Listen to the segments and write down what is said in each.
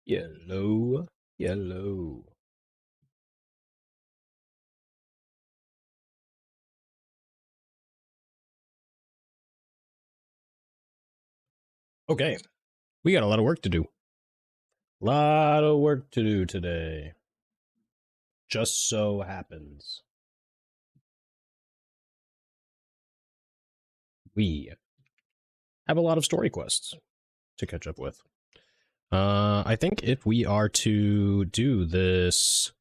Yellow, yellow. Okay, we got a lot of work to do. Lot of work to do today. Just so happens we have a lot of story quests to catch up with. I think if we are to do this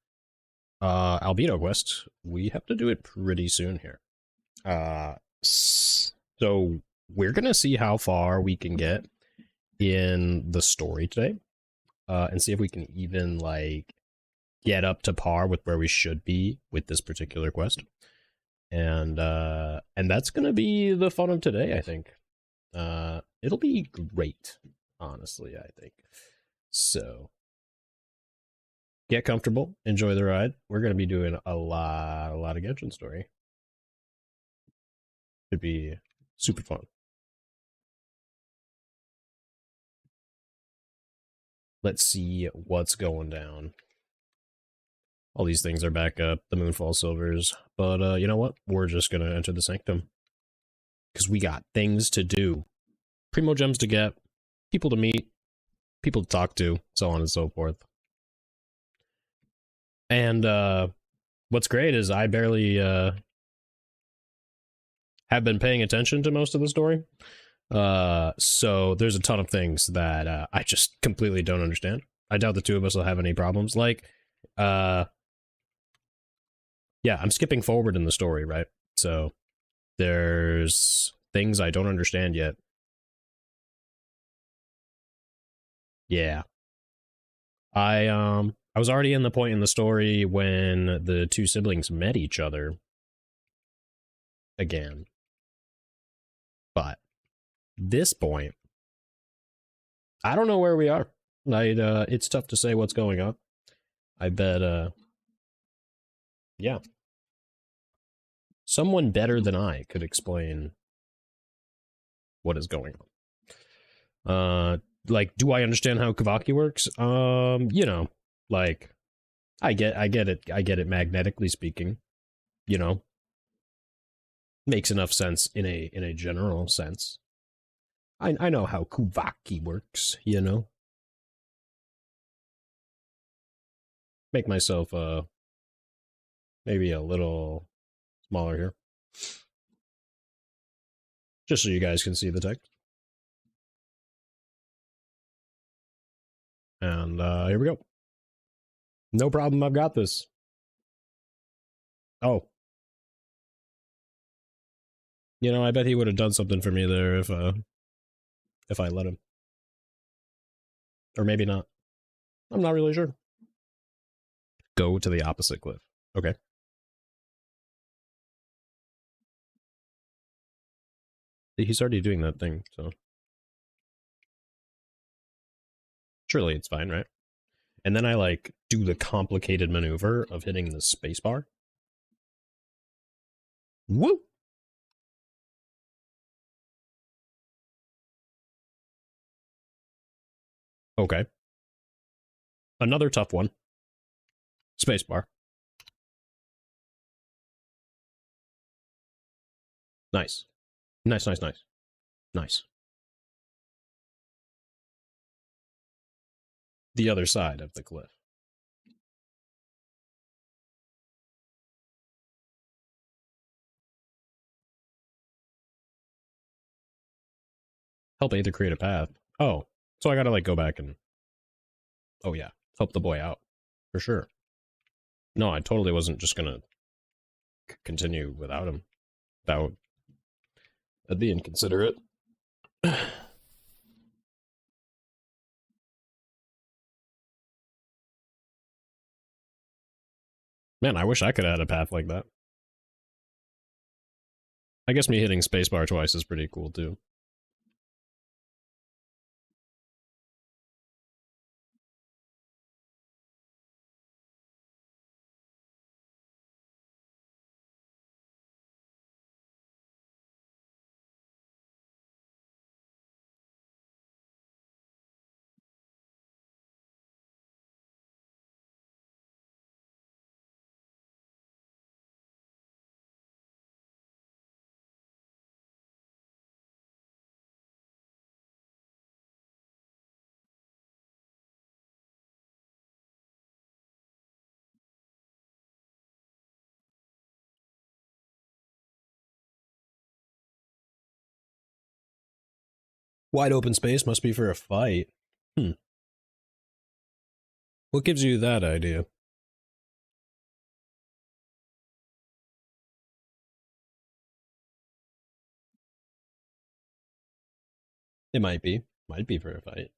albedo quest, we have to do it pretty soon here. So we're gonna see how far we can get in the story today, and see if we can even like get up to par with where we should be with this particular quest. And that's gonna be the fun of today, I think. It'll be great, honestly, I think. So get comfortable, enjoy the ride. We're gonna be doing a lot of Genshin story. Should be super fun. Let's see what's going down. All these things are back up, the Moonfall Silvers. But you know what? We're just gonna enter the Sanctum. Because we got things to do. Primo gems to get, people to meet, people to talk to, so on and so forth. And what's great is I barely have been paying attention to most of the story. So there's a ton of things that I just completely don't understand. I doubt the two of us will have any problems. Like, yeah, I'm skipping forward in the story, right? So there's things I don't understand yet. Yeah. I was already in the point in the story when the two siblings met each other again. But this point, I don't know where we are. It's tough to say what's going on. I bet yeah. Someone better than I could explain what is going on. Like, do I understand how Kavaki works? You know, like I get it magnetically speaking, you know. Makes enough sense in a general sense. I know how Kuvaki works, you know. Make myself maybe a little smaller here. Just so you guys can see the text. And here we go. No problem, I've got this. Oh. You know, I bet he would have done something for me there if I let him. Or maybe not. I'm not really sure. Go to the opposite cliff. Okay. He's already doing that thing, so surely it's fine, right? And then I like do the complicated maneuver of hitting the spacebar. Woo! Okay. Another tough one. Spacebar. Nice. Nice, nice, nice. Nice. The other side of the cliff. Help aid to create a path. Oh, so I gotta like go back and... Oh yeah, help the boy out. For sure. No, I totally wasn't just gonna continue without him. That'd be inconsiderate. Man, I wish I could have had a path like that. I guess me hitting spacebar twice is pretty cool too. Wide open space must be for a fight. Hmm. What gives you that idea? It might be. Might be for a fight.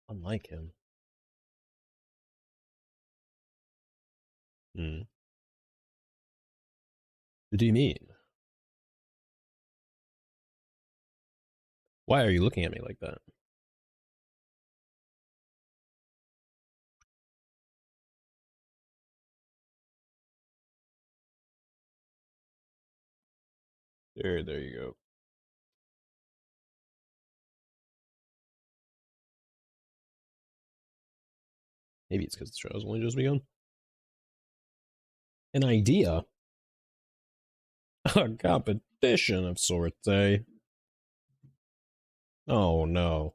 Unlike him. Hmm. What do you mean? Why are you looking at me like that? There you go. Maybe it's because the show has only just begun. An idea? A competition of sorts, eh? Oh no.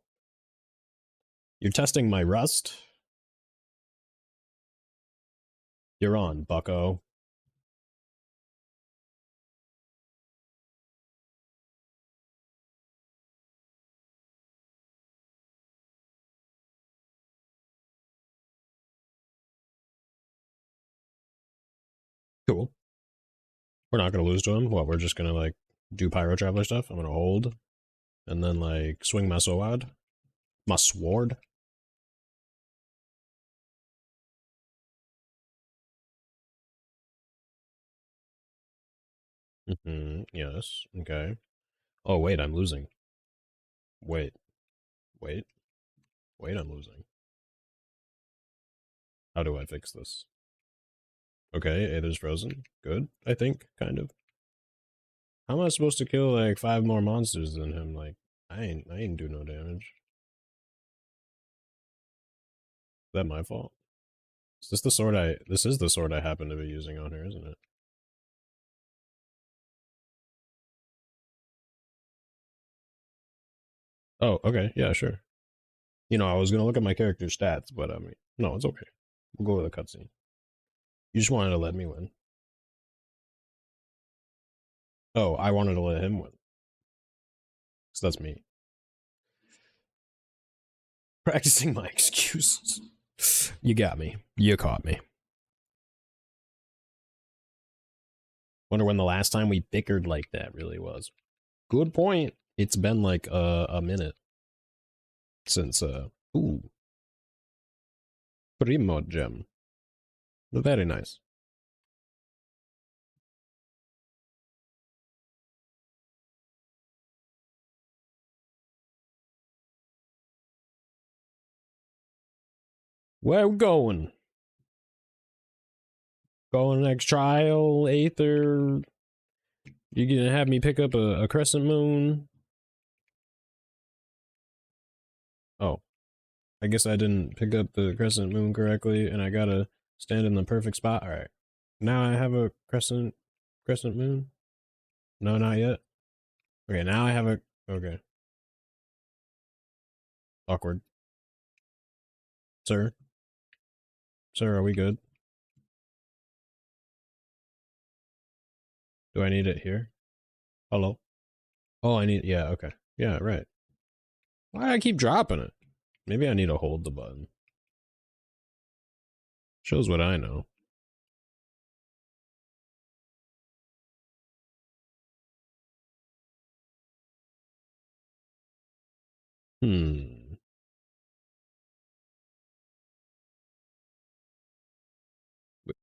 You're testing my rust? You're on, bucko. Cool. We're not gonna lose to him. What, we're just gonna like do Pyro Traveler stuff? I'm gonna hold and then like swing my sword. My sword. Yes. Okay. Oh wait, I'm losing. Wait. Wait. Wait, I'm losing. How do I fix this? Okay, it is frozen. Good, I think, kind of. How am I supposed to kill like 5 more monsters than him? Like, I ain't do no damage. Is that my fault? Is this the sword this is the sword I happen to be using on her, isn't it? Oh, okay, yeah, sure. You know, I was gonna look at my character's stats, but I mean, no, it's okay. We'll go with a cutscene. You just wanted to let me win. Oh, I wanted to let him win. So that's me. Practicing my excuses. You got me. You caught me. Wonder when the last time we bickered like that really was. Good point. It's been like a minute since ooh, Primo gem. Very nice. Where we going? Going next trial, Aether. You gonna have me pick up a crescent moon? Oh, I guess I didn't pick up the crescent moon correctly, and I gotta stand in the perfect spot. All right, now I have a crescent moon. No, not yet. Okay, now I have a okay. Awkward, sir. Sir, are we good? Do I need it here? Hello. Oh, I need. Yeah. Okay. Yeah. Right. Why do I keep dropping it? Maybe I need to hold the button. Shows what I know. Hmm.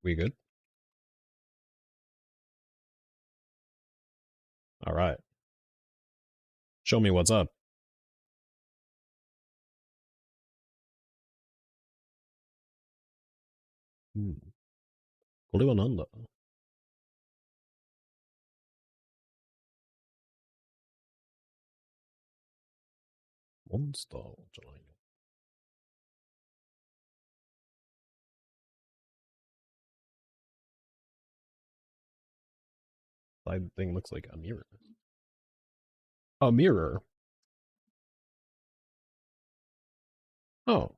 We good? All right. Show me what's up. Hmm. これはなんだ? Monster じゃないの? Side thing looks like a mirror. A mirror? Oh.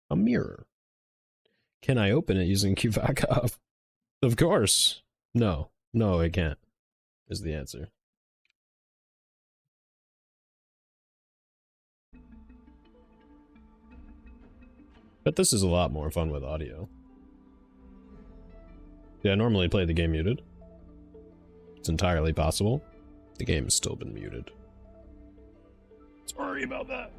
A mirror. Can I open it using Kuvakov? Of course. No. No, it can't, is the answer. But this is a lot more fun with audio. Yeah, I normally play the game muted. It's entirely possible. The game has still been muted. Sorry about that.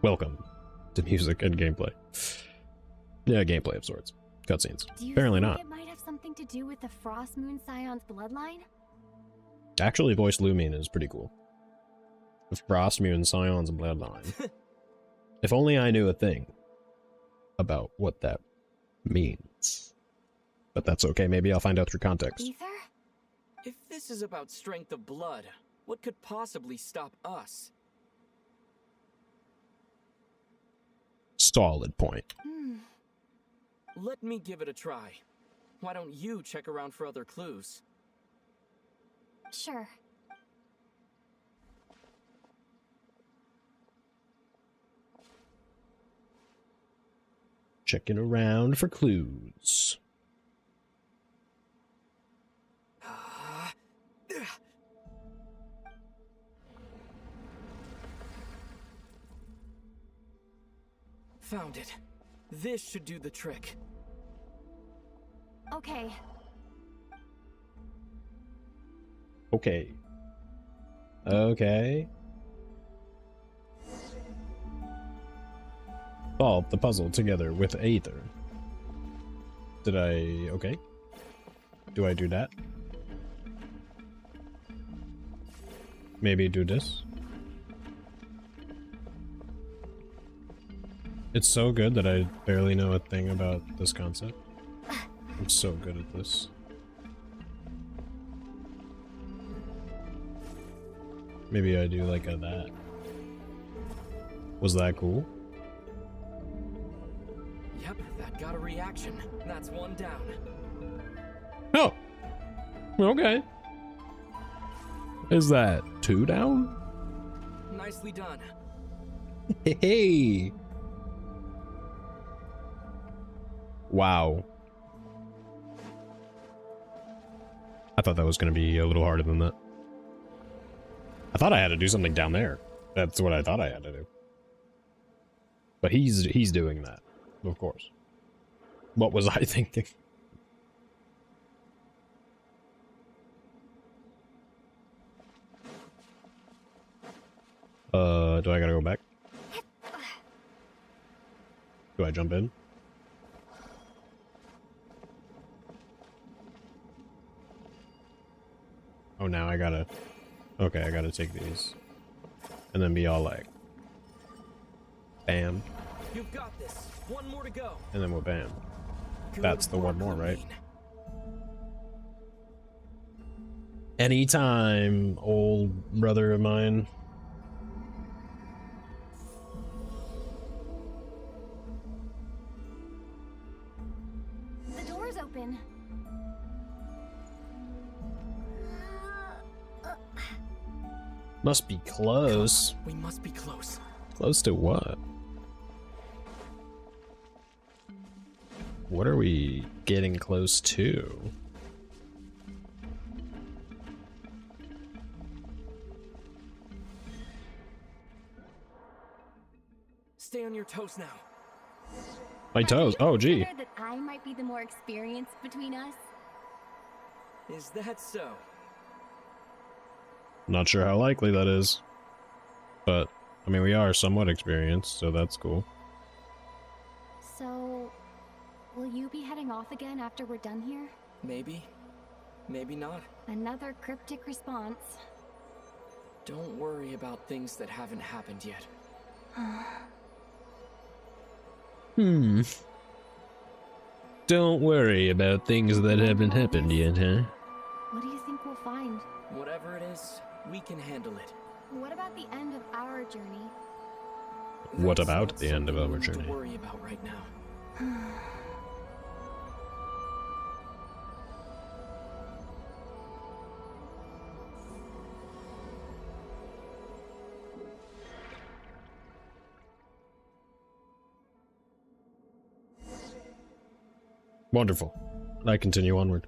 Welcome to music and gameplay. Yeah, gameplay of sorts. Cutscenes. Apparently not. It might have something to do with the Frost Moon Scion's bloodline? Actually, voice Lumine is pretty cool. The Frost Moon Scion's bloodline. If only I knew a thing about what that means. But that's okay, maybe I'll find out through context. Ether? If this is about strength of blood, what could possibly stop us? Solid point. Let me give it a try. Why don't you check around for other clues? Sure. Checking around for clues. Found it. This should do the trick. Okay. Okay. Okay. Solve the puzzle together with Aether. Did I... okay. Do I do that? Maybe do this? It's so good that I barely know a thing about this concept. I'm so good at this. Maybe I do like a that. Was that cool? Yep, that got a reaction. That's one down. Oh! Okay. Is that 2 down? Nicely done. Hey! Wow. I thought that was going to be a little harder than that. I thought I had to do something down there. That's what I thought I had to do. But he's doing that, of course. What was I thinking? Do I gotta go back? Do I jump in? Oh, now I gotta... okay, I gotta take these. And then be all like... bam. You've got this. One more to go. And then we'll bam. Good That's the one work, more, right? Lumine. Anytime, old brother of mine. The door's open. Must be close. We must be close. Close to what? What are we getting close to? Stay on your toes now. My toes. Have you Oh, gee. considered that I might be the more experienced between us? Is that so? Not sure how likely that is. But, I mean, we are somewhat experienced, so that's cool. So, will you be heading off again after we're done here? Maybe. Maybe not. Another cryptic response. Don't worry about things that haven't happened yet. Don't worry about things that haven't happened yet, huh? What do you think we'll find? Whatever it is, we can handle it. What about the end of our journey? What That's about not the end of something our we need journey? to worry about right now. Wonderful. I continue onward.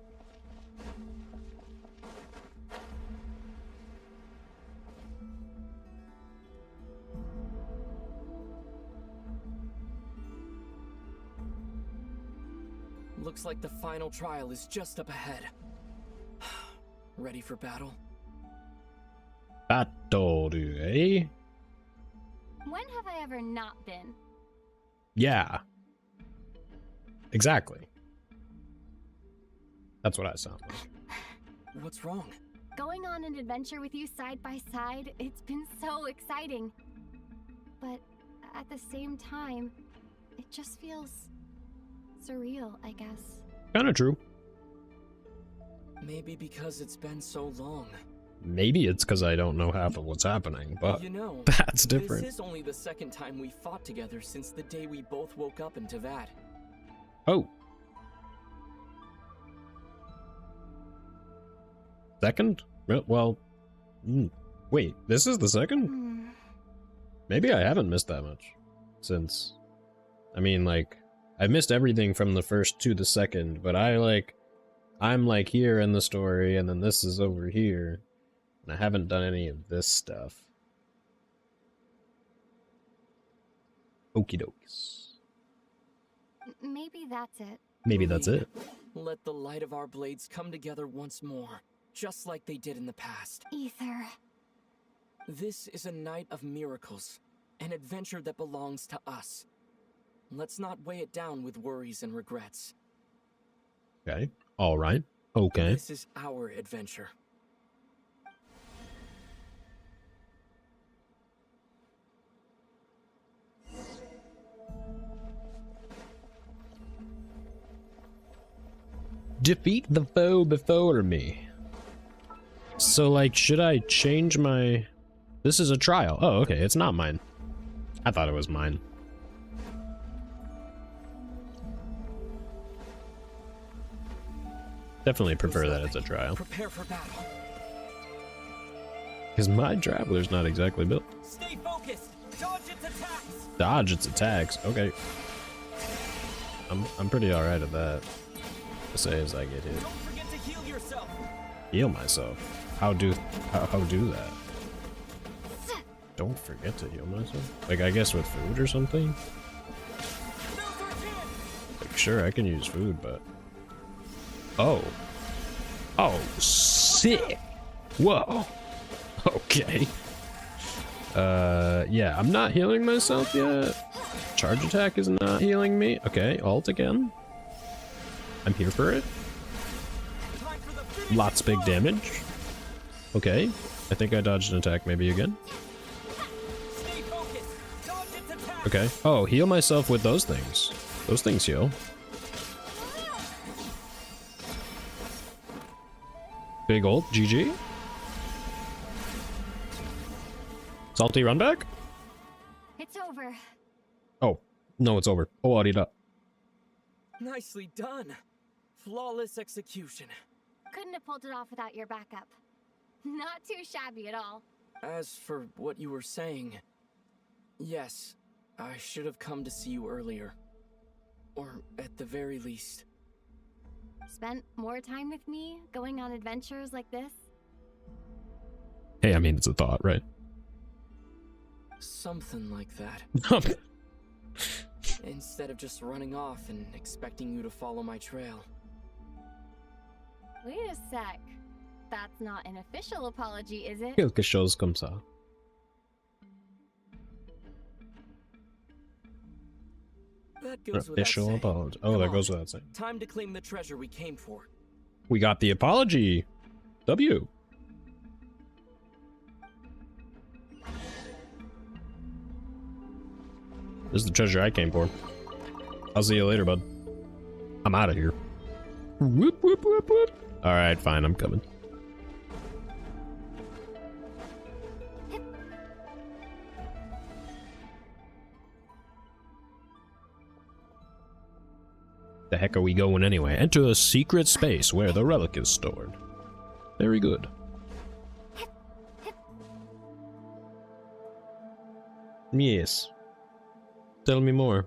Looks like the final trial is just up ahead. Ready for battle? Battle, eh? When have I ever not been? Yeah. Exactly. That's what I sound like. What's wrong? Going on an adventure with you side by side, it's been so exciting. But at the same time, it just feels surreal, I guess. Kinda true. Maybe because it's been so long. Maybe it's because I don't know half of what's happening, but You know, that's different. this is only the second time we fought together since the day we both woke up in Teyvat. Oh. Second? Well, wait, this is the second? Hmm. Maybe I haven't missed that much. Since, I mean, like, I missed everything from the first to the second, but I'm like here in the story, and then this is over here. And I haven't done any of this stuff. Okie dokes. Maybe that's it. Maybe that's it. Let the light of our blades come together once more, just like they did in the past. Ether. This is a night of miracles, an adventure that belongs to us. Let's not weigh it down with worries and regrets. Okay. Alright. Okay. This is our adventure. Defeat the foe before me. So, like, should I change my... This is a trial. Oh, okay, it's not mine. I thought it was mine. Definitely prefer that it's a trial. Prepare for battle. Because my Traveler's not exactly built. Stay focused. Dodge its attacks. Dodge its attacks. Okay. I'm pretty alright at that. To say as I get hit. Don't forget to heal yourself. Heal myself. How do that? Don't forget to heal myself? Like, I guess with food or something? Like, sure, I can use food, but... Oh. Oh, sick. Whoa. Okay. Yeah, I'm not healing myself yet. Charge attack is not healing me. Okay, alt again. I'm here for it. Lots big damage. Okay. I think I dodged an attack maybe again. Okay. Oh, heal myself with those things. Those things heal. Big ult, GG. Salty run back? It's over. Oh, no, it's over. Oh, Arida. Nicely done. Flawless execution. Couldn't have pulled it off without your backup. Not too shabby at all. As for what you were saying, yes, I should have come to see you earlier. Or at the very least. Spent more time with me, going on adventures like this? Hey, I mean, it's a thought, right? Something like that. Instead of just running off and expecting you to follow my trail. Wait a sec. That's not an official apology, is it? Quelque chose comme ça. That goes without Official saying. apology. Oh, Come that on. goes without saying. Time to claim the treasure we came for. We got the apology. W. This is the treasure I came for. I'll see you later, bud. I'm out of here. Whoop, whoop, whoop, whoop. Alright, fine, I'm coming. The heck are we going anyway? Enter a secret space where the relic is stored. Very good. Yes. Tell me more.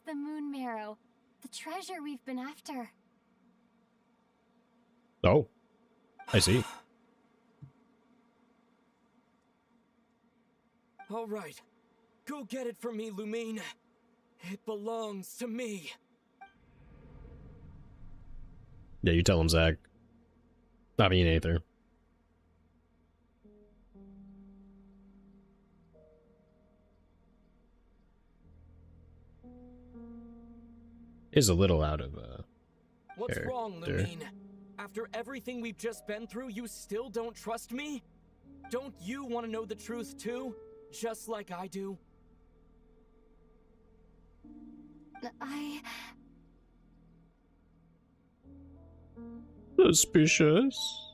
the Moon Marrow, the treasure we've been after. Oh, I see. All right. Go get it for me, Lumine. It belongs to me. Yeah, you tell him, Zach. I mean, Aether. Is a little out of, What's character. wrong, Lumine? After everything we've just been through, you still don't trust me? Don't you want to know the truth too? Just like I do? Suspicious.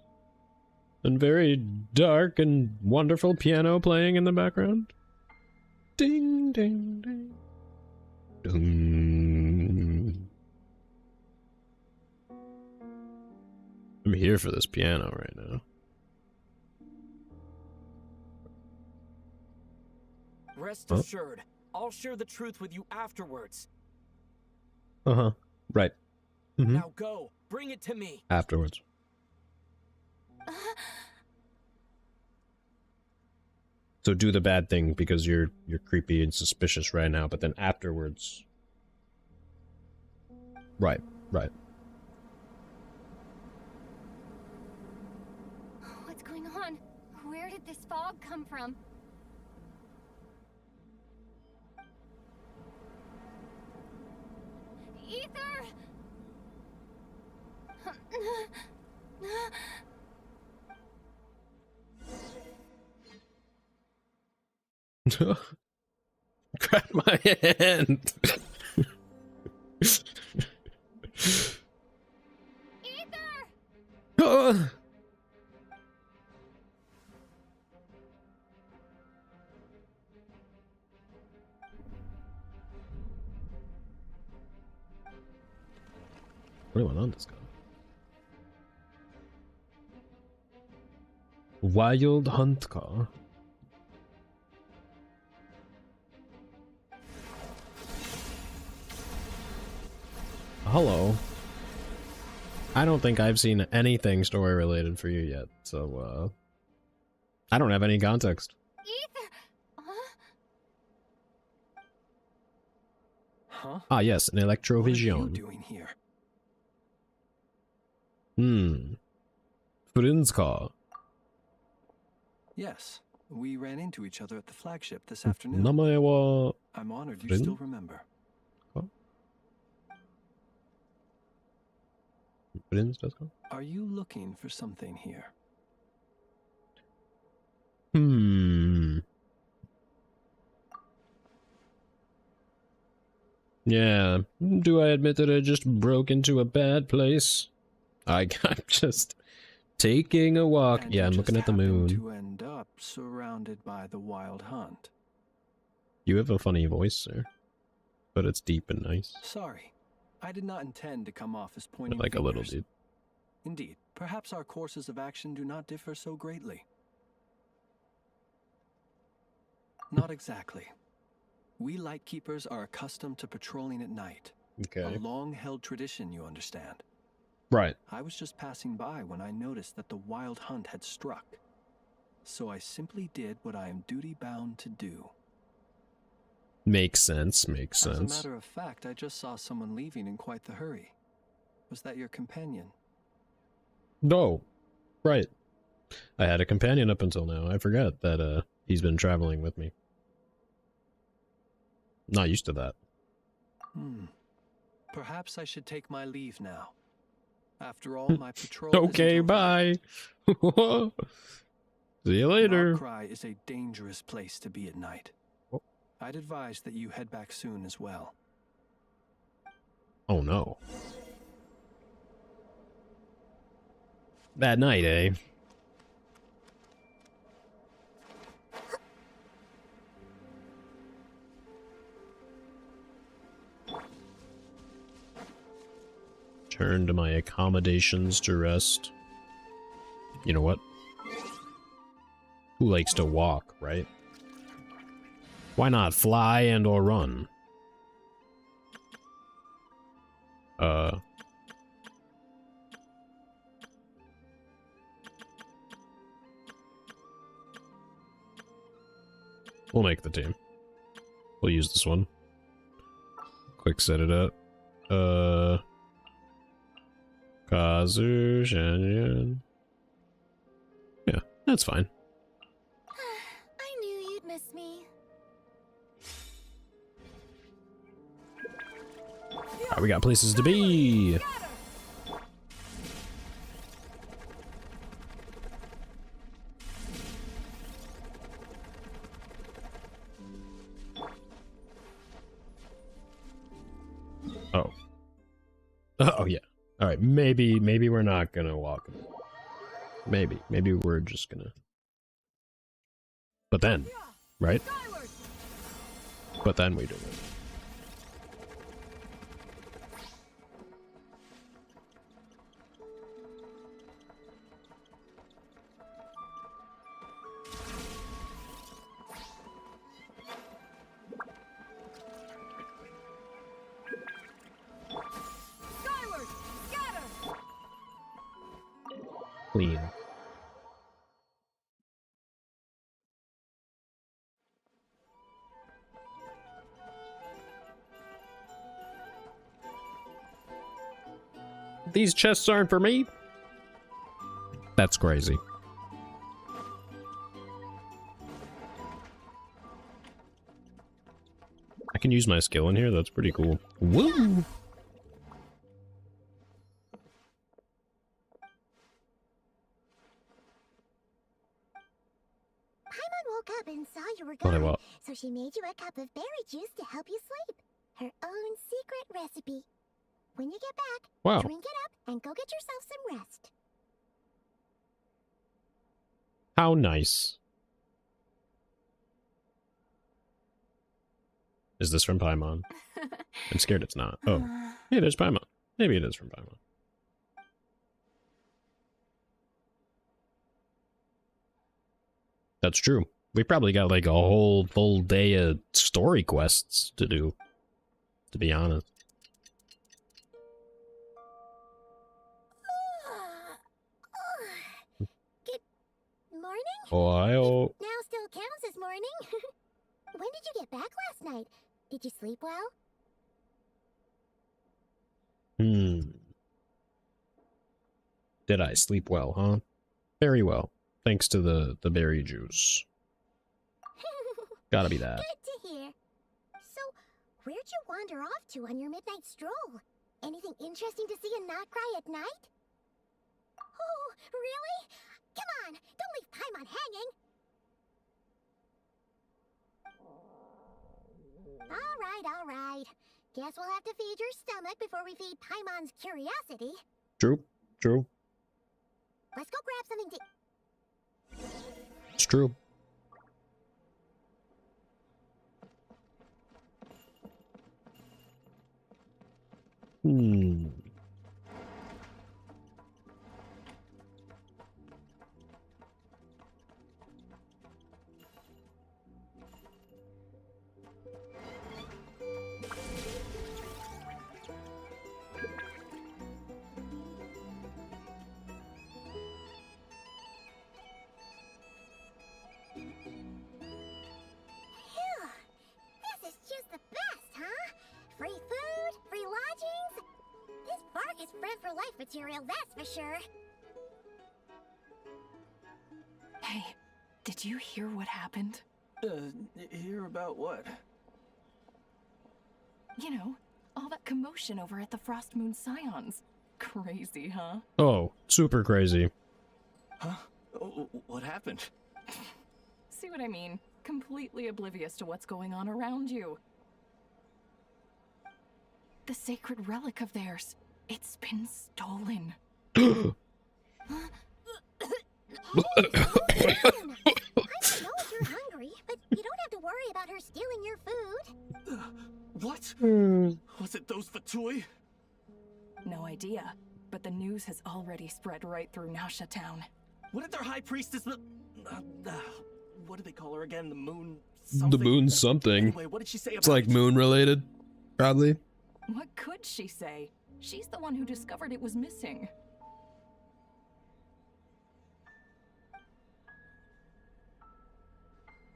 And very dark and wonderful piano playing in the background. Ding, ding, ding. Ding. I'm here for this piano right now. Rest assured, I'll share the truth with you afterwards. Uh-huh. Right. Mm-hmm. Now go, bring it to me. Afterwards. So do the bad thing because you're creepy and suspicious right now, but then afterwards. Right, right. What's going on? Where did this fog come from? Aether! Grab my hand. Aether! What do I want on this guy? Wild Hunt Car. Hello. I don't think I've seen anything story related for you yet, so I don't have any context. Aether! Huh? Ah yes, an What are you Electrovision. doing here? Frinska. Yes, we ran into each other at the flagship this afternoon. 名前は I'm honored you Flynn? still remember. Princeですか? Are you looking for something here? Yeah. Do I admit that I just broke into a bad place? I'm just taking a walk. And Yeah, you I'm just looking at the happened moon. to end up surrounded by the wild hunt. You have a funny voice, sir. But it's deep and nice. Sorry, I did not intend to come off as pointing Like a little fingers. dude. Indeed, perhaps our courses of action do not differ so greatly. Not exactly. We Lightkeepers are accustomed to patrolling at night. Okay. A long-held tradition, you understand. Right. I was just passing by when I noticed that the wild hunt had struck. So I simply did what I am duty-bound to do. Makes sense, makes As a sense. matter of fact, I just saw someone leaving in quite the hurry. Was that your companion? No. Right. I had a companion up until now. I forgot that he's been traveling with me. Not used to that. Perhaps I should take my leave now. After all, my patrol Okay, isn't over yet. bye. See you later. Cry is a dangerous place to be at night. Oh. I'd advise that you head back soon as well. Oh no. Bad night, eh? Turn to my accommodations to rest. You know what? Who likes to walk, right? Why not fly and or run? We'll make the team. We'll use this one. Quick set it up. Kazu, Shanyan. Yeah, that's fine. I knew you'd miss me. Alright, we got places to be. Oh. Oh yeah. All right. Maybe we're not gonna walk. Maybe we're just gonna. But then, right? But then we do it. Clean. These chests aren't for me? That's crazy. I can use my skill in here, that's pretty cool. Woo! Up and saw you were Oh, gone, well. so she made you a cup of berry juice to help you sleep. Her own secret recipe. When you get back, Wow. drink it up and go get yourself some rest. How nice. Is this from Paimon? I'm scared it's not. Oh. Hey, there's Paimon. Maybe it is from Paimon. That's true. We probably got like a whole full day of story quests to do, to be honest. Good morning? Ohio. Now still counts as morning. When did you get back last night? Did you sleep well? Did I sleep well, huh? Very well. Thanks to the berry juice. Gotta be that. Good to hear. So, where'd you wander off to on your midnight stroll? Anything interesting to see in Notcry at night? Oh, really? Come on, don't leave Paimon hanging. All right. Guess we'll have to feed your stomach before we feed Paimon's curiosity. True. Let's go grab something to... It's true. This is just the best, huh? Free food, free lodgings. This bark is bred for life material, that's for sure. Hey, did you hear what happened? Hear about what? You know, all that commotion over at the Frost Moon Scions. Crazy, huh? Oh, super crazy. Huh? What happened? See what I mean? Completely oblivious to what's going on around you. The sacred relic of theirs. It's been stolen. I don't know if you're hungry, but you don't have to worry about her stealing your food. What? Was it those Fatui? No idea, but the news has already spread right through Nausea Town. What did their high priestess... what do they call her again? The moon... something? The moon something. Anyway, what did she say about It's like moon related, probably. What could she say? She's the one who discovered it was missing.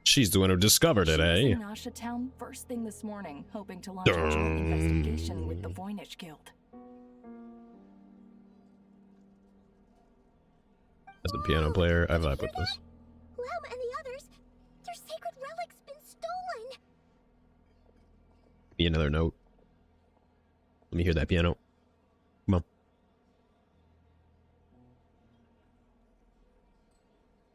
She's the one who discovered it, She was eh? in Nasha Town first thing this morning, hoping to launch a joint investigation with the Voynich Guild. As a piano player, I vibe with this. Lem and the others, their sacred relic's been stolen. Be another note. Let me hear that piano. Come on.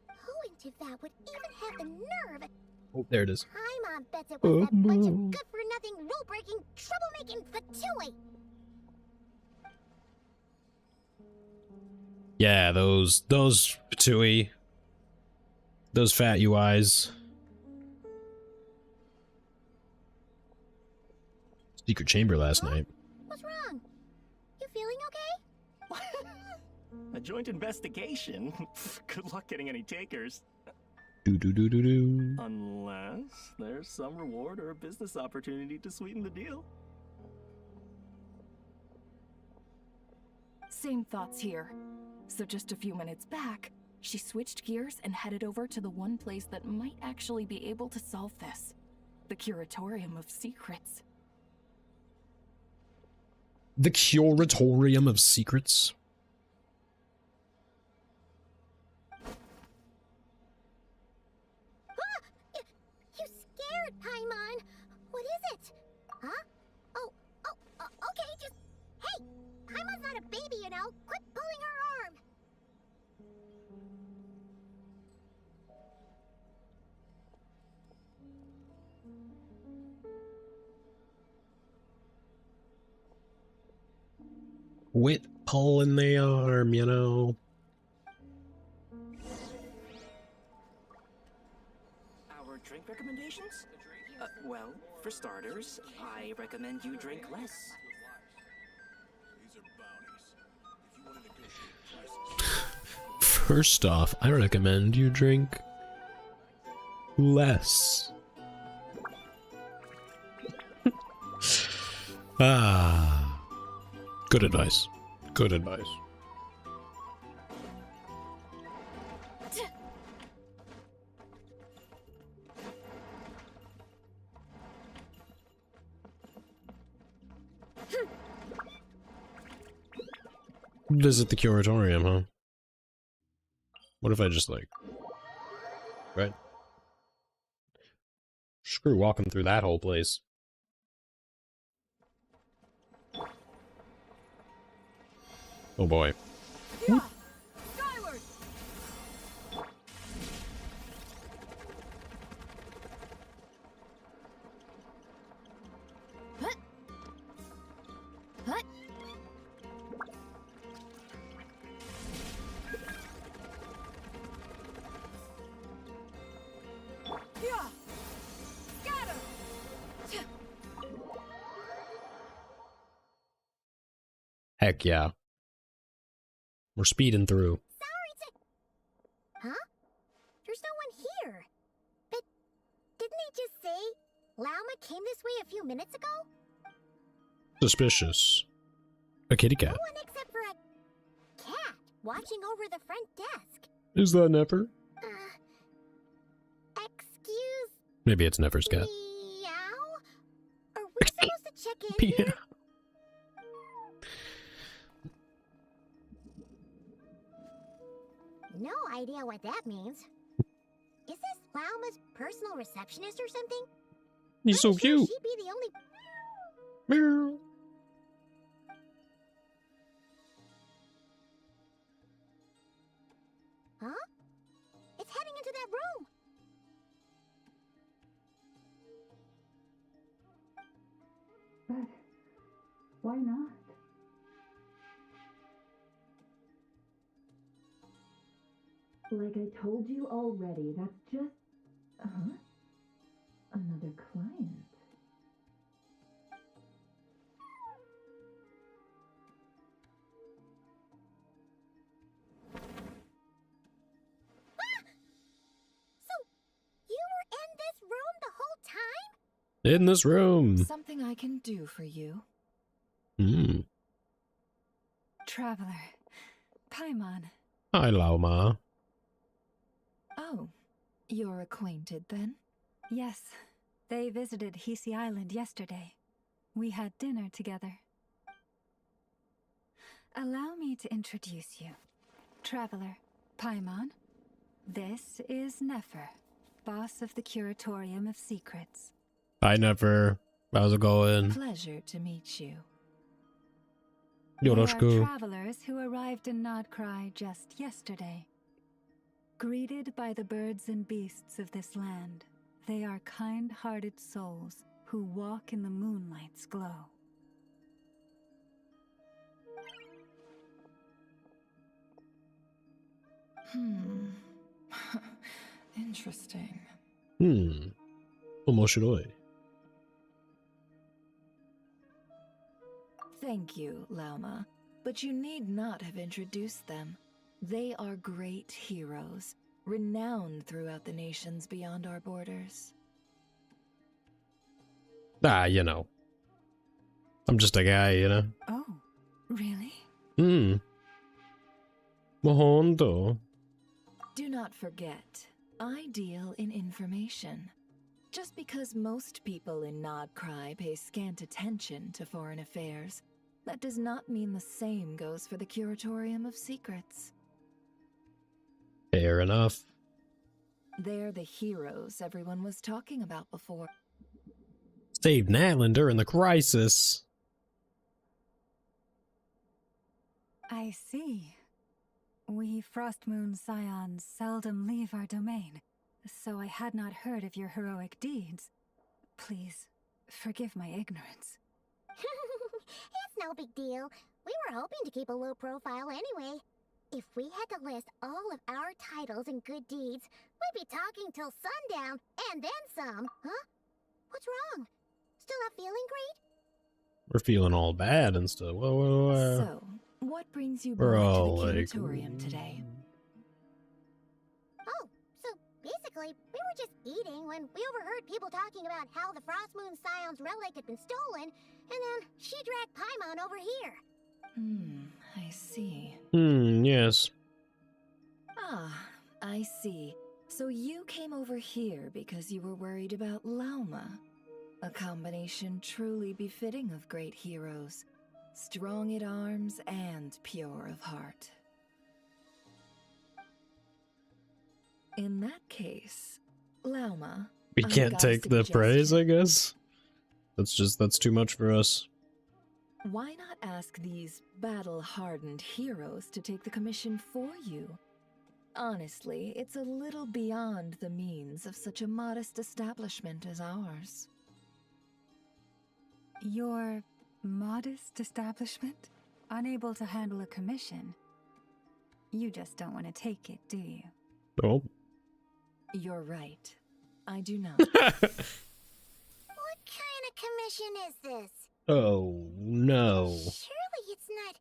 Who in Tivat would even have the nerve? Oh, there it is. Paimon bets it was that bunch of good-for-nothing, rule-breaking, troublemaking Fatui. Yeah, those Patui. Those fat UIs. Secret chamber last night. What's wrong? You feeling okay? A joint investigation? Good luck getting any takers. Do. Unless there's some reward or a business opportunity to sweeten the deal. Same thoughts here. So just a few minutes back, she switched gears and headed over to the one place that might actually be able to solve this. The Curatorium of Secrets. The Curatorium of Secrets. You scared, Paimon. What is it? Huh? Oh, okay, just... Hey, Paimon's not a baby, you know. Quit pulling her arm. Quit pulling the arm, you know. Our drink recommendations? Well, for starters, I recommend you drink less. First off, I recommend you drink less. Good advice. Good advice. Visit the Curatorium, huh? What if I just like... Right? Screw walking through that whole place. Oh boy. Skyward! Yeah! Scatter! Heck yeah. We're speeding through. Sorry to... Huh? There's no one here. But didn't he just say Lauma came this way a few minutes ago? Suspicious. A kitty cat. No one except for a cat watching over the front desk. Is that Nefer? Excuse Maybe it's Nefer's cat. meow? Are we supposed to check in here? No idea what that means. Is this Lauma's personal receptionist or something? He's so I'm sure cute. She'd be the only... Meow. Huh? It's heading into that room. But why not? Like I told you already, that's just... Another client. So, you were in this room the whole time? In this room. Something I can do for you. Hmm. traveler. Paimon. Hi, Lauma. Oh, you're acquainted then? Yes, they visited Hisi Island yesterday. We had dinner together. Allow me to introduce you. Traveler, Paimon. This is Nefer, boss of the Curatorium of Secrets. Hi, Never. How's it going? Pleasure to meet you. They are Yoroshiku. travelers who arrived in Nodcry just yesterday. Greeted by the birds and beasts of this land, they are kind-hearted souls who walk in the moonlight's glow. Interesting. 面白い。 Thank you, Lauma, but you need not have introduced them. They are great heroes, renowned throughout the nations beyond our borders. Ah, you know. I'm just a guy, you know. Oh, really? ほんと Do not forget, I deal in information. Just because most people in Nodcry pay scant attention to foreign affairs, that does not mean the same goes for the Curatorium of Secrets. Fair enough. They're the heroes everyone was talking about before. Saved an island during the crisis. I see. We Frostmoon Scions seldom leave our domain, so I had not heard of your heroic deeds. Please, forgive my ignorance. It's no big deal. We were hoping to keep a low profile anyway. If we had to list all of our titles and good deeds, we'd be talking till sundown, and then some. Huh? What's wrong? Still not feeling great? We're feeling all bad and stuff. Whoa. So, what brings you back We're to all the like... Curatorium today? Oh, so basically, we were just eating when we overheard people talking about how the Frostmoon Scion's relic had been stolen, and then she dragged Paimon over here. I see. Yes. Ah, I see. So you came over here because you were worried about Lauma. A combination truly befitting of great heroes. Strong at arms and pure of heart. In that case, Lauma, We I've can't got a take the praise, suggestion. I guess. That's too much for us. Why not ask these battle-hardened heroes to take the commission for you? Honestly, it's a little beyond the means of such a modest establishment as ours. Your modest establishment? Unable to handle a commission? You just don't want to take it, do you? Oh. You're right. I do not. What kind of commission is this? Oh, no. Surely it's not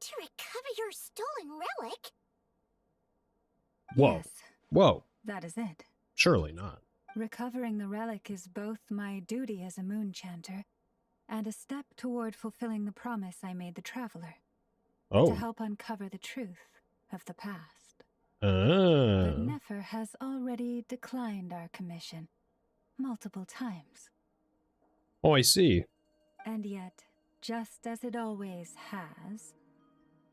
to recover your stolen relic. Whoa. Yes, Whoa. that is it. Surely not. Recovering the relic is both my duty as a moon chanter and a step toward fulfilling the promise I made the traveler. To Oh. help uncover the truth of the past. Ah. But Nefer has already declined our commission multiple times. Oh, I see. And yet, just as it always has,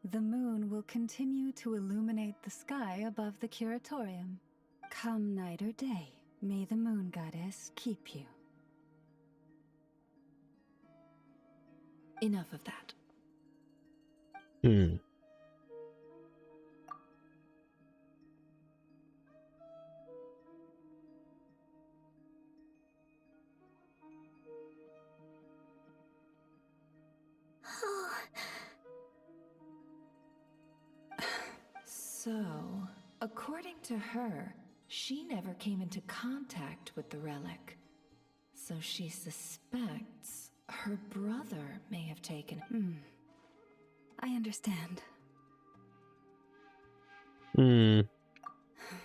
the moon will continue to illuminate the sky above the Curatorium. Come night or day, may the moon goddess keep you. Enough of that. So, according to her, she never came into contact with the relic. So she suspects her brother may have taken it. I understand.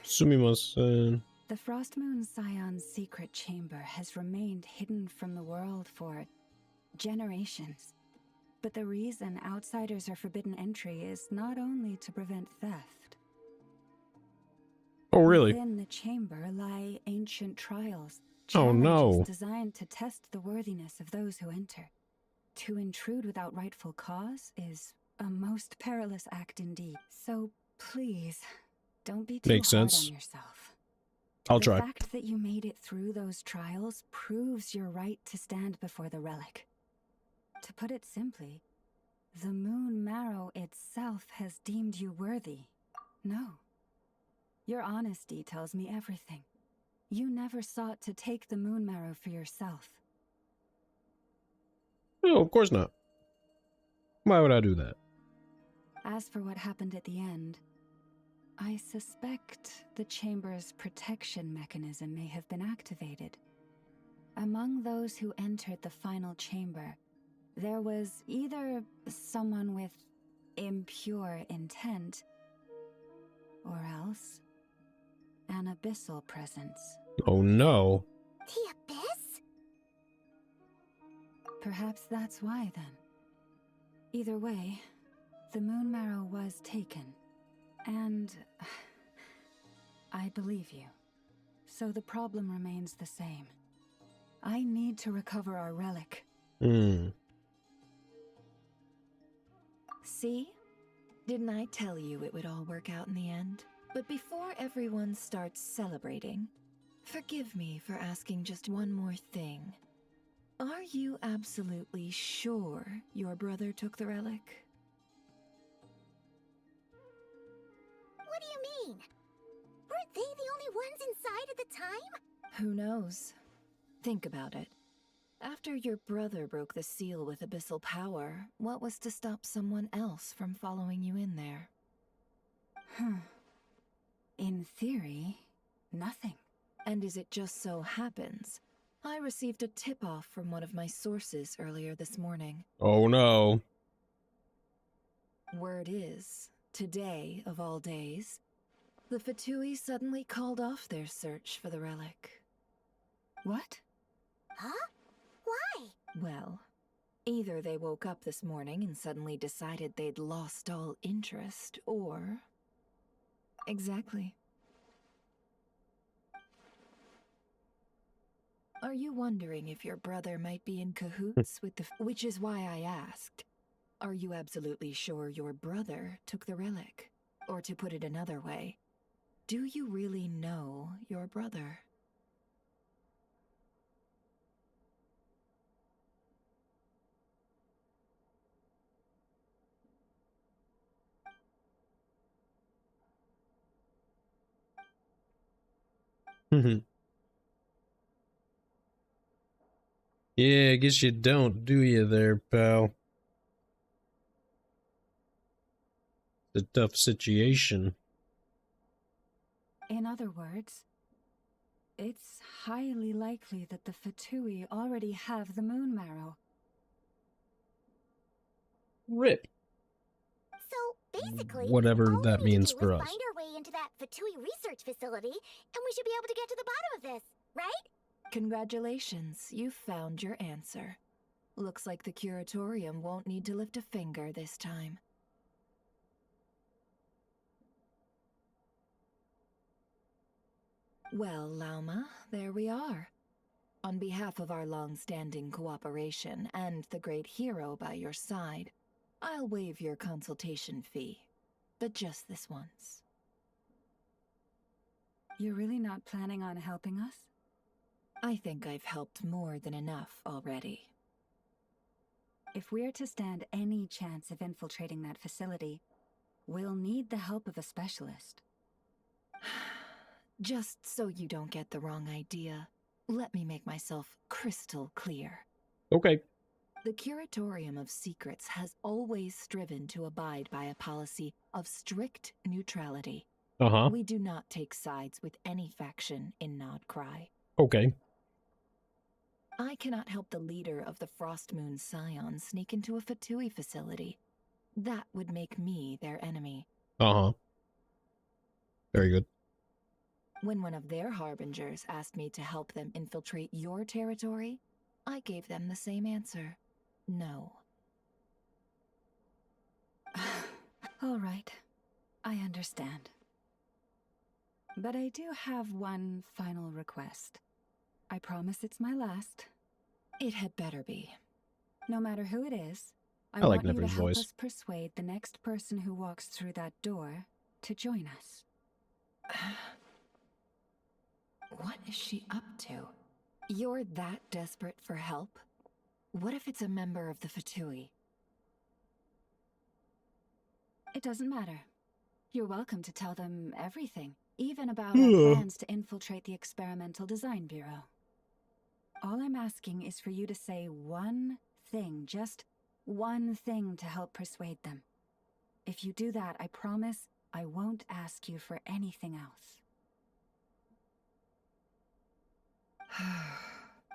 すみません. The Frostmoon Scion's secret chamber has remained hidden from the world for generations. But the reason outsiders are forbidden entry is not only to prevent theft. Oh, really? Within the chamber lie ancient trials. Oh, no. Challenges designed to test the worthiness of those who enter. To intrude without rightful cause is a most perilous act indeed. So please, don't be too Makes hard sense. on yourself. I'll The try. fact that you made it through those trials proves your right to stand before the relic. To put it simply, the Moon Marrow itself has deemed you worthy. No. Your honesty tells me everything. You never sought to take the Moon Marrow for yourself. No, of course not. Why would I do that? As for what happened at the end, I suspect the Chamber's protection mechanism may have been activated. Among those who entered the final chamber, there was either someone with impure intent, or else an abyssal presence. Oh, no. The Abyss? Perhaps that's why, then. Either way, the Moon Marrow was taken. And I believe you. So the problem remains the same. I need to recover our relic. Hmm. See? Didn't I tell you it would all work out in the end? But before everyone starts celebrating, forgive me for asking just one more thing. Are you absolutely sure your brother took the relic? What do you mean? Weren't they the only ones inside at the time? Who knows? Think about it. After your brother broke the seal with abyssal power, what was to stop someone else from following you in there? In theory, nothing. And as it just so happens, I received a tip-off from one of my sources earlier this morning. Oh, no. Word is, today of all days, the Fatui suddenly called off their search for the relic. What? Huh? Why? Well, either they woke up this morning and suddenly decided they'd lost all interest, or... Exactly. Are you wondering if your brother might be in cahoots with the... Which is why I asked. Are you absolutely sure your brother took the relic? Or to put it another way, do you really know your brother? Yeah, I guess you don't, do you there, pal? It's a tough situation. In other words, it's highly likely that the Fatui already have the Moon Marrow. Rip. So, basically, Whatever all that we need means to do for is us. find our way into that Fatui research facility, and we should be able to get to the bottom of this, right? Congratulations, you've found your answer. Looks like the Curatorium won't need to lift a finger this time. Well, Lauma, there we are. On behalf of our long-standing cooperation and the great hero by your side, I'll waive your consultation fee. But just this once. You're really not planning on helping us? I think I've helped more than enough already. If we're to stand any chance of infiltrating that facility, we'll need the help of a specialist. Just so you don't get the wrong idea, let me make myself crystal clear. Okay. The Curatorium of Secrets has always striven to abide by a policy of strict neutrality. Uh-huh. We do not take sides with any faction in Nodcry. Okay. I cannot help the leader of the Frostmoon Scions sneak into a Fatui facility. That would make me their enemy. Uh-huh. Very good. When one of their harbingers asked me to help them infiltrate your territory, I gave them the same answer. No. All right. I understand. But I do have one final request. I promise it's my last. It had better be. No matter who it is, I I like want you to Never's help voice. us persuade the next person who walks through that door to join us. What is she up to? You're that desperate for help? What if it's a member of the Fatui? It doesn't matter. You're welcome to tell them everything, even about our plans to infiltrate the Experimental Design Bureau. All I'm asking is for you to say one thing, just one thing to help persuade them. If you do that, I promise I won't ask you for anything else.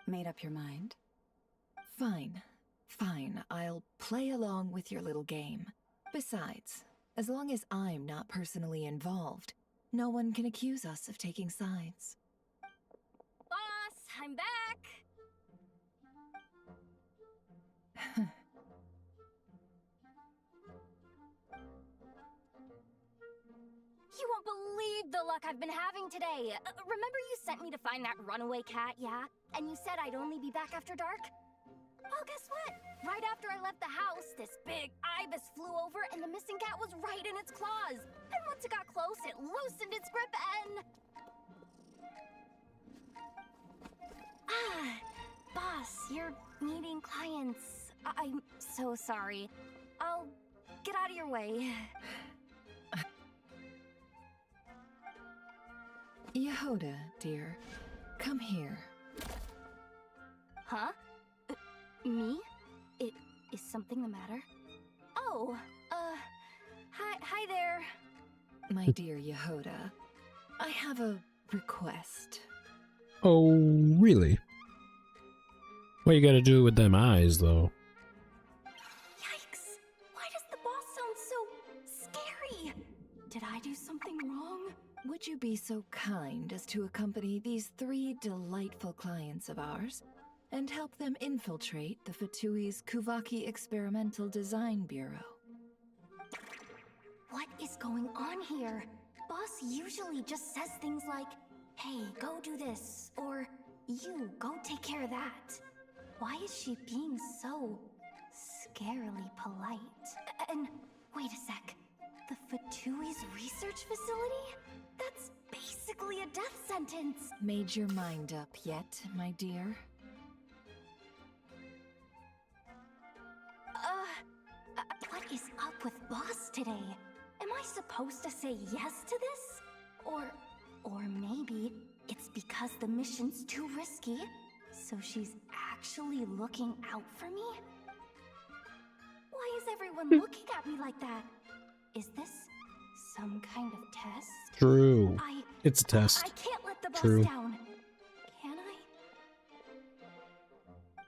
Made up your mind? Fine. Fine, I'll play along with your little game. Besides, as long as I'm not personally involved, no one can accuse us of taking sides. Boss, I'm back! You won't believe the luck I've been having today. Remember you sent me to find that runaway cat, yeah? And you said I'd only be back after dark? Well, guess what? Right after I left the house, this big ibis flew over and the missing cat was right in its claws. And once it got close, it loosened its grip and... Boss, you're meeting clients. I'm so sorry. I'll get out of your way. Yehoda, dear, come here. Huh? Me? Is something the matter? Oh, hi there. My dear Yehoda, I have a request. Oh, really? What you gotta do with them eyes, though? Yikes! Why does the boss sound so scary? Did I do something wrong? Would you be so kind as to accompany these 3 delightful clients of ours and help them infiltrate the Fatui's Kuvaki Experimental Design Bureau? What is going on here? Boss usually just says things like, hey, go do this, or you, go take care of that. Why is she being so scarily polite? And wait a sec, the Fatui's research facility? That's basically a death sentence. Made your mind up yet, my dear? What is up with Boss today? Am I supposed to say yes to this? Or maybe it's because the mission's too risky, so she's actually looking out for me? Why is everyone looking at me like that? Is this some kind of test? True. It's a test. I can't let the boss True. down. Can I?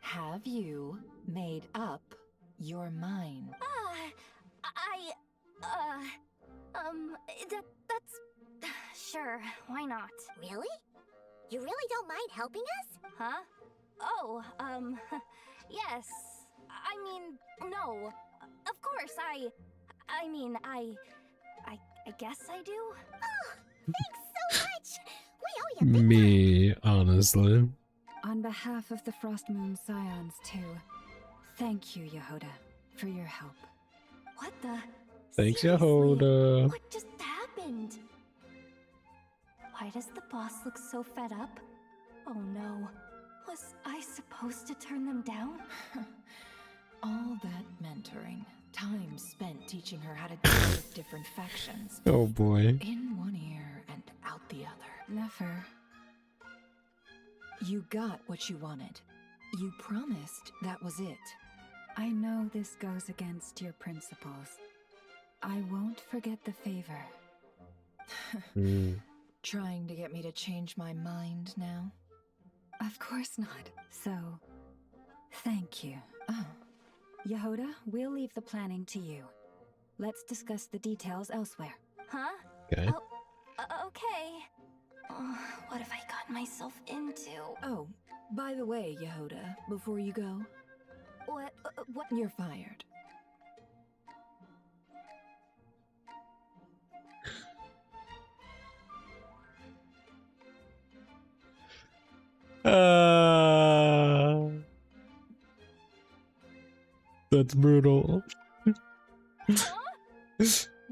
Have you made up your mind? That's... Sure, why not? Really? You really don't mind helping us? Huh? Oh, yes. I mean, no. Of course, I guess I do. Oh, thanks so much! We owe you big time. Me, honestly. On behalf of the Frost Moon Scions, too, thank you, Yehoda, for your help. What the? Thanks, Seriously, Yehoda. What just happened? Why does the boss look so fed up? Oh no. Was I supposed to turn them down? All that mentoring, time spent teaching her how to deal with different factions. Oh boy. In one ear and out the other. Never. You got what you wanted. You promised that was it. I know this goes against your principles. I won't forget the favor. Trying to get me to change my mind now? Of course not. So, thank you. Oh, Yehoda, we'll leave the planning to you. Let's discuss the details elsewhere. Huh? Okay. Okay. Oh, what have I gotten myself into? oh, by the way, Yehoda, before you go, What? you're fired. That's brutal.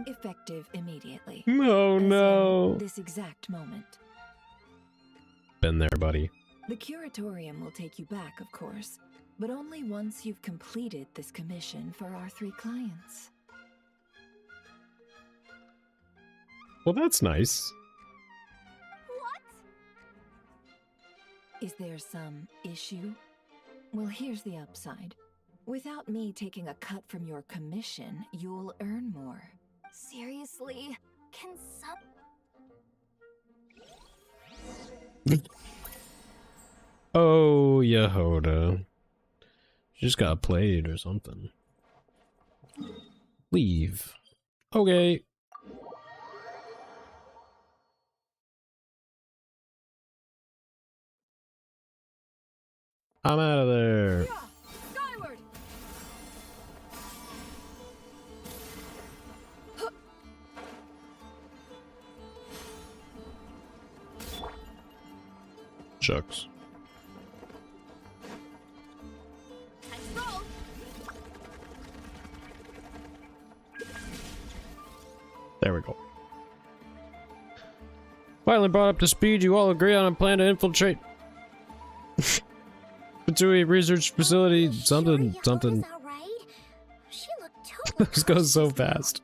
Effective immediately. Oh As in no. this exact moment. Been there, buddy. The curatorium will take you back, of course, but only once you've completed this commission for our 3 clients. Well, that's nice. Is there some issue? Well, here's the upside. Without me taking a cut from your commission, you'll earn more. Seriously? Can some. Oh, Yehoda. She just got played or something. Leave. Okay. I'm out of there. Skyward! Shucks. There we go. Finally brought up to speed, you all agree on a plan to infiltrate Fatui Research Facility. Something. She looked totally This goes so fast.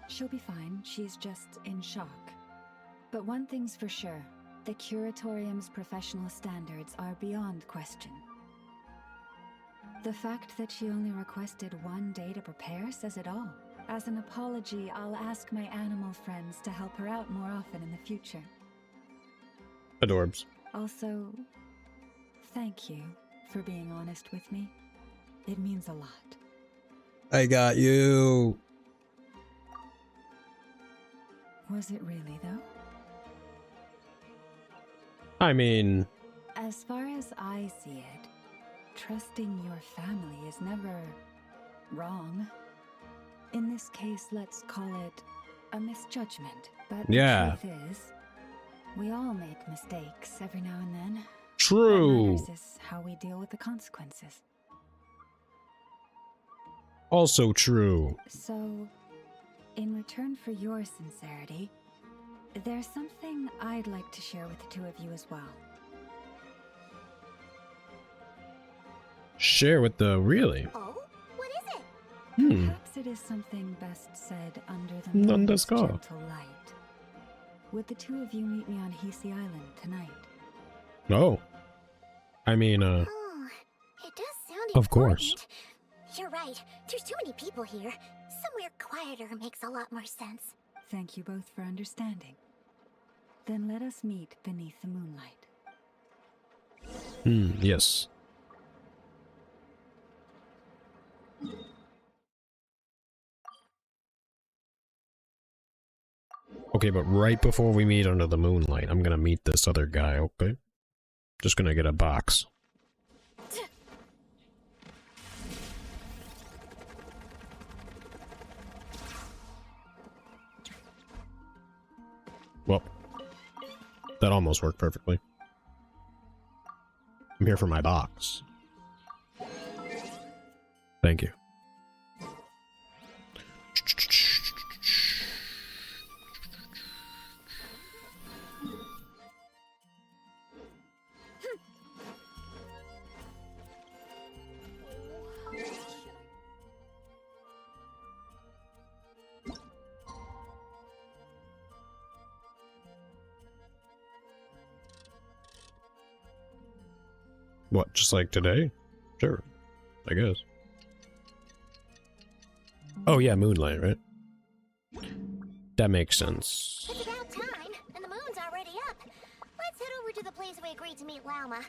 She'll be fine. She's just in shock. But one thing's for sure. The Curatorium's professional standards are beyond question. The fact that she only requested 1 day to prepare says it all. As an apology, I'll ask my animal friends to help her out more often in the future. Adorbs. Also, thank you for being honest with me. It means a lot. I got you. Was it really, though? I mean, As far as I see it, trusting your family is never wrong. In this case, let's call it a misjudgment. But Yeah. the truth is, we all make mistakes every now and then. true. What matters is how we deal with the consequences. Also true. So, in return for your sincerity, there's something I'd like to share with the 2 of you as well. Share with the really. Oh, what is it? Perhaps it is something best said under the moon's Underscore. gentle light. Would the 2 of you meet me on Hisi Island tonight? Oh. I mean, Oh, it does sound Of course. important. You're right. There's too many people here. Somewhere quieter makes a lot more sense. Thank you both for understanding. Then let us meet beneath the moonlight. yes. Okay, but right before we meet under the moonlight, I'm gonna meet this other guy, okay? Just gonna get a box. Well, that almost worked perfectly. I'm here for my box. Thank you. What, just like today? Sure, I guess. Oh yeah, moonlight, right? That makes sense. It's about time, and the moon's already up. Let's head over to the place we agreed to meet Lauma.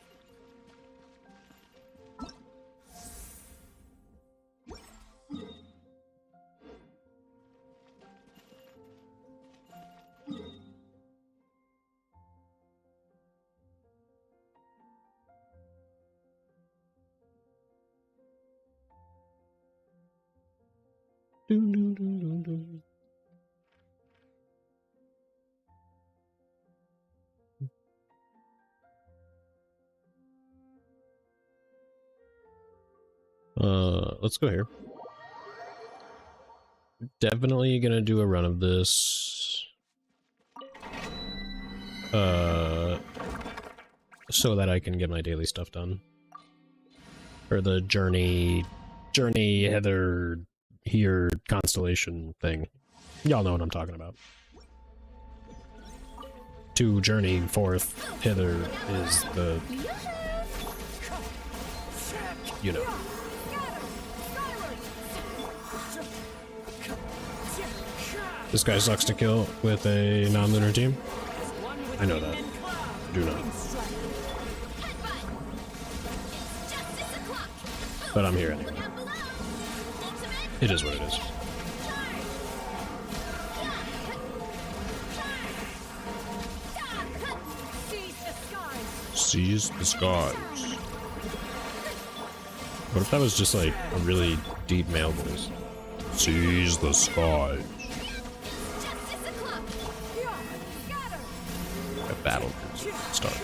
let's go here. Definitely gonna do a run of this. So that I can get my daily stuff done. Or the journey hither here constellation thing. Y'all know what I'm talking about. To journey forth hither is the, you know. This guy sucks to kill with a non-lunar team. I know that. Do not. But I'm here anyway. It is what it is. Seize the skies. What if that was just like a really deep male voice? Seize the skies. A battle start.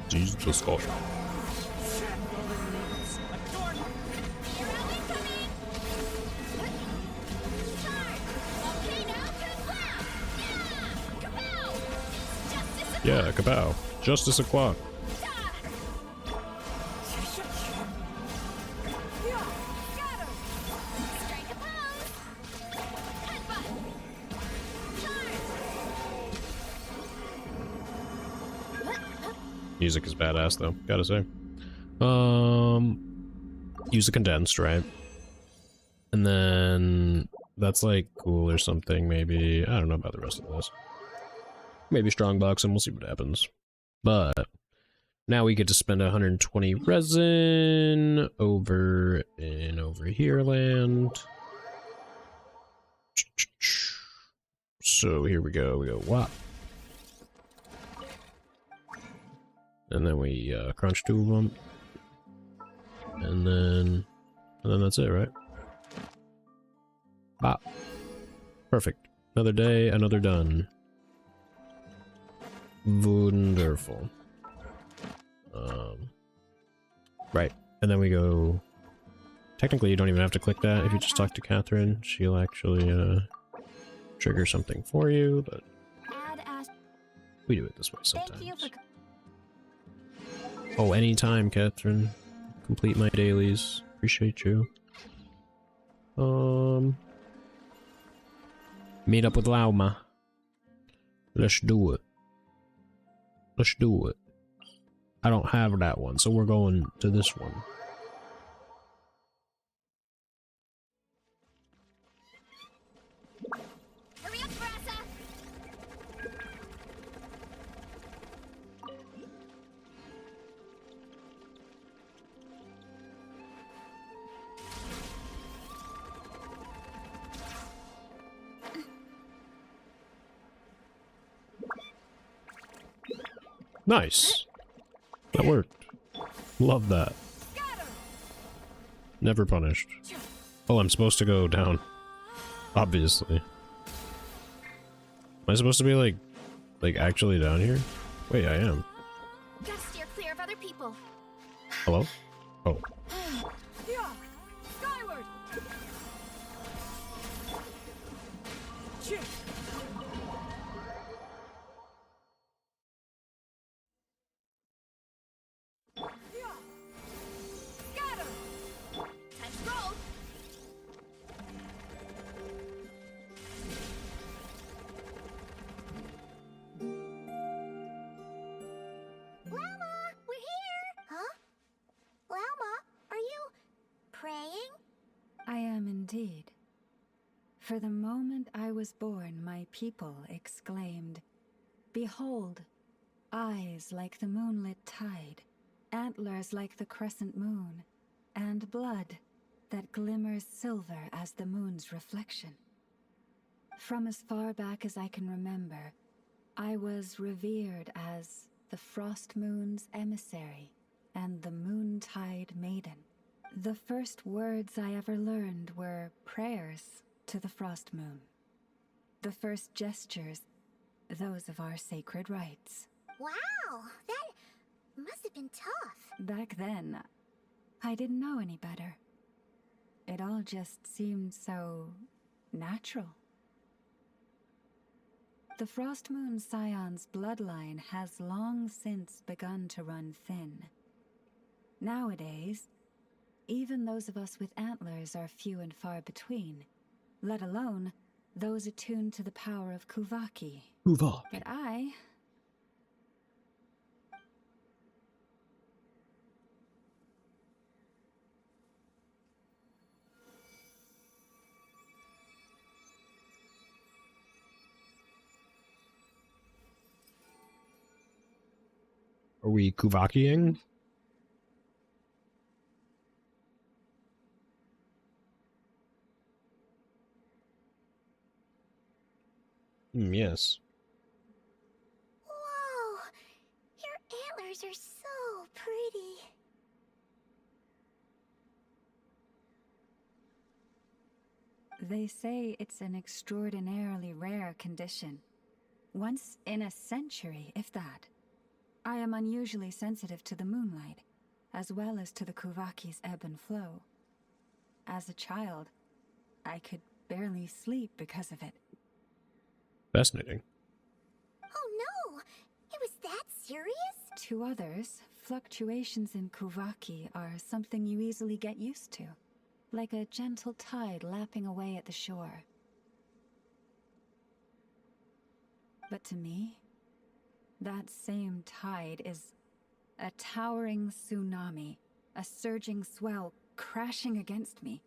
Seize the skies. Yeah, kapow. Justice o'clock. Music is badass though, gotta say. Use a condensed, right? And then that's like cool or something, maybe. I don't know about the rest of this. Maybe strongbox and we'll see what happens. But now we get to spend 120 resin over in over here land. So here we go. We go wop. And then we crunch 2 of them. And then that's it, right? Bop. Perfect. Another day, another done. Wonderful. Right. And then we go... Technically, you don't even have to click that. If you just talk to Catherine, she'll actually trigger something for you, but we do it this way sometimes. Oh, anytime, Catherine. Complete my dailies. Appreciate you. Meet up with Lauma. Let's do it. Let's do it. I don't have that one, so we're going to this one. Hurry up, Brassa! Nice. That worked. Love that. Never punished. Oh, I'm supposed to go down. Obviously. Am I supposed to be like actually down here? Wait, I am. Gotta steer clear of other people. Hello? Oh. Skyward! Time to roll. Lauma, we're here! Huh? Lauma, are you praying? I am indeed. For the moment I was born, my people exclaimed, "Behold, eyes like the moonlit tide, antlers like the crescent moon, and blood that glimmers silver as the moon's reflection." From as far back as I can remember, I was revered as the Frost Moon's emissary and the Moontide Maiden. The first words I ever learned were prayers to the Frost Moon. The first gestures, those of our sacred rites. Wow, that Must have been tough. Back then, I didn't know any better. It all just seemed so natural. The Frost Moon Scion's bloodline has long since begun to run thin. Nowadays, even those of us with antlers are few and far between, let alone those attuned to the power of Kuvaki. Kuvaki. But I... Are we Kuvakiing? Yes. Whoa! Your antlers are so pretty. They say it's an extraordinarily rare condition. Once in a century, if that. I am unusually sensitive to the moonlight, as well as to the Kuvaki's ebb and flow. As a child, I could barely sleep because of it. Fascinating. Oh no! It was that serious? To others, fluctuations in Kuvaki are something you easily get used to, like a gentle tide lapping away at the shore. But to me, that same tide is a towering tsunami, a surging swell crashing against me.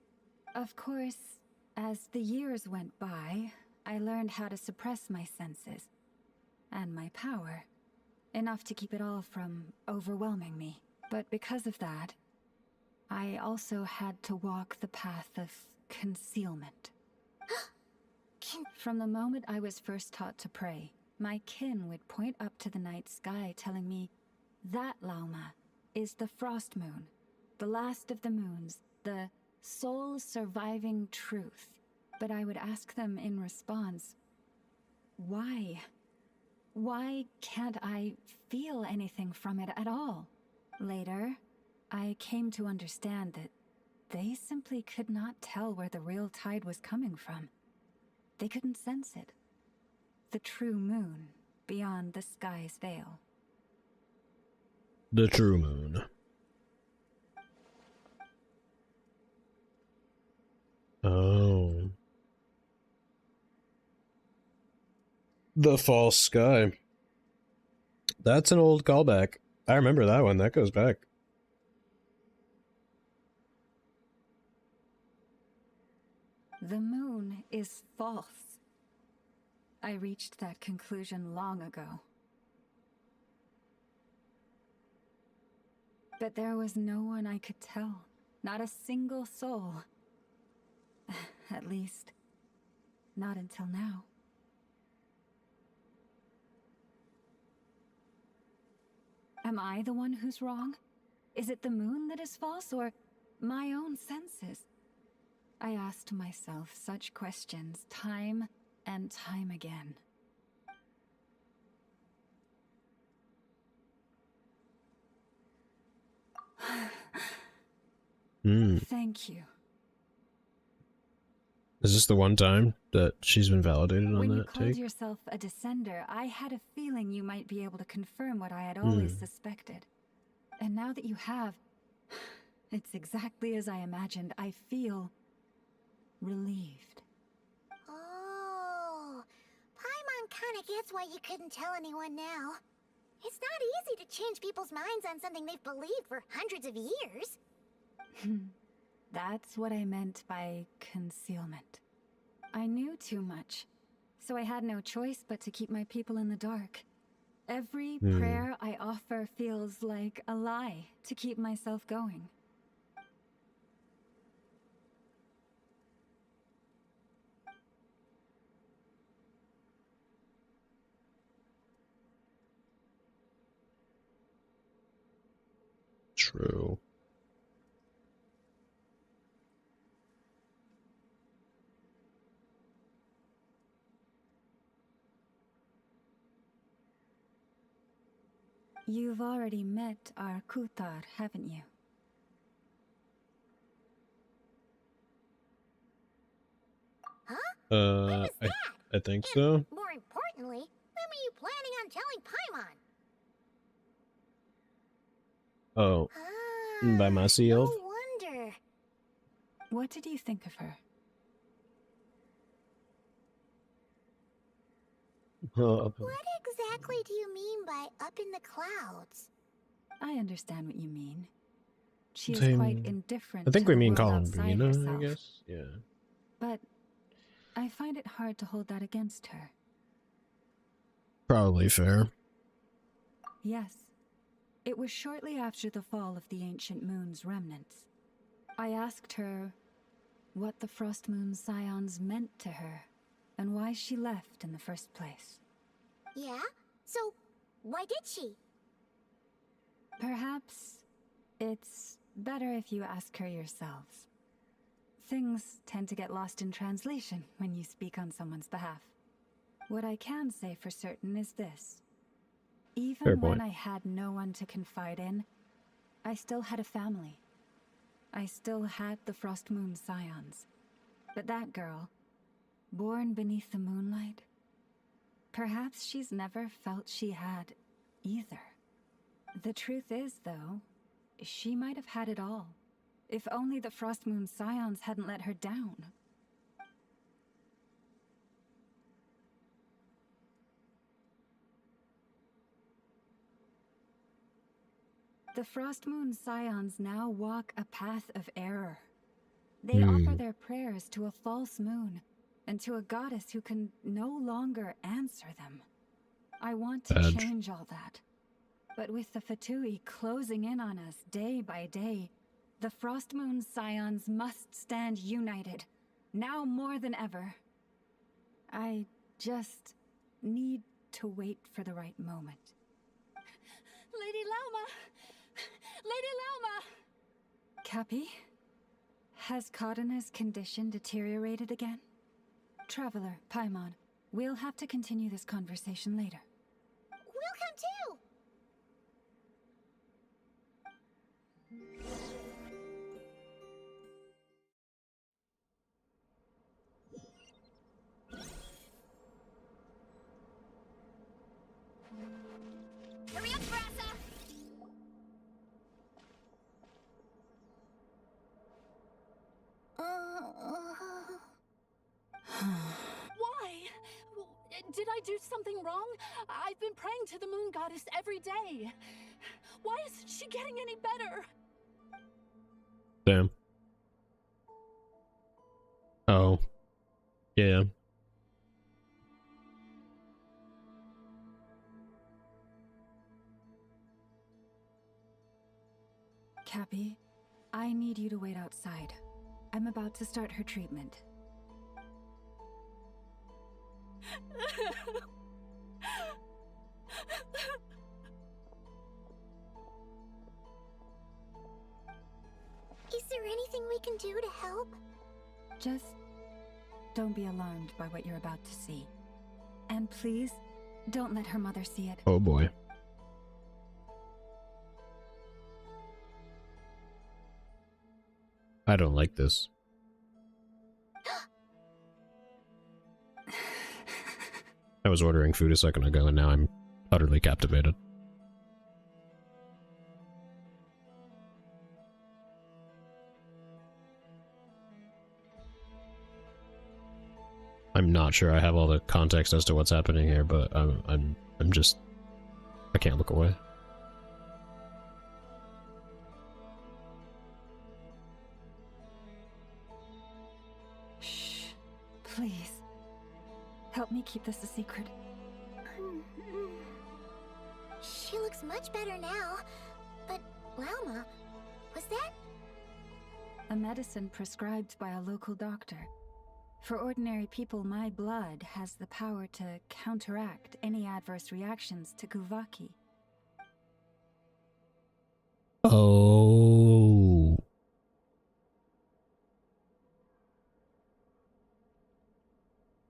Of course, as the years went by, I learned how to suppress my senses and my power, enough to keep it all from overwhelming me. But because of that, I also had to walk the path of concealment. From the moment I was first taught to pray, my kin would point up to the night sky telling me, "That, Lauma, is the Frost Moon, the last of the moons, the sole surviving truth." But I would ask them in response, why? Why can't I feel anything from it at all? Later, I came to understand that they simply could not tell where the real tide was coming from. They couldn't sense it. The true moon beyond the sky's veil. The true moon. Oh. The false sky. That's an old callback. I remember that one. That goes back. The moon is false. I reached that conclusion long ago. But there was no one I could tell. Not a single soul. At least, not until now. Am I the one who's wrong? Is it the moon that is false, or my own senses? I asked myself such questions time and time again. Thank you. Is this the one time that she's been validated on When you that called take? yourself a descender, I had a feeling you might be able to confirm what I had always suspected. And now that you have, it's exactly as I imagined. I feel relieved. Oh, Paimon kinda gets why you couldn't tell anyone now. It's not easy to change people's minds on something they've believed for hundreds of years. That's what I meant by concealment. I knew too much, so I had no choice but to keep my people in the dark. Every prayer I offer feels like a lie to keep myself going. True. You've already met our Kutar, haven't you? Huh? When was that? I think And so. more importantly, when were you planning on telling Paimon? Oh, by my No seal. wonder. What did you think of her? Oh, What exactly do you mean by up in the clouds? I understand what you mean. She is Same- quite indifferent I think to we the mean world outside Columbina, I herself. guess. Yeah. But I find it hard to hold that against her. Probably fair. Yes. It was shortly after the fall of the ancient moon's remnants. I asked her what the Frost Moon Scions meant to her, and why she left in the first place. Yeah? So, why did she? Perhaps it's better if you ask her yourselves. Things tend to get lost in translation when you speak on someone's behalf. What I can say for certain is this. Fair Even when point. I had no one to confide in, I still had a family. I still had the Frost Moon Scions. But that girl, born beneath the moonlight, perhaps she's never felt she had either. The truth is, though, she might have had it all. If only the Frost Moon Scions hadn't let her down. The Frost Moon Scions now walk a path of error. They offer their prayers to a false moon, and to a goddess who can no longer answer them. I want to Bad. change all that. But with the Fatui closing in on us day by day, the Frost Moon Scions must stand united, now more than ever. I just need to wait for the right moment. Lady Lauma! Lady Lauma! Cappy? Has Kadana's condition deteriorated again? Traveler, Paimon, we'll have to continue this conversation later. We'll come too! Hurry up, Brassa! Why? Did I do something wrong? I've been praying to the moon goddess every day. Why isn't she getting any better? Damn. Oh. Yeah. Cappy, I need you to wait outside. I'm about to start her treatment. Is there anything we can do to help? Just don't be alarmed by what you're about to see. And please, don't let her mother see it. Oh boy. I don't like this. I was ordering food a second ago and now I'm utterly captivated. I'm not sure I have all the context as to what's happening here, but I'm just, I can't look away. Shh. Please. Help me keep this a secret. She looks much better now. But, Lauma, was that? A medicine prescribed by a local doctor. For ordinary people, my blood has the power to counteract any adverse reactions to Kuvaki. Oh.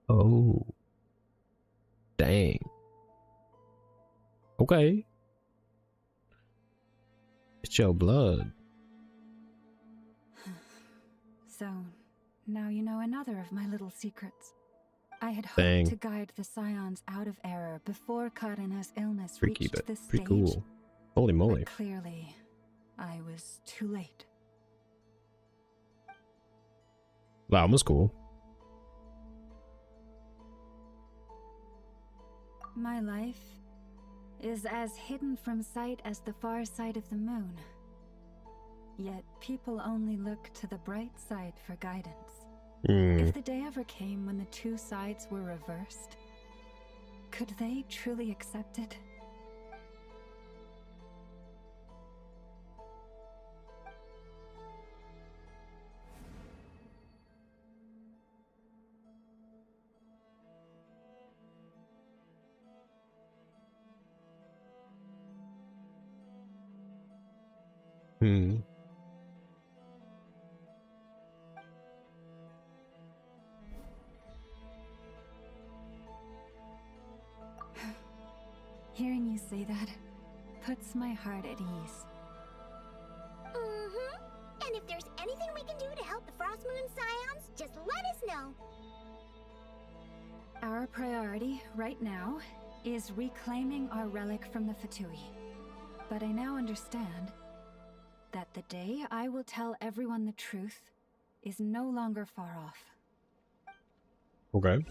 Oh. Dang. Okay. It's your blood. So, now you know another of my little secrets. I had hoped Dang. to guide the Scions out of error before Karina's illness Freaky, reached but this pretty stage. cool. Holy moly. But clearly, I was too late. Lauma's cool. My life is as hidden from sight as the far side of the moon. Yet people only look to the bright side for guidance. If the day ever came when the two sides were reversed, could they truly accept it? Hearing you say that puts my heart at ease. Mm-hmm. And if there's anything we can do to help the Frostmoon Scions, just let us know. Our priority right now is reclaiming our relic from the Fatui. But I now understand that the day I will tell everyone the truth is no longer far off. Okay.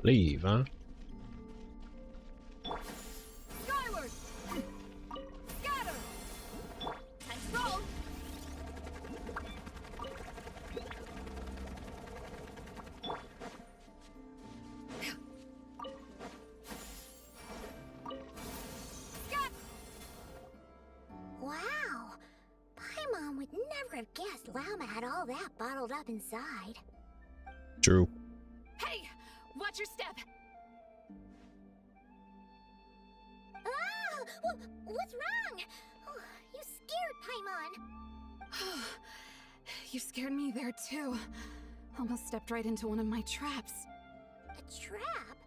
Leave, huh? Skyward! Scatter! Control! Wow. Paimon would never have guessed Lauma had all that bottled up inside. True. Hey! Watch your step! Ah! What's wrong? Oh, you scared Paimon. You scared me there too. Almost stepped right into one of my traps. A trap?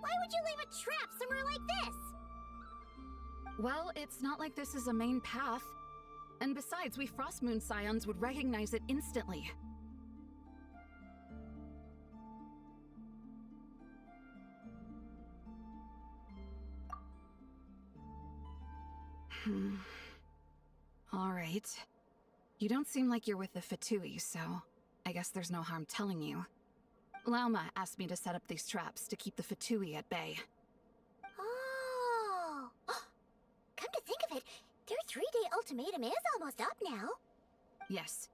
Why would you leave a trap somewhere like this? Well, it's not like this is a main path. And besides, we Frostmoon Scions would recognize it instantly. Alright. You don't seem like you're with the Fatui, so I guess there's no harm telling you. Lauma asked me to set up these traps to keep the Fatui at bay. Oh! Come to think of it, their 3-day ultimatum is almost up now. Yes.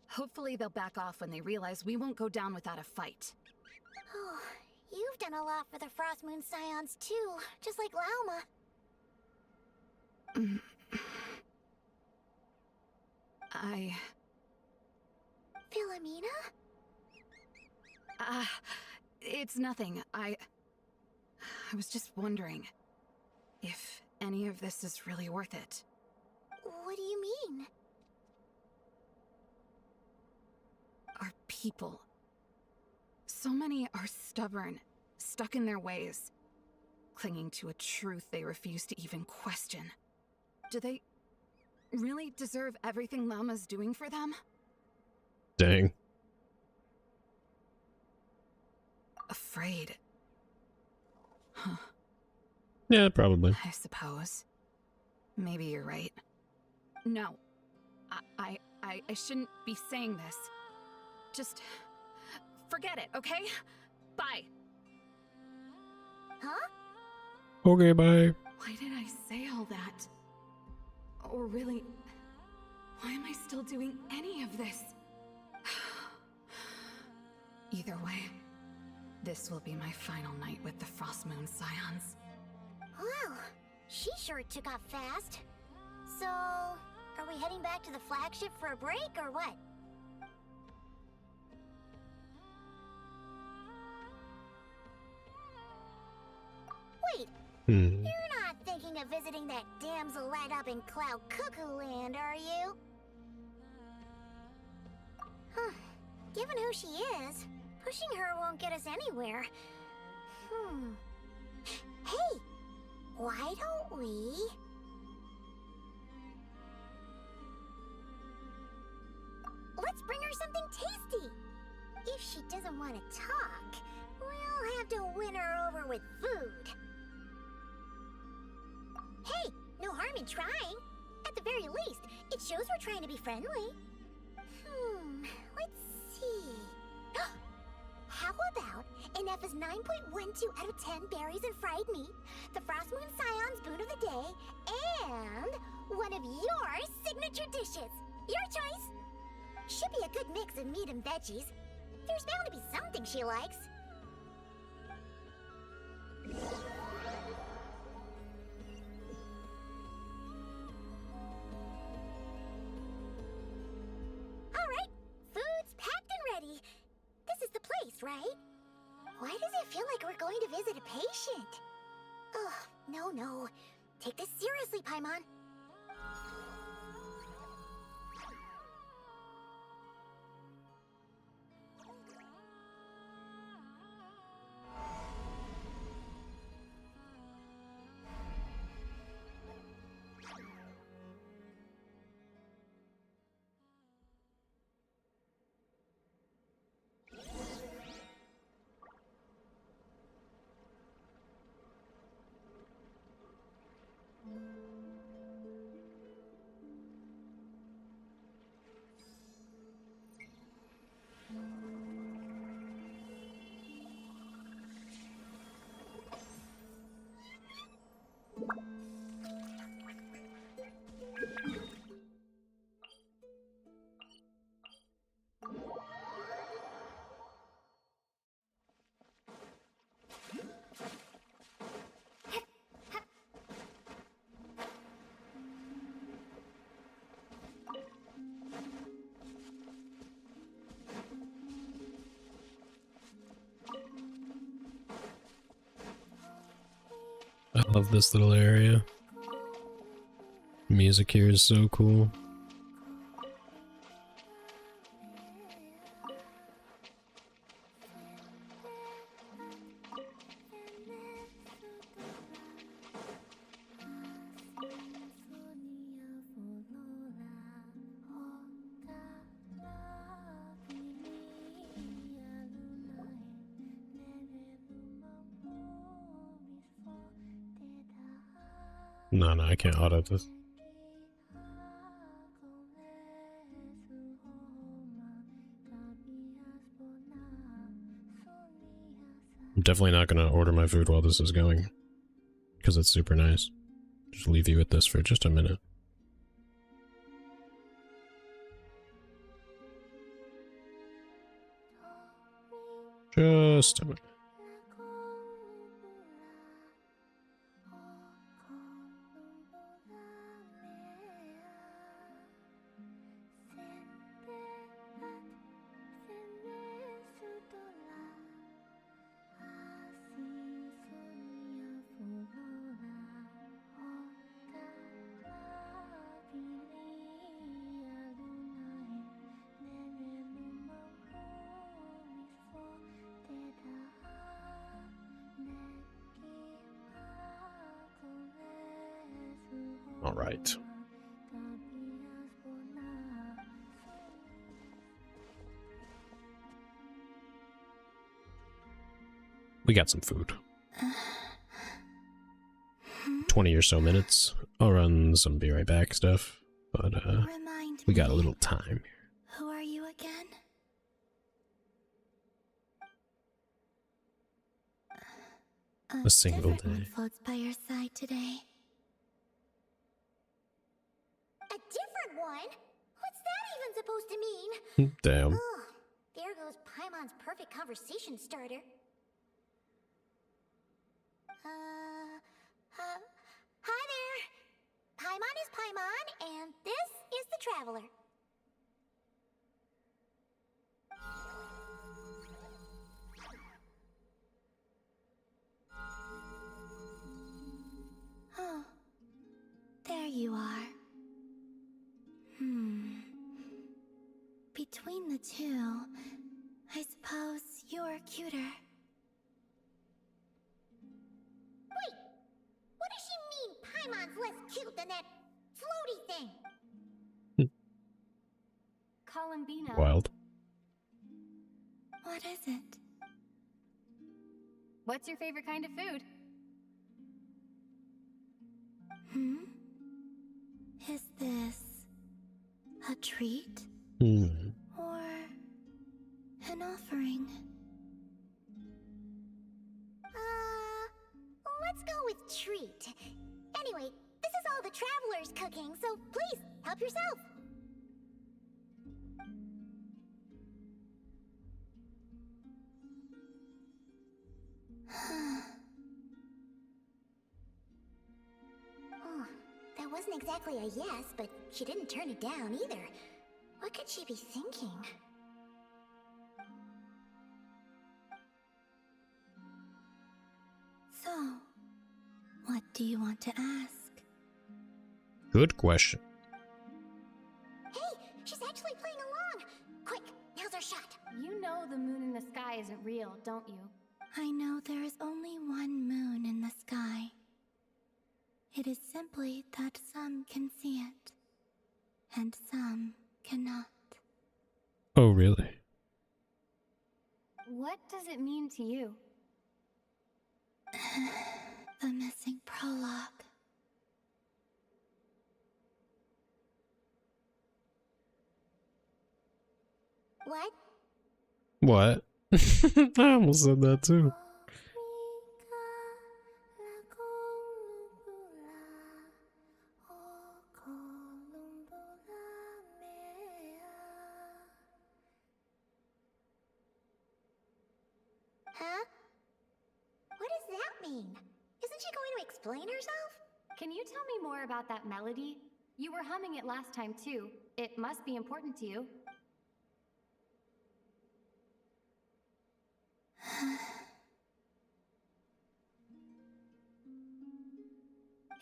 Hopefully they'll back off when they realize we won't go down without a fight. Oh, you've done a lot for the Frostmoon Scions too, just like Lauma. Philomena? It's nothing. I was just wondering if any of this is really worth it. What do you mean? Our people. So many are stubborn, stuck in their ways, clinging to a truth they refuse to even question. Do they really deserve everything Lauma's doing for them? Dang. Afraid. Huh. Yeah, probably. I suppose. Maybe you're right. No. I shouldn't be saying this. Just forget it, okay? Bye. Huh? Okay, bye. Why did I say all that? Or really, why am I still doing any of this? Either way, this will be my final night with the Frostmoon Scions. Wow, she sure took off fast. So, are we heading back to the flagship for a break or what? Wait, you're not thinking of visiting that damsel light up in Cloud Cuckoo Land, are you? Huh. given who she is, pushing her won't get us anywhere. Hey, why don't we... Let's bring her something tasty. If she doesn't want to talk, we'll have to win her over with food. Hey, no harm in trying. At the very least, it shows we're trying to be friendly. Let's see. How about an F is 9.12 out of 10 berries and fried meat, the Frost Moon Scion's boon of the day, and one of your signature dishes. Your choice. Should be a good mix of meat and veggies. There's bound to be something she likes. Alright, food's packed and ready. This is the place, right? Why does it feel like we're going to visit a patient? Ugh, no. Take this seriously, Paimon. I love this little area. Music here is so cool. No, I can't auto this. I'm definitely not gonna order my food while this is going, because it's super nice. Just leave you with this for just a minute. Just a minute. All right. We got some food. 20 or so minutes. I'll run some be right back stuff, but we got a little time. Who are you again? A single different day. one floats by your side today. A different one? What's that even supposed to mean? Damn. Ugh, there goes Paimon's perfect conversation starter. Hi there! Paimon is Paimon, and this is the Traveler. Oh, there you are. Between the two, I suppose you're cuter. Wait! What does she mean Paimon's less cute than that floaty thing? Columbina. Wild. What is it? What's your favorite kind of food? Is this a treat? Or an offering? Let's go with treat. Anyway, this is all the travelers cooking, so please, help yourself. Oh, that wasn't exactly a yes, but she didn't turn it down either. What could she be thinking? So, what do you want to ask? Good question. Hey, she's actually playing along! Quick, now's our shot. You know the moon in the sky isn't real, don't you? I know there is only one moon in the sky. It is simply that some can see it, and some cannot. Oh, really? What does it mean to you? The missing prologue. What? What? I almost said that too. Huh? What does that mean? Isn't she going to explain herself? Can you tell me more about that melody? You were humming it last time too. It must be important to you.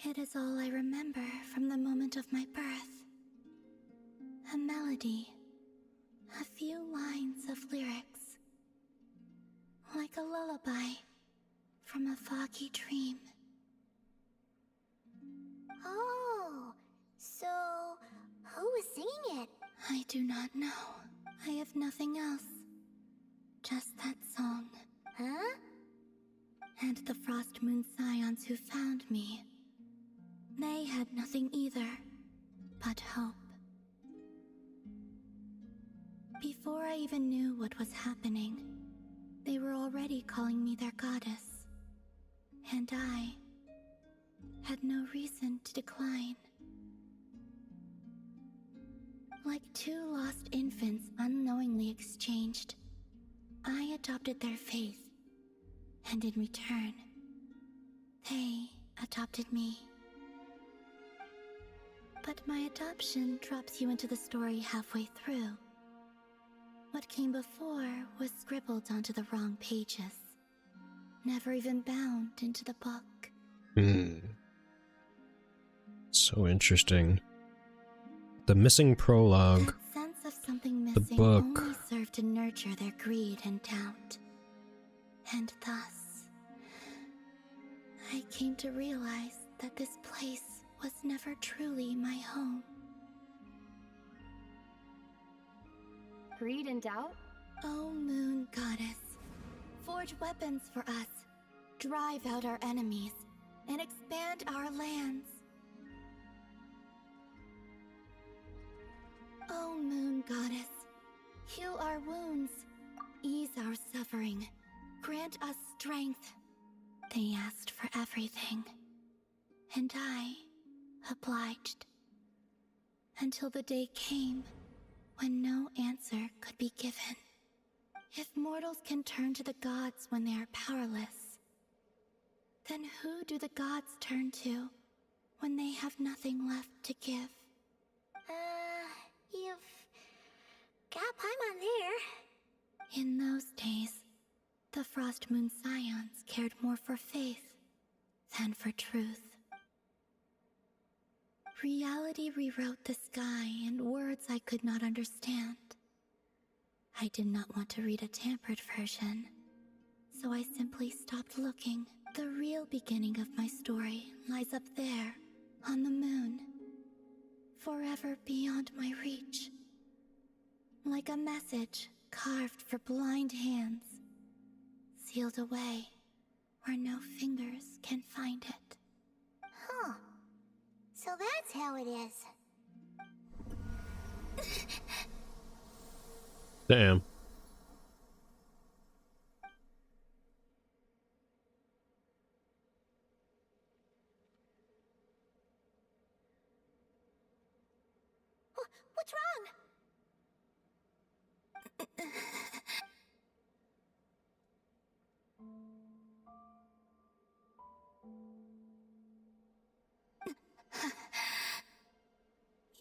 It is all I remember from the moment of my birth. A melody. A few lines of lyrics. Like a lullaby from a foggy dream. Oh, so who was singing it? I do not know. I have nothing else. Just that song. Huh? And the Frost Moon Scions who found me. They had nothing either, but hope. Before I even knew what was happening, they were already calling me their goddess. And I had no reason to decline. Like two lost infants unknowingly exchanged, I adopted their faith, and in return, they adopted me. But my adoption drops you into the story halfway through. What came before was scribbled onto the wrong pages, never even bound into the book. So interesting. The missing prologue. That sense of something missing book. only served to nurture their greed and doubt. And thus, I came to realize that this place was never truly my home. Greed and doubt? O Moon Goddess, forge weapons for us, drive out our enemies, and expand our lands. O Moon Goddess, heal our wounds, ease our suffering, grant us strength. They asked for everything, and I obliged. Until the day came when no answer could be given. If mortals can turn to the gods when they are powerless, then who do the gods turn to when they have nothing left to give? You've got Paimon there. In those days, the Frost Moon Scions cared more for faith than for truth. Reality rewrote the sky in words I could not understand. I did not want to read a tampered version, so I simply stopped looking. The real beginning of my story lies up there, on the moon, forever beyond my reach. Like a message carved for blind hands, sealed away where no fingers can find it. Huh. So that's how it is. Damn. What's wrong?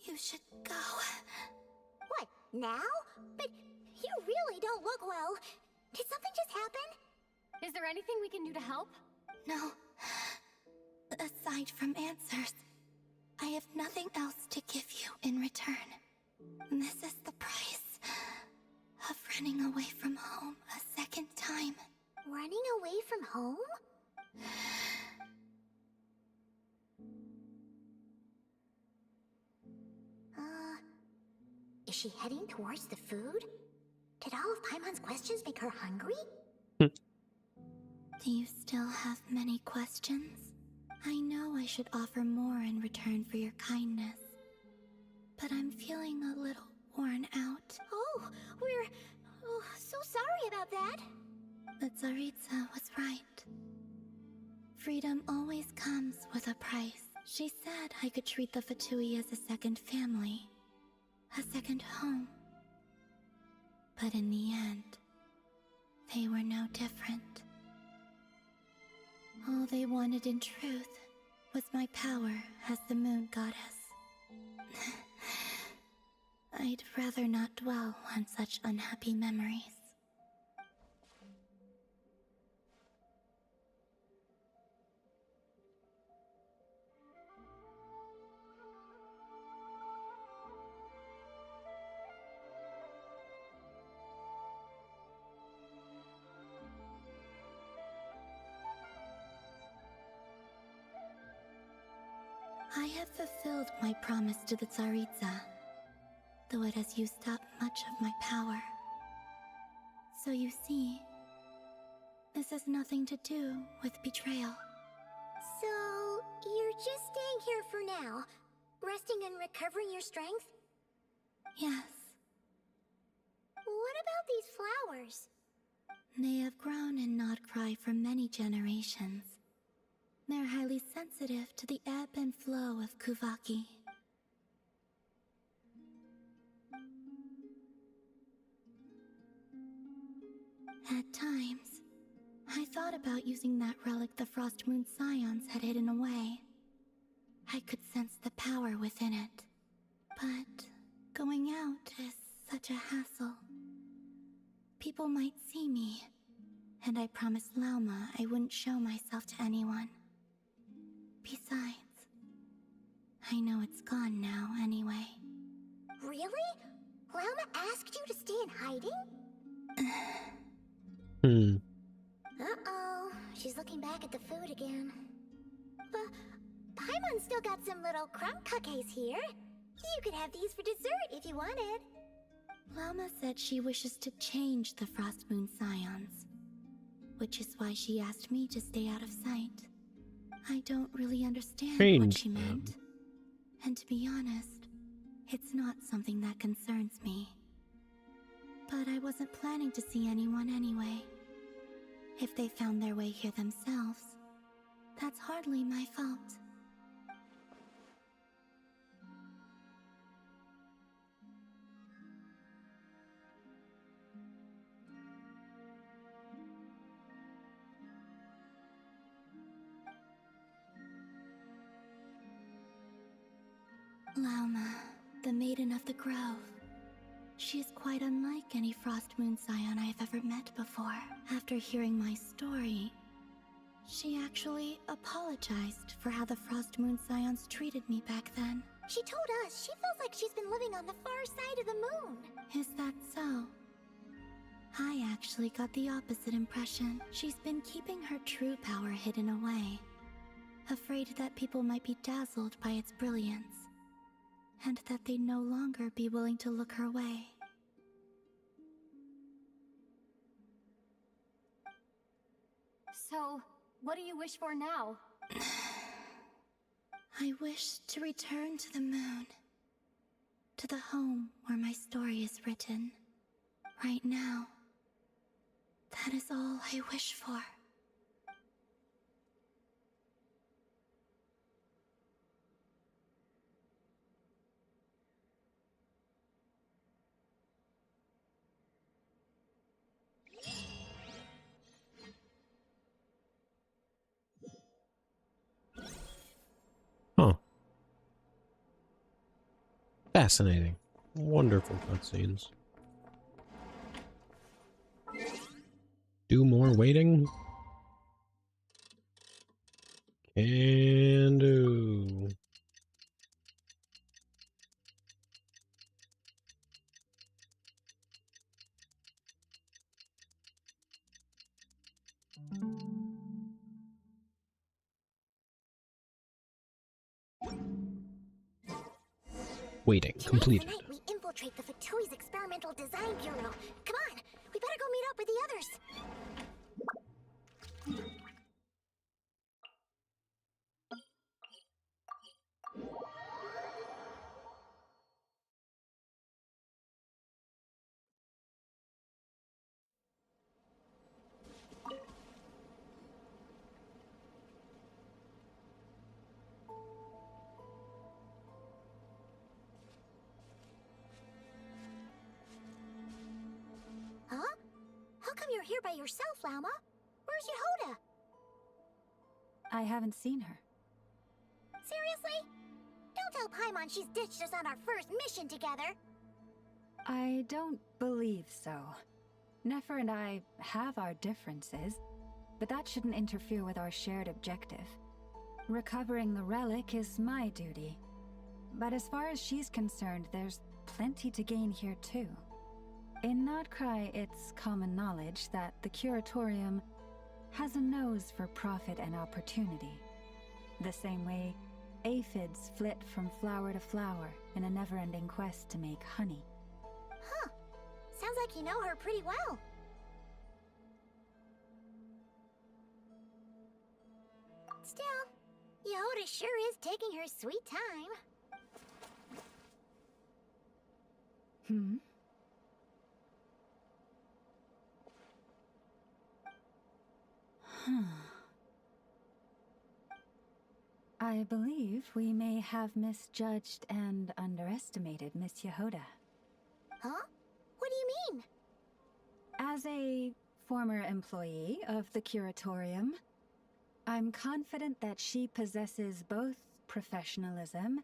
You should go. What, now? But you really don't look well. Did something just happen? Is there anything we can do to help? No. Aside from answers, I have nothing else to give you in return. This is the price of running away from home a second time. Running away from home? Is she heading towards the food? Did all of Paimon's questions make her hungry? Do you still have many questions? I know I should offer more in return for your kindness, but I'm feeling a little worn out. Oh, we're so sorry about that. The Tsaritsa was right. Freedom always comes with a price. She said I could treat the Fatui as a second family, a second home. But in the end, they were no different. All they wanted in truth was my power as the moon goddess. I'd rather not dwell on such unhappy memories. I have fulfilled my promise to the Tsaritsa, though it has used up much of my power. So you see, this has nothing to do with betrayal. So, you're just staying here for now, resting and recovering your strength? Yes. What about these flowers? They have grown in Nodcry for many generations. They're highly sensitive to the ebb and flow of Kuvaki. At times, I thought about using that relic the Frost Moon Scions had hidden away. I could sense the power within it. But going out is such a hassle. People might see me, and I promised Lauma I wouldn't show myself to anyone. Besides, I know it's gone now anyway. Really? Lauma asked you to stay in hiding? Uh-oh, she's looking back at the food again. But Paimon's still got some little crumb cookies here. You could have these for dessert if you wanted. Lauma said she wishes to change the Frost Moon Scions, which is why she asked me to stay out of sight. I don't really understand what she meant. And to be honest, it's not something that concerns me. But I wasn't planning to see anyone anyway. If they found their way here themselves, that's hardly my fault. Lauma, the Maiden of the Grove. She is quite unlike any Frost Moon Scion I have ever met before. After hearing my story, she actually apologized for how the Frost Moon Scions treated me back then. She told us she feels like she's been living on the far side of the moon. Is that so? I actually got the opposite impression. She's been keeping her true power hidden away, afraid that people might be dazzled by its brilliance, and that they'd no longer be willing to look her way. So, what do you wish for now? I wish to return to the moon, to the home where my story is written. Right now, that is all I wish for. Huh. Fascinating. Wonderful cutscenes. Do more waiting? Can do. Waiting completed. Tonight we infiltrate the Fatui's Experimental Design Bureau. Come on, we better go meet up with the others. Huh? How come you're here by yourself, Lauma? Where's Yehoda? I haven't seen her. Seriously? Don't tell Paimon she's ditched us on our first mission together. I don't believe so. Nefer and I have our differences, but that shouldn't interfere with our shared objective. Recovering the relic is my duty. But as far as she's concerned, there's plenty to gain here too. In Notcry, it's common knowledge that the Curatorium has a nose for profit and opportunity. The same way aphids flit from flower to flower in a never-ending quest to make honey. Huh. Sounds like you know her pretty well. Still, Yehoda sure is taking her sweet time. Hmm? I believe we may have misjudged and underestimated Miss Yehoda. Huh? What do you mean? As a former employee of the Curatorium, I'm confident that she possesses both professionalism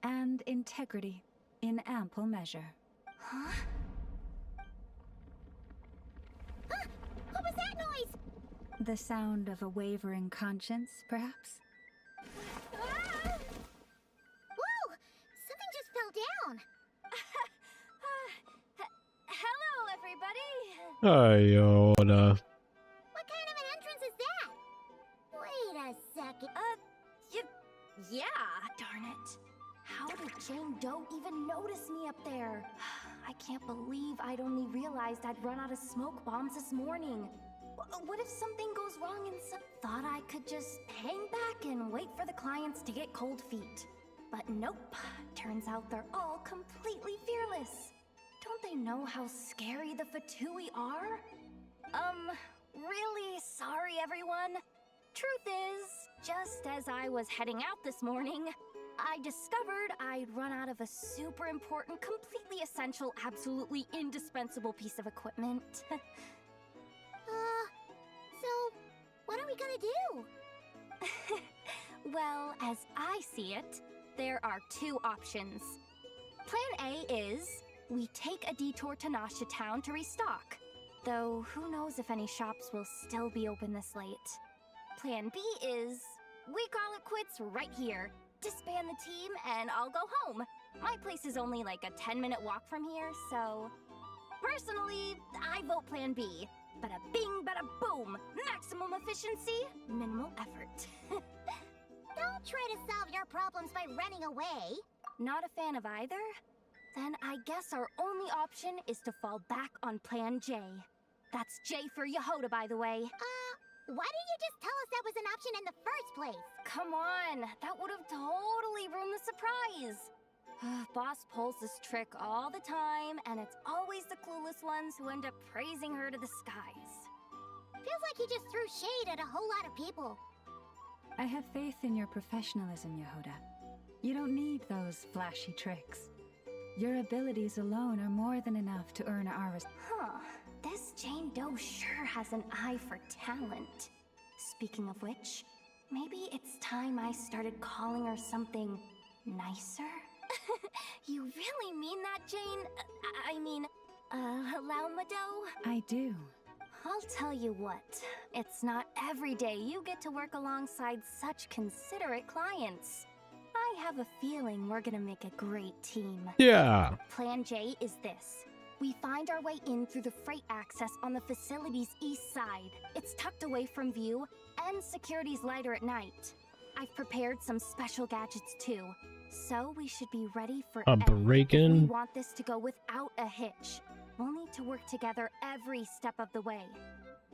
and integrity in ample measure. Huh? Huh? What was that noise? The sound of a wavering conscience, perhaps? Ah! Whoa! Something just fell down. Hello, everybody! Hi, Yoda. What kind of an entrance is that? Wait a second. Yeah, darn it. How did Jane Doe even notice me up there? I can't believe I'd only realized I'd run out of smoke bombs this morning. What if something goes wrong and thought I could just hang back and wait for the clients to get cold feet? But nope. Turns out they're all completely fearless. Don't they know how scary the Fatui are? Really sorry, everyone. Truth is, just as I was heading out this morning, I discovered I'd run out of a super important, completely essential, absolutely indispensable piece of equipment. So, what are we gonna do? Well, as I see it, there are two options. Plan A is we take a detour to Nasha Town to restock, though who knows if any shops will still be open this late. Plan B is we call it quits right here, disband the team, and I'll go home. My place is only like a 10-minute walk from here, so... Personally, I vote Plan B. Bada bing, bada boom. Maximum efficiency, minimal effort. Don't try to solve your problems by running away. Not a fan of either? Then I guess our only option is to fall back on Plan J. That's J for Yehoda, by the way. Why didn't you just tell us that was an option in the first place? Come on, that would have totally ruined the surprise. Boss pulls this trick all the time, and it's always the clueless ones who end up praising her to the skies. Feels like he just threw shade at a whole lot of people. I have faith in your professionalism, Yehoda. You don't need those flashy tricks. Your abilities alone are more than enough to earn our respect. Huh. This Jane Doe sure has an eye for talent. Speaking of which, maybe it's time I started calling her something nicer? You really mean that, Jane? I mean, Lauma Doe? I do. I'll tell you what, it's not every day you get to work alongside such considerate clients. I have a feeling we're gonna make a great team. Yeah. Plan J is this. We find our way in through the freight access on the facility's east side. It's tucked away from view, and security's lighter at night. I've prepared some special gadgets too, so we should be ready for A anything. break-in? We want this to go without a hitch. We'll need to work together every step of the way.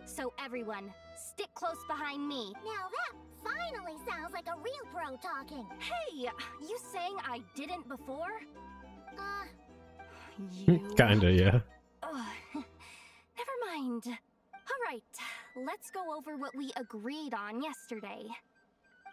So everyone, stick close behind me. Now that finally sounds like a real pro talking. Hey, you saying I didn't before? Kinda, yeah. Never mind. Alright, let's go over what we agreed on yesterday.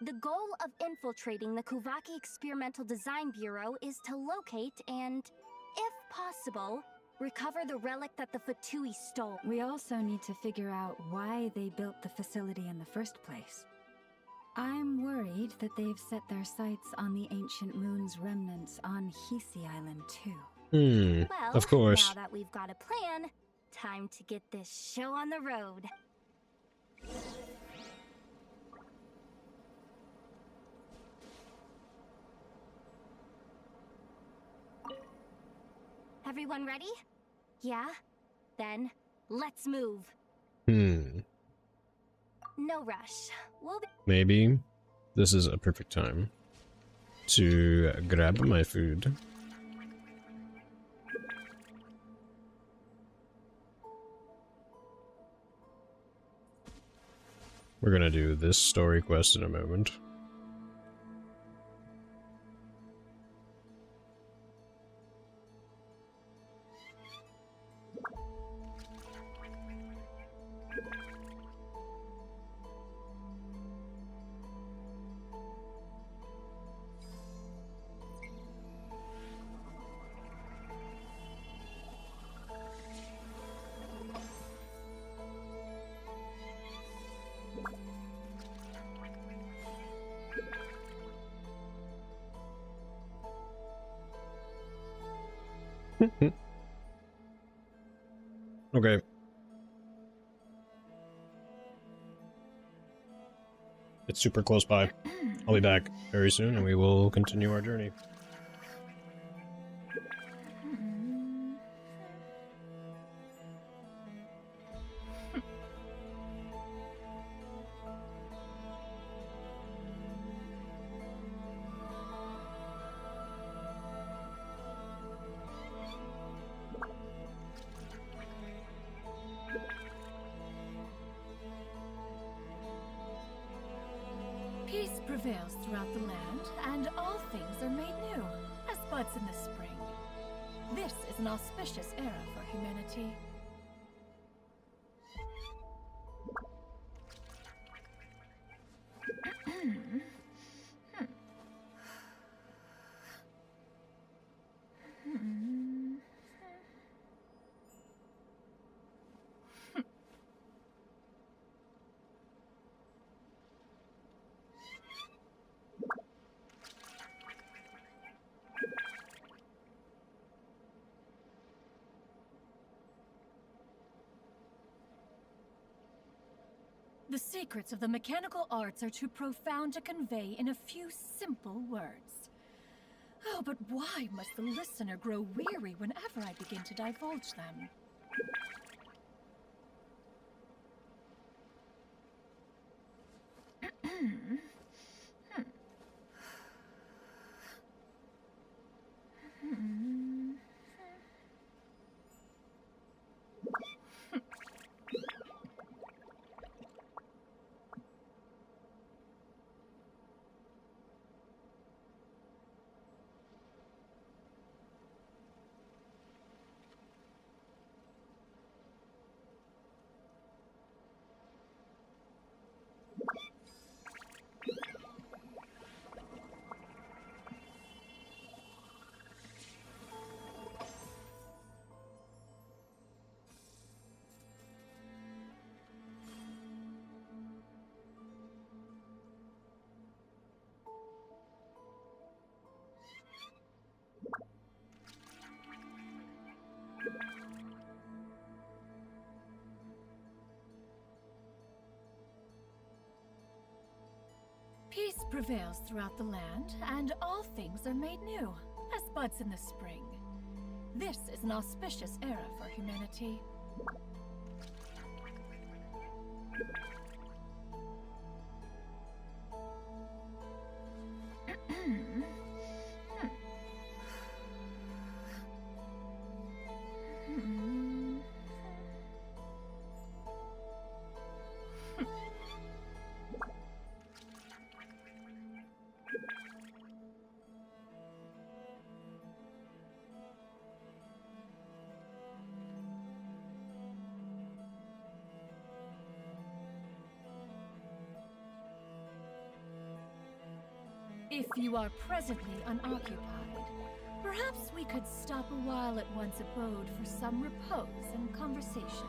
The goal of infiltrating the Kuvaki Experimental Design Bureau is to locate and, if possible, recover the relic that the Fatui stole. We also need to figure out why they built the facility in the first place. I'm worried that they've set their sights on the Ancient Moon's remnants on Hisi Island too. Well, of course. Now that we've got a plan, time to get this show on the road. Everyone ready? Yeah? Then, let's move. No rush. We'll be— Maybe this is a perfect time to grab my food. We're gonna do this story quest in a moment. Okay. It's super close by. I'll be back very soon and we will continue our journey. Peace prevails throughout the land, and all things are made new, as buds in the spring. This is an auspicious era for humanity. The secrets of the mechanical arts are too profound to convey in a few simple words. Oh, but why must the listener grow weary whenever I begin to divulge them? Peace prevails throughout the land, and all things are made new, as buds in the spring. This is an auspicious era for humanity. If you are presently unoccupied, perhaps we could stop a while at one's abode for some repose and conversation.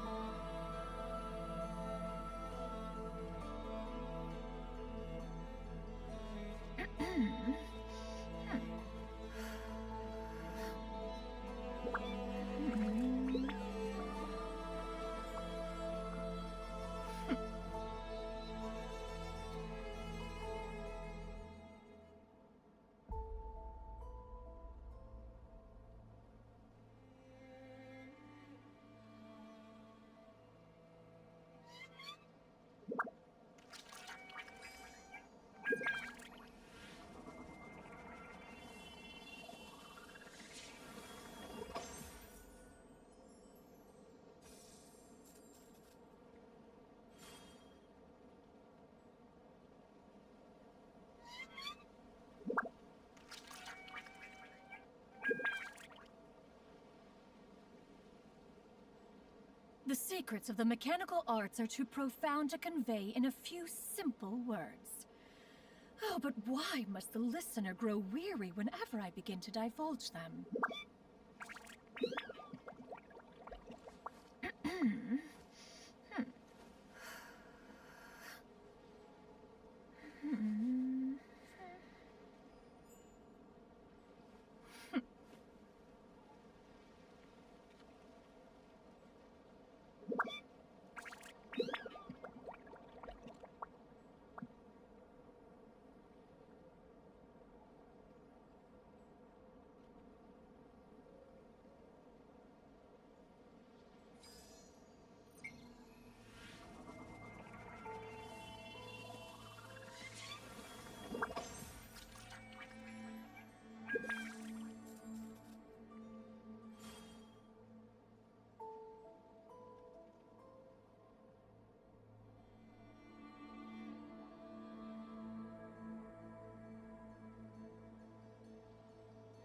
The secrets of the mechanical arts are too profound to convey in a few simple words. Oh, but why must the listener grow weary whenever I begin to divulge them?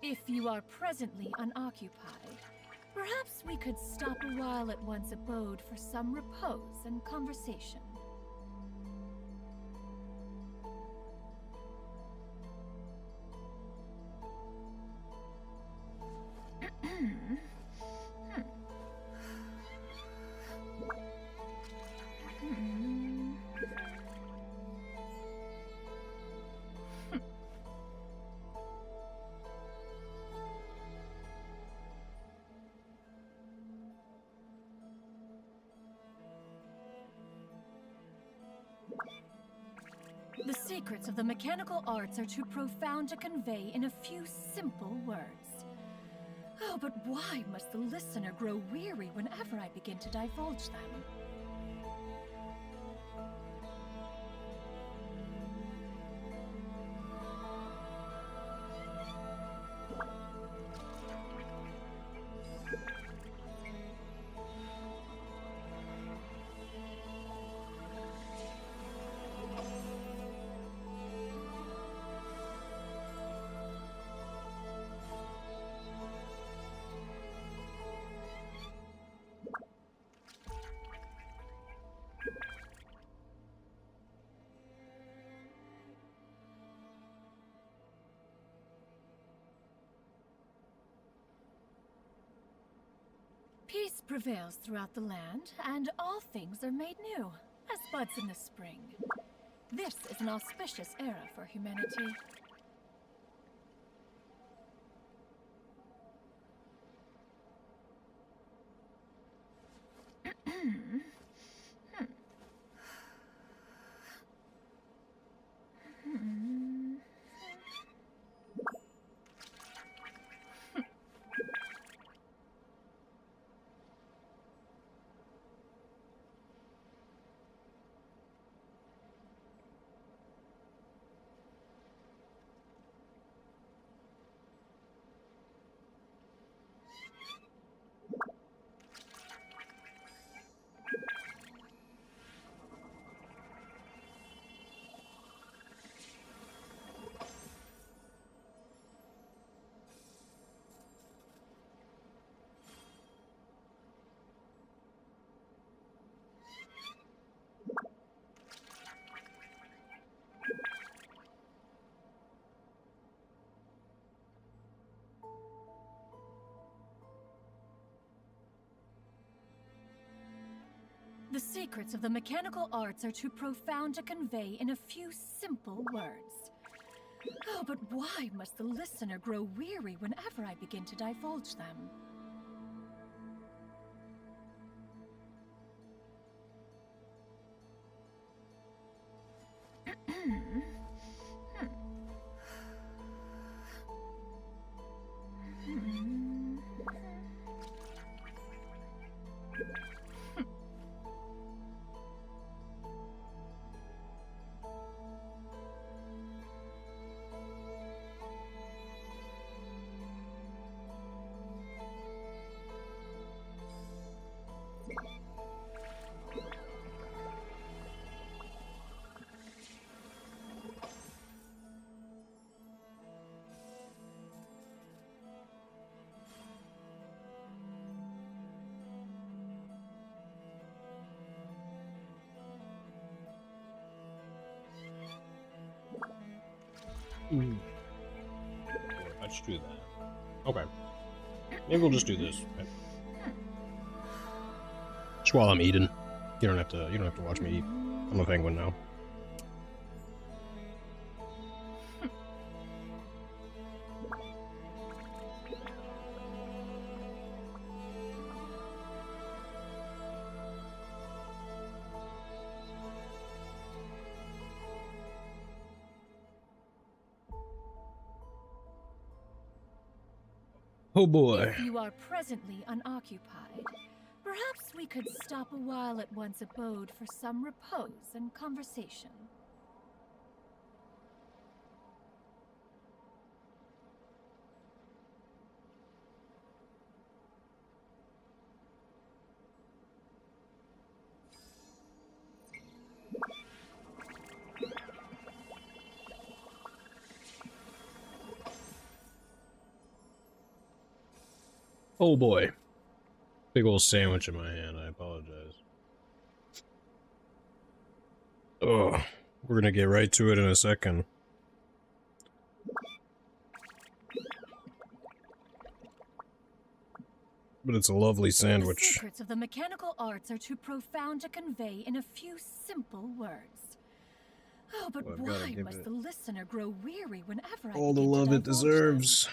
If you are presently unoccupied, perhaps we could stop a while at one's abode for some repose and conversation. The secrets of the mechanical arts are too profound to convey in a few simple words. Oh, but why must the listener grow weary whenever I begin to divulge them? Peace prevails throughout the land, and all things are made new, as buds in the spring. This is an auspicious era for humanity. The secrets of the mechanical arts are too profound to convey in a few simple words. Oh, but why must the listener grow weary whenever I begin to divulge them? Let's do that. Okay. Maybe we'll just do this. Okay. Just while I'm eating. You don't have to watch me eat. I'm a penguin now. Oh boy. If you are presently unoccupied, perhaps we could stop a while at one's abode for some repose and conversation. Oh boy. Big old sandwich in my hand, I apologize. Oh, we're gonna get right to it in a second. But it's a lovely sandwich. The secrets of the mechanical arts are too profound to convey in a few simple words. Oh, but Well, why must the listener grow weary whenever I all the begin to love it divulge deserves.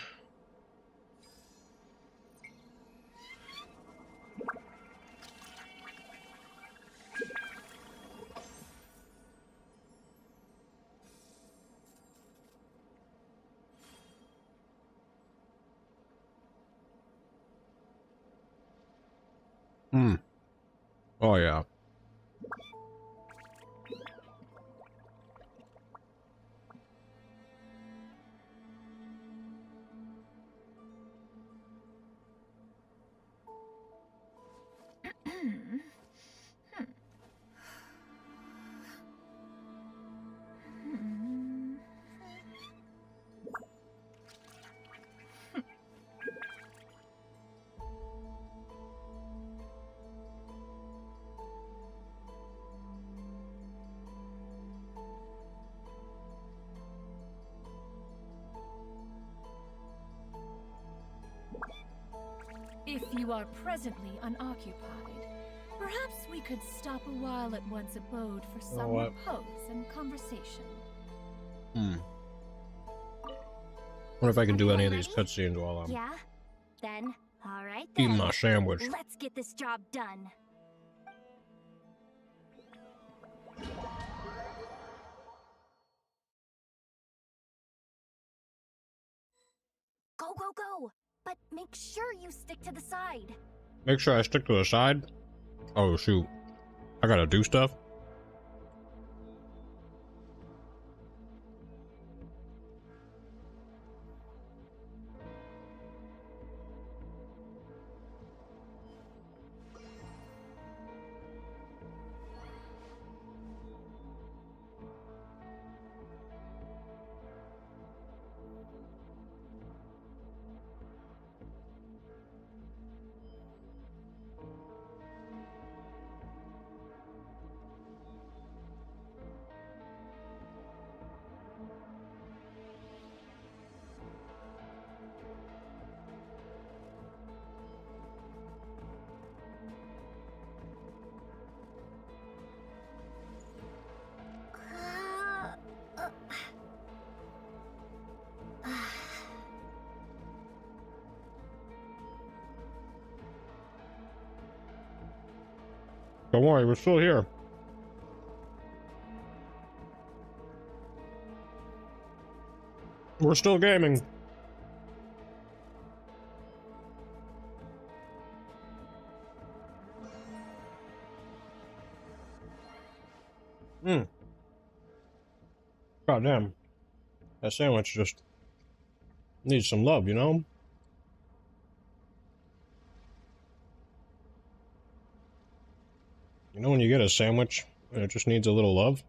Hmm. Oh, yeah. If you are presently unoccupied, perhaps we could stop a while at one's abode for some what? repose and conversation. Hmm. Wonder if I can do any of these cutscenes while I'm Yeah? Then, alright eating then. my sandwich. Let's get this job done. Go, go, go! But make sure you stick to the side. Make sure I stick to the side. Oh, shoot. I gotta do stuff. Don't worry, we're still here. We're still gaming. Hmm. God damn. That sandwich just needs some love, you know? You know when you get a sandwich and it just needs a little love?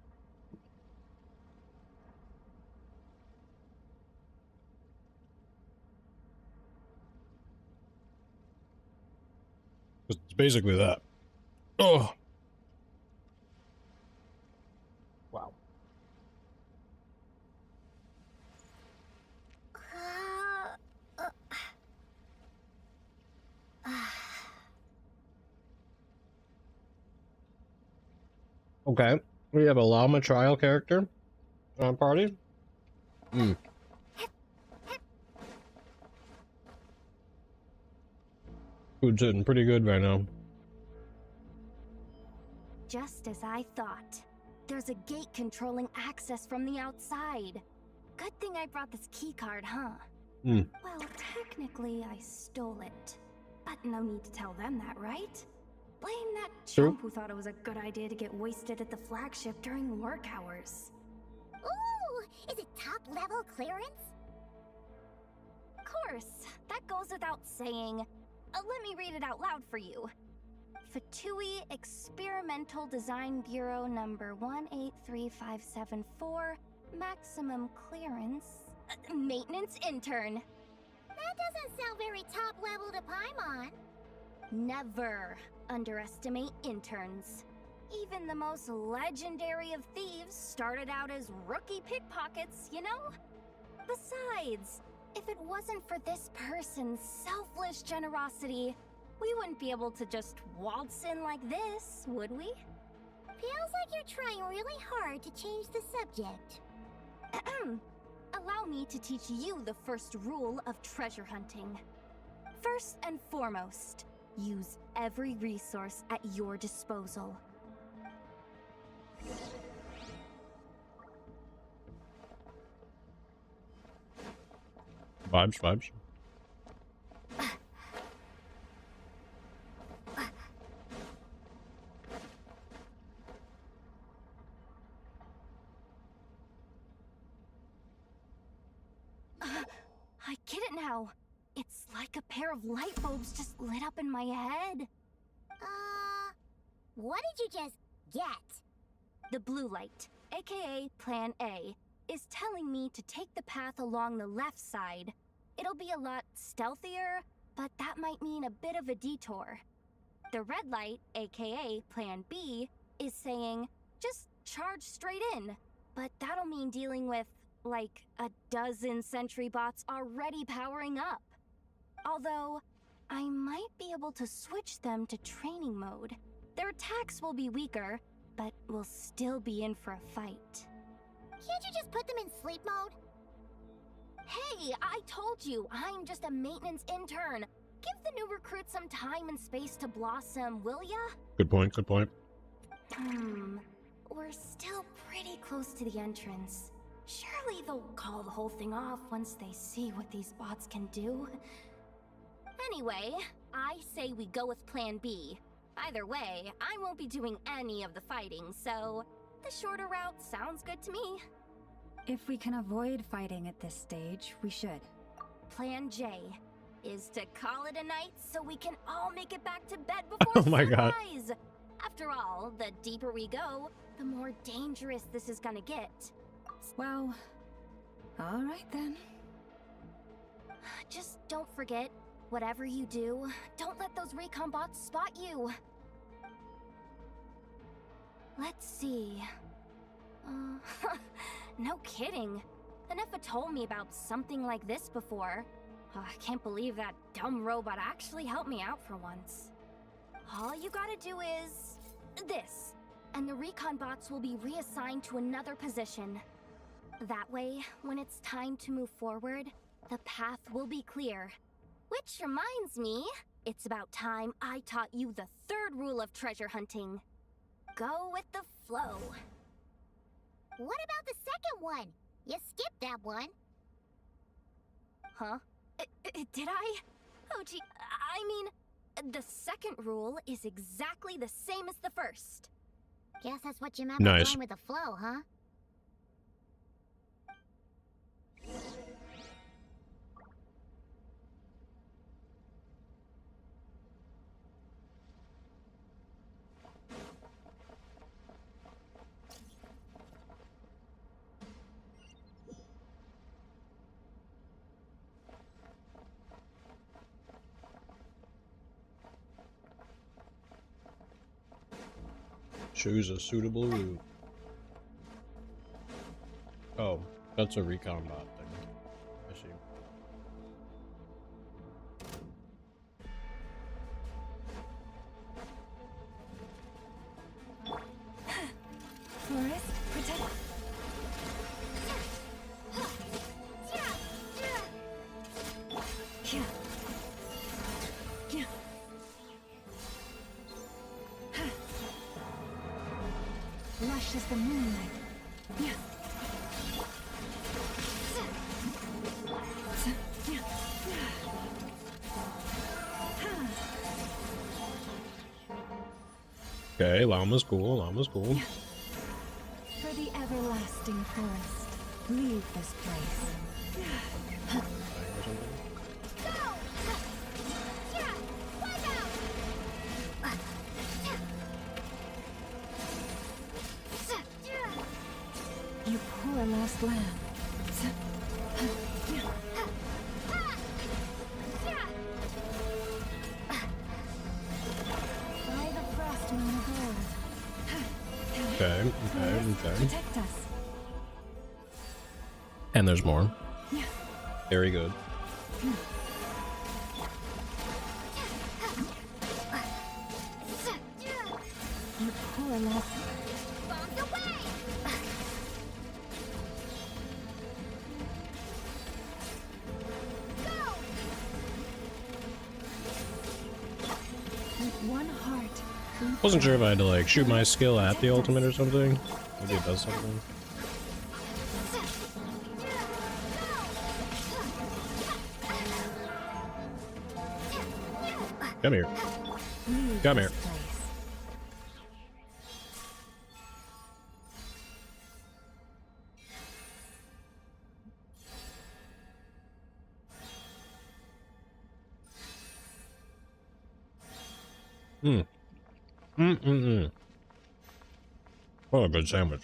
It's basically that. Oh. Wow. Okay. We have a llama trial character on our party. Hmm. Food's hitting pretty good right now. Just as I thought. There's a gate controlling access from the outside. Good thing I brought this keycard, huh? Hmm. Well, technically I stole it. But no need to tell them that, right? Blame that True. chump who thought it was a good idea to get wasted at the flagship during work hours. Ooh! Is it top level clearance? Of course. That goes without saying. Let me read it out loud for you. Fatui Experimental Design Bureau number 183574, maximum clearance, maintenance intern. That doesn't sound very top level to Paimon. Never underestimate interns. Even the most legendary of thieves started out as rookie pickpockets, you know? Besides, if it wasn't for this person's selfless generosity, we wouldn't be able to just waltz in like this, would we? Feels like you're trying really hard to change the subject. Allow me to teach you the first rule of treasure hunting. First and foremost, use every resource at your disposal. Vibes, vibes. now. It's like a pair of light bulbs just lit up in my head. What did you just get? The blue light, aka Plan A, is telling me to take the path along the left side. It'll be a lot stealthier, but that might mean a bit of a detour. The red light, aka Plan B, is saying, just charge straight in. But that'll mean dealing with, like, a dozen sentry bots already powering up. Although, I might be able to switch them to training mode. Their attacks will be weaker, but we'll still be in for a fight. Can't you just put them in sleep mode? Hey, I told you, I'm just a maintenance intern. Give the new recruits some time and space to blossom, will ya? Good point, good point. We're still pretty close to the entrance. Surely they'll call the whole thing off once they see what these bots can do. Anyway, I say we go with Plan B. Either way, I won't be doing any of the fighting, so the shorter route sounds good to me. If we can avoid fighting at this stage, we should. Plan J is to call it a night so we can all make it back to bed before Oh my God. sunrise. After all, the deeper we go, the more dangerous this is gonna get. Well, all right then. Just don't forget, whatever you do, don't let those recon bots spot you. Let's see. No kidding. Anefa told me about something like this before. I can't believe that dumb robot actually helped me out for once. All you gotta do is this, and the recon bots will be reassigned to another position. That way, when it's time to move forward, the path will be clear. Which reminds me, it's about time I taught you the third rule of treasure hunting. Go with the flow. What about the second one? You skipped that one. Huh? Did I? Oh gee, I mean, the second rule is exactly the same as the first. Guess that's what you meant Nice. by going with the flow, huh? Choose a suitable route. Oh, that's a recon bot thing. I see. Forest, protect. Yeah. Yeah. Lush as the moonlight. Yeah. Okay, llama's cool, llama's cool. For the everlasting forest, leave this place. You poor lost lamb. By the frost moon of old. Okay, Forest, okay. protect us. And there's more. Very good. You poor lost. Bombs away! Go! With one heart. Wasn't sure if I had to like shoot my skill at the ultimate or something. Maybe it does something. Come here. Leave Come this here. place. What a good sandwich.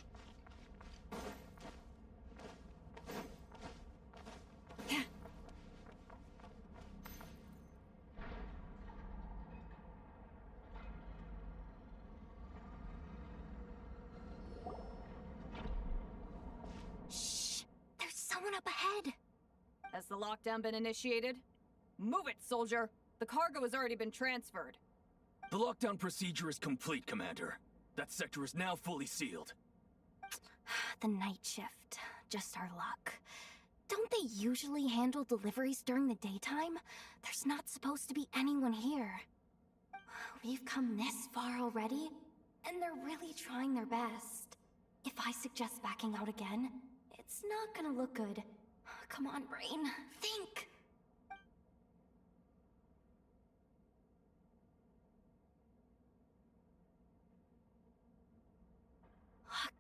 Shh! There's someone up ahead. Has the lockdown been initiated? Move it, soldier! The cargo has already been transferred. The lockdown procedure is complete, Commander. That sector is now fully sealed. The night shift. Just our luck. Don't they usually handle deliveries during the daytime? There's not supposed to be anyone here. We've come this far already, and they're really trying their best. If I suggest backing out again, it's not gonna look good. Come on, brain. Think!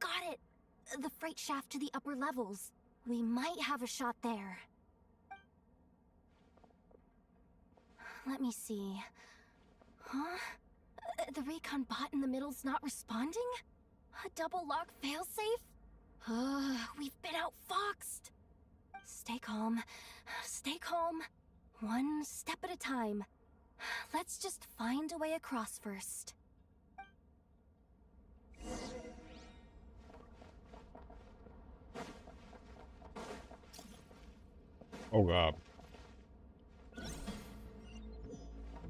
Got it! The freight shaft to the upper levels. We might have a shot there. Let me see. Huh? The recon bot in the middle's not responding? A double lock failsafe? We've been outfoxed. Stay calm. Stay calm. One step at a time. Let's just find a way across first. Oh god.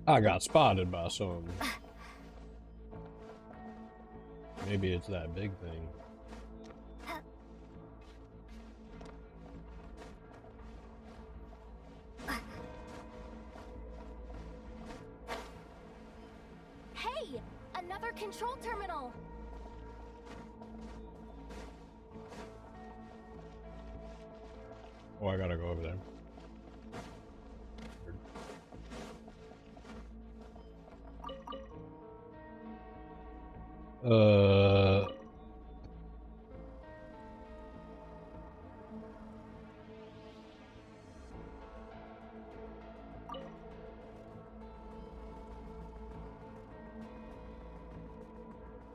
I got spotted by some. Maybe it's that big thing. Hey! Another control terminal! Oh, I gotta go over there.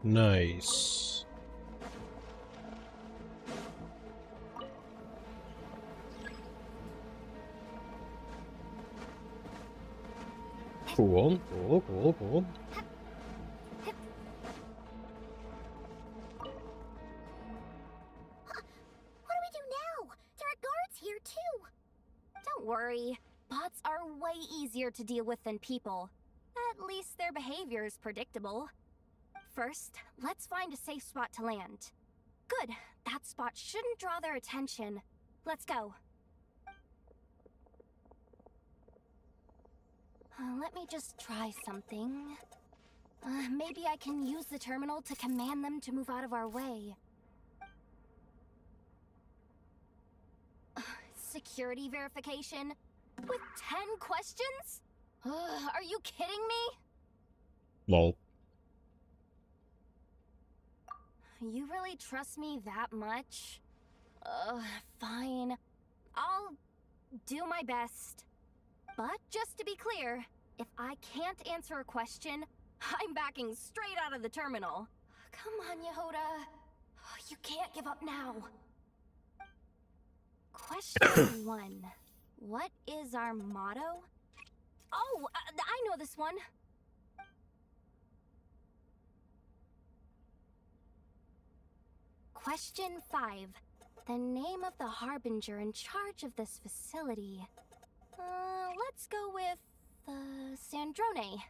Nice. Cool, cool, cool, cool. What do we do now? There are guards here too. Don't worry. Bots are way easier to deal with than people. At least their behavior is predictable. First, let's find a safe spot to land. Good. That spot shouldn't draw their attention. Let's go. Let me just try something. Maybe I can use the terminal to command them to move out of our way. Security verification? With 10 questions? Are you kidding me? Lol. You really trust me that much? Fine. I'll do my best. But just to be clear, if I can't answer a question, I'm backing straight out of the terminal. Come on, Yehoda. You can't give up now. Question 1. What is our motto? Oh, I know this one. Question 5. The name of the harbinger in charge of this facility. Let's go with, Sandrone.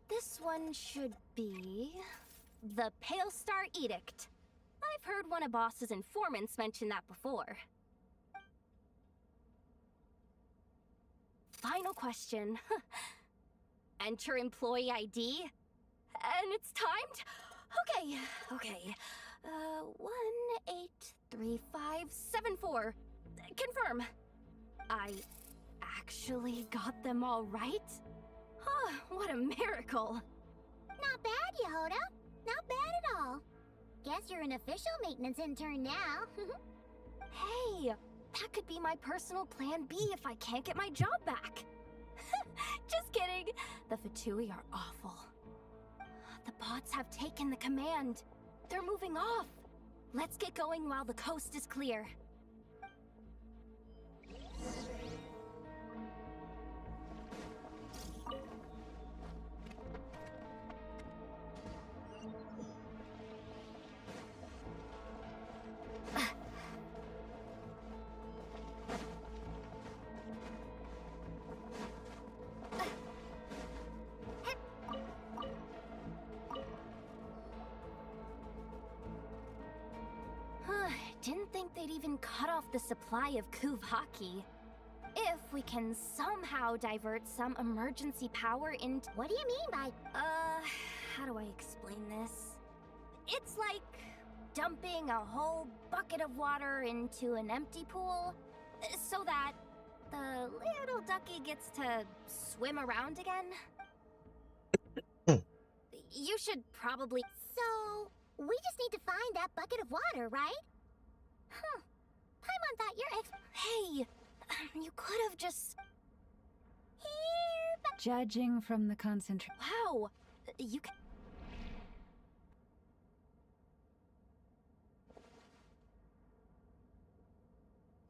This one should be the Pale Star Edict. I've heard one of Boss's informants mention that before. Final question. Enter employee ID. And it's timed? Okay. 183574. Confirm. I actually got them all right? Oh, what a miracle. Not bad, Yehoda. Not bad at all. Guess you're an official maintenance intern now. Hey, that could be my personal plan B if I can't get my job back. Just kidding. The Fatui are awful. The bots have taken the command. They're moving off. Let's get going while the coast is clear. Didn't think they'd even cut off the supply of Kuvaki. If we can somehow divert some emergency power into— What do you mean by— how do I explain this? It's like dumping a whole bucket of water into an empty pool, so that the little ducky gets to swim around again. You should probably— So, we just need to find that bucket of water, right? Huh. Paimon thought your ex— Hey! You could have just— Here, but— Judging from the concentration. Wow! You can—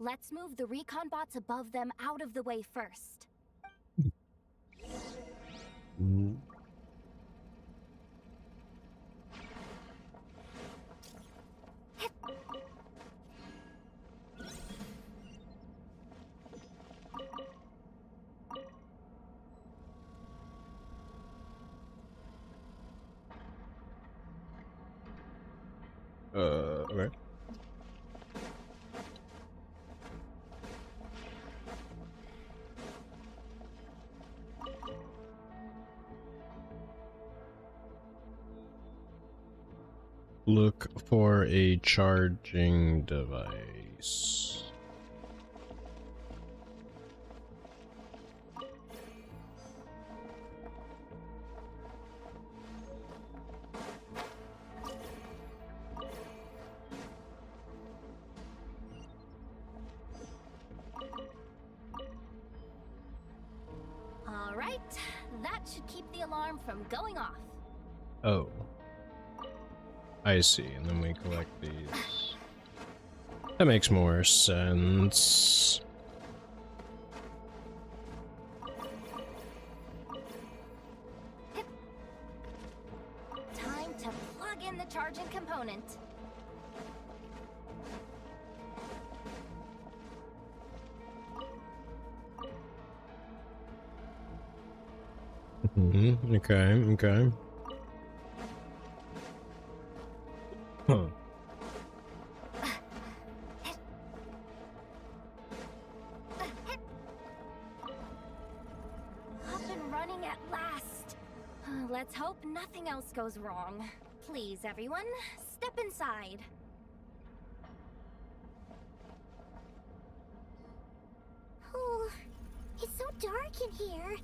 Let's move the recon bots above them out of the way first. Okay. Look for a charging device. All right, that should keep the alarm from going off. Oh. I see, and then we collect these. That makes more sense. Time to plug in the charging component. Okay. Huh. Up and running at last. Let's hope nothing else goes wrong. Please, everyone, step inside. Oh, it's so dark in here.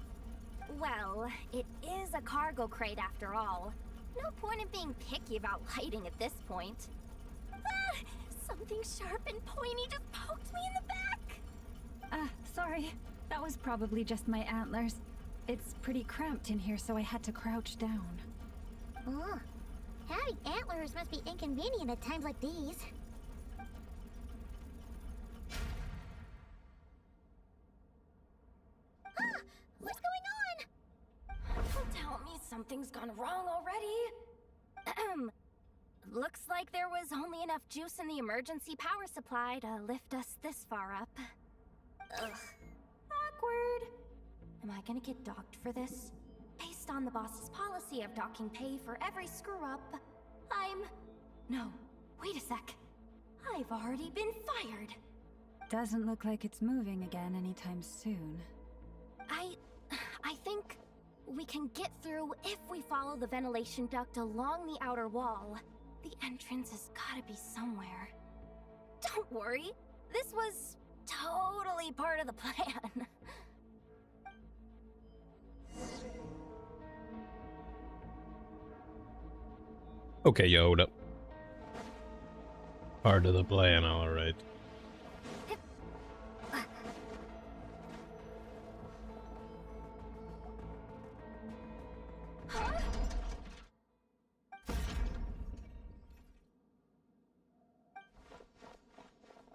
Well, it is a cargo crate after all. No point in being picky about lighting at this point. Ah! Something sharp and pointy just poked me in the back! Sorry. That was probably just my antlers. It's pretty cramped in here, so I had to crouch down. Oh, having antlers must be inconvenient at times like these. Ah! What's going on? Don't tell me something's gone wrong already. Looks like there was only enough juice in the emergency power supply to lift us this far up. Ugh. Awkward. Am I gonna get docked for this? Based on the boss's policy of docking pay for every screw-up, No, wait a sec. I've already been fired. Doesn't look like it's moving again anytime soon. I think we can get through if we follow the ventilation duct along the outer wall. The entrance has gotta be somewhere. Don't worry, this was totally part of the plan. Okay, Yoda. Part of the plan, alright.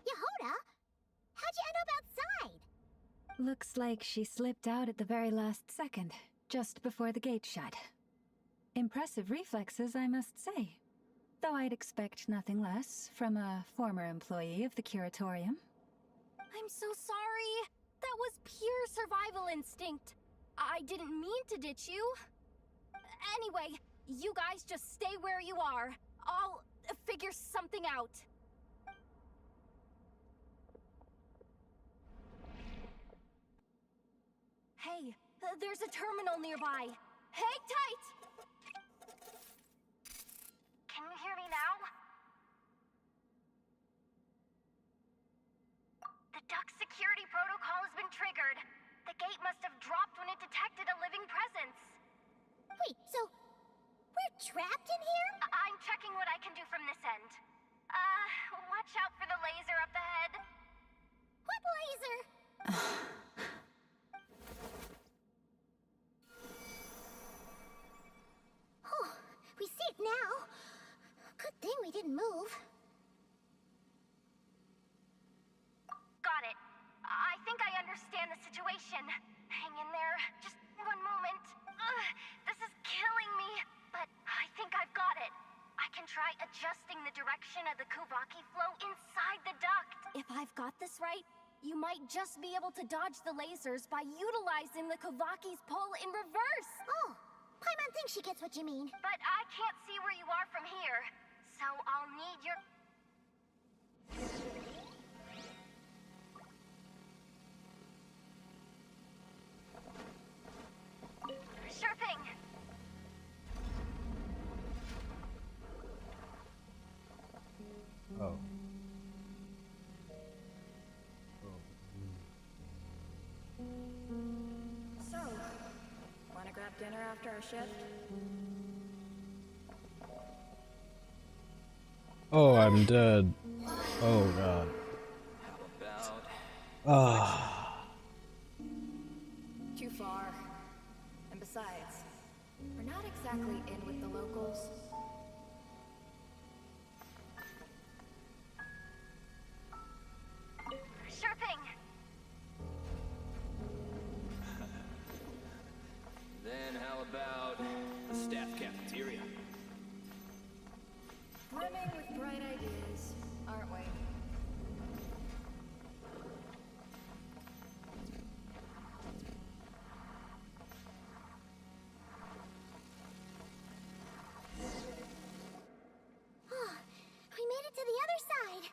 Yehoda, how'd you end up outside? Looks like she slipped out at the very last second, just before the gate shut. Impressive reflexes, I must say. Though I'd expect nothing less from a former employee of the Curatorium. I'm so sorry. That was pure survival instinct. I didn't mean to ditch you. Anyway, you guys just stay where you are. I'll figure something out. Hey, there's a terminal nearby. Hang tight! Can you hear me now? The duck security protocol has been triggered. The gate must have dropped when it detected a living presence. Wait, so we're trapped in here? I'm checking what I can do from this end. Watch out for the laser up ahead. What laser? Oh, we see it now. Good thing we didn't move. Got it. I think I understand the situation. Hang in there. Just one moment. This is killing me, but I think I've got it. I can try adjusting the direction of the Kuvaki flow inside the duct. If I've got this right, you might just be able to dodge the lasers by utilizing the Kuvaki's pull in reverse. Oh, Paimon thinks she gets what you mean. But I can't see where you are from here, so I'll need your... Sure thing. Oh. So, wanna grab dinner after our shift? Oh, I'm dead. Oh god. Ah. Too far. And besides, we're not exactly in with the locals. Sure thing. Then how about the staff cafeteria? Brimming with bright ideas, aren't we? Oh, we made it to the other side.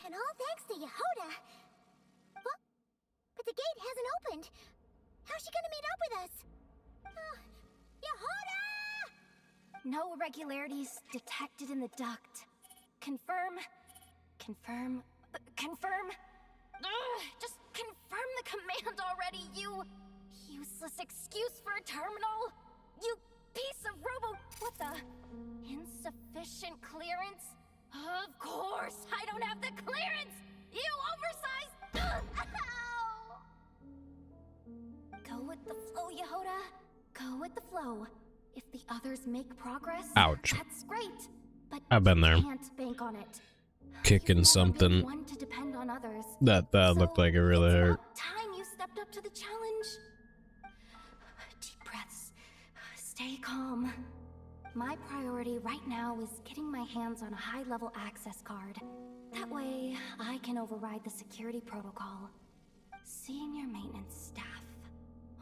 And all thanks to Yehoda. Well, but the gate hasn't opened. How's she gonna meet up with us? Yehoda! No irregularities detected in the duct. Confirm. Confirm. Confirm. Ugh, just confirm the command already, you useless excuse for a terminal. You piece of robo... What the? Insufficient clearance? Of course, I don't have the clearance! You oversized... Ow! Go with the flow, Yehoda. Go with the flow. If the others make progress, Ouch. that's great. But I've been there. you can't bank on it. Kicking You've never been something. one to depend on others. That looked like it really It's hurt. about time you stepped up to the challenge. Deep breaths. Stay calm. My priority right now is getting my hands on a high-level access card. That way, I can override the security protocol. Senior maintenance staff.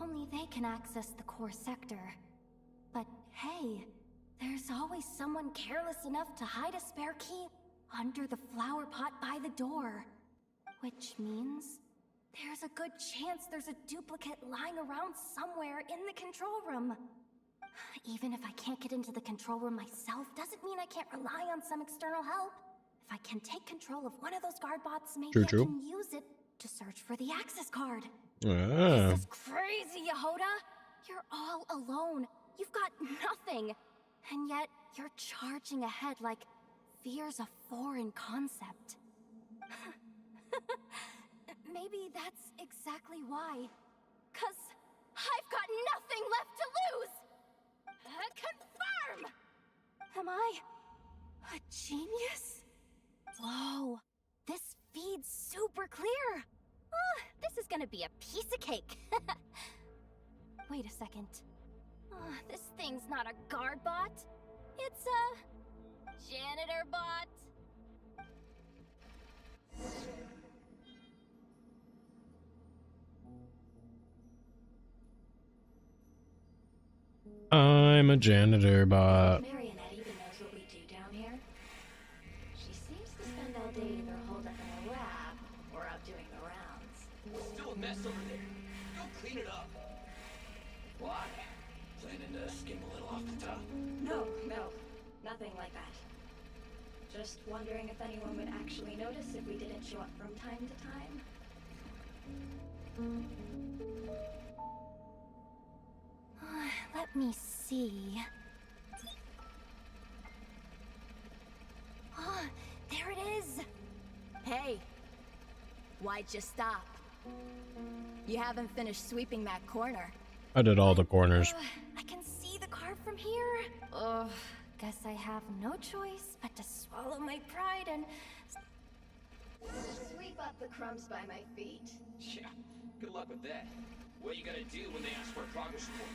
Only they can access the core sector. But hey, there's always someone careless enough to hide a spare key under the flower pot by the door. Which means there's a good chance there's a duplicate lying around somewhere in the control room. Even if I can't get into the control room myself, doesn't mean I can't rely on some external help. If I can take control of one of those guard bots, maybe True, I true. can use it to search for the access card. Ah. This is crazy, Yehoda! You're all alone. You've got nothing. And yet, you're charging ahead like fear's a foreign concept. Maybe that's exactly why. 'Cause I've got nothing left to lose! Am I a genius? Whoa, this feed's super clear. Oh, this is gonna be a piece of cake. Wait a second. Oh, this thing's not a guard bot. It's a janitor bot. I'm a janitor bot. Marionette even knows what we do down here. She seems to spend all day either holed up in a lab or out doing the rounds. Still a mess over there. Go clean it up. Why? Planning to skim a little off the top? No, nothing like that. Just wondering if anyone would actually notice if we didn't show up from time to time. Let me see. Oh, there it is. Hey, why'd you stop? You haven't finished sweeping that corner. I did all the corners. I can see the car from here. Ugh, guess I have no choice but to swallow my pride and... Sweep up the crumbs by my feet. Yeah, good luck with that. What are you gonna do when they ask for a progress report?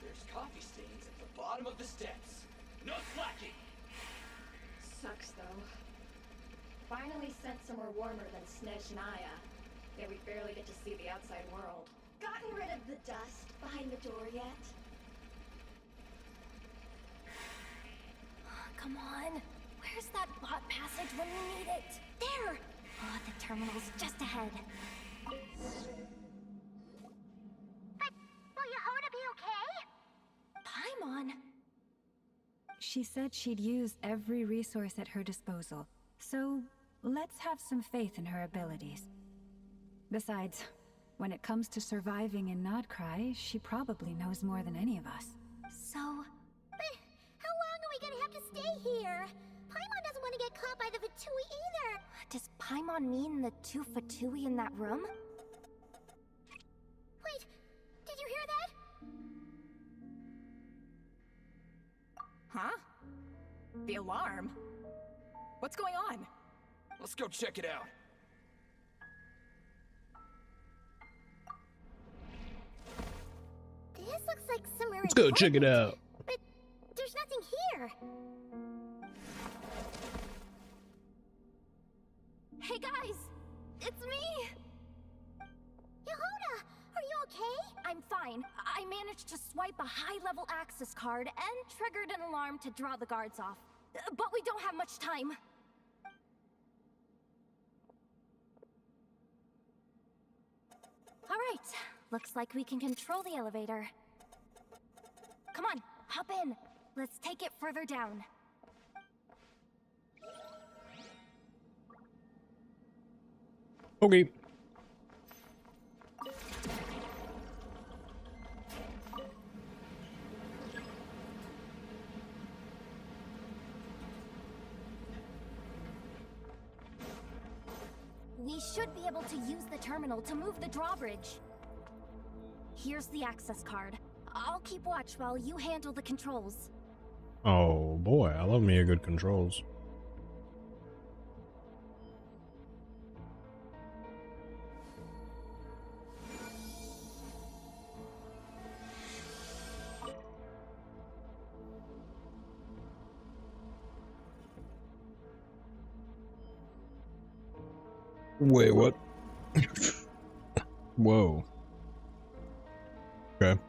There's coffee stains at the bottom of the steps. No slacking! Sucks though. Finally sent somewhere warmer than Snezhnaya. Yet we barely get to see the outside world. Gotten rid of the dust behind the door yet? Come on. Where's that bot passage when we need it? There! Oh, the terminal's just ahead. But will Yehoda be okay? Paimon! She said she'd use every resource at her disposal, so let's have some faith in her abilities. Besides, when it comes to surviving in Nodcry, she probably knows more than any of us. So... But how long are we gonna have to stay here? Paimon doesn't want to get caught by the Fatui either. does Paimon mean the two Fatui in that room? Wait, did you hear that? Huh? The alarm? What's going on? Let's go check it out. This looks like somewhere. Let's go check it out. But there's nothing here. Hey guys! It's me! Yehoda, are you okay? I'm fine. I managed to swipe a high-level access card and triggered an alarm to draw the guards off. But we don't have much time. All right. Looks like we can control the elevator. Come on, hop in. Let's take it further down. Okay. We should be able to use the terminal to move the drawbridge. Here's the access card. I'll keep watch while you handle the controls. Oh boy, I love me a good controls. Wait, what? Whoa. Okay.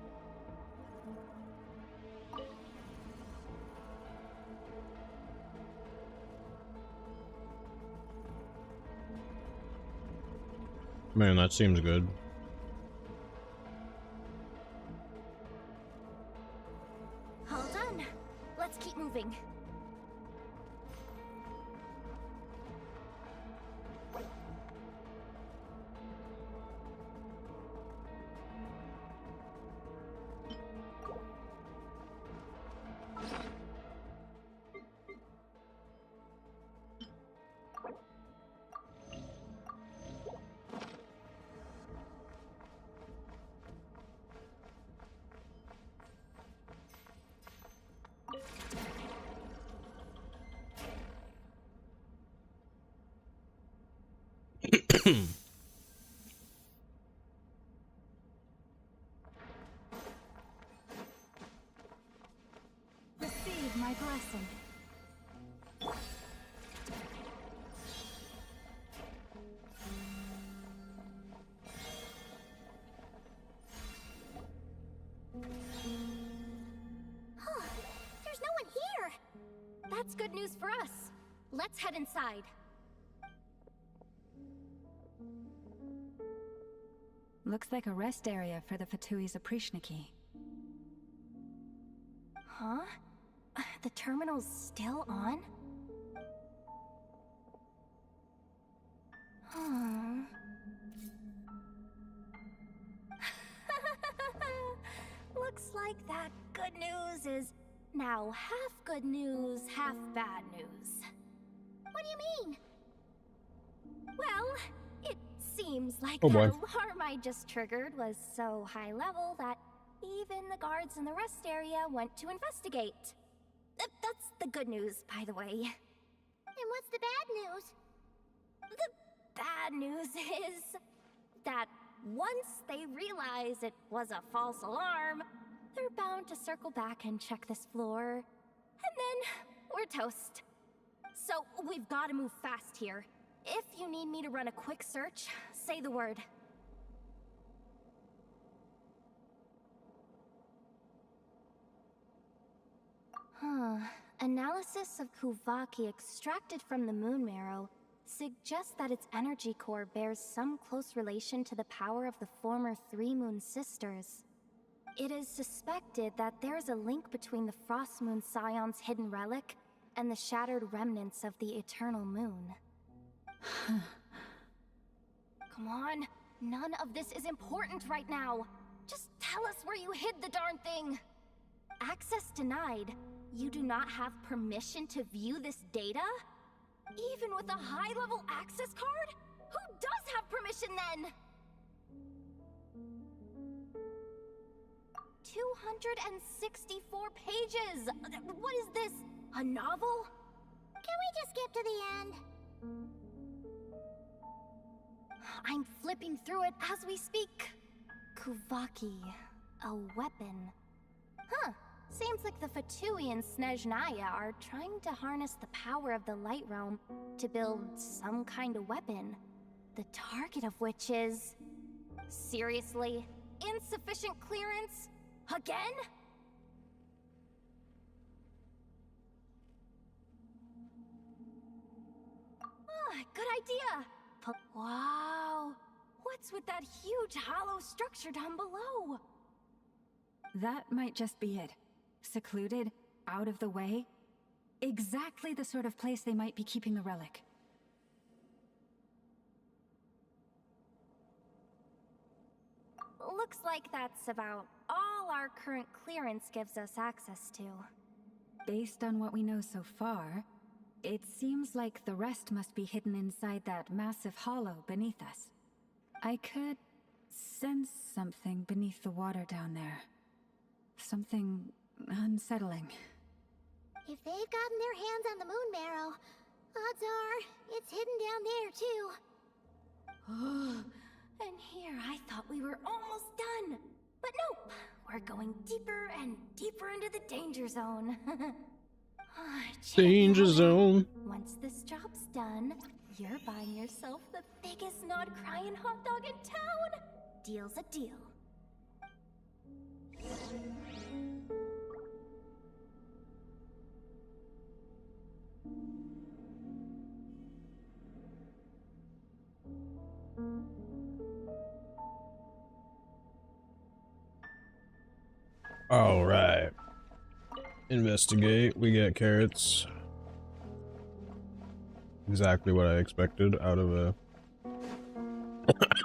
Man, that seems good. All done. Let's keep moving. Receive my blessing. Huh, there's no one here. That's good news for us. Let's head inside. Looks like a rest area for the Fatui's Oprishniki. Huh? The terminal's still on? Huh. Looks like that good news is now half good news, half bad news. What do you mean? Well, it seems like Oh boy. the alarm I just triggered was so high level that even the guards in the rest area went to investigate. That's the good news, by the way. And what's the bad news? The bad news is that once they realize it was a false alarm, they're bound to circle back and check this floor. And then we're toast. So we've got to move fast here. If you need me to run a quick search, say the word. Analysis of Kuvaki extracted from the moon marrow suggests that its energy core bears some close relation to the power of the former Three Moon Sisters. It is suspected that there is a link between the Frost Moon Scion's hidden relic and the shattered remnants of the Eternal Moon. Come on, none of this is important right now. Just tell us where you hid the darn thing. Access denied. You do not have permission to view this data? Even with a high-level access card? Who does have permission then? 264 pages! What is this? A novel? Can we just skip to the end? I'm flipping through it as we speak. Kuvaki, a weapon. Huh. Seems like the Fatui and Snezhnaya are trying to harness the power of the Light Realm to build some kind of weapon. The target of which is... Seriously? Insufficient clearance? Again? Ah, good idea! But wow! What's with that huge hollow structure down below? That might just be it. Secluded, out of the way. Exactly the sort of place they might be keeping the relic. Looks like that's about all our current clearance gives us access to. Based on what we know so far, it seems like the rest must be hidden inside that massive hollow beneath us. I could sense something beneath the water down there. Something unsettling. If they've gotten their hands on the moon marrow, odds are it's hidden down there too. And here I thought we were almost done. But nope, we're going deeper and deeper into the danger zone. Danger zone. Once this job's done, you're buying yourself the biggest Nod-crying hot dog in town. Deal's a deal. All right. Investigate. We get carrots. Exactly what I expected out of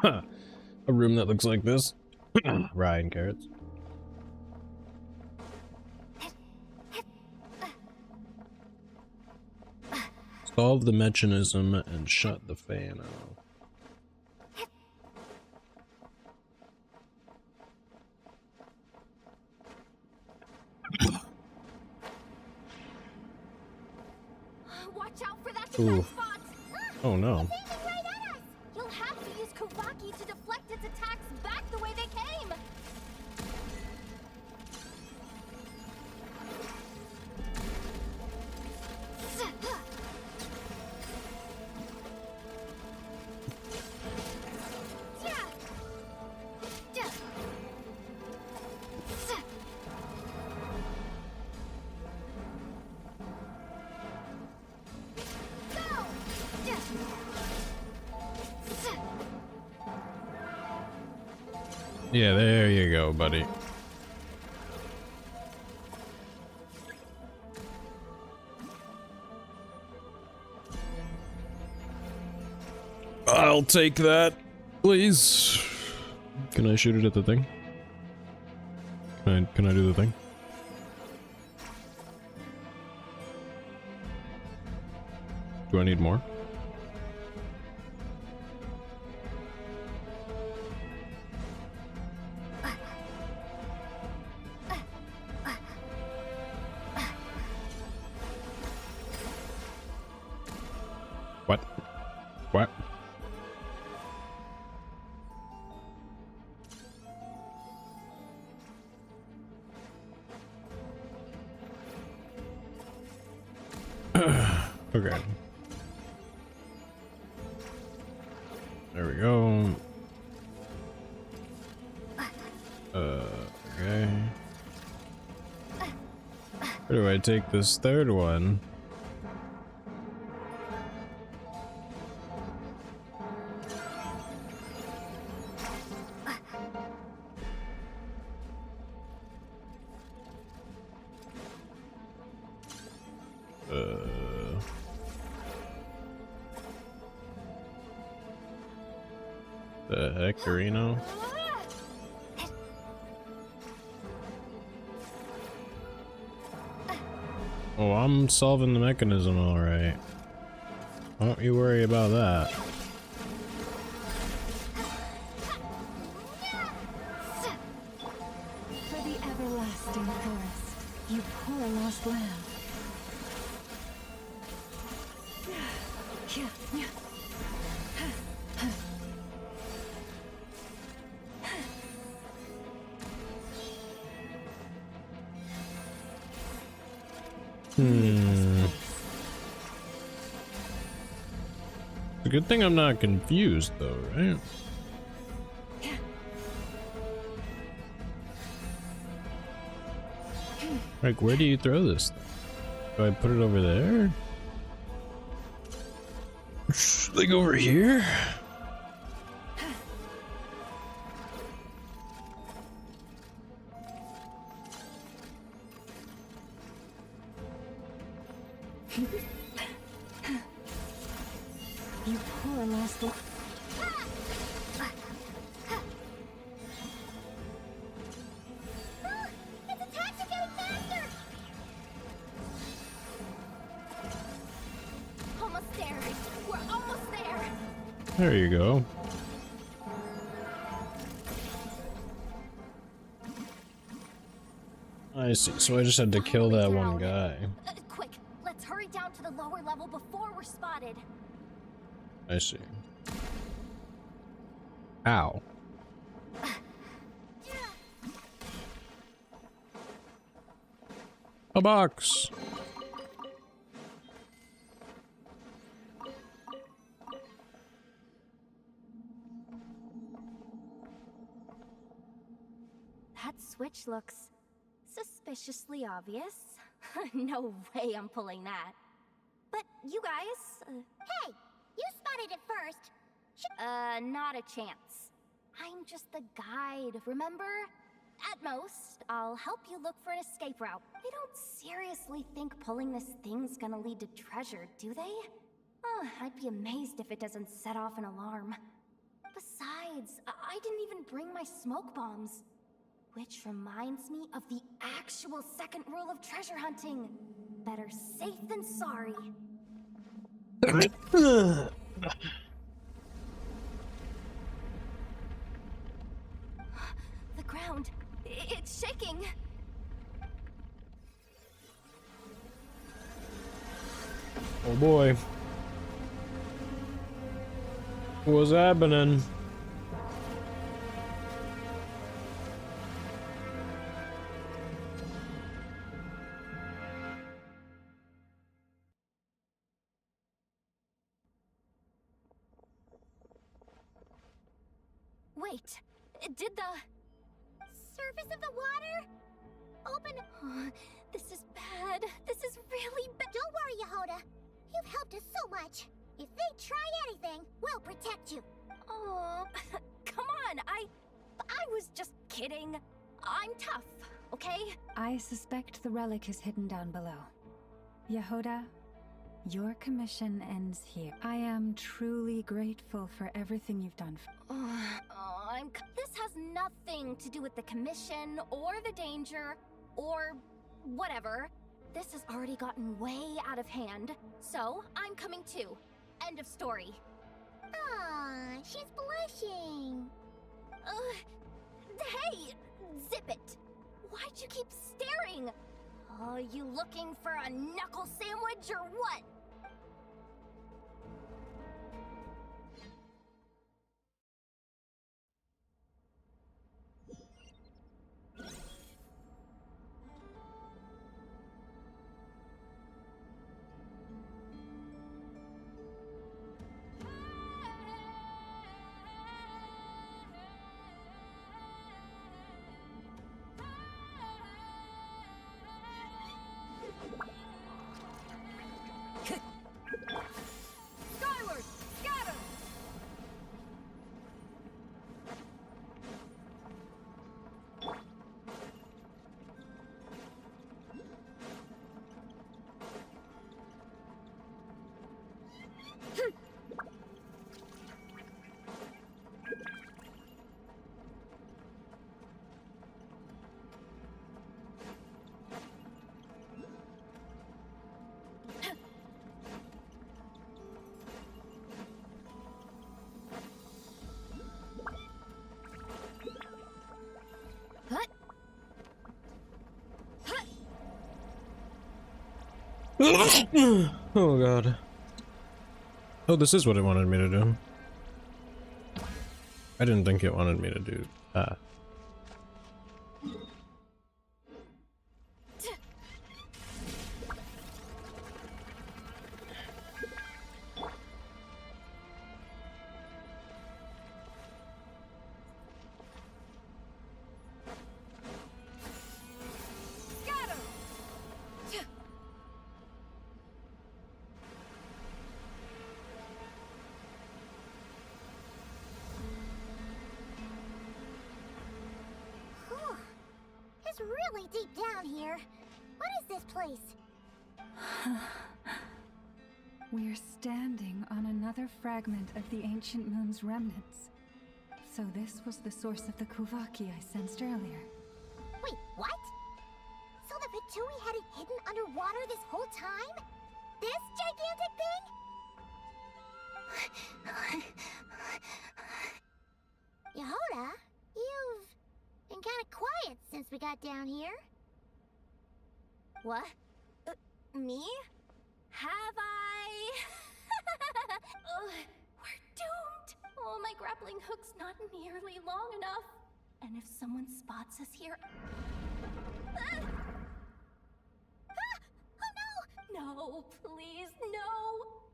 a room that looks like this. Rye and carrots. Solve the mechanism and shut the fan off. Watch out for that Ooh. spot. Oh no. It's aiming right at us. You'll have Yeah, there you go, buddy. I'll take that, please. Can I shoot it at the thing? Can I do the thing? Do I need more? What? What? Okay. There we go. Okay. Where do I take this third one? The heck, Reno? Oh, I'm solving the mechanism alright. Don't you worry about that. For the everlasting forest, you poor lost lamb. It's a good thing I'm not confused though, right? Like, where do you throw this thing? Do I put it over there? Like over here? You poor lost lamb. Its attacks are getting faster! Almost there. We're almost there. There you go. I see, so I just had to kill that one guy. Quick, let's hurry down to the lower level before we're spotted. I see. Ow. A box. That switch looks suspiciously obvious. No way I'm pulling that. But you guys... Hey! You spotted it first! Not a chance. I'm just the guide, remember? At most, I'll help you look for an escape route. They don't seriously think pulling this thing's gonna lead to treasure, do they? I'd be amazed if it doesn't set off an alarm. Besides, I didn't even bring my smoke bombs. Which reminds me of the actual second rule of treasure hunting. Better safe than sorry. The ground, it's shaking. Oh boy. What's happening? Wait, did the surface of the water open? This is bad. This is really bad. Don't worry, Yehoda. You've helped us so much. If they try anything, we'll protect you. Oh, come on. I was just boring. I'm tough, okay? I suspect the relic is hidden down below. Yehoda, your commission ends here. I am truly grateful for everything you've done for This has nothing to do with the commission or the danger or whatever. This has already gotten way out of hand, so I'm coming too. End of story. Aw, she's blushing. Hey! Zip it! Why'd you keep staring? Oh, you looking for a knuckle sandwich or what? Skyward! Scatter! Oh god. Oh, this is what it wanted me to do. I didn't think it wanted me to do that. Whew. It's really deep down here. What is this place? We're standing on another fragment of the ancient moon's remnants. So this was the source of the Kuvaki I sensed earlier. Wait, what? So the Fatui had it hidden underwater this whole time? This gigantic thing? Yehoda, you've been kind of quiet since we got down here. What? Me? Have I? We're doomed! Oh, my grappling hook's not nearly long enough. And if someone spots us here... Ah! Oh no! No, please, no!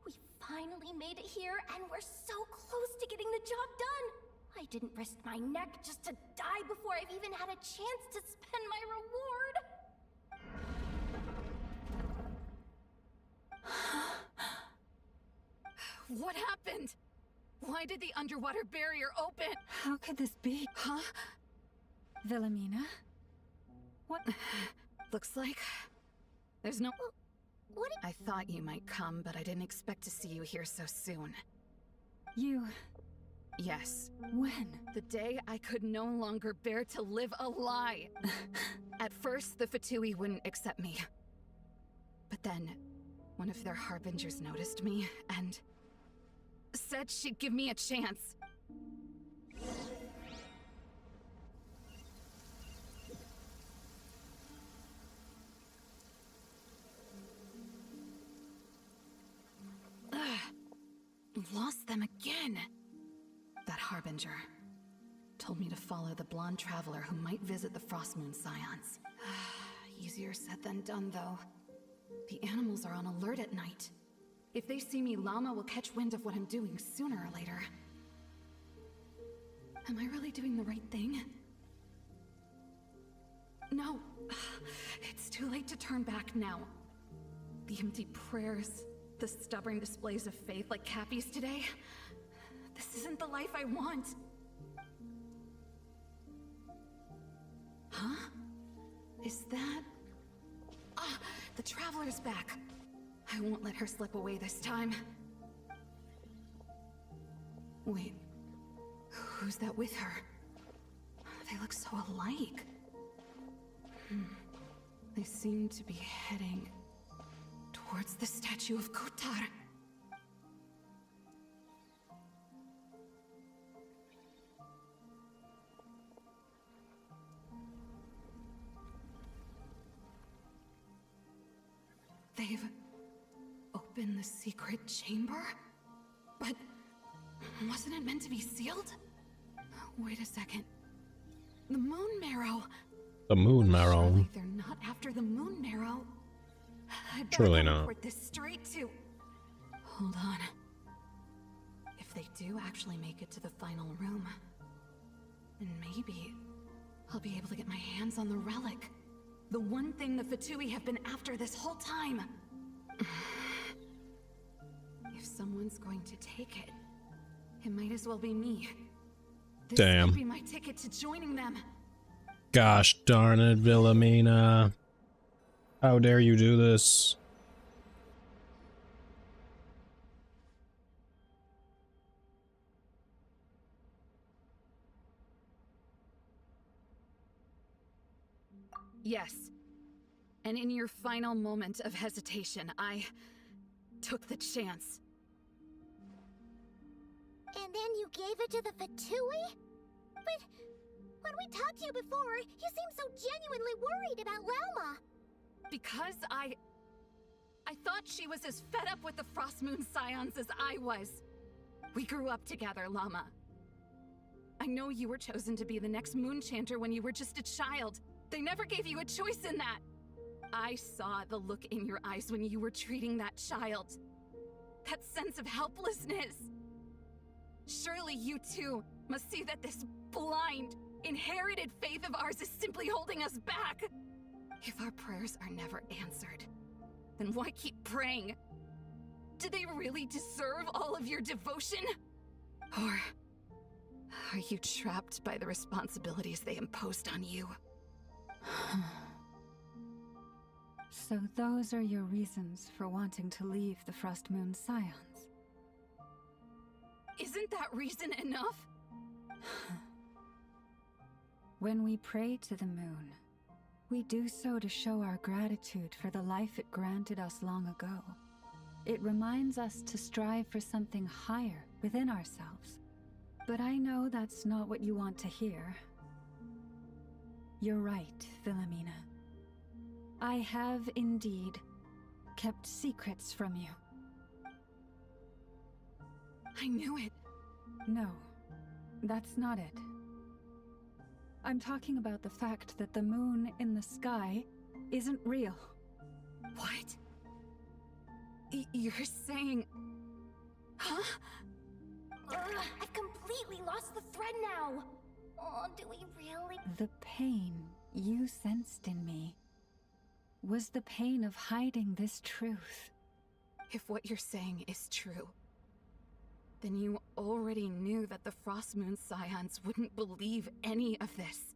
We finally made it here, and we're so close to getting the job done! I didn't risk my neck just to die before I've even had a chance to spend my reward! What happened? Why did the underwater barrier open? How could this be? Huh? Wilhelmina? What? Looks like there's no... What? I thought you might come, but I didn't expect to see you here so soon. You... Yes. When? The day I could no longer bear to live a lie. At first, the Fatui wouldn't accept me. But then, one of their harbingers noticed me, and... said she'd give me a chance. Lost them again. That harbinger told me to follow the blonde traveler who might visit the Frostmoon Scions. Easier said than done, though. The animals are on alert at night. If they see me, Llama will catch wind of what I'm doing sooner or later. Am I really doing the right thing? No. It's too late to turn back now. The empty prayers, the stubborn displays of faith like Cappy's today. This isn't the life I want. Huh? Is that... Ah, the Traveler's back. I won't let her slip away this time. Wait, who's that with her? They look so alike. They seem to be heading towards the statue of Kotar. They've opened the secret chamber? But wasn't it meant to be sealed? Wait a second. The Moon Marrow. The Moon Marrow. Surely they're not after the Moon Marrow. I better Surely not. report this straight to... Hold on. If they do actually make it to the final room, then maybe I'll be able to get my hands on the relic. The one thing the Fatui have been after this whole time. If someone's going to take it, it might as well be me. This Damn. could be my ticket to joining them. Gosh darn it, Wilhelmina. How dare you do this? Yes. And in your final moment of hesitation, I took the chance. And then you gave it to the Fatui? But when we talked to you before, you seemed so genuinely worried about Lauma. Because I thought she was as fed up with the Frost Moon Scions as I was. We grew up together, Llama. I know you were chosen to be the next Moon Chanter when you were just a child. They never gave you a choice in that. I saw the look in your eyes when you were treating that child. That sense of helplessness. Surely you too must see that this blind, inherited faith of ours is simply holding us back. If our prayers are never answered, then why keep praying? Do they really deserve all of your devotion? Or are you trapped by the responsibilities they imposed on you? So those are your reasons for wanting to leave the Frost Moon Scions? Isn't that reason enough? When we pray to the moon, we do so to show our gratitude for the life it granted us long ago. It reminds us to strive for something higher within ourselves. But I know that's not what you want to hear. You're right, Wilhelmina. I have indeed kept secrets from you. I knew it. No, that's not it. I'm talking about the fact that the moon in the sky isn't real. What? You're saying... Huh? I've completely lost the thread now. Oh, do we really? The pain you sensed in me was the pain of hiding this truth. If what you're saying is true, then you already knew that the Frost Moon Scions wouldn't believe any of this.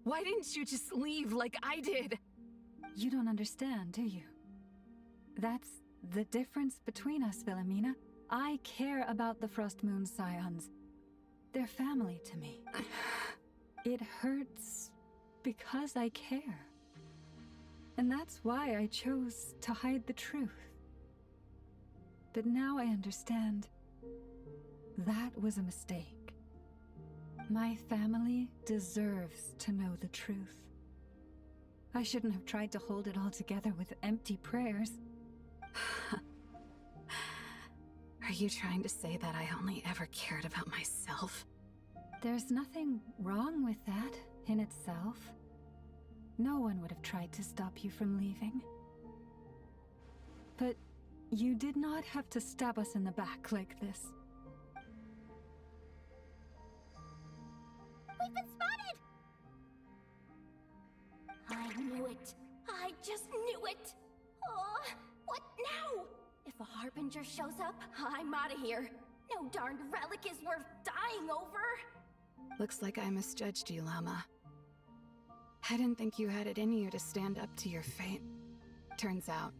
Why didn't you just leave like I did? You don't understand, do you? That's the difference between us, Wilhelmina. I care about the Frost Moon Scions. They're family to me. It hurts because I care. And that's why I chose to hide the truth. But now I understand. That was a mistake. My family deserves to know the truth. I shouldn't have tried to hold it all together with empty prayers. Are you trying to say that I only ever cared about myself? There's nothing wrong with that in itself. No one would have tried to stop you from leaving. But you did not have to stab us in the back like this. We've been spotted! I knew it. I just knew it. Oh, what now? If a Harbinger shows up, I'm out of here. No darned relic is worth dying over. Looks like I misjudged you, Llama. I didn't think you had it in you to stand up to your fate. Turns out,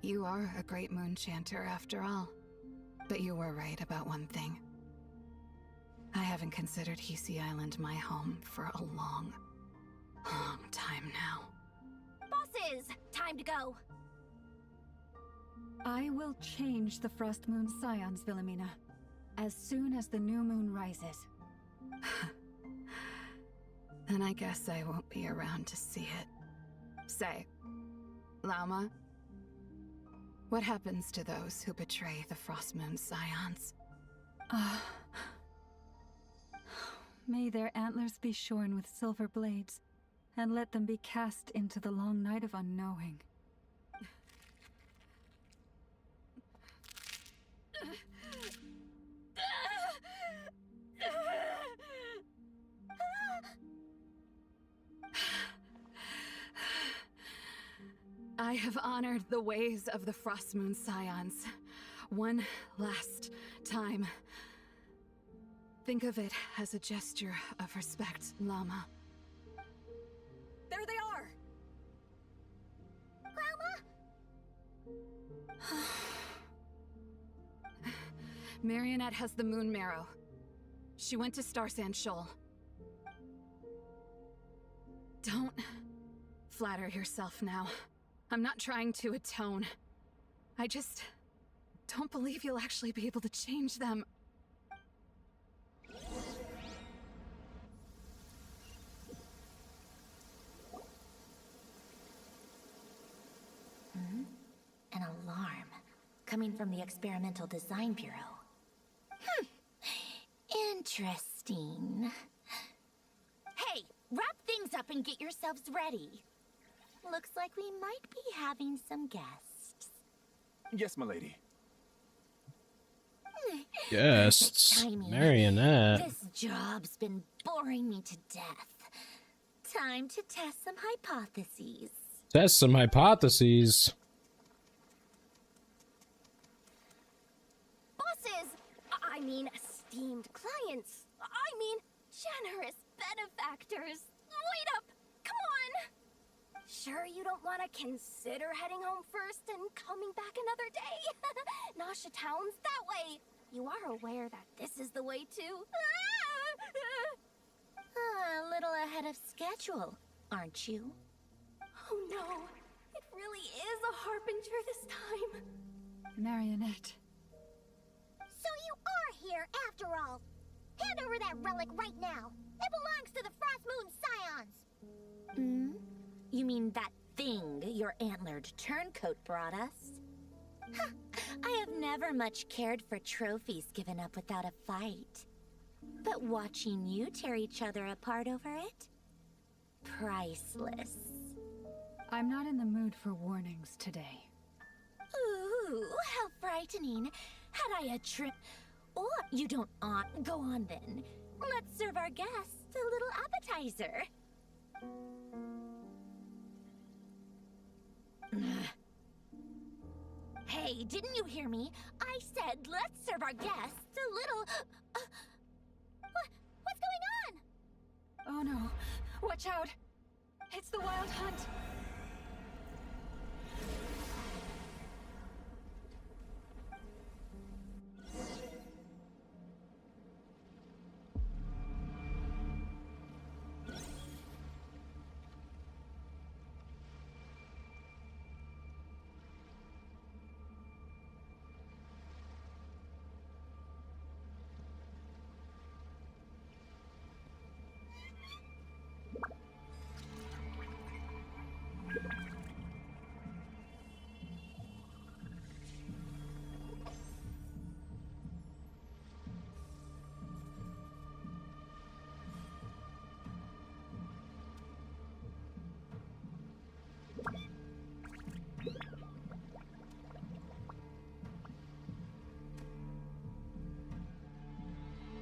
you are a great moon chanter after all. But you were right about one thing. I haven't considered Hisi Island my home for a long, long time now. Bosses! Time to go! I will change the Frost Moon Scions, Wilhelmina, as soon as the new moon rises. Then I guess I won't be around to see it. Say, Lauma, what happens to those who betray the Frost Moon Scions? May their antlers be shorn with silver blades, and let them be cast into the long night of unknowing. I have honored the ways of the Frost Moon Scions one last time. Think of it as a gesture of respect, Llama. There they are! Marionette has the Moon Marrow. She went to Star Sand Shoal. Don't flatter yourself now. I'm not trying to atone. I just don't believe you'll actually be able to change them. An alarm coming from the Experimental Design Bureau. Interesting. Hey, wrap things up and get yourselves ready. Looks like we might be having some guests. Yes, milady. Guests. Timing. Marionette. This job's been boring me to death. Time to test some hypotheses. Test some hypotheses. Bosses! I mean, esteemed clients. I mean, generous benefactors. Wait up! Come on! Sure you don't want to consider heading home first and coming back another day? Nasha Town's that way. You are aware that this is the way too. A little ahead of schedule, aren't you? Oh no, it really is a harbinger this time. Marionette. So you are here after all. Hand over that relic right now. It belongs to the Frost Moon Scions. You mean that thing your antlered turncoat brought us? I have never much cared for trophies given up without a fight. But watching you tear each other apart over it? Priceless. I'm not in the mood for warnings today. Ooh, how frightening. Had I a trip... Oh, you don't go on then. Let's serve our guests a little appetizer. Hey, didn't you hear me? I said let's serve our guests a little... What's going on? Oh no. Watch out. It's the Wild Hunt.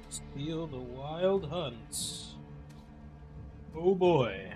Steal the Wild Hunts. Oh boy.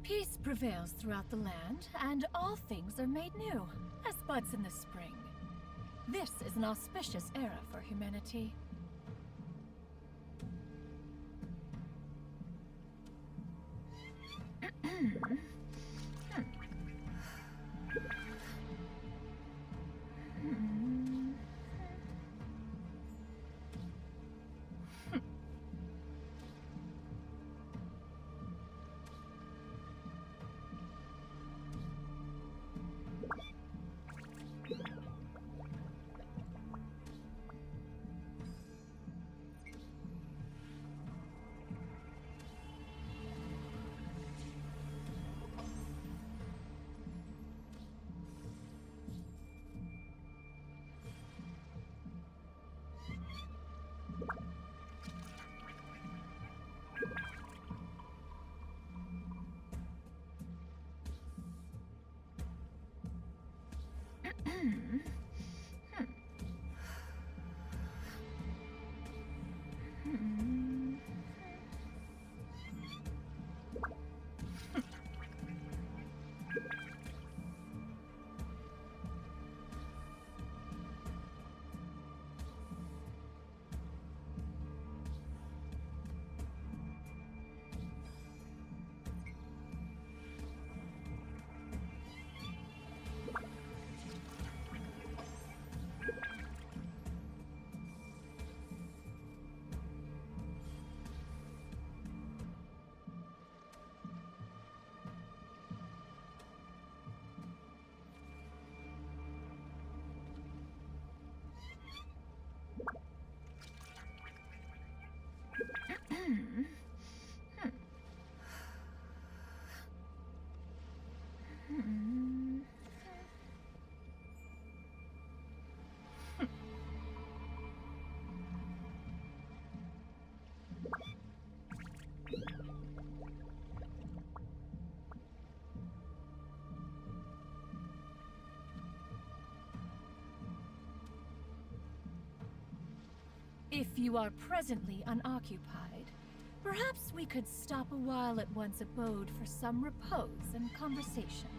Peace prevails throughout the land, and all things are made new, as buds in the spring. This is an auspicious era for humanity. If you are presently unoccupied, perhaps we could stop a while at one's abode for some repose and conversation.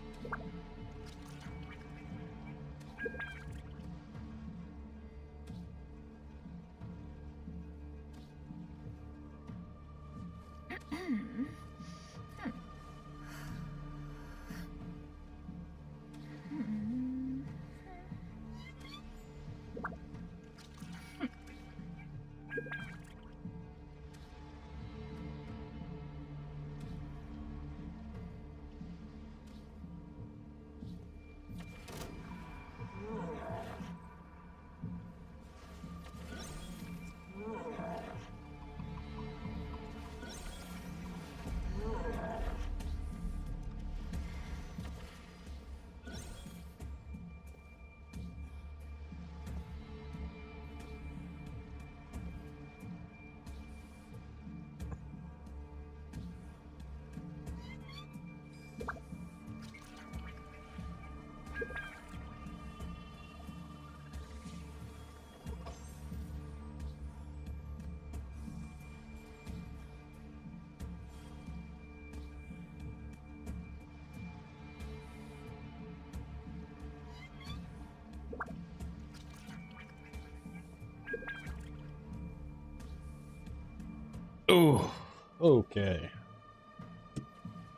Oh, okay.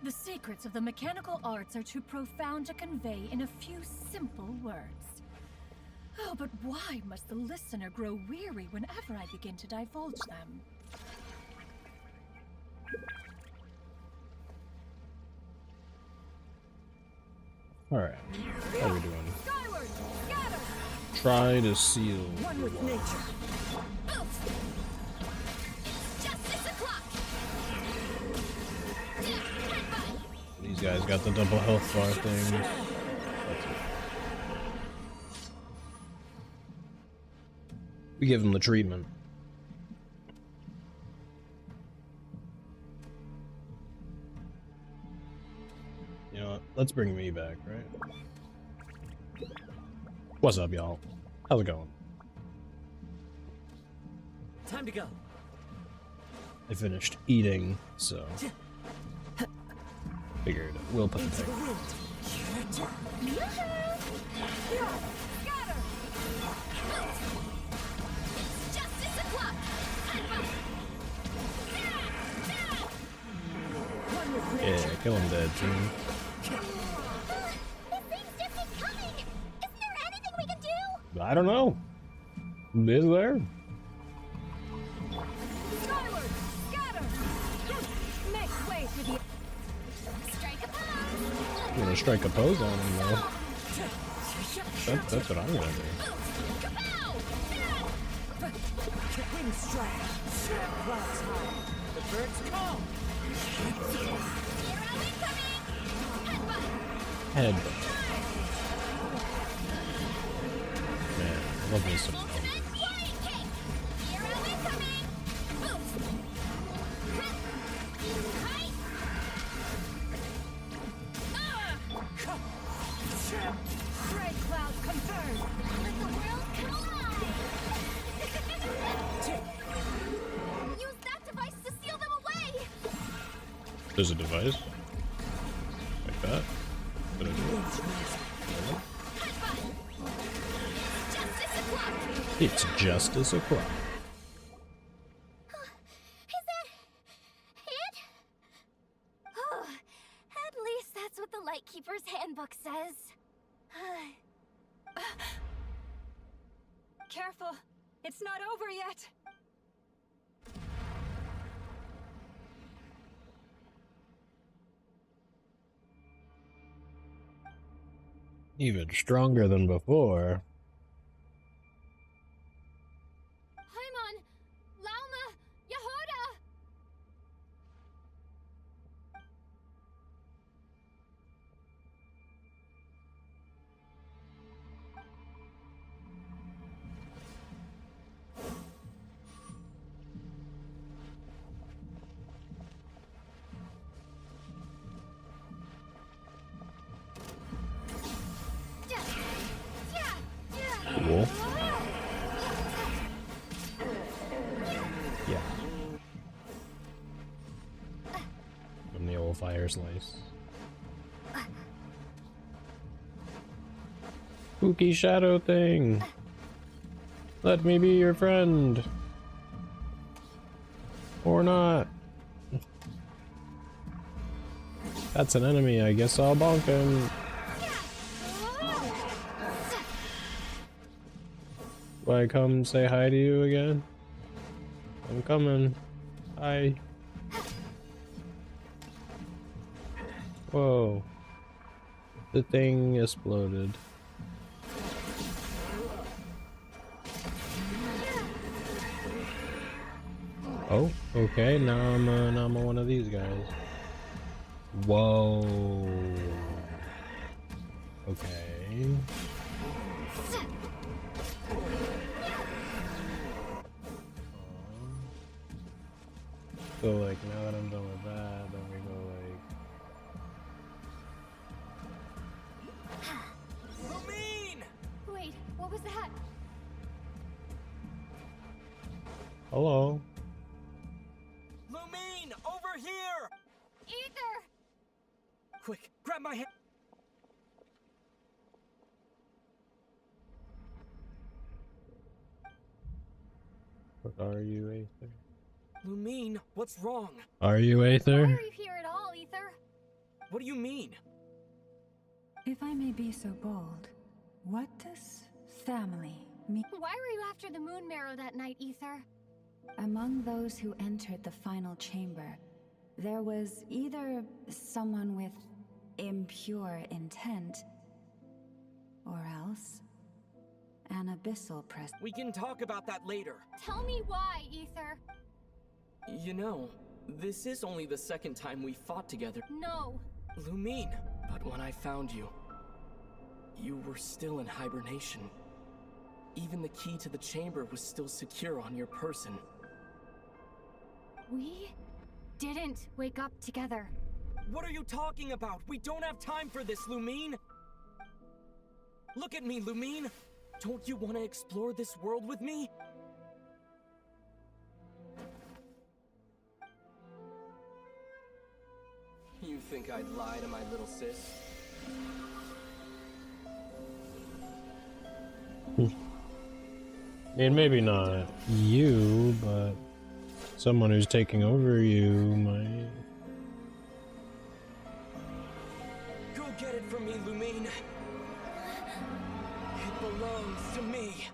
The secrets of the mechanical arts are too profound to convey in a few simple words. Oh, but why must the listener grow weary whenever I begin to divulge them? Alright. How are we doing? Skyward! Scatter! Try to seal. One with nature. Justice o'clock. These guys got the double health bar things. That's it. We give them the treatment. You know what? Let's bring me back, right? What's up, y'all? How's it going? Time to go. I finished eating, so figured we'll put the Scatter! Justice o'clock. Yeah, kill him dead, team. This thing's just keep coming! Isn't there anything we can do? I don't know. Is there? Skyward! Scatter! Make way for the... Strike a pose. I'm gonna strike a pose on him, though. That's what I'm gonna do. Wind strike. Clouds high. The birds call. Headbutt. Man, I love me some numbers. Gray cloud confirmed! Let the world collide. Use that device to seal them away. There's a device? Like that? Did I do it? It's justice o'clock. Is that it? Oh, at least that's what the Lightkeeper's handbook says. Careful! It's not over yet! Even stronger than before. Paimon! Lauma! Yehuda! Cool. Yeah. From the old fire slice. Spooky shadow thing. Let me be your friend. Or not. That's an enemy, I guess I'll bonk him. Do I come say hi to you again? I'm coming. Hi. Whoa. The thing exploded. Oh, okay. Now I'm one of these guys. Whoa. Okay. So like now that I'm done with that, then we go like. Lumine! Wait, what was that? Hello. Lumine, over here! Ether! Quick, grab my hand. What are you, Aether? Lumine, what's wrong? Are you Aether? Why are you here at all, Ether? What do you mean? If I may be so bold, what does family mean? Why were you after the Moon Marrow that night, Ether? Among those who entered the final chamber, there was either someone with impure intent Or else, an abyssal presence. We can talk about that later. Tell me why, Ether. You know, this is only the second time we fought together. No. Lumine. But when I found you, you were still in hibernation. Even the key to the chamber was still secure on your person. We didn't wake up together. What are you talking about? We don't have time for this, Lumine! Look at me, Lumine! Don't you want to explore this world with me? You think I'd lie to my little sis? I mean, maybe not you, but someone who's taking over you might. Go get it from me, Lumine. It belongs to me.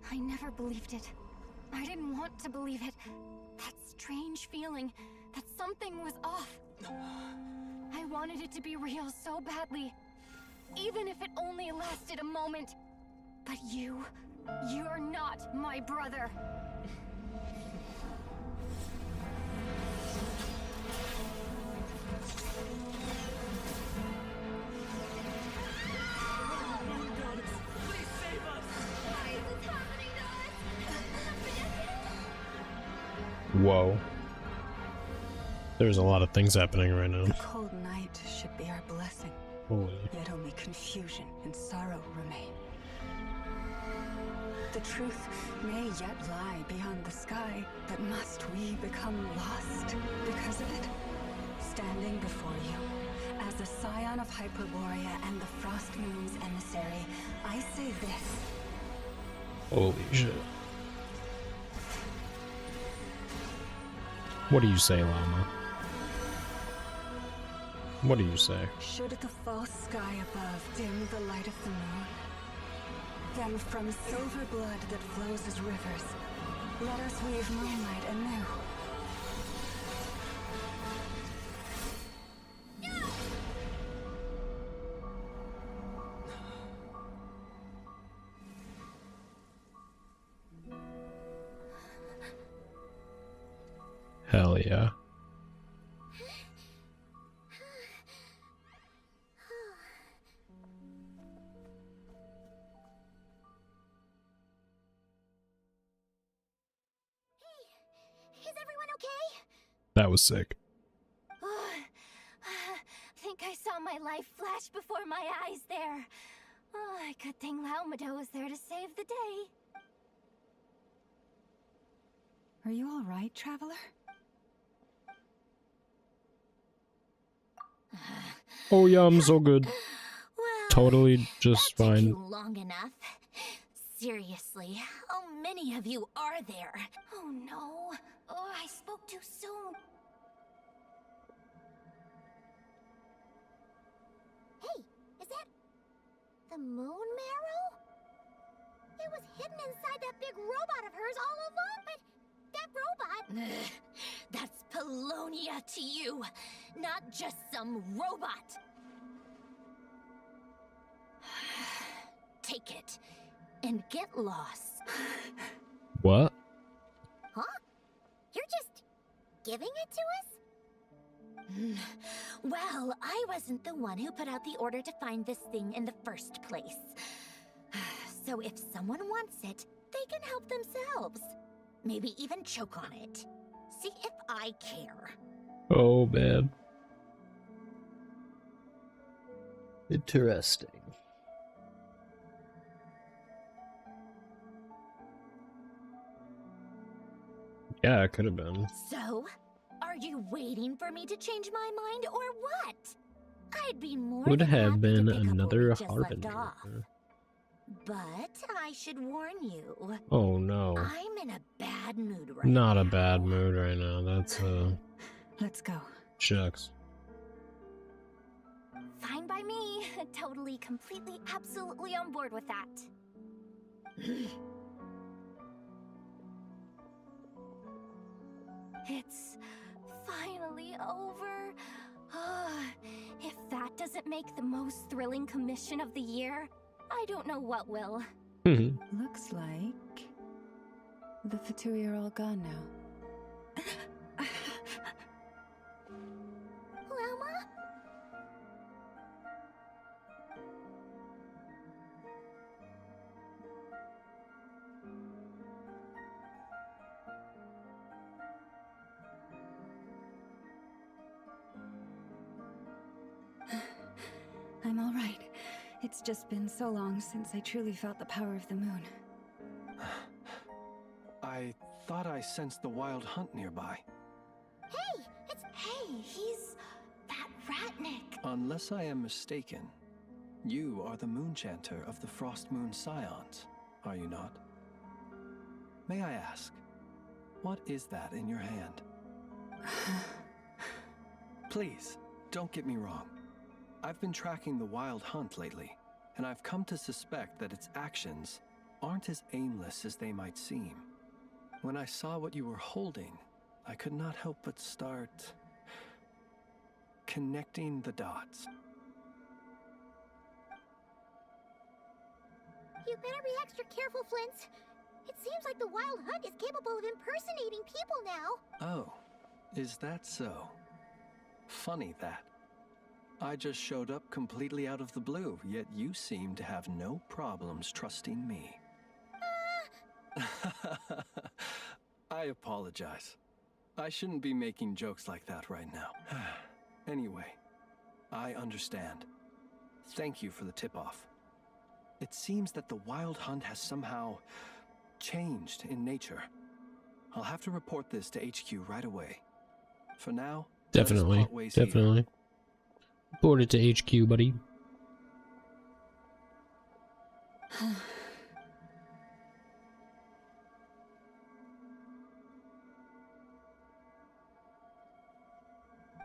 I never believed it. I didn't want to believe it. That strange feeling that something was off. I wanted it to be real so badly. Even if it only lasted a moment. But you're not my brother. Whoa. There's a lot of things happening right now. The cold night should be our blessing. Holy. Yet only confusion and sorrow remain. The truth may yet lie beyond the sky, but must we become lost because of it? Standing before you, as a scion of Hyperborea and the Frost Moon's emissary, I say this. Holy shit. What do you say, Llama? What do you say? Should the false sky above dim the light of the moon, then from silver blood that flows as rivers, let us weave moonlight anew. Hell yeah. Is everyone okay? That was sick. Think I saw my life flash before my eyes there. Good thing Laumado was there to save the day. Are you all right, Traveler? Oh yeah, I'm so good. Well, Totally just that took fine. you long enough. Seriously, how many of you are there? Oh no. Oh, I spoke too soon. Hey, is that the moon marrow? It was hidden inside that big robot of hers all along, but that robot... That's Paulownia to you, not just some robot. Take it and get lost. What? Huh? You're just giving it to us? Well, I wasn't the one who put out the order to find this thing in the first place. So if someone wants it, they can help themselves. Maybe even choke on it. See if I care. Oh man. Interesting. Yeah, it could have been. So, are you waiting for me to change my mind or what? I'd be more Would than have happy to been pick up where we another just left Harbinger. off. But I should warn you. Oh no. I'm in a bad mood right Not now. a bad mood right now. That's Let's go. shucks. Fine by me. Totally, completely, absolutely on board with that. It's finally over. If that doesn't make the most thrilling commission of the year, I don't know what will. Looks like the Fatui are all gone now. Lauma? I'm all right. It's just been so long since I truly felt the power of the moon. I thought I sensed the wild hunt nearby. Hey, he's that Ratnik. Unless I am mistaken, you are the Moonchanter of the Frost Moon Scions, are you not? May I ask, what is that in your hand? Please, don't get me wrong. I've been tracking the wild hunt lately, and I've come to suspect that its actions aren't as aimless as they might seem. When I saw what you were holding, I could not help but start connecting the dots. You better be extra careful, Flint. It seems like the Wild Hunt is capable of impersonating people now. Oh, is that so? Funny that. I just showed up completely out of the blue, yet you seem to have no problems trusting me. I apologize. I shouldn't be making jokes like that right now. Anyway, I understand. Thank you for the tip-off. It seems that the Wild Hunt has somehow changed in nature. I'll have to report this to HQ right away. For now, Definitely. let us part ways here. Definitely. Report it to HQ, buddy.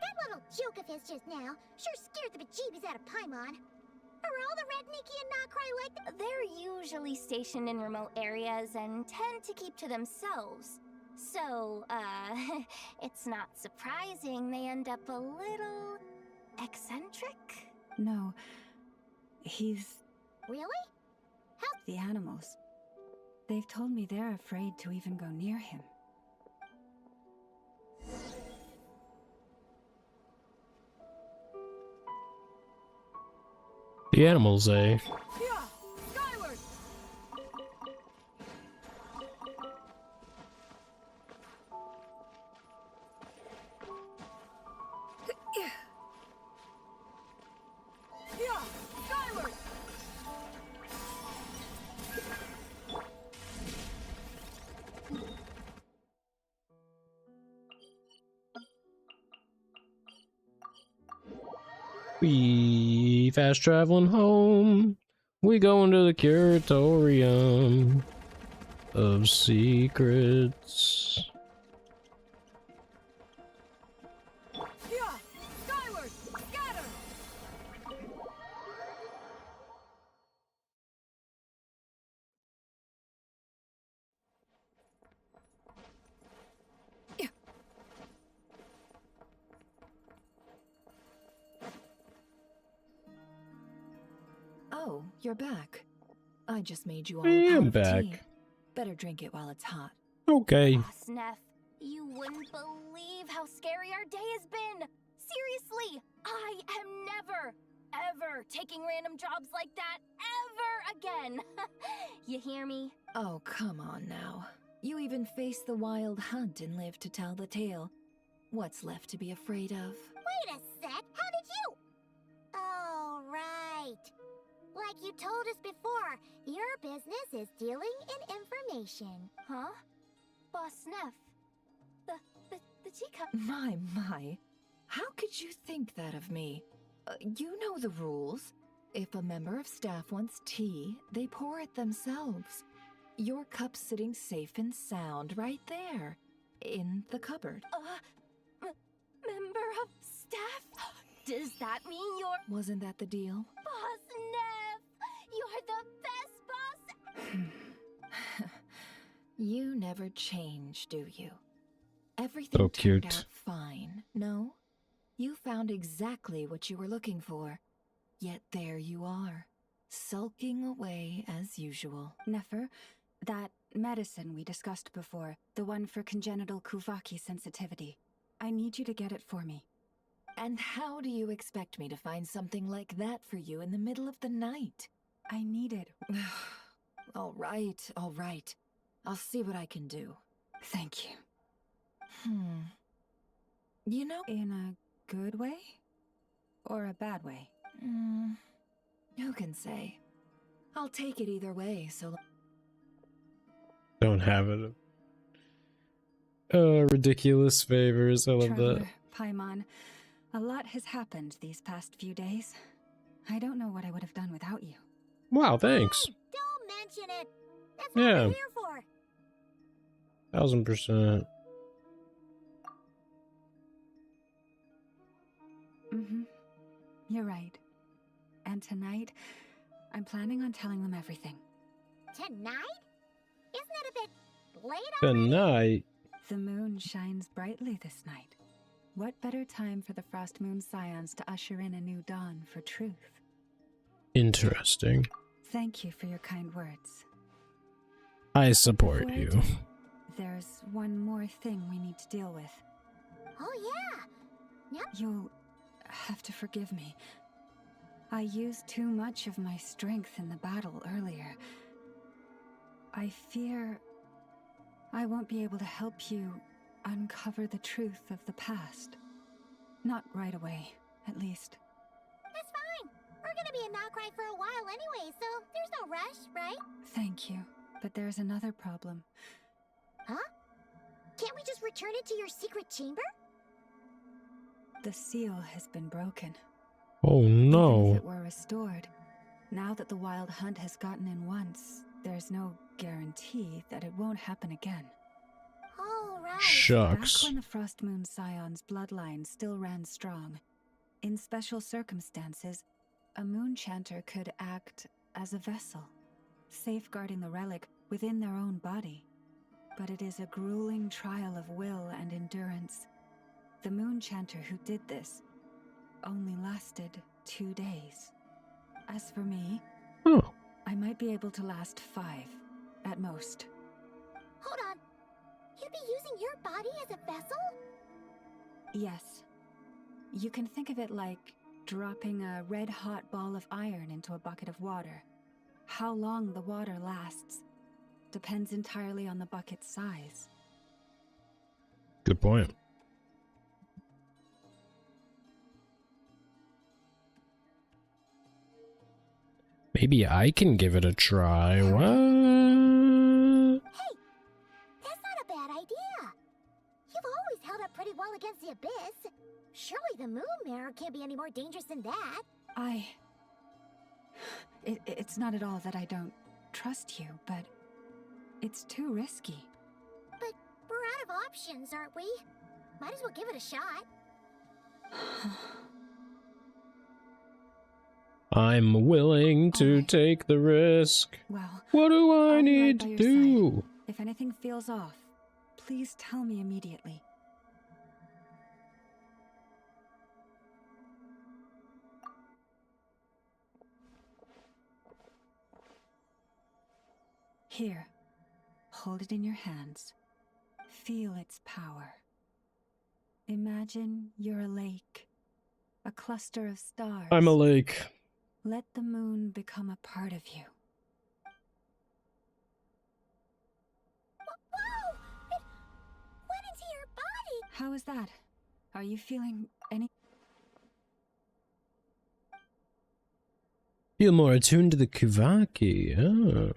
That little joke of his just now sure scared the bejeebies out of Paimon. Are all the Redniki and Nokrai like that? They're usually stationed in remote areas and tend to keep to themselves. So, it's not surprising they end up a little eccentric? No, he's Really? the animals. They've told me they're afraid to even go near him. The animals, eh? Yeah, skyward! Yeah, skyward! We fast traveling home. We going to the Curatorium of Secrets. Yeah, skyward! Scatter! Oh, you're back. I just made you all I a pot am of back. tea. Better drink it while it's hot. Okay. Boss Neff, you wouldn't believe how scary our day has been. Seriously, I am never, ever taking random jobs like that ever again. You hear me? Oh, come on now. You even faced the wild hunt and lived to tell the tale. What's left to be afraid of? Wait a sec, how did you? Oh, right. Like you told us before, your business is dealing in information. Huh? Boss Neff, the teacup. My. How could you think that of me? You know the rules. If a member of staff wants tea, they pour it themselves. Your cup's sitting safe and sound right there, in the cupboard. Member of staff? Does that mean you're... Wasn't that the deal? Boss Neff, you're the best boss... You never change, do you? Everything So turned cute. out fine, no? You found exactly what you were looking for. Yet there you are, sulking away as usual. Nefer, that medicine we discussed before, the one for congenital Kuvaki sensitivity, I need you to get it for me. And how do you expect me to find something like that for you in the middle of the night? I need it. All right, all right. I'll see what I can do. Thank you. You know... In a good way? Or a bad way? Who can say? I'll take it either way, so... Don't have it. Ridiculous favors. I love that. Traveler, Paimon, a lot has happened these past few days. I don't know what I would have done without you. Wow, thanks. Hey, don't mention it. That's what we're here for. 1000%. You're right. And tonight, I'm planning on telling them everything. Tonight? Isn't it a bit late already? Tonight. The moon shines brightly this night. What better time for the Frost Moon Scions to usher in a new dawn for truth? Interesting. Thank you for your kind words. I support Before I you. do, there's one more thing we need to deal with. Oh, yeah. Yep. You'll have to forgive me. I used too much of my strength in the battle earlier. I fear I won't be able to help you uncover the truth of the past. Not right away, at least. That's fine. We're gonna be in Notcry for a while anyway, so there's no rush, right? Thank you, but there's another problem. Huh? Can't we just return it to your secret chamber? The seal has been broken. Oh Even no. if it were restored, now that the Wild Hunt has gotten in once, there's no guarantee that it won't happen again. Oh, right. Shucks. Back when the Frost Moon Scion's bloodline still ran strong, in special circumstances, a moon chanter could act as a vessel, safeguarding the relic within their own body. But it is a grueling trial of will and endurance. The moon chanter who did this only lasted 2 days. As for me, I might be able to last 5, at most. Hold on. You'd be using your body as a vessel? Yes. You can think of it like dropping a red-hot ball of iron into a bucket of water. How long the water lasts depends entirely on the bucket's size. Good point. Maybe I can give it a try. What? Hey, that's not a bad idea. You've always held up pretty well against the Abyss. Surely the Moon Mirror can't be any more dangerous than that. It's not at all that I don't trust you, but it's too risky. But we're out of options, aren't we? Might as well give it a shot. I'm willing to take the risk. Well, What do I I'll be right need by to your do? side. If anything feels off, please tell me immediately. Here, hold it in your hands. Feel its power. Imagine you're a lake, a cluster of stars. I'm a lake. Let the moon become a part of you. Whoa! It went into your body! How is that? Are you feeling any... Feel more attuned to the Kuvaki. Oh.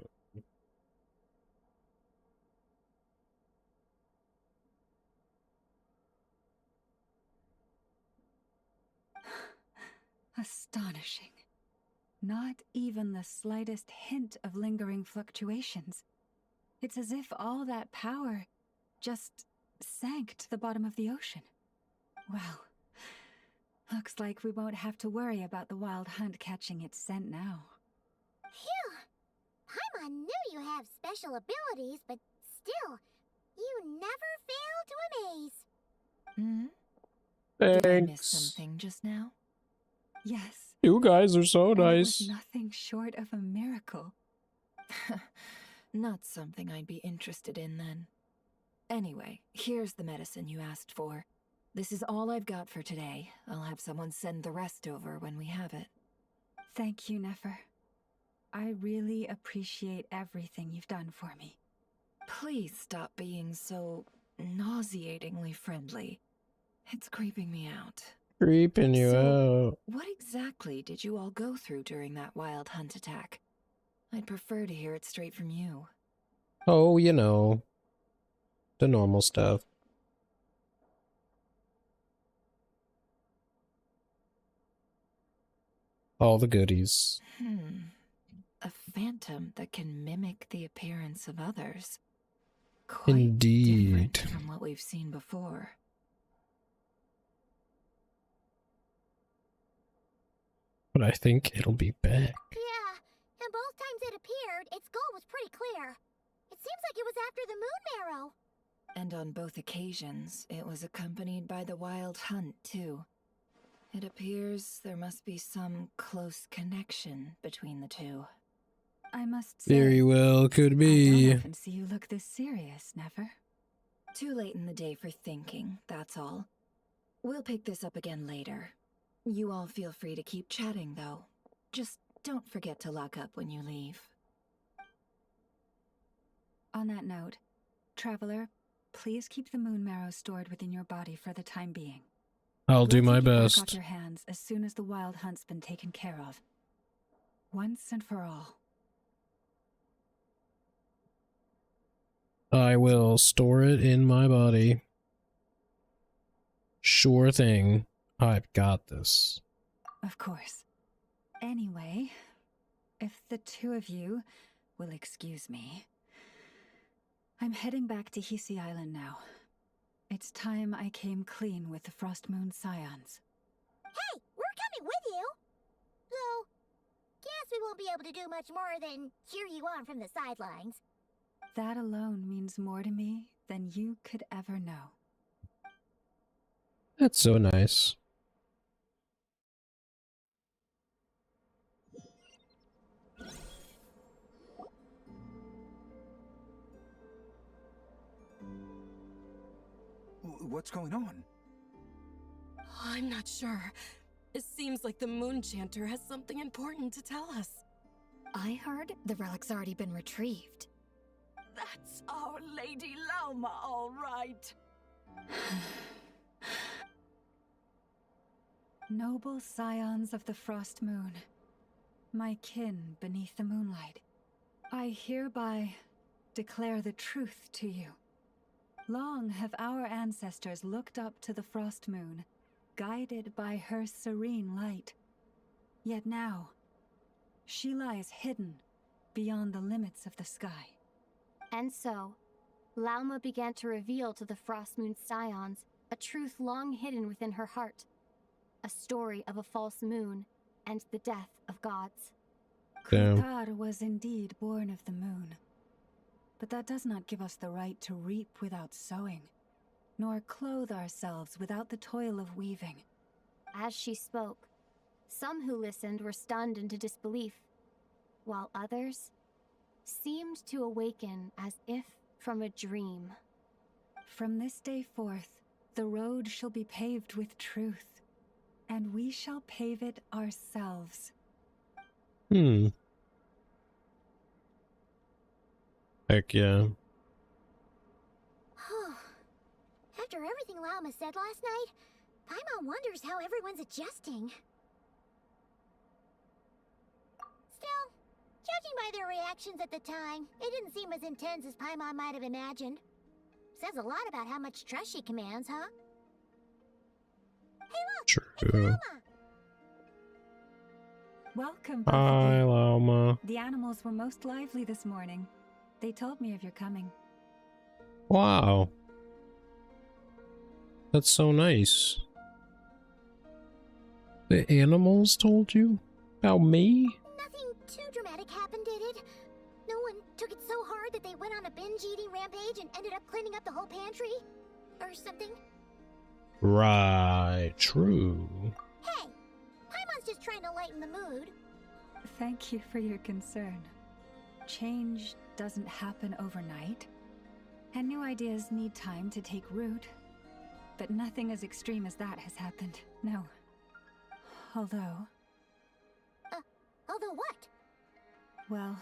Astonishing. Not even the slightest hint of lingering fluctuations. It's as if all that power just sank to the bottom of the ocean. Well, looks like we won't have to worry about the Wild Hunt catching its scent now. Phew! Paimon knew you have special abilities, but still, you never fail to amaze. Did I miss Thanks. something just now? Yes. You guys are so And it nice. was nothing short of a miracle. Not something I'd be interested in then. Anyway, here's the medicine you asked for. This is all I've got for today. I'll have someone send the rest over when we have it. Thank you, Nefer. I really appreciate everything you've done for me. Please stop being so nauseatingly friendly. It's creeping me out. Creeping you So, out. what exactly did you all go through during that wild hunt attack? I'd prefer to hear it straight from you. Oh, you know. The normal stuff. All the goodies. A phantom that can mimic the appearance of others. Quite Indeed. different from what we've seen before. But I think it'll be back. Yeah, and both times it appeared, its goal was pretty clear. It seems like it was after the moon marrow. And on both occasions, it was accompanied by the wild hunt, too. It appears there must be some close connection between the two. I must say, Very well could I be. don't often see you look this serious, Nefer. Too late in the day for thinking, that's all. We'll pick this up again later. You all feel free to keep chatting, though. Just don't forget to lock up when you leave. On that note, Traveler, please keep the moon marrow stored within your body for the time being. I'll do my We'll take it back best. off your hands as soon as the wild hunt's been taken care of. Once and for all. I will store it in my body. Sure thing. I've got this. Of course. Anyway, if the two of you will excuse me, I'm heading back to Hisi Island now. It's time I came clean with the Frost Moon Scions. Hey, we're coming with you. Though, guess we won't be able to do much more than cheer you on from the sidelines. That alone means more to me than you could ever know. That's so nice. What's going on? I'm not sure. It seems like the Moon Chanter has something important to tell us. I heard the relic's already been retrieved. That's our Lady Lauma, all right. Noble scions of the Frost Moon, my kin beneath the moonlight, I hereby declare the truth to you. Long have our ancestors looked up to the Frost Moon, guided by her serene light. Yet now, she lies hidden beyond the limits of the sky. And so, Lauma began to reveal to the Frost Moon Scions a truth long hidden within her heart. A story of a false moon and the death of gods. Damn. Kuthar was indeed born of the moon. But that does not give us the right to reap without sowing, nor clothe ourselves without the toil of weaving. As she spoke, some who listened were stunned into disbelief, while others seemed to awaken as if from a dream. From this day forth, the road shall be paved with truth, and we shall pave it ourselves. Heck yeah. After everything Lauma said last night, Paimon wonders how everyone's adjusting. Still, judging by their reactions at the time, it didn't seem as intense as Paimon might have imagined. Says a lot about how much trust she commands, huh? Hey look! True. It's Lauma! Welcome, both of Hi, you. Lauma. The animals were most lively this morning. They told me of your coming. Wow. That's so nice. The animals told you? About me? Nothing too dramatic happened, did it? No one took it so hard that they went on a binge-eating rampage and ended up cleaning up the whole pantry? Or something? Right, true. Hey, Paimon's just trying to lighten the mood. Thank you for your concern. Change doesn't happen overnight, and new ideas need time to take root. But nothing as extreme as that has happened, no. Although... Although what? Well,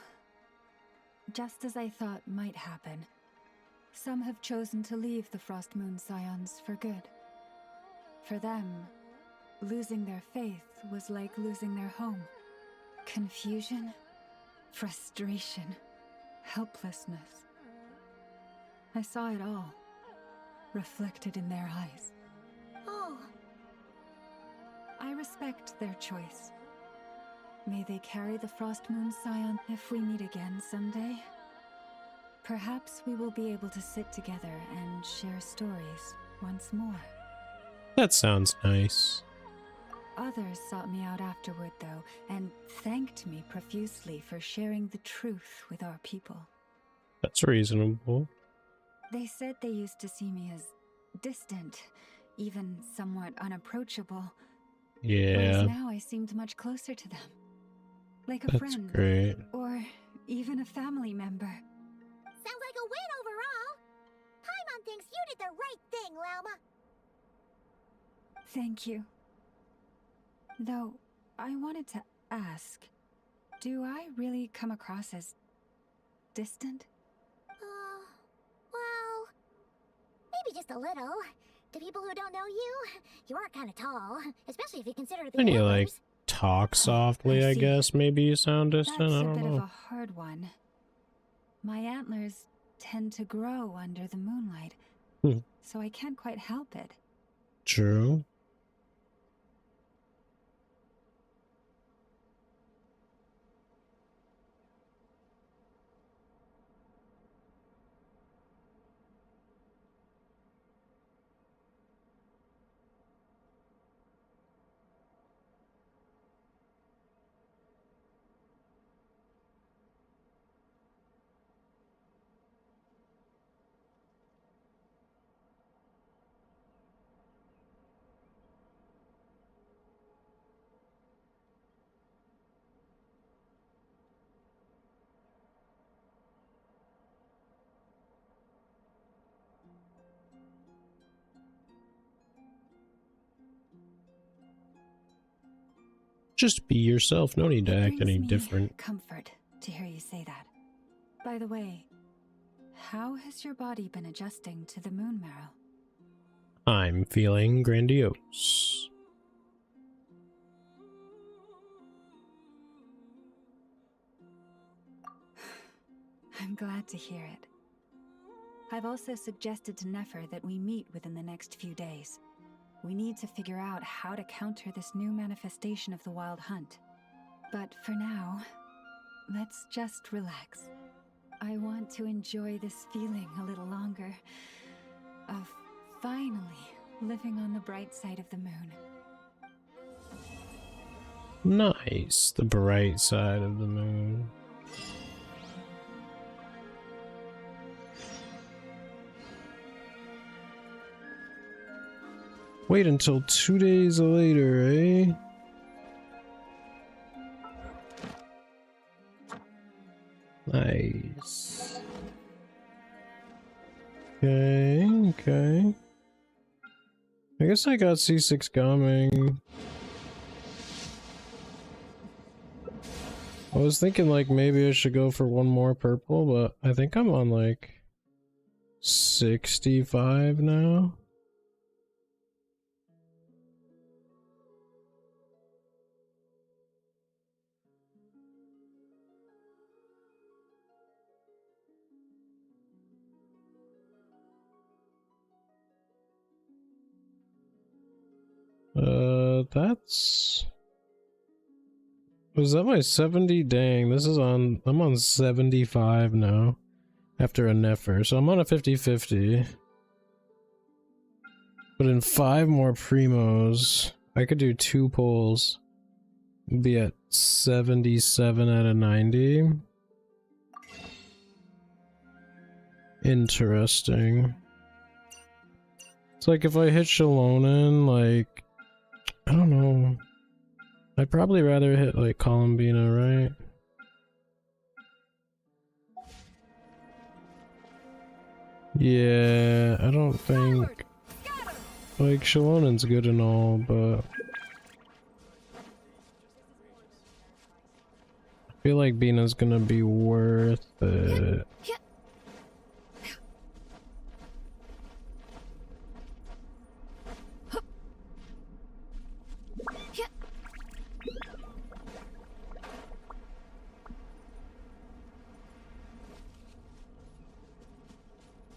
just as I thought might happen, some have chosen to leave the Frost Moon Scions for good. For them, losing their faith was like losing their home. Confusion, frustration, helplessness. I saw it all, reflected in their eyes. Oh. I respect their choice. May they carry the Frost Moon Scion if we meet again someday. Perhaps we will be able to sit together and share stories once more. That sounds nice. Others sought me out afterward, though, and thanked me profusely for sharing the truth with our people. That's reasonable. They said they used to see me as distant, even somewhat unapproachable. Yeah. Whereas now I seemed much closer to them. Like a friend. That's great. Or even a family member. Sounds like a win overall. Paimon thinks you did the right thing, Lauma. Thank you. Though, I wanted to ask, do I really come across as distant? Well, maybe just a little. To people who don't know you, you are kind of tall, especially if you consider the When you others. like talk softly, I guess maybe you sound distant. That's I a don't bit know. of a hard one. My antlers tend to grow under the moonlight, so I can't quite help it. True. Just be yourself. No need to act Brings any me different. comfort to hear you say that. By the way, how has your body been adjusting to the moon marrow? I'm feeling grandiose. I'm glad to hear it. I've also suggested to Nefer that we meet within the next few days. We need to figure out how to counter this new manifestation of the Wild Hunt. But for now, let's just relax. I want to enjoy this feeling a little longer of finally living on the bright side of the moon. Nice. The bright side of the moon. Wait until 2 days later, eh? Nice. Okay. I guess I got C6 coming. I was thinking like maybe I should go for one more purple, but I think I'm on like 65 now. That's... Was that my 70? Dang, this is on... I'm on 75 now. After a Nefer, so I'm on a 50-50. But in 5 more primos, I could do 2 pulls. Be at 77 out of 90. Interesting. It's like if I hit Shalonen, like, I don't know. I'd probably rather hit like Columbina, right? Yeah, I don't think like Shalonen's good and all, but I feel like Bina's gonna be worth it.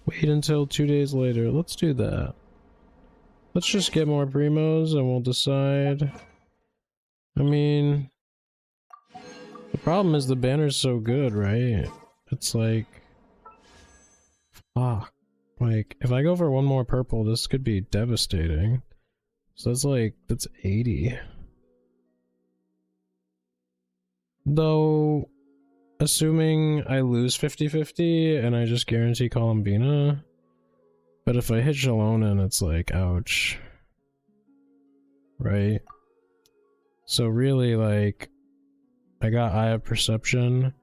Wait until 2 days later. Let's do that. Let's just get more primos and we'll decide. I mean, the problem is the banner's so good, right? It's like, like if I go for one more purple, this could be devastating. So that's 80. Though, assuming I lose 50-50 and I just guarantee Columbina, but if I hit Shalonen, it's like, ouch. Right? So really, like, I got Eye of Perception,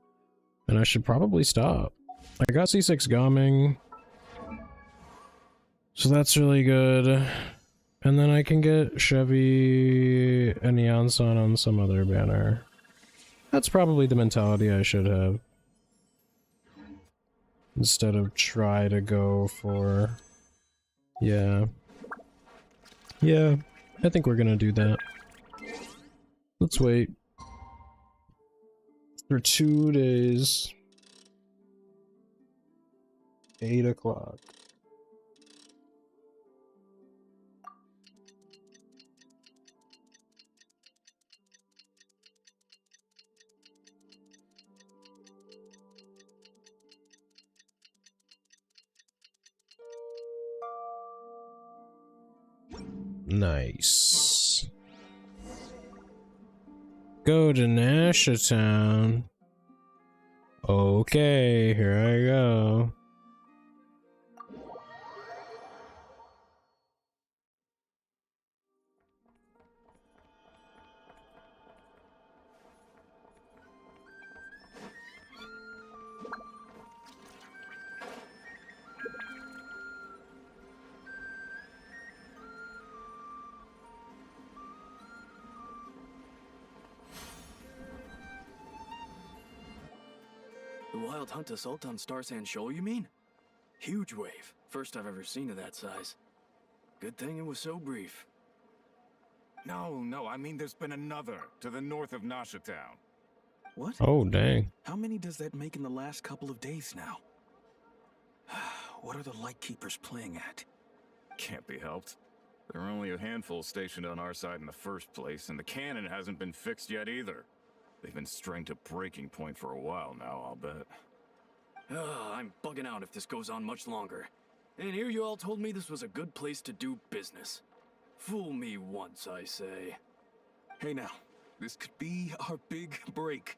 and I should probably stop. I got C6 Gaming, so that's really good. And then I can get Chevy and Yansan on some other banner. That's probably the mentality I should have. Instead of try to go for... Yeah. Yeah, I think we're gonna do that. Let's wait. For 2 days. 8 o'clock. Nice. Go to Nashatown. Okay, here I go. The Wild Hunt assault on Star Sand Shoal, you mean? Huge wave. First I've ever seen of that size. Good thing it was so brief. No, I mean there's been another to the north of Nashatown. What? Oh, dang. How many does that make in the last couple of days now? What are the Lightkeepers playing at? Can't be helped. There are only a handful stationed on our side in the first place, and the cannon hasn't been fixed yet either. They've been strained to breaking point for a while now, I'll bet. I'm bugging out if this goes on much longer. And here you all told me this was a good place to do business. Fool me once, I say. Hey now, this could be our big break.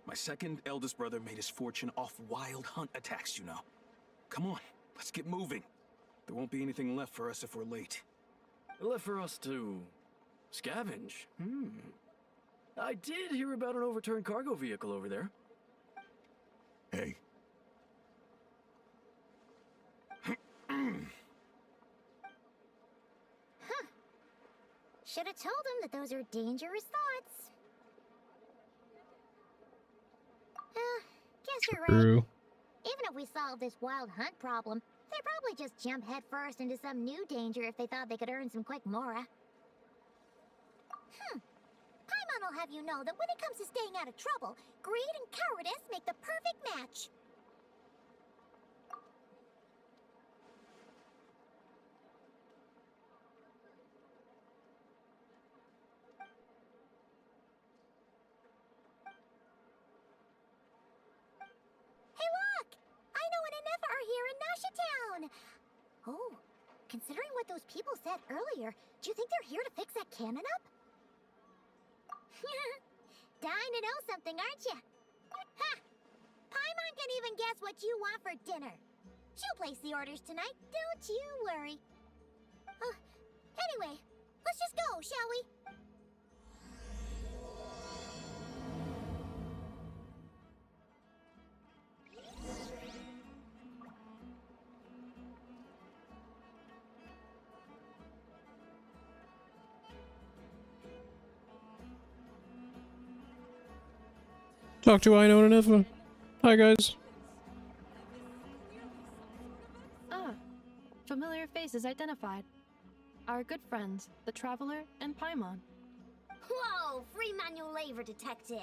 My second eldest brother made his fortune off Wild Hunt attacks, you know. Come on, let's get moving. There won't be anything left for us if we're late. Left for us to... scavenge? I did hear about an overturned cargo vehicle over there. Hey. Should have told him that those are dangerous thoughts. Guess you're right. True. Even if we solve this Wild Hunt problem, they'd probably just jump headfirst into some new danger if they thought they could earn some quick mora. Paimon will have you know that when it comes to staying out of trouble, greed and cowardice make the perfect match. Hey look! Aino and Anefa are here in Nashatown! Oh, considering what those people said earlier, do you think they're here to fix that cannon up? Dying to know something, aren't you? Ha! Paimon can even guess what you want for dinner. She'll place the orders tonight, don't you worry. go, shall we? Talk to Ino and Inifa. Hi, guys. Ah, familiar faces identified. Our good friends, the Traveler and Paimon. Whoa, free manual labor detected.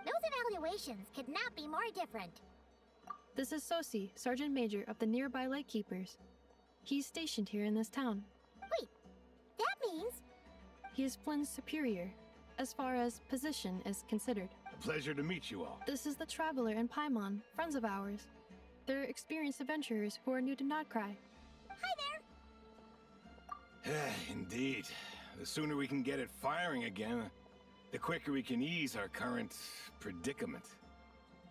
Those evaluations could not be more different. This is Sosi, Sergeant Major of the nearby Lightkeepers. He's stationed here in this town. Wait, that means... He is Flynn's superior, as far as position is considered. A pleasure to meet you all. This is the Traveler and Paimon, friends of ours. They're experienced adventurers who are new to Notcry. Hi there! Indeed. The sooner we can get it firing again, the quicker we can ease our current predicament.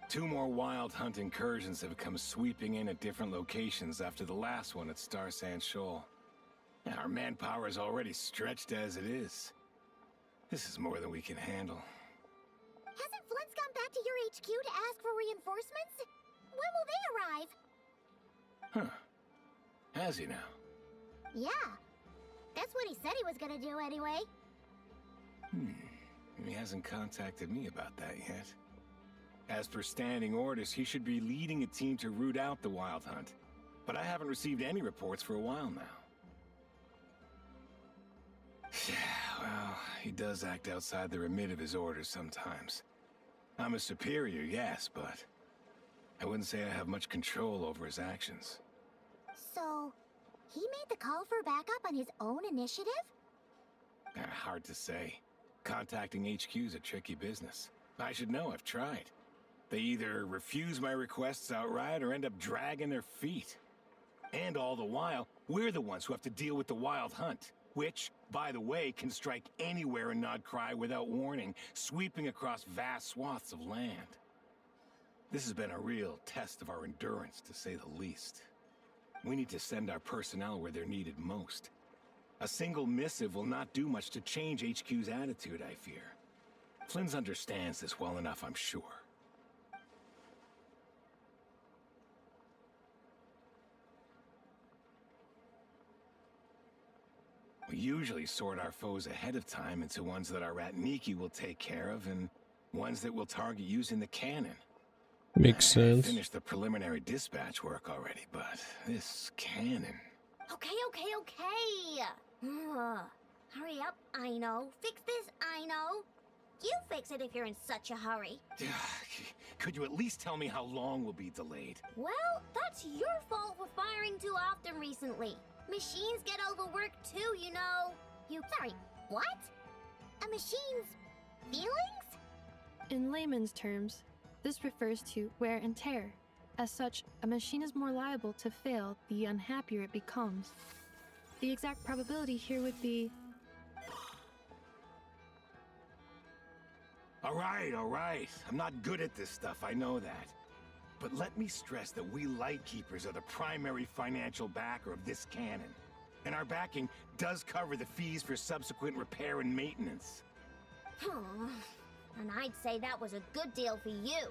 2 more Wild Hunt incursions have come sweeping in at different locations after the last one at Star Sand Shoal. Our manpower is already stretched as it is. This is more than we can handle. Hasn't Flint's gone back to your HQ to ask for reinforcements? When will they arrive? Huh. Has he now? Yeah. That's what he said he was gonna do anyway. He hasn't contacted me about that yet. As per standing orders, he should be leading a team to root out the Wild Hunt. But I haven't received any reports for a while now. Well, he does act outside the remit of his orders sometimes. I'm a superior, yes, but I wouldn't say I have much control over his actions. So, he made the call for backup on his own initiative? Hard to say. Contacting HQ's a tricky business. I should know, I've tried. They either refuse my requests outright or end up dragging their feet. And all the while, we're the ones who have to deal with the Wild Hunt. Which, by the way, can strike anywhere in Notcry without warning, sweeping across vast swaths of land. This has been a real test of our endurance, to say the least. We need to send our personnel where they're needed most. A single missive will not do much to change HQ's attitude, I fear. Flynn's understands this well enough, I'm sure. We usually sort our foes ahead of time into ones that our Ratniki will take care of and ones that we'll target using the cannon. Makes sense. I finished the preliminary dispatch work already, but this cannon... Okay. Hurry up, Ino. Fix this, Ino. You fix it if you're in such a hurry. Could you at least tell me how long we'll be delayed? Well, that's your fault for firing too often recently. Machines get overworked too, you know. Sorry, what? A machine's feelings? In layman's terms, this refers to wear and tear. As such, a machine is more liable to fail the unhappier it becomes. The exact probability here would be... All right. I'm not good at this stuff, I know that. But let me stress that we Lightkeepers are the primary financial backer of this cannon. And our backing does cover the fees for subsequent repair and maintenance. And I'd say that was a good deal for you.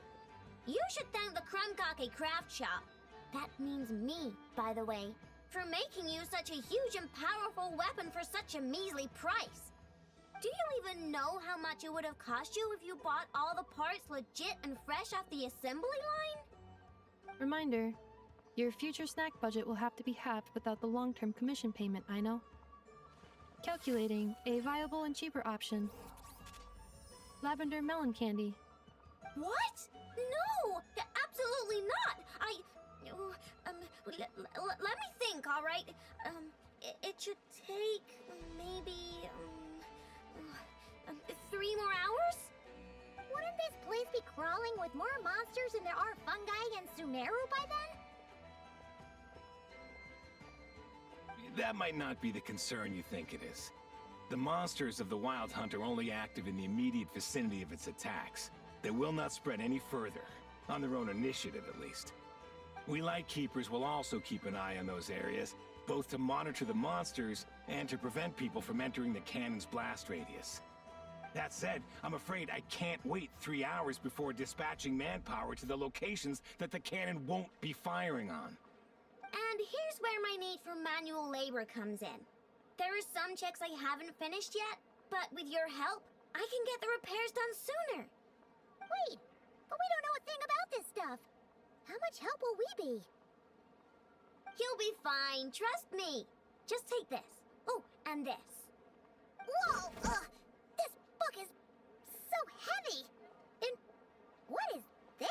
You should thank the Krumkake Craft Shop. That means me, by the way, for making you such a huge and powerful weapon for such a measly price. Do you even know how much it would have cost you if you bought all the parts legit and fresh off the assembly line? Reminder, your future snack budget will have to be halved without the long-term commission payment, I know. Calculating a viable and cheaper option. Lavender melon candy. What? No! Absolutely not! Let me think, alright? It should take maybe 3 more hours? Wouldn't this place be crawling with more monsters than there are fungi and Sumeru by then? That might not be the concern you think it is. The monsters of the Wild Hunt are only active in the immediate vicinity of its attacks. They will not spread any further, on their own initiative at least. We Lightkeepers will also keep an eye on those areas, both to monitor the monsters and to prevent people from entering the cannon's blast radius. That said, I'm afraid I can't wait 3 hours before dispatching manpower to the locations that the cannon won't be firing on. And here's where my need for manual labor comes in. There are some checks I haven't finished yet, but with your help, I can get the repairs done sooner. Wait, but we don't know a thing about this stuff. How much help will we be? You'll be fine, trust me. Just take this. Oh, and this. Whoa! This book is so heavy! And what is this?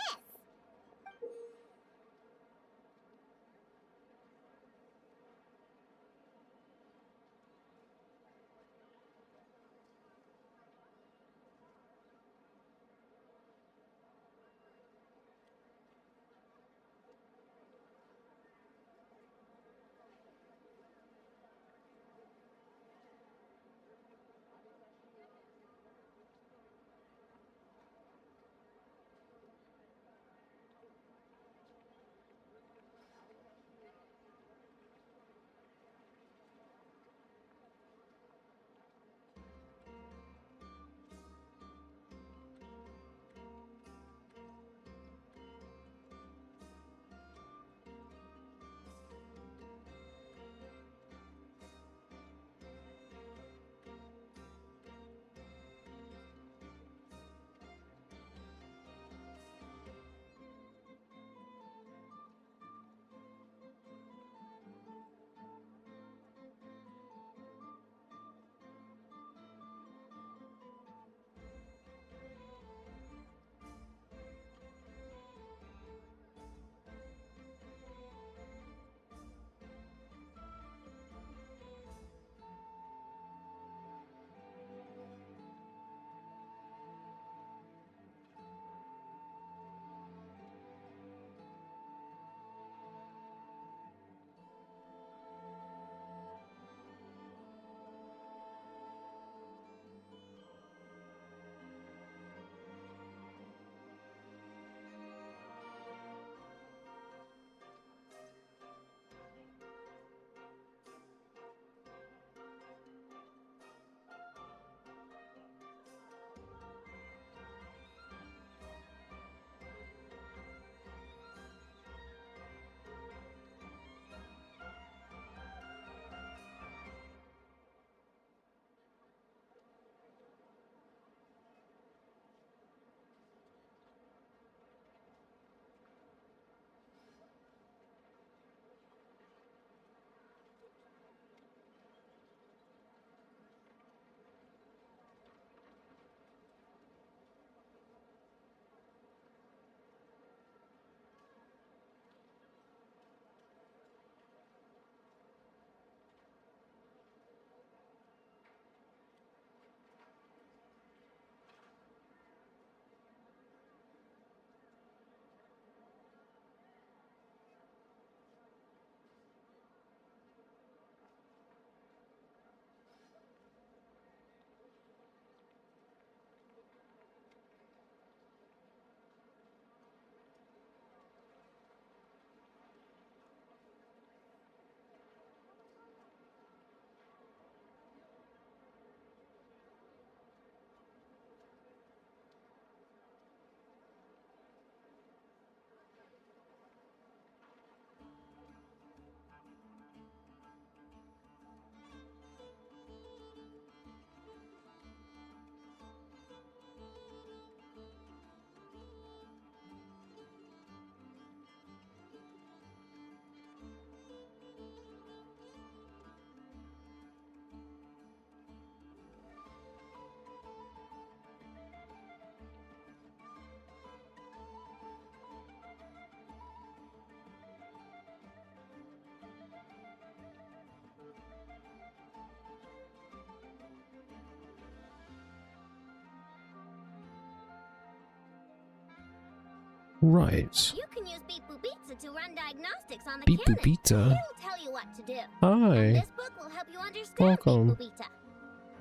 Right. You can use Beep Boop Pizza to run diagnostics on the Beep cannon. Boop Pizza. It'll tell you what to do. Hi. And this book will help you understand Welcome. Beep Boop Pizza.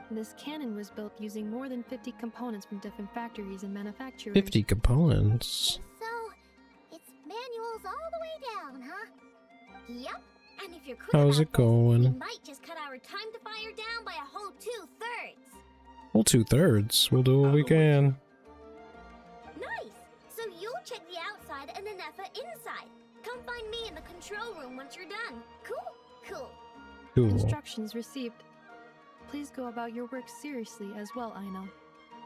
This cannon was built using more than 50 components from different factories and manufacturers. 50 components. So, it's manuals all the way down, huh? Yep, And if you're quick How's about it going? this, we might just cut our time to fire down by a whole 2/3. Well, 2/3. We'll do what we can. Nice! So you'll check the outside and the Neffa inside. Come find me in the control room once you're done. Cool? Cool. Cool. Instructions received. Please go about your work seriously as well, Aino.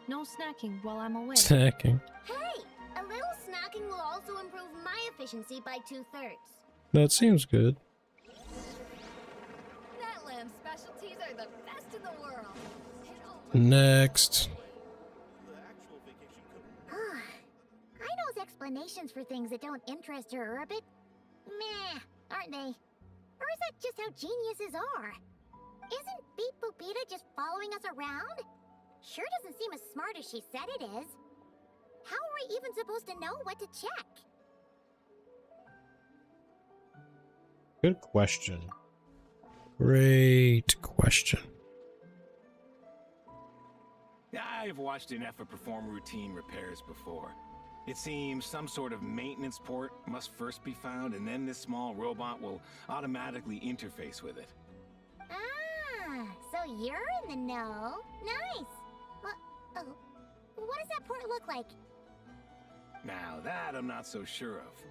No snacking while I'm away. Snacking. Hey! A little snacking will also improve my efficiency by 2/3. That seems good. That lamb specialties are the best in the world. Next. Aino's explanations for things that don't interest her are a bit meh, aren't they? Or is that just how geniuses are? Isn't Beep Boopita just following us around? Sure doesn't seem as smart as she said it is. How are we even supposed to know what to check? Good question. Great question. I've watched Ineffa perform routine repairs before. It seems some sort of maintenance port must first be found, and then this small robot will automatically interface with it. Ah, so you're in the know. Nice. What does that port look like? Now that I'm not so sure of.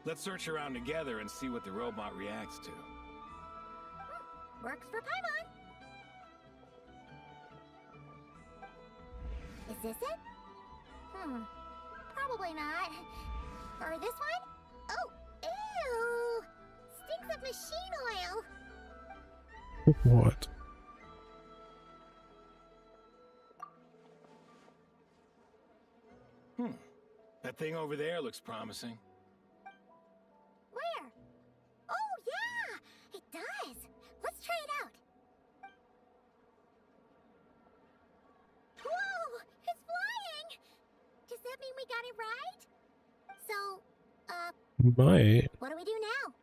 Let's search around together and see what the robot reacts to. Works for Paimon. Is this it? Probably not. Or this one? Oh, ew! Stinks of machine oil. What? That thing over there looks promising. Where? Oh, yeah! It does! Let's try it out. Whoa! It's flying! Does that mean we got it right? So, Might. what do we do now?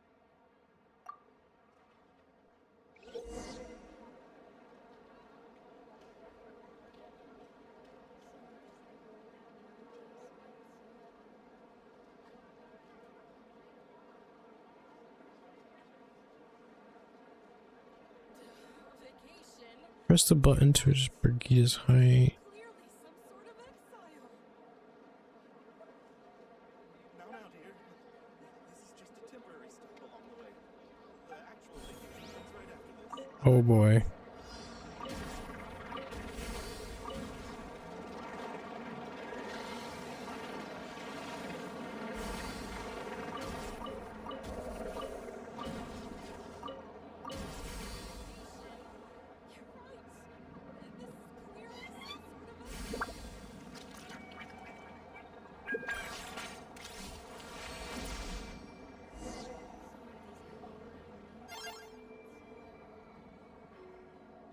Press the button to adjust Brigida's height. Oh boy.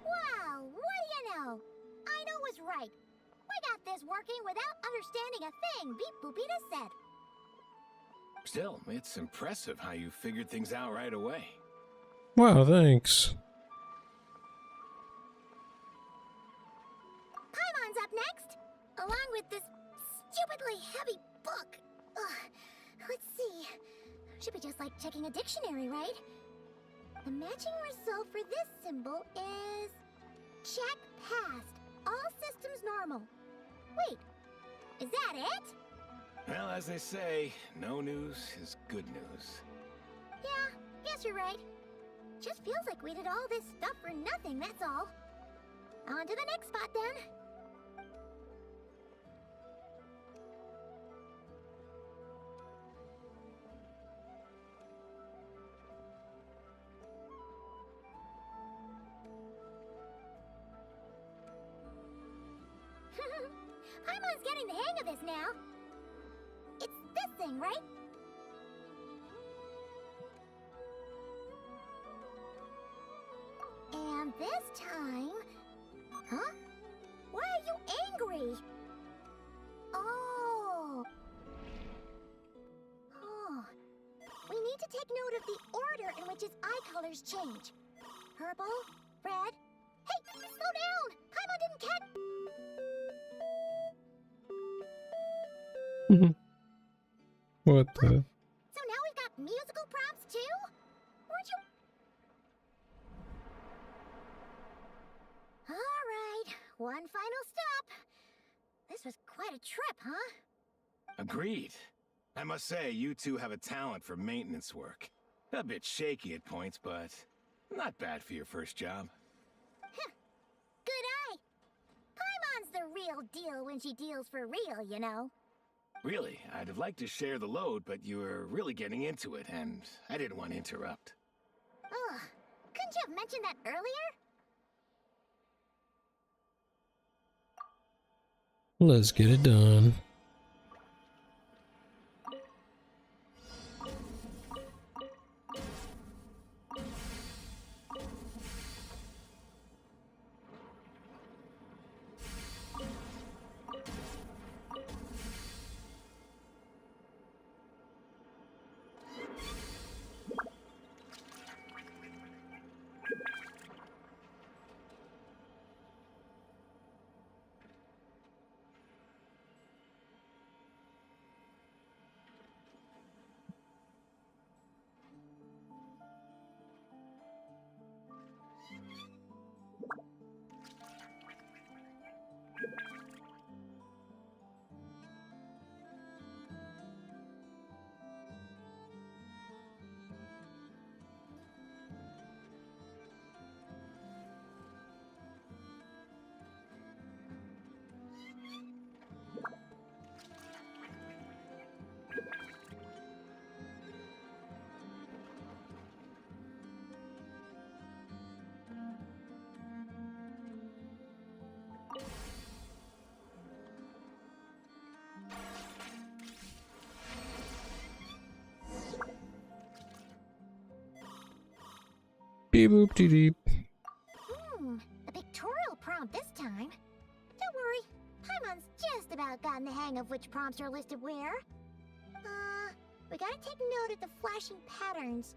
Wow, what do you know? Aino was right. We got this working without understanding a thing Beep Boopita said. Still, it's impressive how you figured things out right away. Wow, thanks. Paimon's up next, along with this stupidly heavy book. Ugh, let's see. Should be just like checking a dictionary, right? The matching result for this symbol is... check passed. All systems normal. Wait, is that it? Well, as they say, no news is good news. Yeah, guess you're right. Just feels like we did all this stuff for nothing, that's all. On to the next spot, then. Paimon's getting the hang of this now. It's this thing, right? And this time... Huh? Why are you angry? Oh. Oh. We need to take note of the order in which his eye colors change. Purple, red... Hey, slow down! Paimon didn't catch... What the? So now we've got musical prompts too? Weren't you one final stop. This was quite a trip, huh? Agreed. I must say, you two have a talent for maintenance work. A bit shaky at points, but not bad for your first job. Good eye. Paimon's the real deal when she deals for real, you know. Really, I'd have liked to share the load, but you were really getting into it, and I didn't want to interrupt. Ugh. Couldn't you have mentioned that earlier? Let's get it done. Beep boop dee deep. A pictorial prompt this time. Don't worry, Paimon's just about gotten the hang of which prompts are listed where. We gotta take note of the flashing patterns.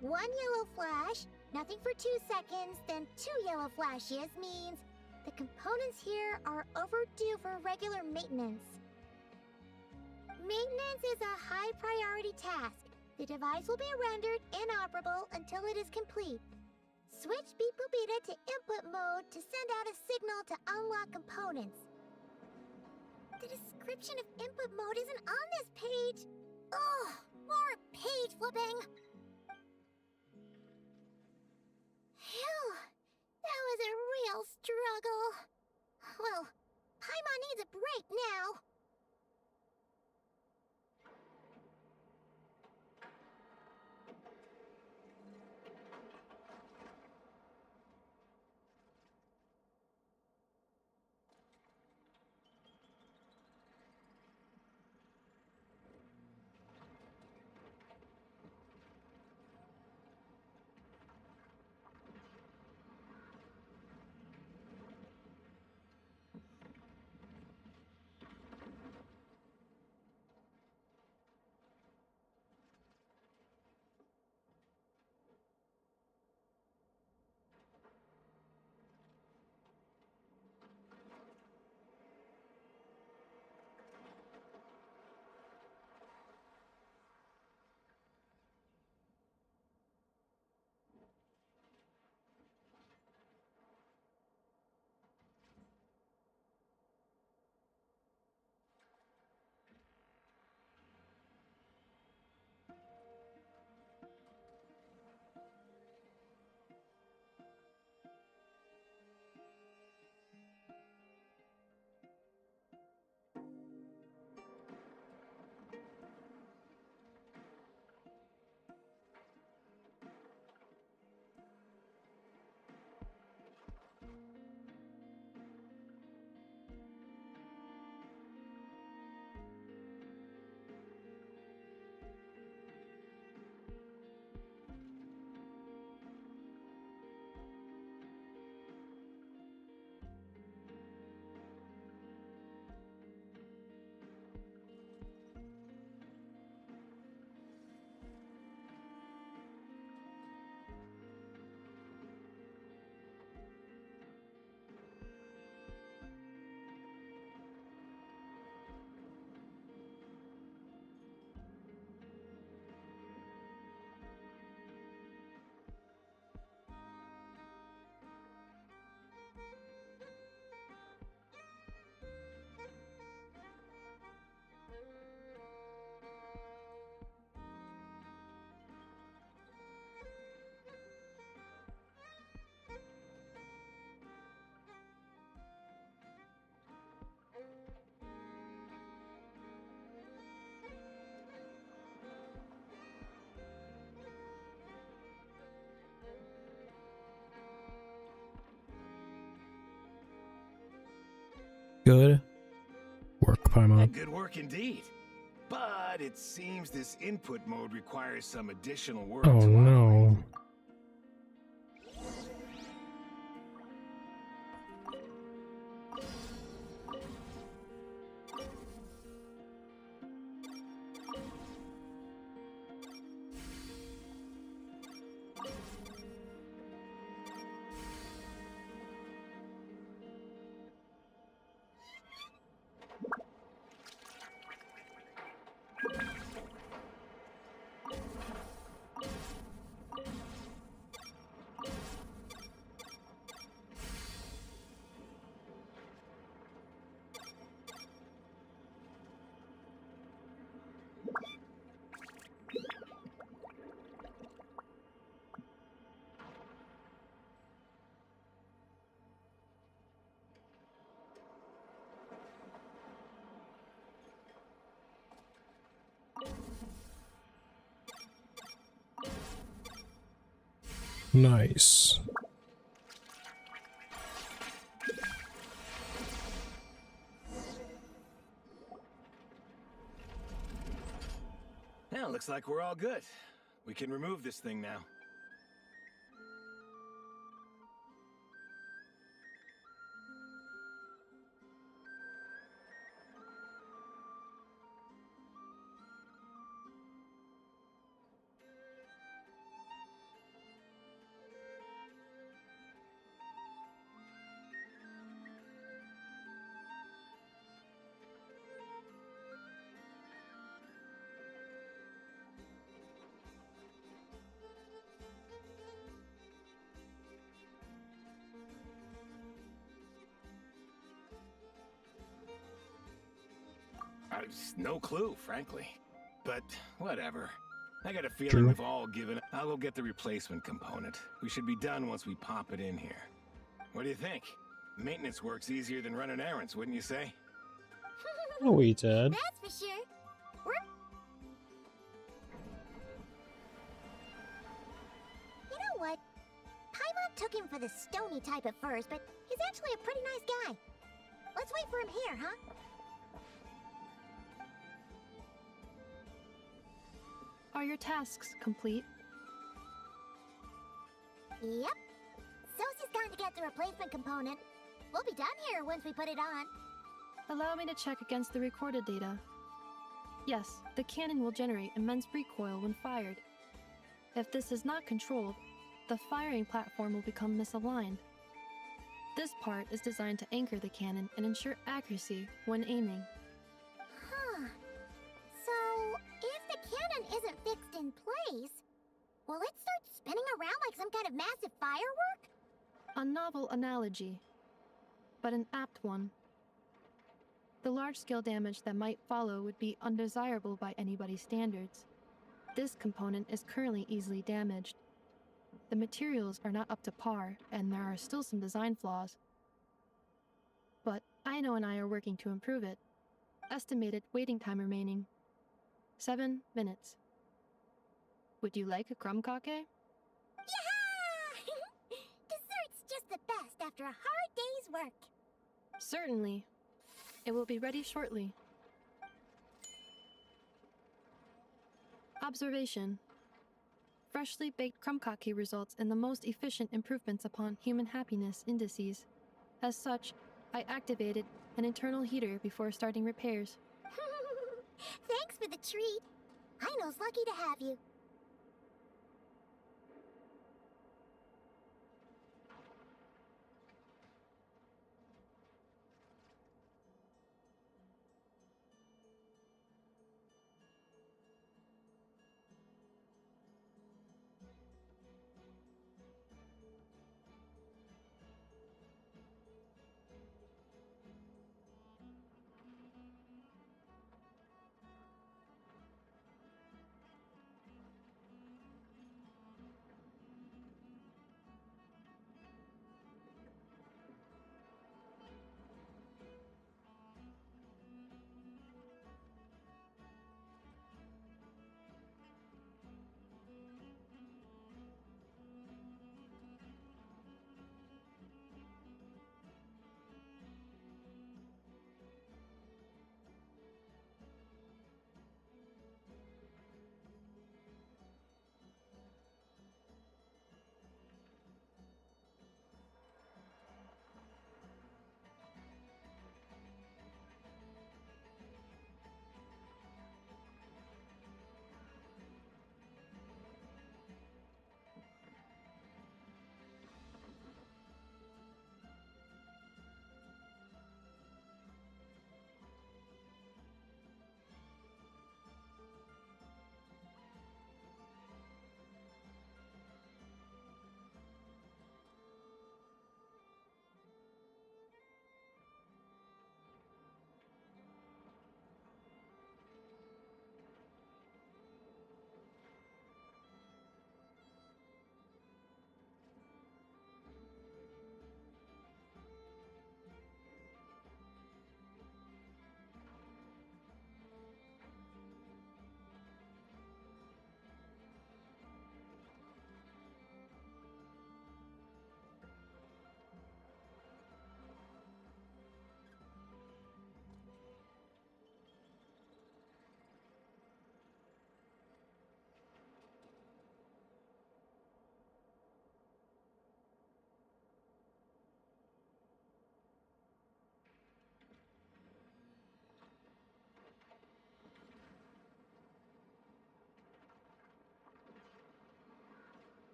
1 yellow flash, nothing for 2 seconds, then 2 yellow flashes means the components here are overdue for regular maintenance. Maintenance is a high priority task. The device will be rendered inoperable until it is complete. Switch Beep Boopita to input mode to send out a signal to unlock components. The description of input mode isn't on this page. Ugh, more page flipping. Phew, that was a real struggle. Well, Paimon needs a break now. Good work, Paimon. Good work indeed. But it seems this input mode requires some additional work. Oh no. Nice. Now, looks like we're all good. We can remove this thing now. No clue, frankly. But whatever. I got a feeling True. we've all given up. I'll go get the replacement component. We should be done once we pop it in here. What do you think? Maintenance work's easier than running errands, wouldn't you say? Oh, we did. That's for sure. You know what? Paimon took him for the stony type at first, but he's actually a pretty nice guy. Let's wait for him here, huh? Are your tasks complete? Yep. Sosie's gone to get the replacement component. We'll be done here once we put it on. Allow me to check against the recorded data. Yes, the cannon will generate immense recoil when fired. If this is not controlled, the firing platform will become misaligned. This part is designed to anchor the cannon and ensure accuracy when aiming. Huh. So, if the cannon isn't fixed in place, will it start spinning around like some kind of massive firework? A novel analogy, but an apt one. The large-scale damage that might follow would be undesirable by anybody's standards. This component is currently easily damaged. The materials are not up to par, and there are still some design flaws. But Aino and I are working to improve it. Estimated waiting time remaining: 7 minutes. Would you like a crumb cake? Yeah! Dessert's just the best after a hard day's work. Certainly. It will be ready shortly. Observation. Freshly baked crumb cake results in the most efficient improvements upon human happiness indices. As such, I activated an internal heater before starting repairs. Thanks for the treat. Aino's lucky to have you.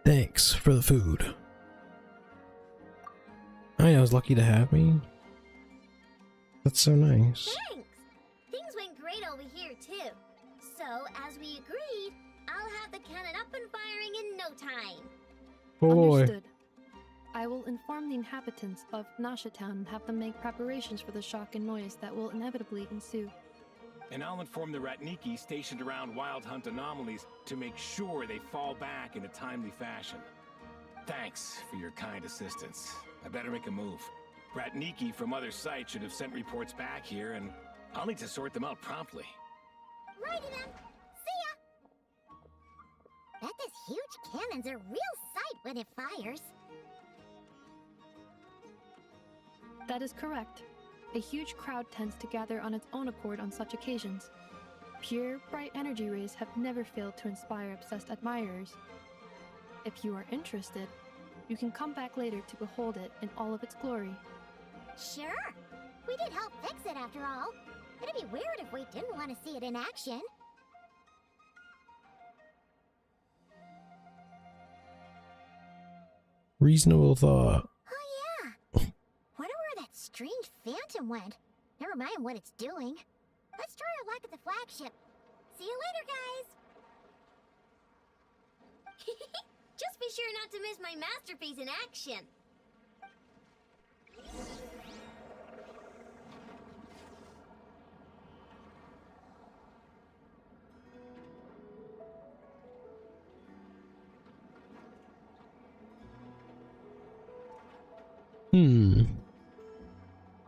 Thanks for the food. I was lucky to have me. That's so nice. Thanks! Things went great over here, too. So, as we agreed, I'll have the cannon up and firing in no time. Boy. Understood. I will inform the inhabitants of Nasha Town and have them make preparations for the shock and noise that will inevitably ensue. And I'll inform the Ratniki stationed around Wild Hunt anomalies to make sure they fall back in a timely fashion. Thanks for your kind assistance. I better make a move. Ratniki from other sites should have sent reports back here, and I'll need to sort them out promptly. Righty then. See ya! Bet this huge cannon's a real sight when it fires. That is correct. A huge crowd tends to gather on its own accord on such occasions. Pure, bright energy rays have never failed to inspire obsessed admirers. If you are interested, you can come back later to behold it in all of its glory. Sure. We did help fix it after all. It'd be weird if we didn't want to see it in action. Reasonable thought. Oh yeah. Wonder where that strange phantom went. Never mind what it's doing. Let's try our luck at the flagship. See you later, guys. Just be sure not to miss my masterpiece in action.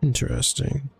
Interesting.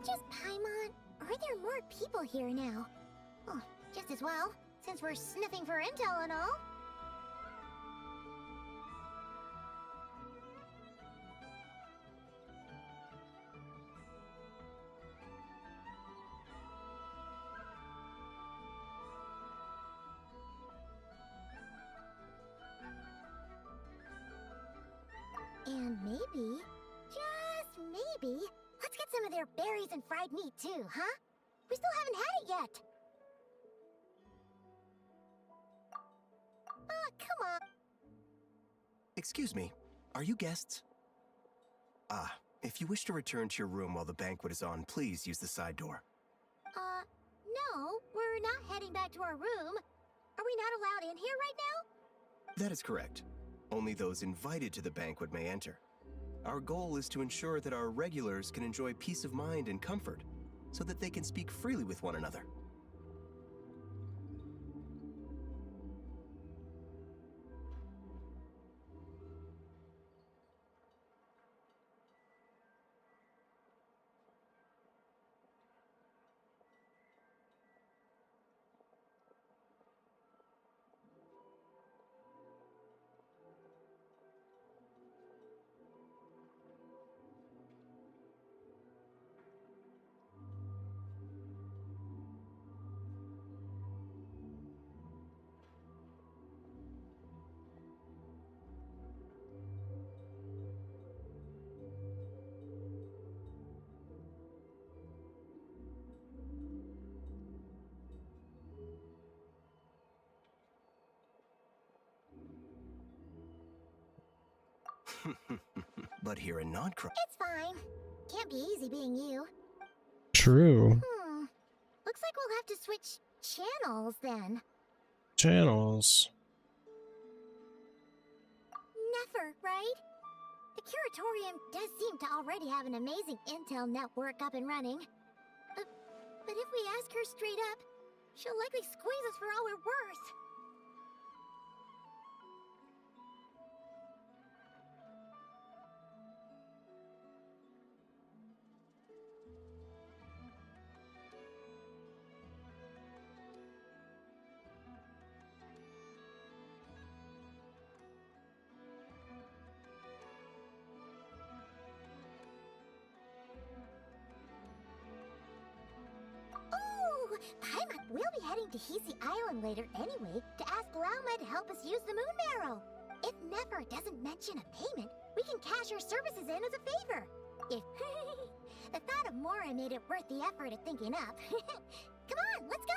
Just Paimon? Or are there more people here now? Oh, just as well, since we're sniffing for intel and all. And maybe, just maybe, let's get some of their berries and fried meat too, huh? We still haven't had it yet. Come on. Excuse me, are you guests? Ah, if you wish to return to your room while the banquet is on, please use the side door. No, we're not heading back to our room. Are we not allowed in here right now? That is correct. Only those invited to the banquet may enter. Our goal is to ensure that our regulars can enjoy peace of mind and comfort, so that they can speak freely with one another. But here in Nodcry... It's fine. Can't be easy being you. True. Looks like we'll have to switch channels then. Channels. Never, right? The Curatorium does seem to already have an amazing intel network up and running. But if we ask her straight up, she'll likely squeeze us for all we're worth. Paimon will be heading to Hisi Island later anyway to ask Lauma to help us use the Moon Marrow. If Nefer doesn't mention a payment, we can cash our services in as a favor. If the thought of Mora made it worth the effort of thinking up. Come on, let's go!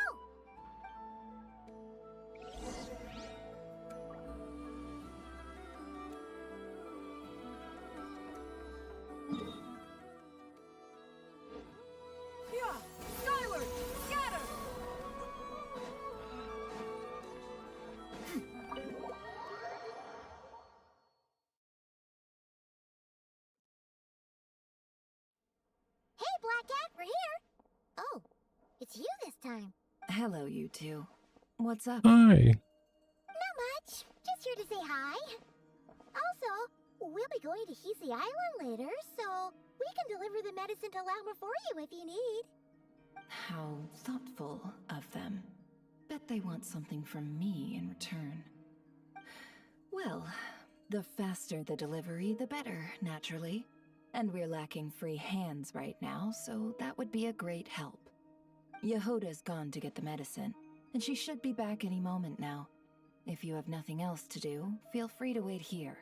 Yeah! Skyward! Scatter! Hey, Black Cat, we're here! Oh, it's you this time. Hello, you two. What's up? Hi. Not much. Just here to say hi. Also, we'll be going to Hisi Island later, so we can deliver the medicine to Lauma for you if you need. How thoughtful of them. Bet they want something from me in return. Well, the faster the delivery, the better, naturally. And we're lacking free hands right now, so that would be a great help. Yehoda's gone to get the medicine, and she should be back any moment now. If you have nothing else to do, feel free to wait here.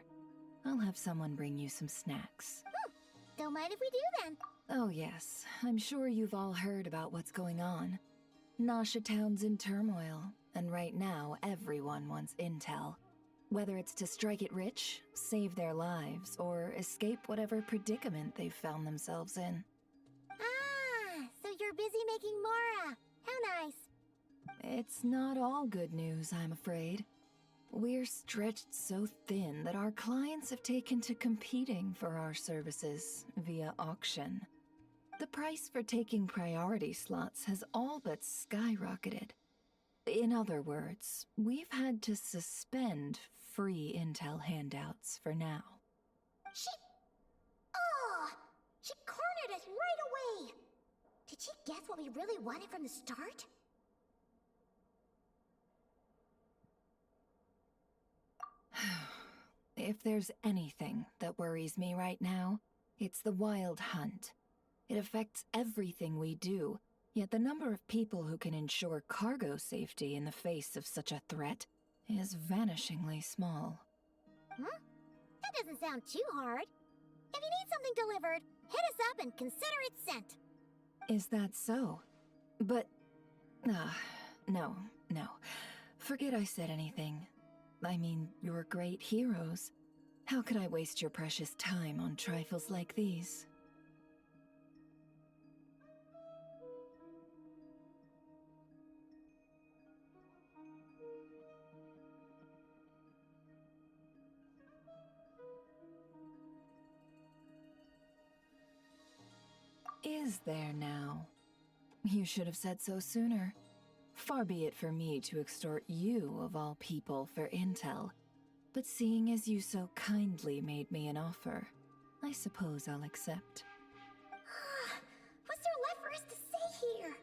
I'll have someone bring you some snacks. Don't mind if we do then. Oh yes, I'm sure you've all heard about what's going on. Nasha Town's in turmoil, and right now everyone wants intel. Whether it's to strike it rich, save their lives, or escape whatever predicament they've found themselves in. Ah, so you're busy making Mora. How nice. It's not all good news, I'm afraid. We're stretched so thin that our clients have taken to competing for our services via auction. The price for taking priority slots has all but skyrocketed. In other words, we've had to suspend free intel handouts for now. She cornered us right away. Did she guess what we really wanted from the start? If there's anything that worries me right now, it's the Wild Hunt. It affects everything we do, yet the number of people who can ensure cargo safety in the face of such a threat is vanishingly small. Huh? That doesn't sound too hard. If you need something delivered, hit us up and consider it sent. Is that so? But... no. Forget I said anything. I mean, you're great heroes. How could I waste your precious time on trifles like these? Is there now? You should have said so sooner. Far be it for me to extort you, of all people, for intel. But seeing as you so kindly made me an offer, I suppose I'll accept. What's there left for us to say here?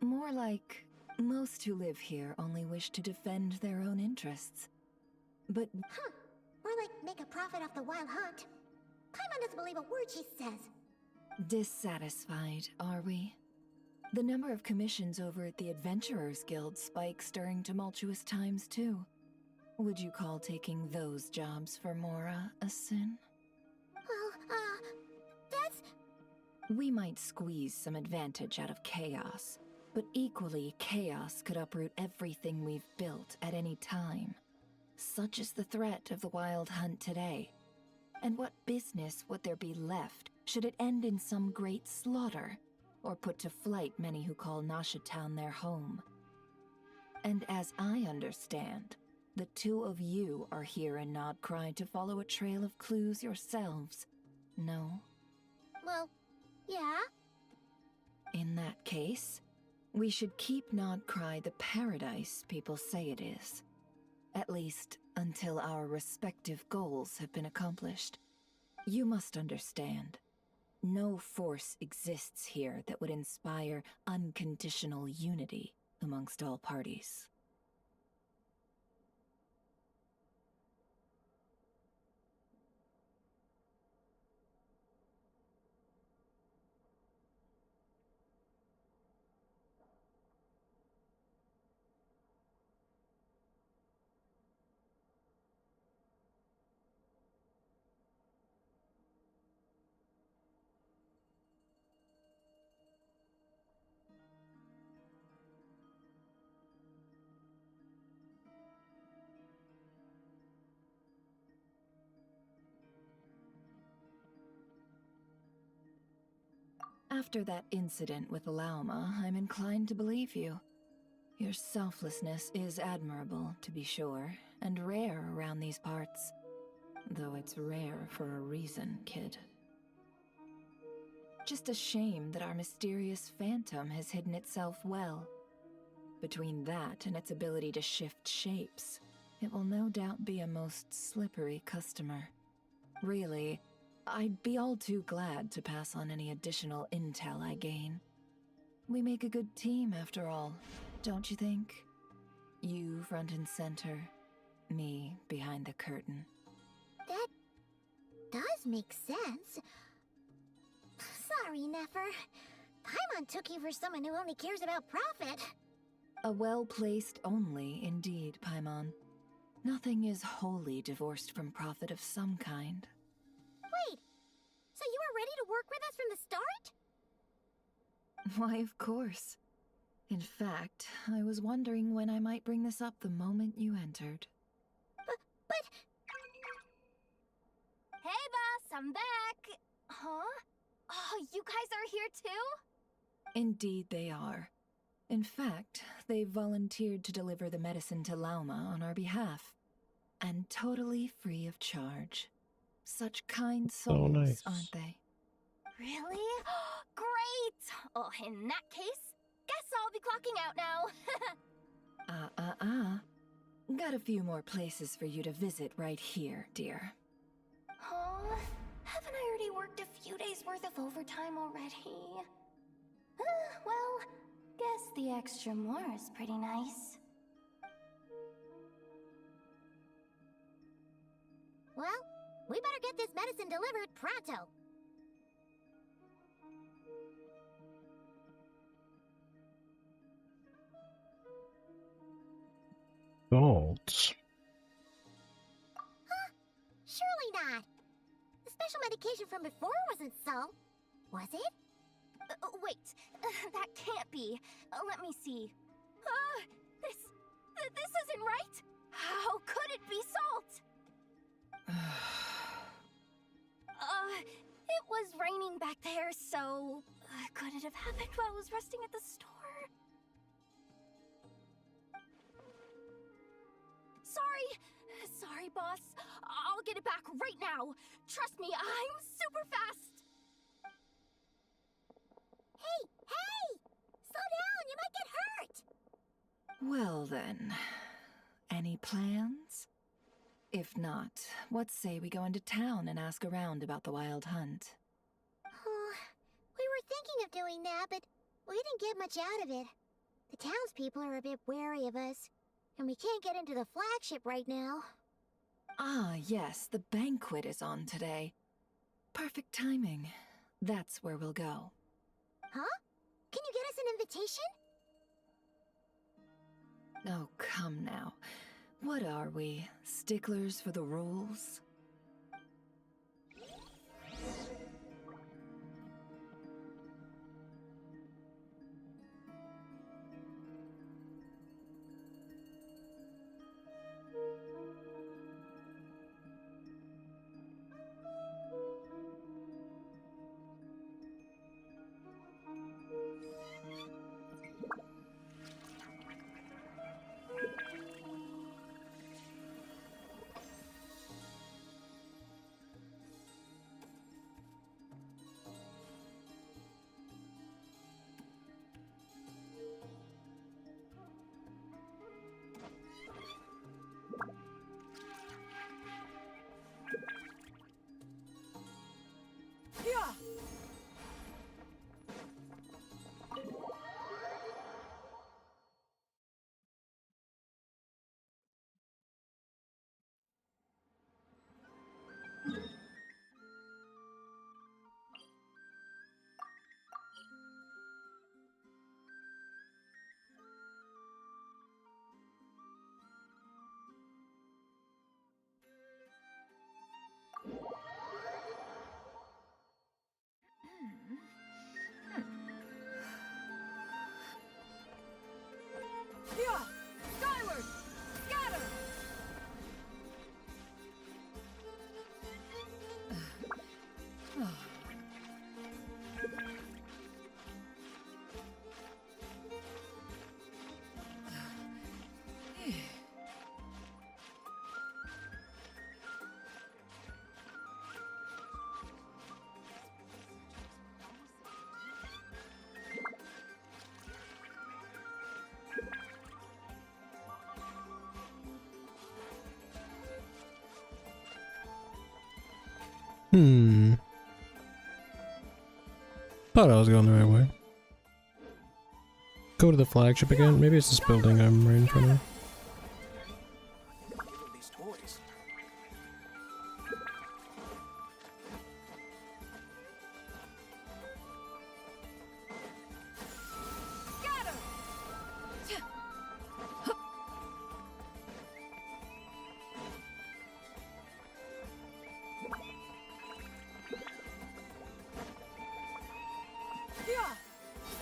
More like, most who live here only wish to defend their own interests. But... Huh. More like make a profit off the Wild Hunt. Paimon doesn't believe a word she says. Dissatisfied, are we? The number of commissions over at the Adventurers Guild spikes during tumultuous times, too. Would you call taking those jobs for Mora a sin? Well, that's... We might squeeze some advantage out of chaos, but equally, chaos could uproot everything we've built at any time. such is the threat of the Wild Hunt today. And what business would there be left should it end in some great slaughter, or put to flight many who call Nasha Town their home? And as I understand, the two of you are here in Nodcry to follow a trail of clues yourselves, no? Well, yeah. In that case, we should keep Nodcry the paradise people say it is. At least, until our respective goals have been accomplished. You must understand, no force exists here that would inspire unconditional unity amongst all parties. After that incident with Lauma, I'm inclined to believe you. Your selflessness is admirable, to be sure, and rare around these parts. Though it's rare for a reason, kid. Just a shame that our mysterious phantom has hidden itself well. Between that and its ability to shift shapes, it will no doubt be a most slippery customer. Really, I'd be all too glad to pass on any additional intel I gain. We make a good team, after all, don't you think? You front and center, me behind the curtain. That does make sense. Sorry, Nefer. Paimon took you for someone who only cares about profit. A well-placed only, indeed, Paimon. Nothing is wholly divorced from profit of some kind. Wait, so you were ready to work with us from the start? Why, of course. In fact, I was wondering when I might bring this up the moment you entered. But... Hey, boss, I'm back! Huh? Oh, you guys are here too? Indeed they are. In fact, they've volunteered to deliver the medicine to Lauma on our behalf. And totally free of charge. Such kind souls, nice. Aren't they? Really? Great! Oh, in that case, guess I'll be clocking out now. Got a few more places for you to visit right here, dear. Oh, haven't I already worked a few days worth of overtime already? Well, guess the extra more is pretty nice. Well, we better get this medicine delivered pronto. Salt. Huh? Surely not. The special medication from before wasn't salt, was it? Wait, that can't be. Let me see. This isn't right. How could it be salt? It was raining back there, so could it have happened while I was resting at the store? Sorry, boss. I'll get it back right now. Trust me, I'm super fast. Hey! Slow down, you might get hurt! Well then, any plans? If not, what say we go into town and ask around about the Wild Hunt? We were thinking of doing that, but we didn't get much out of it. The townspeople are a bit wary of us, and we can't get into the flagship right now. Ah, yes, the banquet is on today. Perfect timing. That's where we'll go. Huh? Can you get us an invitation? Oh, come now. What are we, sticklers for the rules? Thought I was going the right way. Go to the flagship again. Maybe it's this building I'm right in front of. These toys.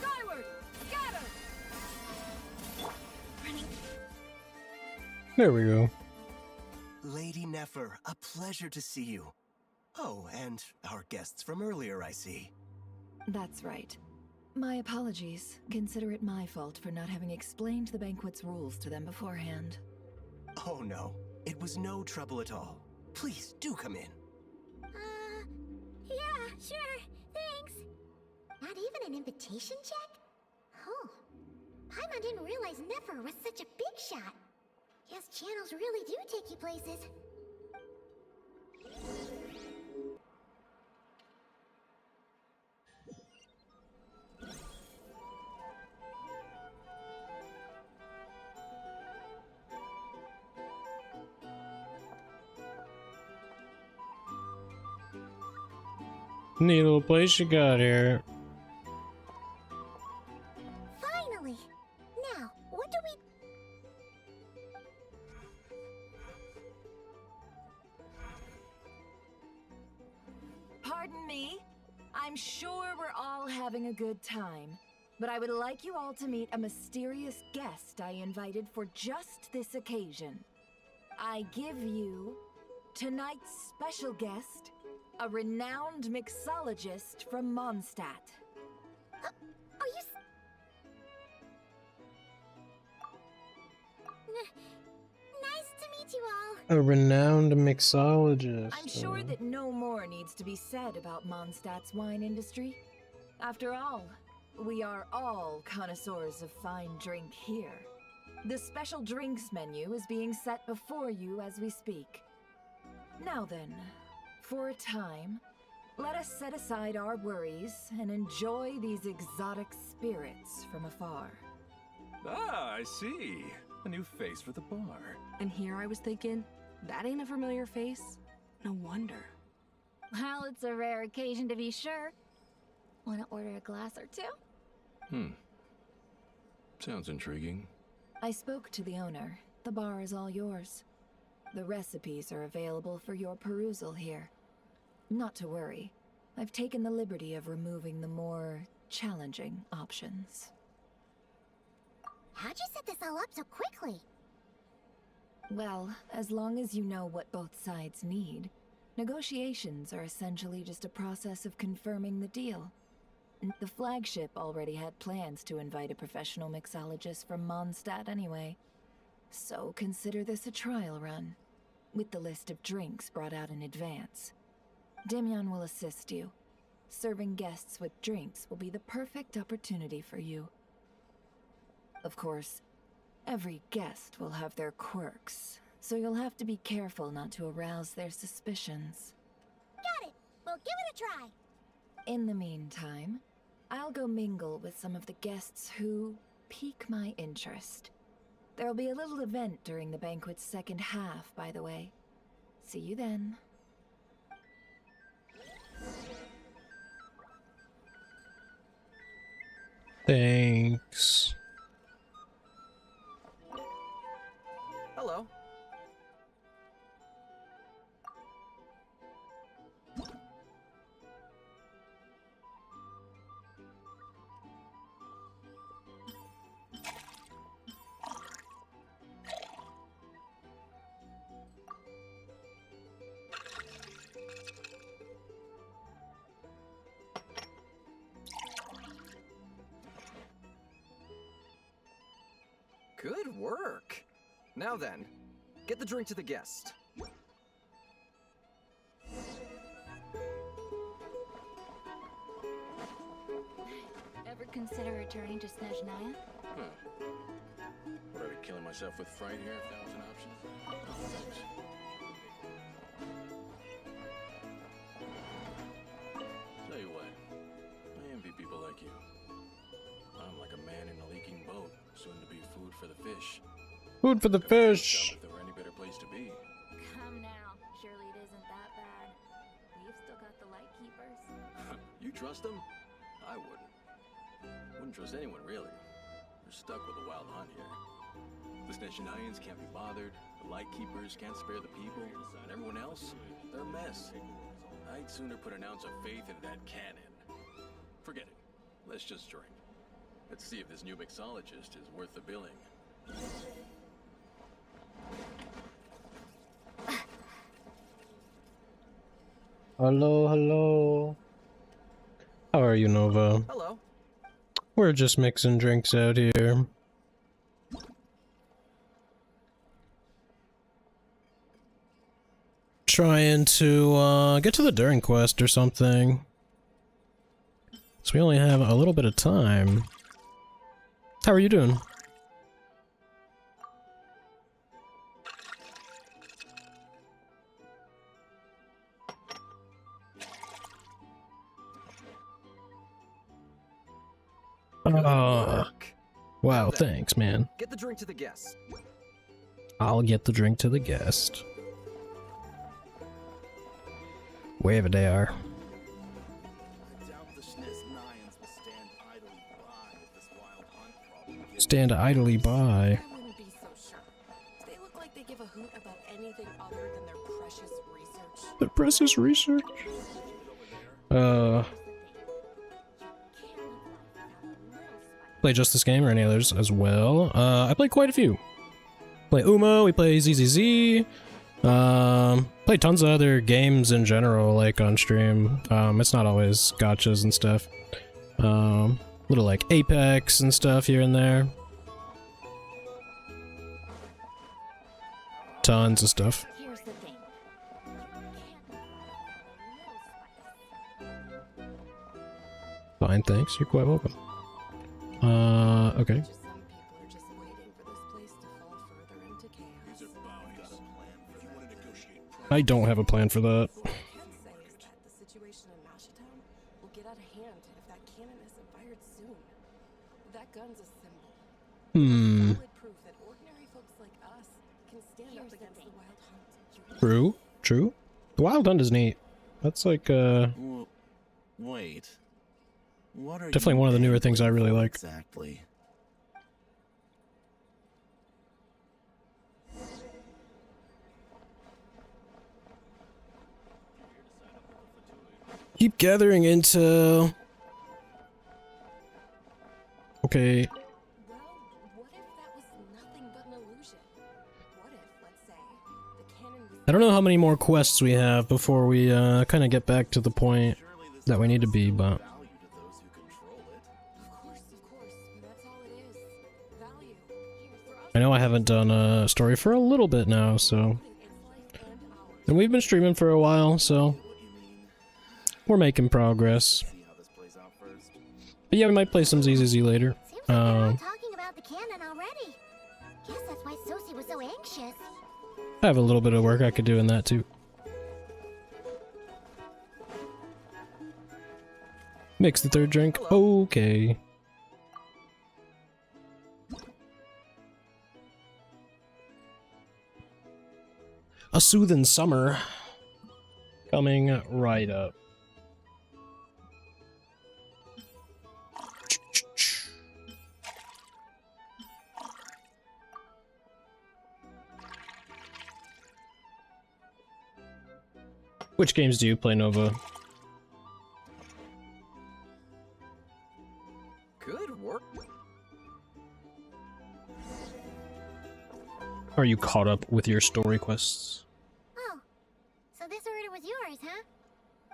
Skyward! Scatter! There we go. Lady Nefer, a pleasure to see you. Oh, and our guests from earlier, I see. That's right. My apologies. Consider it my fault for not having explained the banquet's rules to them beforehand. Oh no, it was no trouble at all. Please, do come in. Yeah, sure. Thanks. Not even an invitation check? Oh. Paimon didn't realize Nefer was such a big shot. Yes, channels really do take you places. Neat little place you got here. Finally! Now, what do we... Pardon me? I'm sure we're all having a good time, but I would like you all to meet a mysterious guest I invited for just this occasion. I give you tonight's special guest, a renowned mixologist from Mondstadt. Are you... Nice to meet you all. A renowned mixologist. I'm sure that no more needs to be said about Mondstadt's wine industry. After all, we are all connoisseurs of fine drink here. The special drinks menu is being set before you as we speak. Now then, for a time, let us set aside our worries and enjoy these exotic spirits from afar. Ah, I see. A new face for the bar. And here I was thinking, that ain't a familiar face. No wonder. Well, it's a rare occasion to be sure. Wanna order a glass or two? Sounds intriguing. I spoke to the owner. The bar is all yours. The recipes are available for your perusal here. Not to worry. I've taken the liberty of removing the more challenging options. How'd you set this all up so quickly? Well, as long as you know what both sides need, negotiations are essentially just a process of confirming the deal. The flagship already had plans to invite a professional mixologist from Mondstadt anyway. So consider this a trial run, with the list of drinks brought out in advance. Demyon will assist you. Serving guests with drinks will be the perfect opportunity for you. Of course, every guest will have their quirks, so you'll have to be careful not to arouse their suspicions. Got it! We'll give it a try! In the meantime, I'll go mingle with some of the guests who pique my interest. There'll be a little event during the banquet's second half, by the way. See you then. Thanks. Hello. Good work. Now then, get the drink to the guest. Ever consider returning to Snezhnaya? Huh. Would I be killing myself with fright here if that was an option? Oh, thanks. fish. Food for the fish. If there were any better place to be. Come now. Surely it isn't that bad. We've still got the Lightkeepers. You trust them? I wouldn't. Wouldn't trust anyone, really. We're stuck with a wild hunt here. The Snezhnayans can't be bothered, the Lightkeepers can't spare the people, and everyone else, they're a mess. I'd sooner put an ounce of faith into that cannon. Forget it. Let's just drink. Let's see if this new mixologist is worth the billing. Hello, hello. How are you, Nova? Hello. We're just mixing drinks out here. Trying to get to the During quest or something. So we only have a little bit of time. How are you doing? Wow, thanks, man. Get the drink to the guests. I'll get the drink to the guest. Wherever they are. Stand idly by. I wouldn't be so sure. They look like they give a hoot about anything other than their precious research. The precious research? Play just this game or any others as well? I played quite a few. Play Umo, we play ZZZ. Play tons of other games in general, like on stream. It's not always gotchas and stuff. Little like Apex and stuff here and there. Tons of stuff. Here's the thing. Fine, thanks. You're quite welcome. Okay. I don't have a plan for that. The situation in Mashatown will get out of hand if that cannon isn't fired soon. That gun's a symbol. Solid proof that ordinary folks like us can stand up against the Wild Hunt. True, true. The Wild Hunt is neat. That's like, Wait. What are definitely one of the newer things I really like. Exactly. Keep gathering intel. Okay. I don't know how many more quests we have before we kind of get back to the point that we need to be, but I know I haven't done a story for a little bit now, so, and we've been streaming for a while, so we're making progress. But yeah, we might play some ZZZ later. Talking about the cannon already. Guess that's why Sosie was so anxious. I have a little bit of work I could do in that too. Mix the third drink. Okay. A soothing summer coming right up. Which games do you play, Nova? Good work. Are you caught up with your story quests? Oh, so this order was yours, huh?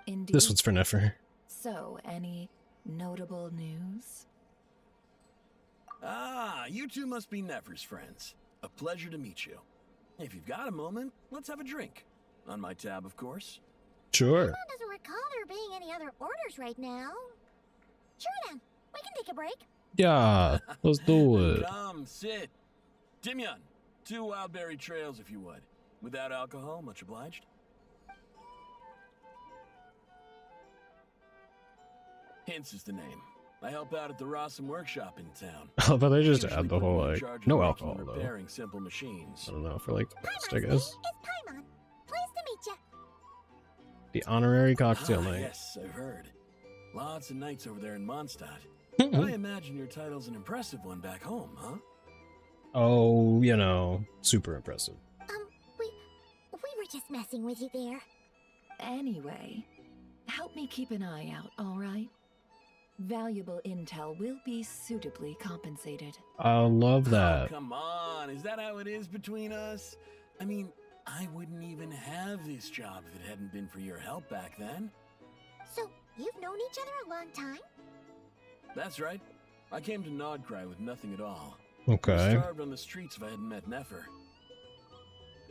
Indeed. This one's for Nefer. So, any notable news? Ah, you two must be Nefer's friends. A pleasure to meet you. If you've got a moment, let's have a drink. On my tab, of course. Sure. Mom doesn't recall there being any other orders right now. Sure then, we can take a break. Yeah, let's do it. Come, sit. Timyon, 2 Wildberry Trails if you would. Without alcohol, much obliged. Hints is the name. I help out at the Rossum workshop in town. Oh, but they just Usually add the put whole, me in like, charge of no making alcohol, and though. repairing simple machines. I don't know, for like the best, I guess. Paimon. Pleased to meet you. The honorary cocktail Ah, night. yes, I've heard. Lots of nights over there in Mondstadt. Mm-hmm. I imagine your title's an impressive one back home, huh? Oh, you know, super impressive. We were just messing with you there. Anyway, help me keep an eye out, all right? Valuable intel will be suitably compensated. I love Oh, that. come on, is that how it is between us? I mean, I wouldn't even have this job if it hadn't been for your help back then. So, you've known each other a long time? That's right. I came to Nodcry with nothing at all. Okay. I starved on the streets if I hadn't met Nefer.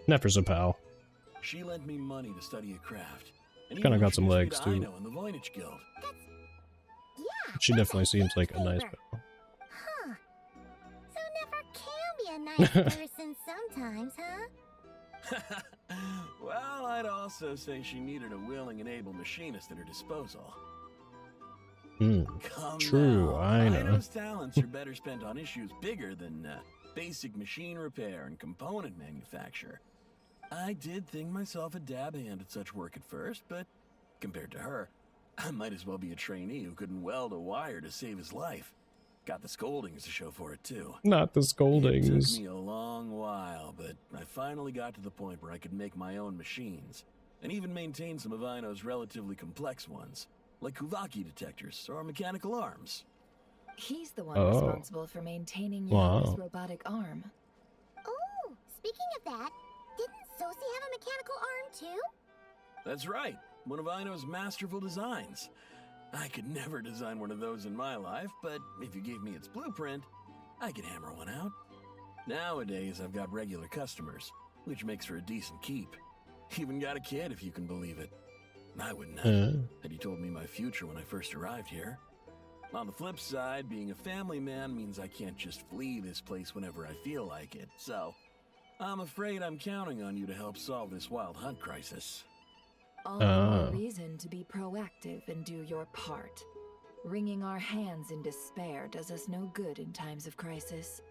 Nefer's a pal. She lent me money to study a craft. And Kinda even got some introduced me legs, to too. Aino and the Voynich Guild. She definitely seems like a nice pal. Huh. So Nefer can be a nice person sometimes, huh? Well, I'd also say she needed a willing and able machinist at her disposal. Hmm. Come True, now, I know. Aino's talents are better spent on issues bigger than basic machine repair and component manufacture. I did think myself a dab hand at such work at first, but compared to her, I might as well be a trainee who couldn't weld a wire to save his life. Got the scoldings to show for it, too. Not the It scoldings. took me a long while, but I finally got to the point where I could make my own machines, and even maintain some of Aino's relatively complex ones, like Kuvaki detectors or mechanical arms. He's the one Oh. responsible for maintaining Wow. Yao's robotic arm. Oh, speaking of that, didn't Sosi have a mechanical arm too? That's right, one of Aino's masterful designs. I could never design one of those in my life, but if you gave me its blueprint, I could hammer one out. Nowadays, I've got regular customers, which makes for a decent keep. Even got a kid, if you can believe it. I wouldn't have, had you told me my future when I first arrived here. On the flip side, being a family man means I can't just flee this place whenever I feel like it, so I'm afraid I'm counting on you to help solve this wild hunt crisis. All the more reason to be proactive and do your part. Wringing our hands in despair does us no good in times of crisis.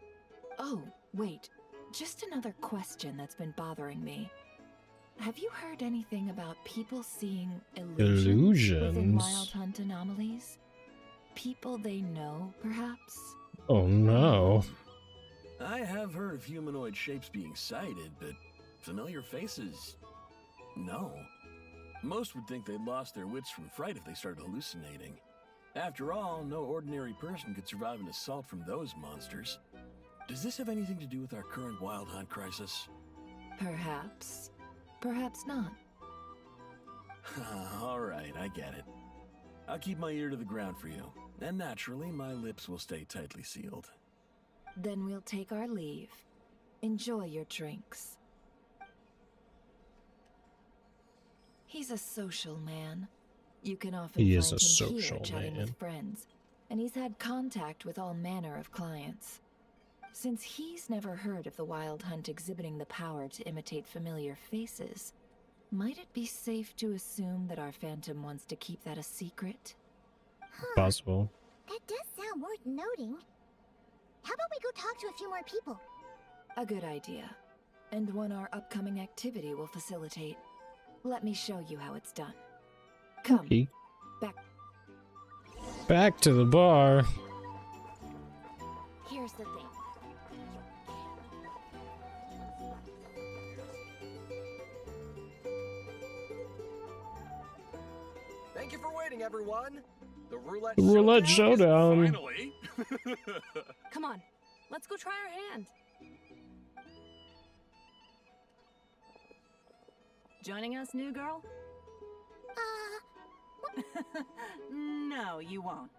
Oh, wait. Just another question that's been bothering me. Have you heard anything about people seeing illusions within Illusions? Wild Hunt anomalies? People they know, perhaps? Oh no. I have heard of humanoid shapes being sighted, but familiar faces? No. Most would think they'd lost their wits from fright if they started hallucinating. After all, no ordinary person could survive an assault from those monsters. Does this have anything to do with our current wild hunt crisis? Perhaps. Perhaps not. All right, I get it. I'll keep my ear to the ground for you, and naturally, my lips will stay tightly sealed. Then we'll take our leave. Enjoy your drinks. He's a social man. You can often He find is a him here social chatting man. with friends, and he's had contact with all manner of clients. Since he's never heard of the Wild Hunt exhibiting the power to imitate familiar faces, might it be safe to assume that our Phantom wants to keep that a secret? Possible. That does sound worth noting. How about we go talk to a few more people? A good idea, and one our upcoming activity will facilitate. Let me show you how it's done. Come, Okay. back. Back to the bar. Here's the thing. Thank you for waiting, everyone. The roulette, The roulette showdown. Finally! Come on, let's go try our hand. Joining us, new girl? No, you won't.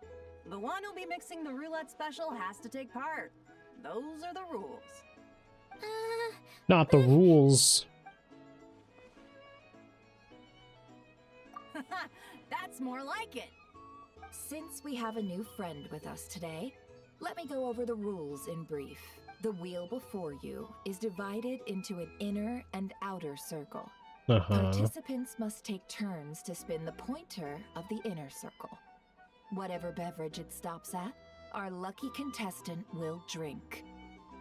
The one who'll be mixing the roulette special has to take part. Those are the rules. Not the rules. That's more like it. Since we have a new friend with us today, let me go over the rules in brief. The wheel before you is divided into an inner and outer circle. Uh-huh. Participants must take turns to spin the pointer of the inner circle. Whatever beverage it stops at, our lucky contestant will drink.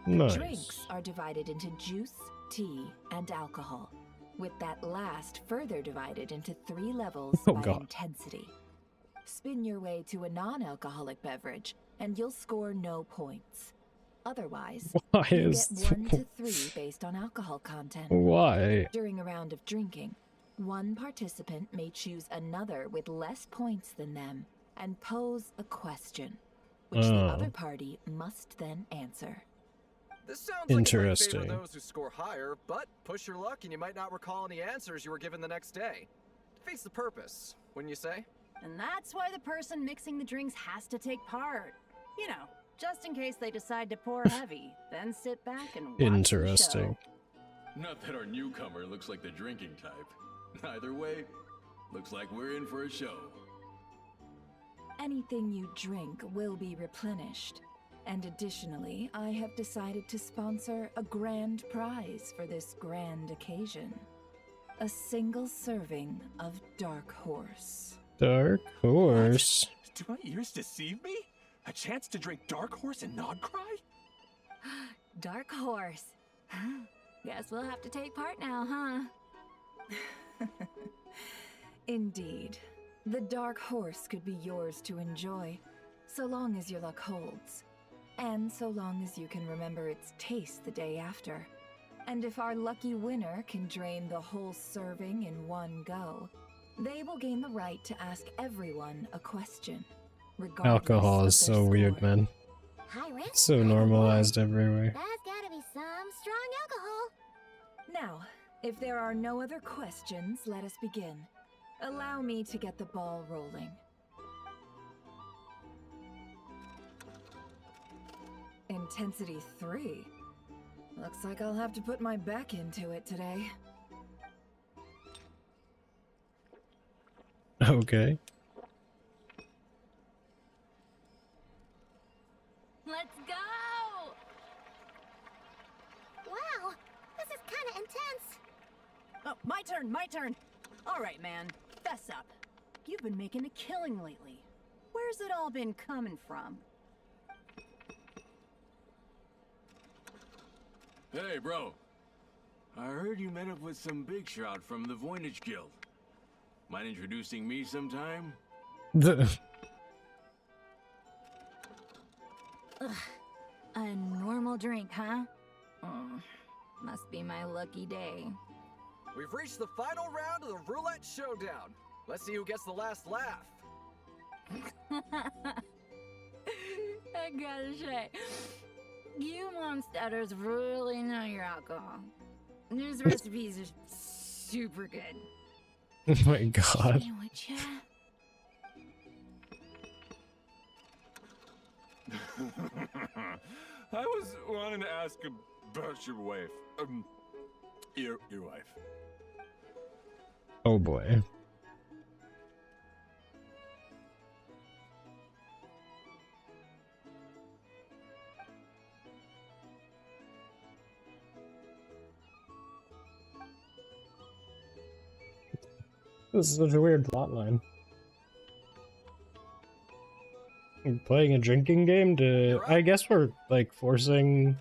Nice. Drinks are divided into juice, tea, and alcohol, with that last further divided into 3 levels by God. intensity. Spin your way to a non-alcoholic beverage, and you'll score no points. Otherwise, Why you is- get 1 to 3 based on alcohol content. Why? During a round of drinking, one participant may choose another with less points than them and pose a question, which the Oh. other party must then answer. This sounds like it might favor Interesting. those who score higher, but push your luck and you might not recall any answers you were given the next day. Defeats the purpose, wouldn't you say? And that's why the person mixing the drinks has to take part. You know, just in case they decide to pour heavy, then sit back and watch the Interesting. show. Not that our newcomer looks like the drinking type. Either way, looks like we're in for a show. Anything you drink will be replenished. And additionally, I have decided to sponsor a grand prize for this grand occasion. A single serving of Dark Horse. Dark Horse. Do my ears deceive me? A chance to drink Dark Horse and not cry? Dark Horse. Guess we'll have to take part now, huh? Indeed. The Dark Horse could be yours to enjoy, so long as your luck holds. And so long as you can remember its taste the day after. And if our lucky winner can drain the whole serving in one go, they will gain the right to ask everyone a question. regardless Alcohol of is their so weird, score. man. High risk, So high normalized everywhere. That's gotta be some strong alcohol. Now, if there are no other questions, let us begin. Allow me to get the ball rolling. Intensity 3. Looks like I'll have to put my back into it today. Okay. Let's go! Wow, this is kinda intense. Oh, my turn. All right, man, fess up. You've been making a killing lately. Where's it all been coming from? Hey, bro. I heard you met up with some big shot from the Voynich Guild. Mind introducing me sometime? Ugh, a normal drink, huh? Must be my lucky day. We've reached the final round of the Roulette Showdown. Let's see who gets the last laugh. I gotta say, you Mondstatters really know your alcohol. These recipes are super good. Oh my god. Hey, would ya? I was wanting to ask about your wife. Your wife. Oh boy. This is such a weird plotline. Playing a drinking game to... I guess we're, like, forcing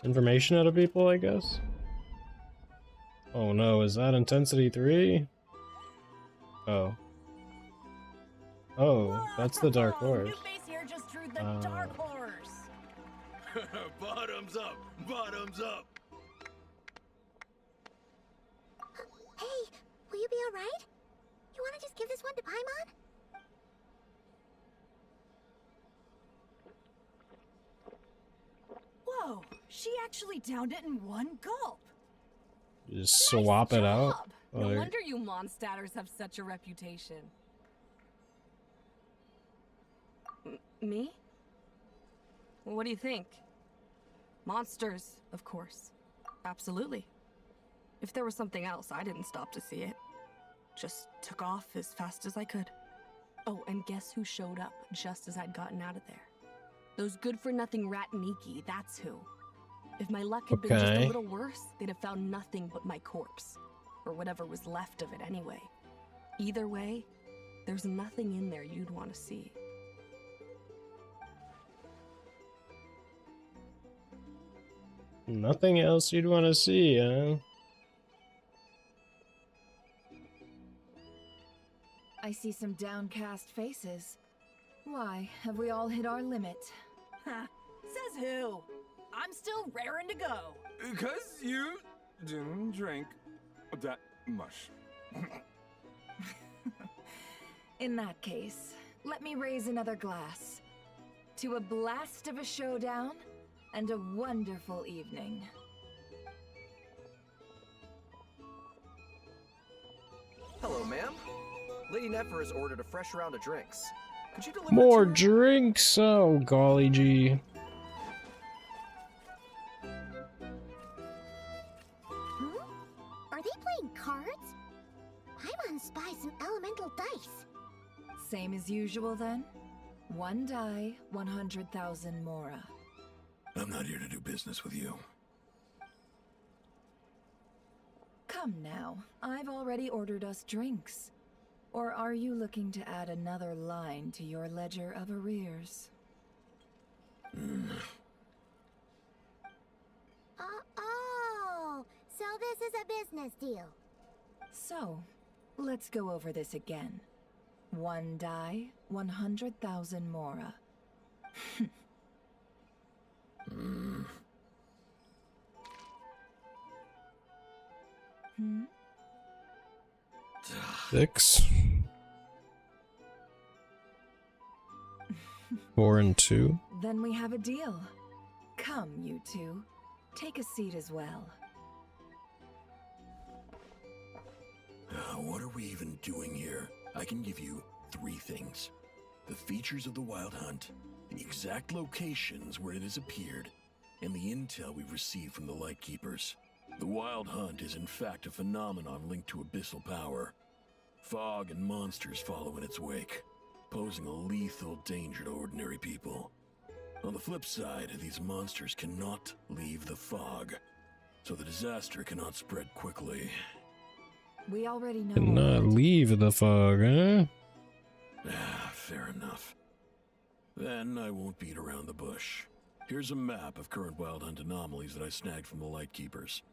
information out of people, I guess? Oh no, is that Intensity 3? Oh. Oh, that's the Dark Horse. Base here just drew the Uh. Dark Horse. Bottoms up! Bottoms up! Hey, will you be alright? You wanna just give this one to Paimon? Whoa, she actually downed it in one gulp. Just swap it out? No Like- wonder you Mondstatters have such a reputation. Me? What do you think? Monsters, of course. Absolutely. If there was something else, I didn't stop to see it. Just took off as fast as I could. Oh, and guess who showed up just as I'd gotten out of there? Those good-for-nothing rat Niki, that's who. If my luck had been just a Okay. little worse, they'd have found nothing but my corpse. Or whatever was left of it anyway. Either way, there's nothing in there you'd want to see. Nothing else you'd want to see, huh? I see some downcast faces. Why, have we all hit our limit? Ha! Says who? I'm still raring to go. Because you didn't drink that much. In that case, let me raise another glass. To a blast of a showdown and a wonderful evening. Hello, ma'am. Lady Nefer has ordered a fresh round of drinks. Could you deliver More it to her? drinks! Oh, golly gee. Are they playing cards? I want to spy some elemental dice. Same as usual then? One die, 100,000 mora. I'm not here to do business with you. Come now, I've already ordered us drinks. Or are you looking to add another line to your ledger of arrears? Oh, so this is a business deal. So, let's go over this again. One die, 100,000 mora. Hmm? 6. 4 and 2. Then we have a deal. Come, you two. Take a seat as well. What are we even doing here? I can give you 3 things. The features of the Wild Hunt, the exact locations where it has appeared, and the intel we've received from the Lightkeepers. The Wild Hunt is in fact a phenomenon linked to abyssal power. Fog and monsters follow in its wake, posing a lethal danger to ordinary people. On the flip side, these monsters cannot leave the fog, so the disaster cannot spread quickly. We already know. Cannot leave the fog, huh? Fair enough. Then I won't beat around the bush. Here's a map of current Wild Hunt anomalies that I snagged from the Lightkeepers,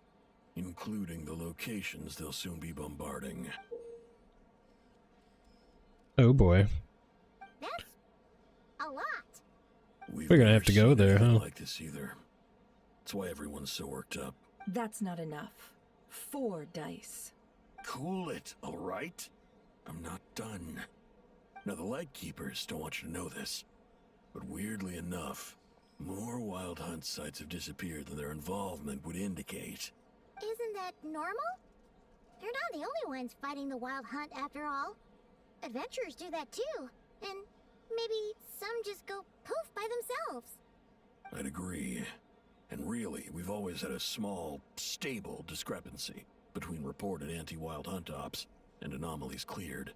including the locations they'll soon be bombarding. Oh boy. That's a lot. We've We're gonna never have to go seen there, anything huh? like this either. That's why everyone's so worked up. That's not enough. 4 dice. Cool it, all right? I'm not done. Now, the Lightkeepers don't want you to know this, but weirdly enough, more Wild Hunt sites have disappeared than their involvement would indicate. Isn't that normal? They're not the only ones fighting the Wild Hunt after all. Adventurers do that too, and maybe some just go poof by themselves. I'd agree. And really, we've always had a small, stable discrepancy between reported anti-Wild Hunt ops and anomalies cleared.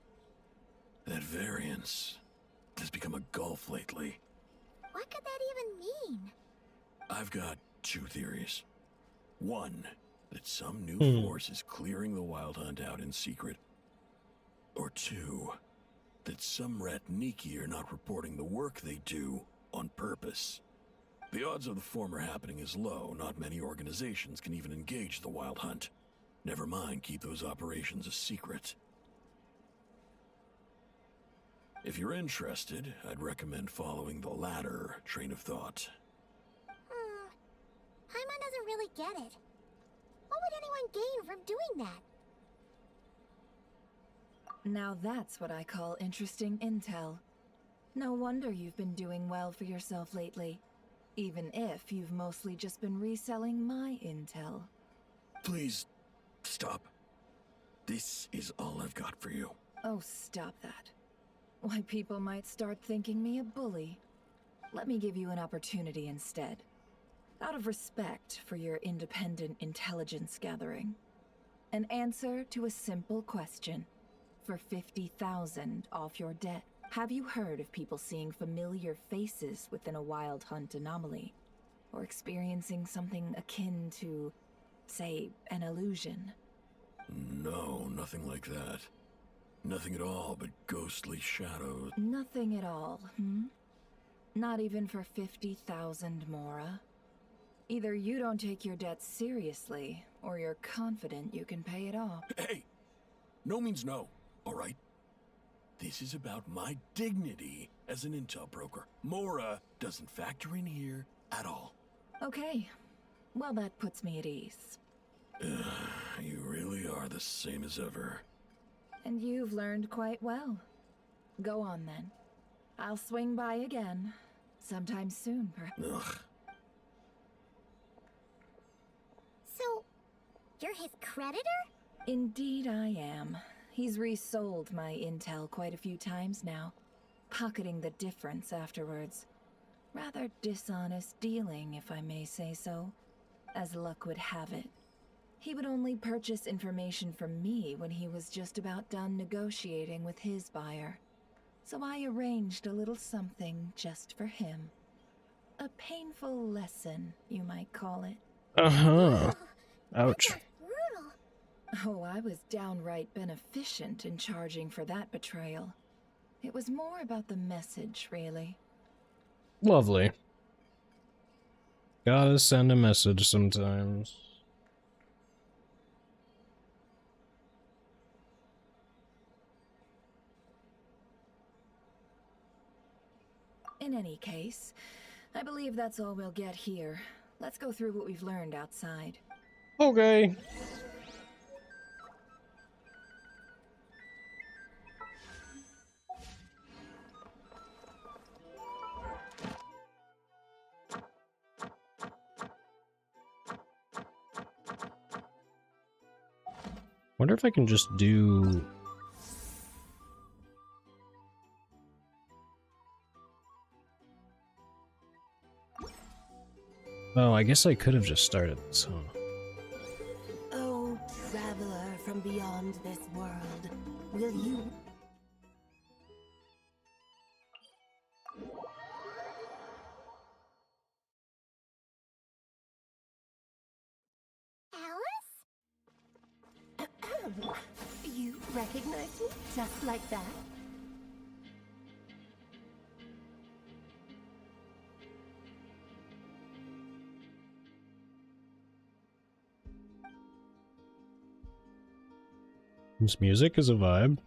That variance has become a gulf lately. What could that even mean? I've got 2 theories. One, that some new force is clearing the Wild Hunt out in secret. Or 2, that some Ratniki are not reporting the work they do on purpose. The odds of the former happening is low. Not many organizations can even engage the Wild Hunt. Never mind keep those operations a secret. If you're interested, I'd recommend following the latter train of thought. Paimon doesn't really get it. What would anyone gain from doing that? Now that's what I call interesting intel. No wonder you've been doing well for yourself lately. Even if you've mostly just been reselling my intel. Please, stop. This is all I've got for you. Oh, stop that. Why, people might start thinking me a bully. Let me give you an opportunity instead. Out of respect for your independent intelligence gathering. An answer to a simple question. For 50,000 off your debt. Have you heard of people seeing familiar faces within a Wild Hunt anomaly? Or experiencing something akin to, say, an illusion? No, nothing like that. Nothing at all but ghostly shadows. Nothing at all, hmm? Not even for 50,000 mora? Either you don't take your debts seriously, or you're confident you can pay it off. Hey! No means no, alright? This is about my dignity as an intel broker. Mora doesn't factor in here at all. Okay. Well, that puts me at ease. You really are the same as ever. And you've learned quite well. Go on, then. I'll swing by again. Sometime soon, perhaps. Ugh. So, you're his creditor? Indeed I am. He's resold my intel quite a few times now, pocketing the difference afterwards. Rather dishonest dealing, if I may say so. As luck would have it, he would only purchase information from me when he was just about done negotiating with his buyer. So I arranged a little something just for him. A painful lesson, you might call it. Uh-huh. Ouch. Oh, I was downright beneficent in charging for that betrayal. It was more about the message, really. Lovely. Gotta send a message sometimes. In any case, I believe that's all we'll get here. Let's go through what we've learned outside. Okay. Wonder if I can just do... Oh, I guess I could have just started this, huh? Oh, traveler from beyond this world, will you... You recognize me just like that? This music is a vibe.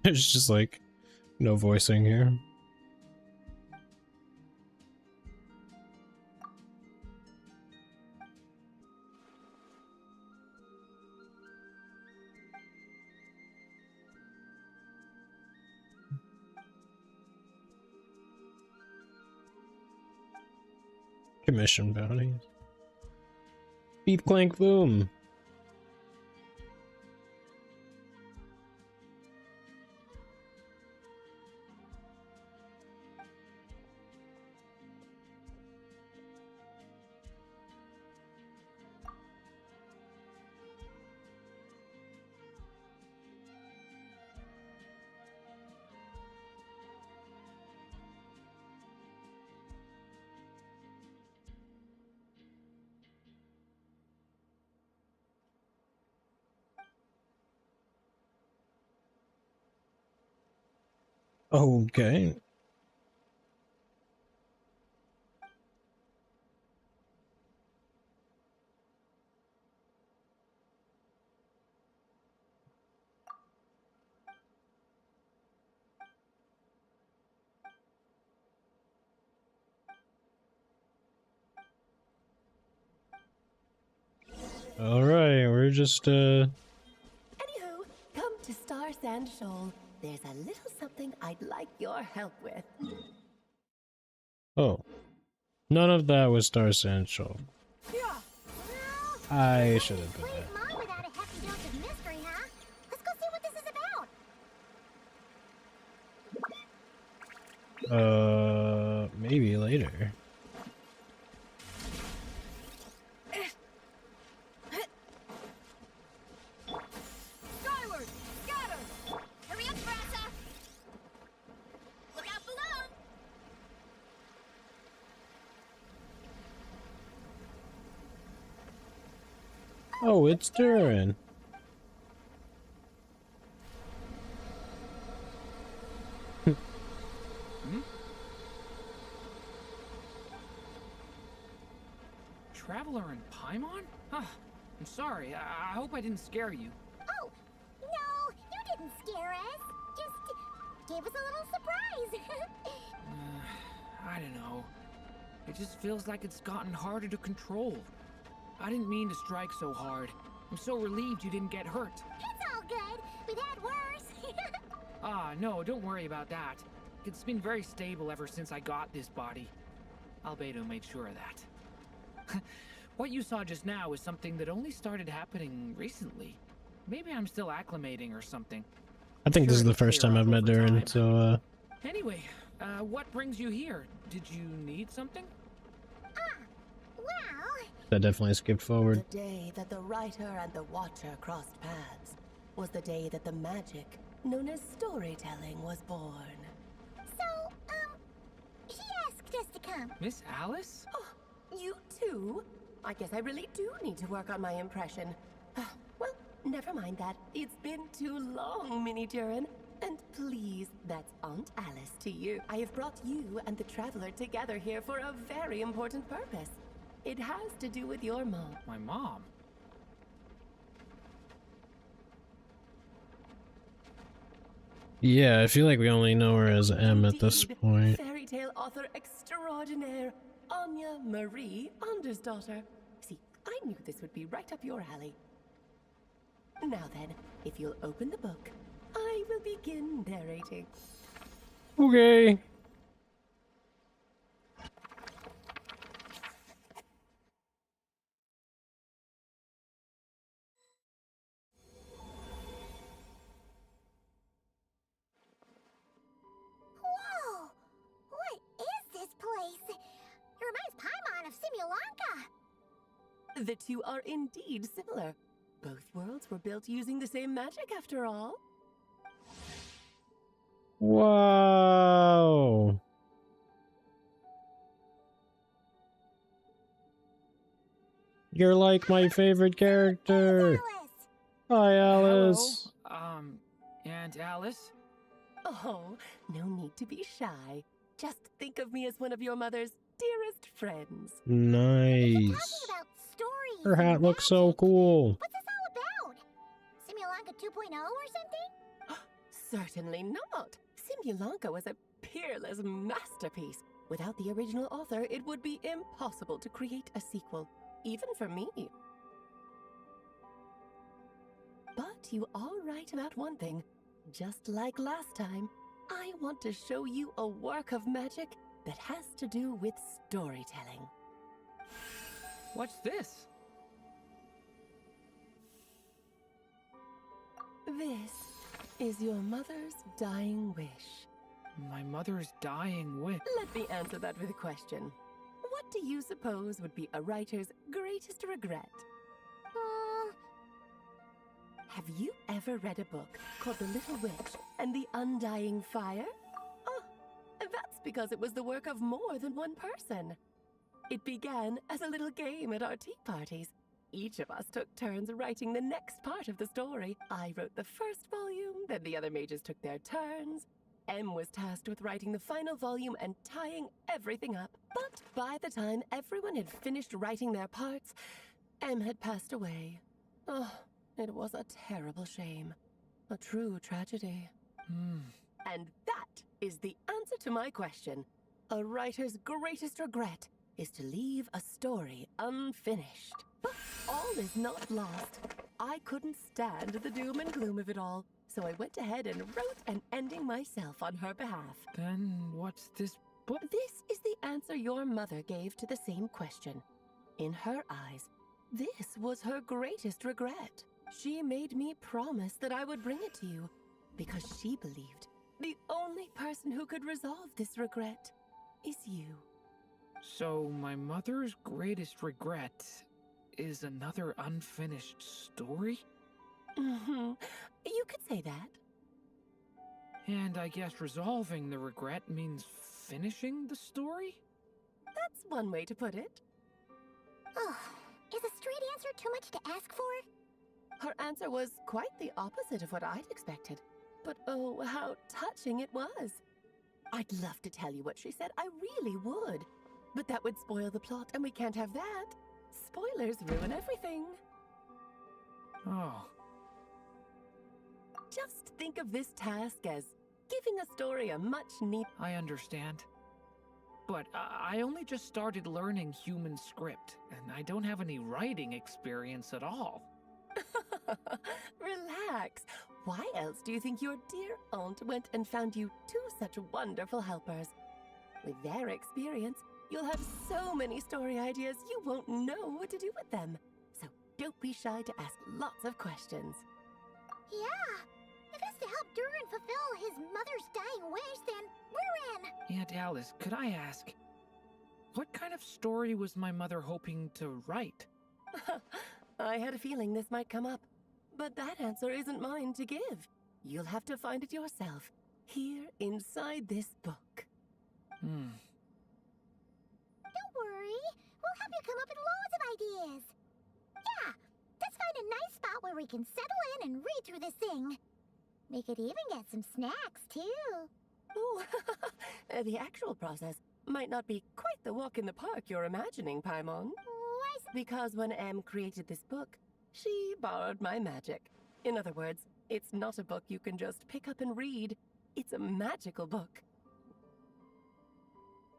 It's just like no voicing here. Commission bounties. Beep clank boom. Okay. All right, we're just Anywho, come to Star Sand Shoal. There's a little something I'd like your help with. Oh. None of that was Star Sancho. I should have put that. Mom without a hefty dose of mystery, huh? Let's go see what this is about. Maybe later. Skyward! Scatter! Hurry up, Brassa! Look out below! Oh, it's Durin. Traveler in Paimon? Huh. I'm sorry. I hope I didn't scare you. Oh, no, you didn't scare us. Just gave us a little surprise. I don't know. It just feels like it's gotten harder to control. I didn't mean to strike so hard. I'm so relieved you didn't get hurt. It's all good. We've had worse. Ah, no, don't worry about that. It's been very stable ever since I got this body. Albedo made sure of that. What you saw just now is something that only started happening recently. Maybe I'm still acclimating or something. I think this is the first time I've met Durin, so Anyway, what brings you here? Did you need something? that definitely skipped forward. The day that the writer and the watcher crossed paths was the day that the magic known as storytelling was born. So, he asked us to come. Miss Alice? Oh, you too? I guess I really do need to work on my impression. Well, never mind that. It's been too long, Mini Durin. And please, that's Aunt Alice to you. I have brought you and the Traveler together here for a very important purpose. It has to do with your mom. My mom? Yeah, I feel like we only know her as M at this point. Fairy tale author extraordinaire, Anya Marie Andersdottir. See, I knew this would be right up your alley. Now then, if you'll open the book, I will begin narrating. Okay. Whoa! What is this place? It reminds Paimon of Simulanka. The two are indeed similar. Both worlds were built using the same magic after all. Wow. You're like my favorite character. Hi, Alice. Hello. Aunt Alice? Oh, no need to be shy. Just think of me as one of your mother's dearest friends. Nice. About stories. Her hat looks so cool. What's this all about? Simulanka 2.0 or something? Certainly not. Simulanka was a peerless masterpiece. Without the original author, it would be impossible to create a sequel, even for me. But you are right about one thing. Just like last time, I want to show you a work of magic that has to do with storytelling. What's this? This is your mother's dying wish. My mother's dying wish? Let me answer that with a question. What do you suppose would be a writer's greatest regret? Have you ever read a book called The Little Witch and the Undying Fire? Oh, that's because it was the work of more than one person. It began as a little game at our tea parties. Each of us took turns writing the next part of the story. I wrote the first volume, then the other mages took their turns. M was tasked with writing the final volume and tying everything up. But by the time everyone had finished writing their parts, M had passed away. Oh, it was a terrible shame. A true tragedy. And that is the answer to my question. A writer's greatest regret is to leave a story unfinished. But all is not lost. I couldn't stand the doom and gloom of it all, so I went ahead and wrote an ending myself on her behalf. Then what's this book? This is the answer your mother gave to the same question. In her eyes, this was her greatest regret. She made me promise that I would bring it to you, because she believed the only person who could resolve this regret is you. So my mother's greatest regret is another unfinished story? You could say that. And I guess resolving the regret means finishing the story? That's one way to put it. Oh, Is a straight answer too much to ask for? Her answer was quite the opposite of what I'd expected. But oh, how touching it was. I'd love to tell you what she said, I really would. But that would spoil the plot, and we can't have that. Spoilers ruin everything. Oh. Just think of this task as giving a story a much need. I understand. But I only just started learning human script, and I don't have any writing experience at all. Relax. Why else do you think your dear aunt went and found you two such wonderful helpers? With their experience, you'll have so many story ideas you won't know what to do with them. So don't be shy to ask lots of questions. Yeah. If it's to help Durin fulfill his mother's dying wish, then we're in. Aunt Alice, could I ask, what kind of story was my mother hoping to write? I had a feeling this might come up, but that answer isn't mine to give. You'll have to find it yourself, here inside this book. Hmm. Don't worry. We'll help you come up with loads of ideas. Yeah, let's find a nice spot where we can settle in and read through this thing. We could even get some snacks, too. Oh, the actual process might not be quite the walk in the park you're imagining, Paimon. Why is... Because when Em created this book, she borrowed my magic. In other words, it's not a book you can just pick up and read. It's a magical book.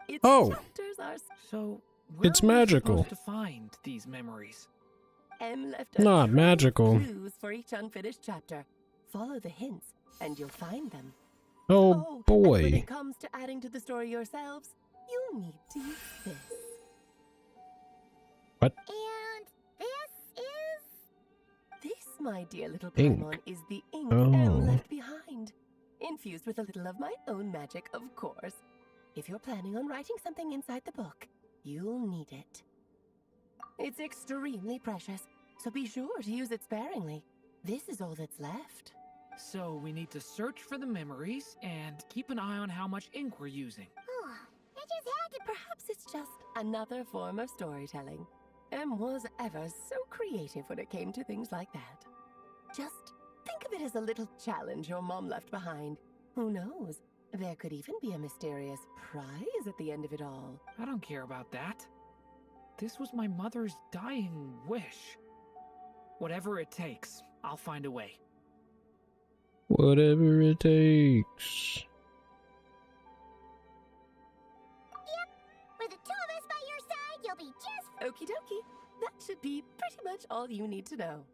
Its chapters are... So, where It's are we magical. supposed to find these memories? Em left Not a magical. clues for each unfinished chapter. Follow the hints, and you'll find them. Oh And when boy. it comes to adding to the story yourselves, you'll need to use this. What? And this is... This, my dear little Ink. Paimon, is the ink Oh. Em left behind. Infused with a little of my own magic, of course. If you're planning on writing something inside the book, you'll need it. It's extremely precious, so be sure to use it sparingly. This is all that's left. So we need to search for the memories and keep an eye on how much ink we're using. Oh, I just had to... Perhaps it's just another form of storytelling. Em was ever so creative when it came to things like that. Just think of it as a little challenge your mom left behind. Who knows? There could even be a mysterious prize at the end of it all. I don't care about that. This was my mother's dying wish. Whatever it takes, I'll find a way. Whatever it takes. Yep. With the two of us by your side, you'll be just... Okie dokie. That should be pretty much all you need to know.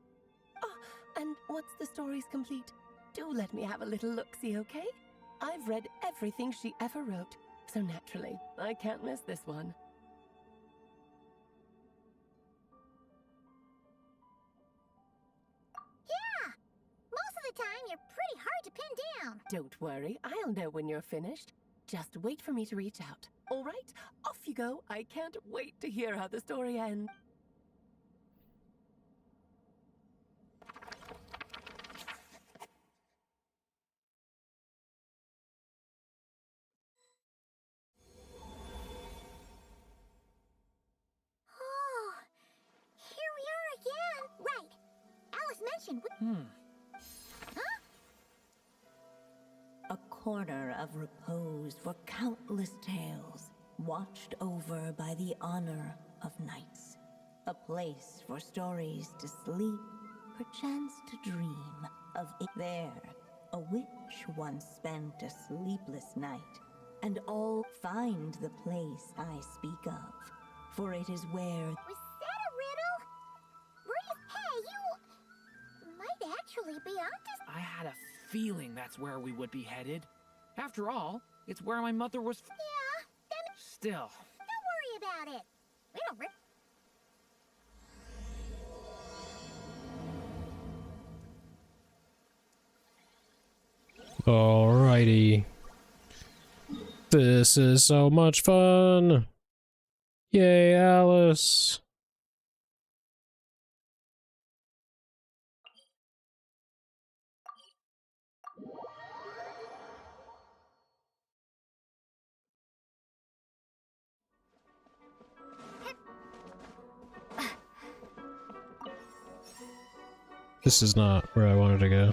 Ah, and once the story's complete, do let me have a little look-see, okay? I've read everything she ever wrote, so naturally, I can't miss this one. Yeah. Most of the time, you're pretty hard to pin down. Don't worry, I'll know when you're finished. Just wait for me to reach out. All right, off you go. I can't wait to hear how the story ends. Oh, here we are again. Right. Alice mentioned... Huh? A corner of repose for countless tales, watched over by the honor of knights. A place for stories to sleep, perchance to dream of it. There, a witch once spent a sleepless night, and all find the place I speak of, for it is where... Was that a riddle? Hey, you... might actually be onto... I had a feeling that's where we would be headed. After all, it's where my mother was. Yeah, then... Still. Don't worry about it. We don't... Alrighty. This is so much fun. Yay, Alice. This is not where I wanted to go.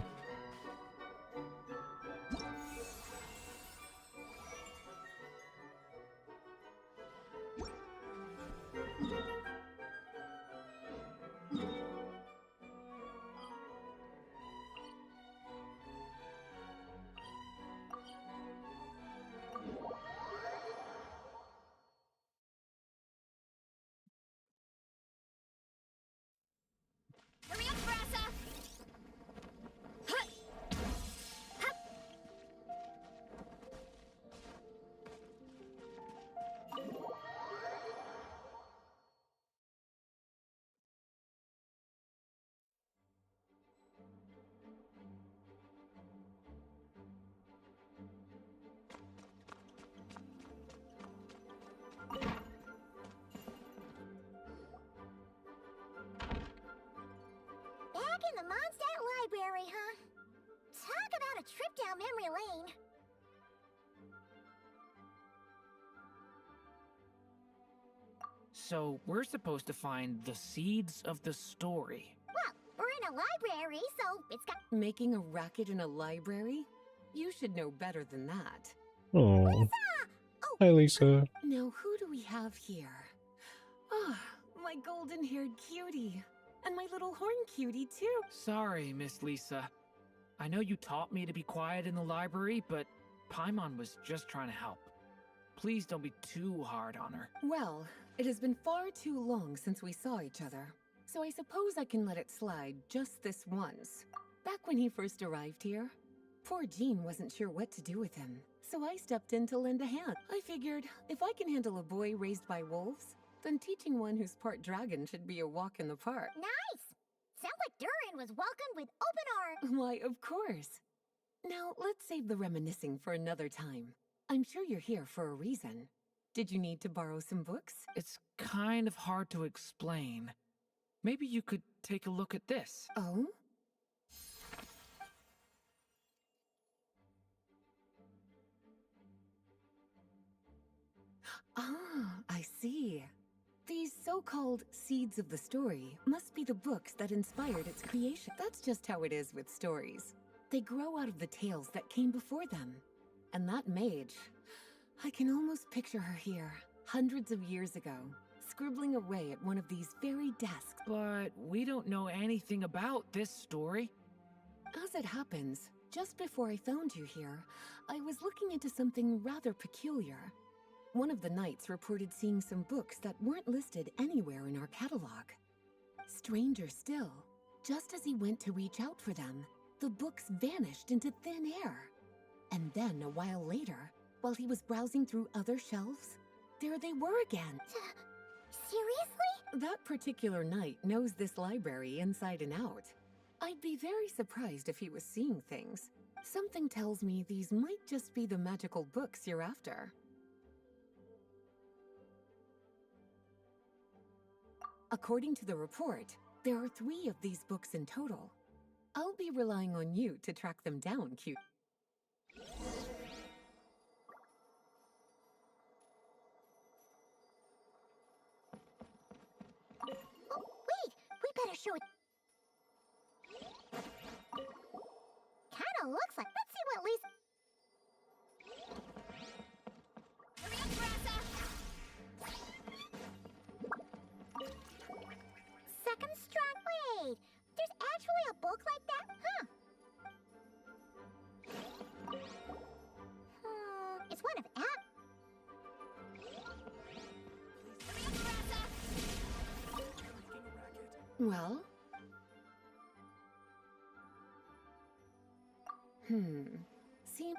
Hurry up, Brassa! Huh. Hup. Back in the Mondstadt Library, huh? Talk about a trip down memory lane. So, we're supposed to find the seeds of the story. Well, we're in a library, so it's got... Making a racket in a library? You should know better than that. Oh. Hi, Lisa. Now, who do we have here? Ah, my golden-haired cutie. And my little horn cutie, too. Sorry, Miss Lisa. I know you taught me to be quiet in the library, but Paimon was just trying to help. Please don't be too hard on her. Well, it has been far too long since we saw each other, so I suppose I can let it slide just this once. Back when he first arrived here, poor Jean wasn't sure what to do with him, so I stepped in to lend a hand. I figured, if I can handle a boy raised by wolves, then teaching one who's part dragon should be a walk in the park. Nice! Sounds like Durin was welcomed with open arms. Why, of course. Now, let's save the reminiscing for another time. I'm sure you're here for a reason. Did you need to borrow some books? It's kind of hard to explain. Maybe you could take a look at this. Oh? Ah, I see. These so-called seeds of the story must be the books that inspired its creation. That's just how it is with stories. They grow out of the tales that came before them. And that mage, I can almost picture her here, hundreds of years ago, scribbling away at one of these very desks. But we don't know anything about this story. As it happens, just before I found you here, I was looking into something rather peculiar. One of the knights reported seeing some books that weren't listed anywhere in our catalog. Stranger still, just as he went to reach out for them, the books vanished into thin air. And then, a while later, while he was browsing through other shelves, there they were again. Seriously? That particular knight knows this library inside and out. I'd be very surprised if he was seeing things. Something tells me these might just be the magical books you're after. According to the report, there are 3 of these books in total. I'll be relying on you to track them down, cute. Oh, wait! We better show it. Kinda looks like... Let's see what Lisa... Hurry up, Brassa! Second strike. Wait, there's actually a book like that? Huh. It's one of app. Hurry up, Brassa! Well? See?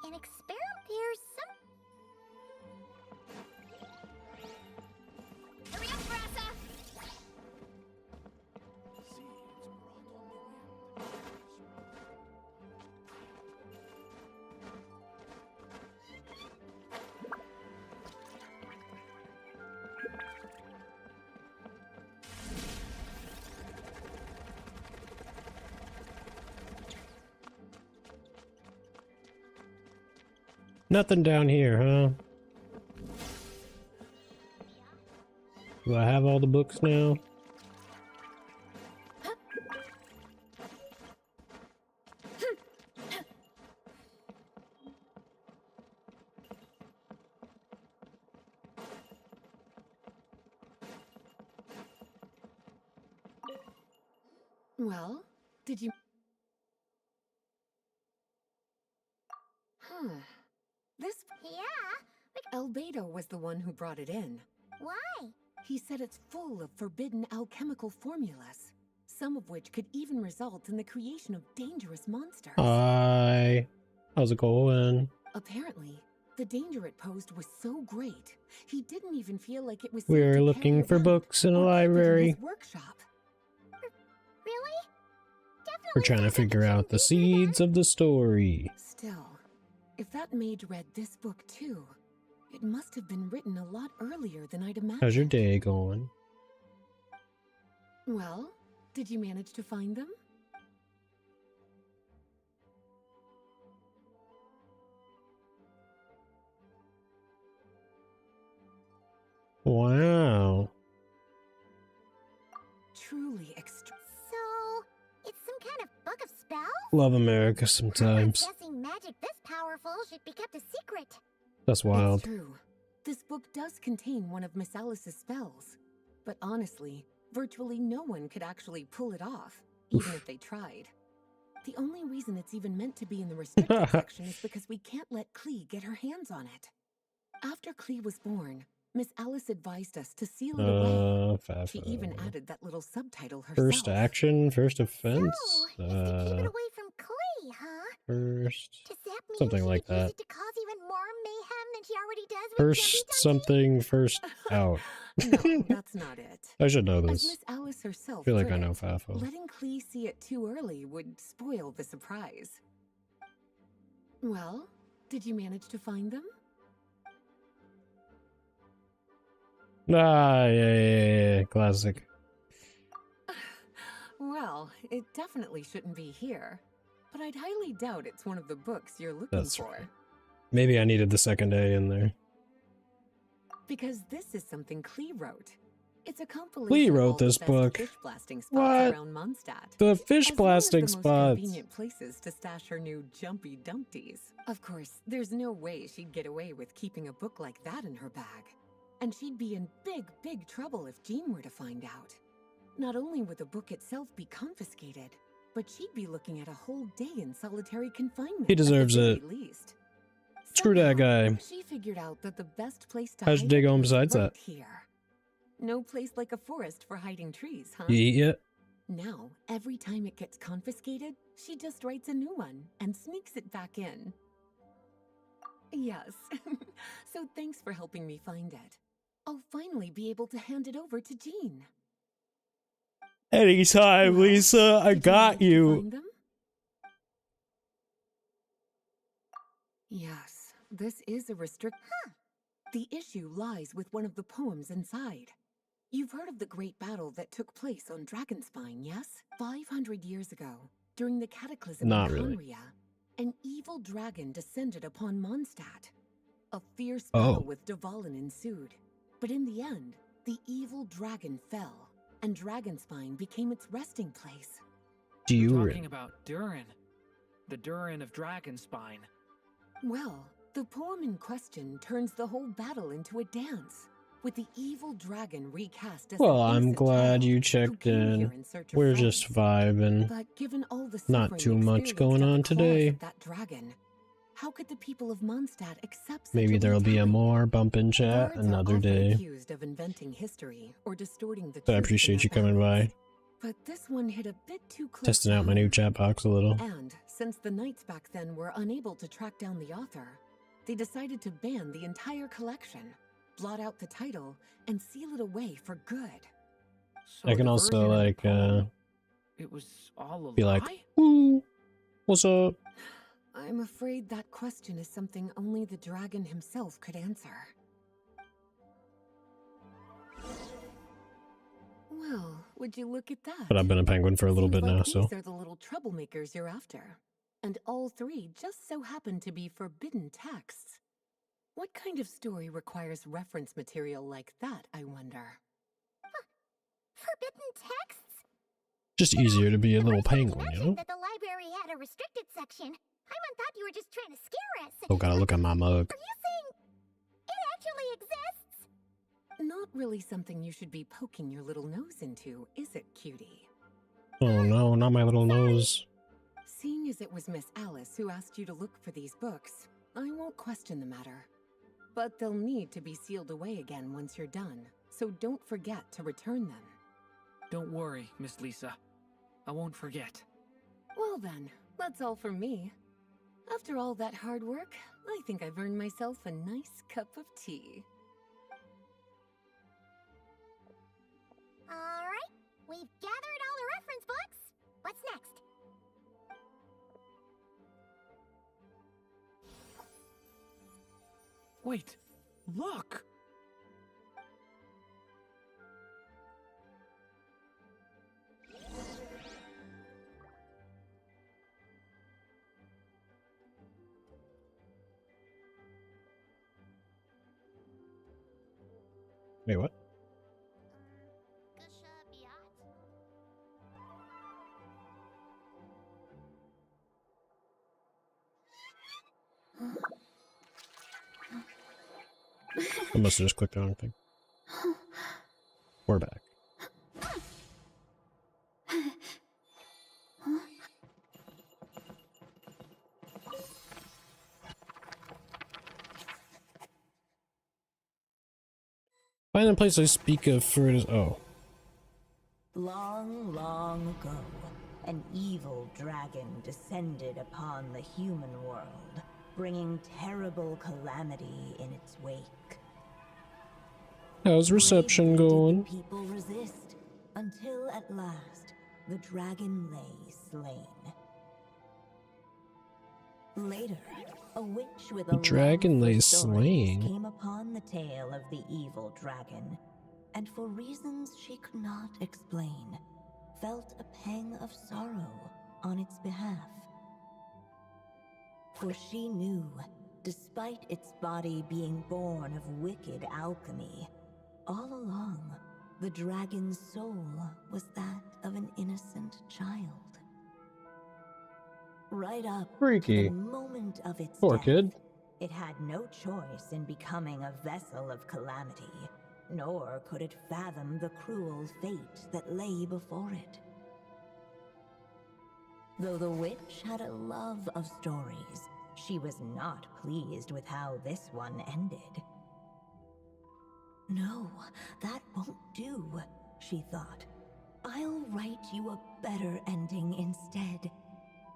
An experiment. There's some... Hurry up, Brassa! Nothing down here, huh? Do I have all the books now? Well, did you... This... Yeah? Albedo was the one who brought it in. Why? He said it's full of forbidden alchemical formulas, some of which could even result in the creation of dangerous monsters. Hi. How's it going? Apparently, the danger it posed was so great, he didn't even feel like it was safe We're to looking carry for around books in a or keep it in library. his workshop. Really? We're trying to figure out the seeds of the story. Still, if that mage read this book too, it must have been written a lot earlier than I'd imagined. How's your day going? Well, did you manage to find them? Wow. Truly extra. So, it's some kind of book of spells? Love America sometimes. I'm guessing magic this powerful should be kept a secret. That's wild. It's true. This book does contain one of Miss Alice's spells. But honestly, virtually no one could actually pull it off, even if they tried. The only reason it's even meant to be in the restricted section is because we can't let Klee get her hands on it. After Klee was born, Miss Alice advised us to seal it away. She even added that little subtitle herself. First action, first offense. Keep it away from Klee, huh? First. Does that mean Something she like could use that. it to cause even more mayhem than she already does with First something, first out. No, that's not it. I should know As this. Miss Alice herself I feel like put I know it, Fafo. letting Klee see it too early would spoil the surprise. Well, did you manage to find them? Ah, yeah. Classic. Well, it definitely shouldn't be here. But I'd highly doubt it's one of the books you're looking That's for. right. Maybe I needed the second A in there. Because this is something Klee wrote. It's a compilation Klee of all wrote the this best book. fish blasting spots What? around Mondstadt. The fish as well as blasting the most spots. convenient places to stash her new jumpy dumpties. Of course, there's no way she'd get away with keeping a book like that in her bag. And she'd be in big trouble if Jean were to find out. Not only would the book itself be confiscated, but she'd be looking at a whole day in solitary confinement. He deserves at the it. very least. Screw that guy. She figured out that the best place to How'd you hide dig it home was besides right that? here. No place like a forest for hiding trees, huh? You eat yet? Now, every time it gets confiscated, she just writes a new one and sneaks it back in. Yes. So thanks for helping me find it. I'll finally be able to hand it over to Jean. Anytime, Lisa. I got you. Find them? Yes, this is a restrict. The issue lies with one of the poems inside. You've heard of the great battle that took place on Dragonspine, yes? 500 years ago, during the cataclysm Not in really. Conria, an evil dragon descended upon Mondstadt. A fierce Oh. battle with Dvalin ensued, but in the end, the evil dragon fell, and Dragonspine became its resting place. Talking about Durin. The Durin of Dragonspine. Well, the poem in question turns the whole battle into a dance, with the evil dragon recast as Well, an I'm innocent glad child you who checked came here in. in search of We're friends. just vibing. But given all the Not suffering too much experienced going at the on claws today. of that dragon, how could the people of Mondstadt accept such Maybe a there'll be a brutality? more bump in chat Guards are another often day. accused of inventing history or distorting the But I truth in appreciate their you coming by. But this one hit a bit too close Testing to out my new home. chat box a little. And since the knights back then were unable to track down the author, they decided to ban the entire collection, blot out the title, and seal it away for good. So I can the also version of the like poem, it was all a be lie? like, "Woo, what's up?" I'm afraid that question is something only the dragon himself could answer. Well, would you look at that? But I've been a penguin for a little Seems bit like now, so these are the little troublemakers you're after. And all three just so happen to be forbidden texts. What kind of story requires reference material like that, I wonder? Forbidden texts? Just easier to be a little penguin, you know? That the library had a restricted section. Paimon thought you were just trying to scare us. Oh, gotta look at my mug. Are you saying it actually exists? Not really something you should be poking your little nose into, is it, cutie? Oh no, not my little nose. Seeing as it was Miss Alice who asked you to look for these books, I won't question the matter. But they'll need to be sealed away again once you're done, so don't forget to return them. Don't worry, Miss Lisa. I won't forget. Well then, that's all from me. After all that hard work, I think I've earned myself a nice cup of tea. Alright, we've gathered all the reference books. What's next? Wait, look! Wait, what? I must have just clicked the wrong thing. We're back. Find a place I speak of for it is. Oh. Long, long ago, an evil dragon descended upon the human world, bringing terrible calamity in its wake. How's reception going? People resist, until at last, the dragon lay slain. Later, a witch with a dragon lay slain came upon the tale of the evil dragon, and for reasons she could not explain, felt a pang of sorrow on its behalf. For she knew, despite its body being born of wicked alchemy, all along, the dragon's soul was that of an innocent child. Right up Freaky. to the moment of its Poor death, kid. it had no choice in becoming a vessel of calamity, nor could it fathom the cruel fate that lay before it. Though the witch had a love of stories, she was not pleased with how this one ended. No, that won't do, she thought. I'll write you a better ending instead.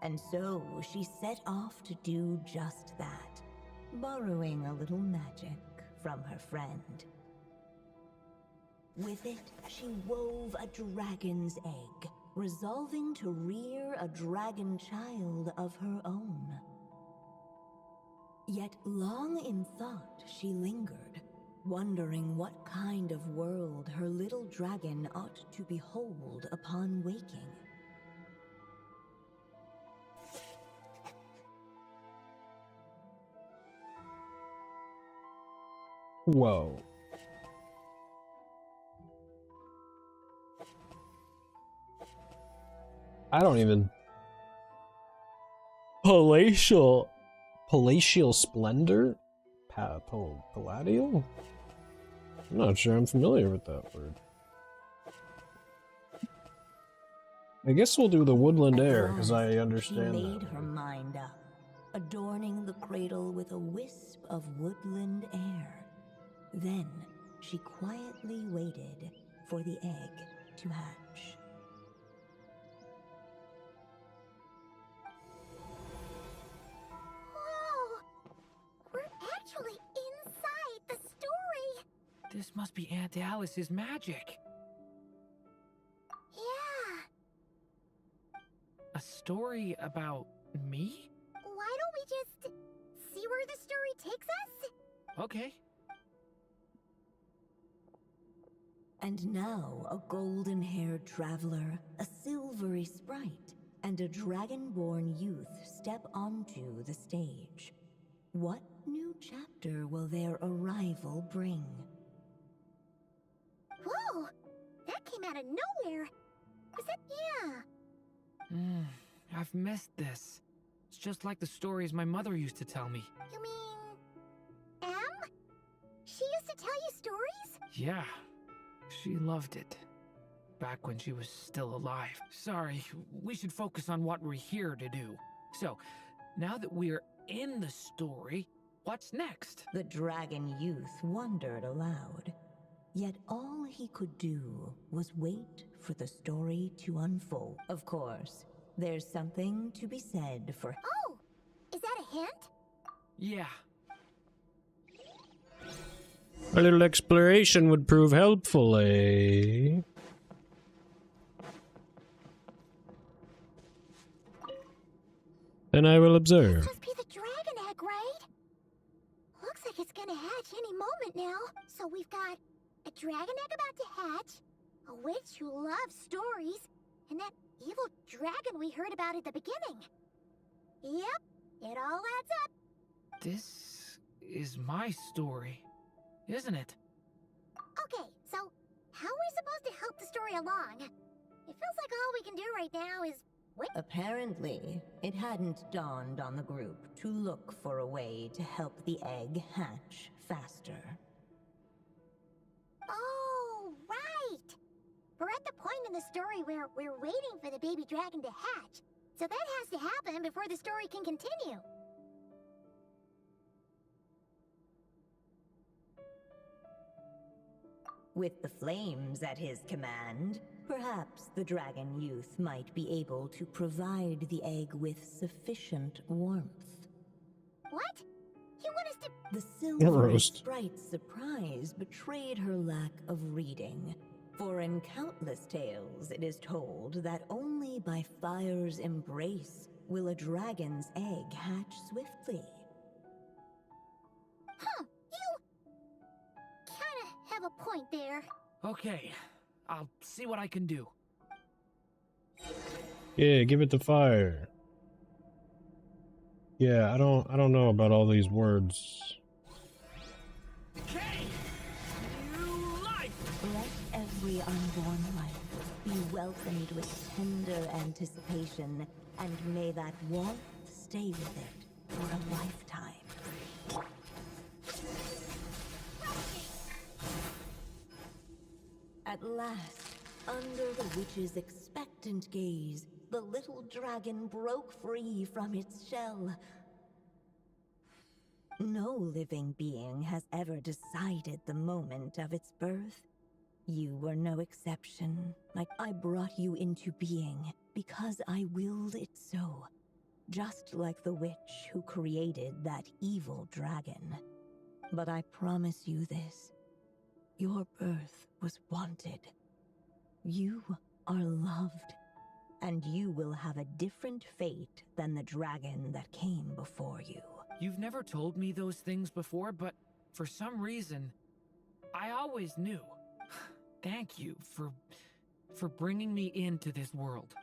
And so she set off to do just that, borrowing a little magic from her friend. With it, she wove a dragon's egg, resolving to rear a dragon child of her own. Yet long in thought she lingered, wondering what kind of world her little dragon ought to behold upon waking. Whoa. I don't even. Palatial splendor? Palladial? I'm not sure I'm familiar with that word. I guess we'll do the woodland air, because I understand She made that. her mind up, adorning the cradle with a wisp of woodland air. Then she quietly waited for the egg to hatch. Whoa! We're actually inside the story! This must be Aunt Alice's magic. Yeah. A story about me? Why don't we just see where the story takes us? Okay. And now a golden-haired traveler, a silvery sprite, and a dragon-born youth step onto the stage. What new chapter will their arrival bring? Whoa! That came out of nowhere. Was it? Yeah. I've missed this. It's just like the stories my mother used to tell me. You mean... Em? She used to tell you stories? Yeah, she loved it. Back when she was still alive. Sorry, we should focus on what we're here to do. So, now that we're in the story, what's next? The dragon youth wondered aloud. Yet all he could do was wait for the story to unfold. Of course, there's something to be said for... Oh! Is that a hint? Yeah. A little exploration would prove helpful, eh? Then I will observe. Must be the dragon egg, right? Looks like it's gonna hatch any moment now. So we've got a dragon egg about to hatch, a witch who loves stories, and that evil dragon we heard about at the beginning. Yep, it all adds up. This is my story, isn't it? Okay, so how are we supposed to help the story along? It feels like all we can do right now is wait. Apparently, it hadn't dawned on the group to look for a way to help the egg hatch faster. Oh, right! We're at the point in the story where we're waiting for the baby dragon to hatch. So that has to happen before the story can continue. With the flames at his command, perhaps the dragon youth might be able to provide the egg with sufficient warmth. What? You want us to... The silver roast. sprite's surprise betrayed her lack of reading. For in countless tales, it is told that only by fire's embrace will a dragon's egg hatch swiftly. Huh, you... kinda have a point there. Okay, I'll see what I can do. Yeah, give it the fire. Yeah, I don't know about all these words. Let every unborn life be welcomed with tender anticipation, and may that warmth stay with it for a lifetime. At last, under the witch's expectant gaze, the little dragon broke free from its shell. No living being has ever decided the moment of its birth. You were no exception. I brought you into being because I willed it so. Just like the witch who created that evil dragon. But I promise you this. Your birth was wanted. You are loved. And you will have a different fate than the dragon that came before you. You've never told me those things before, but for some reason, I always knew. Thank you for bringing me into this world.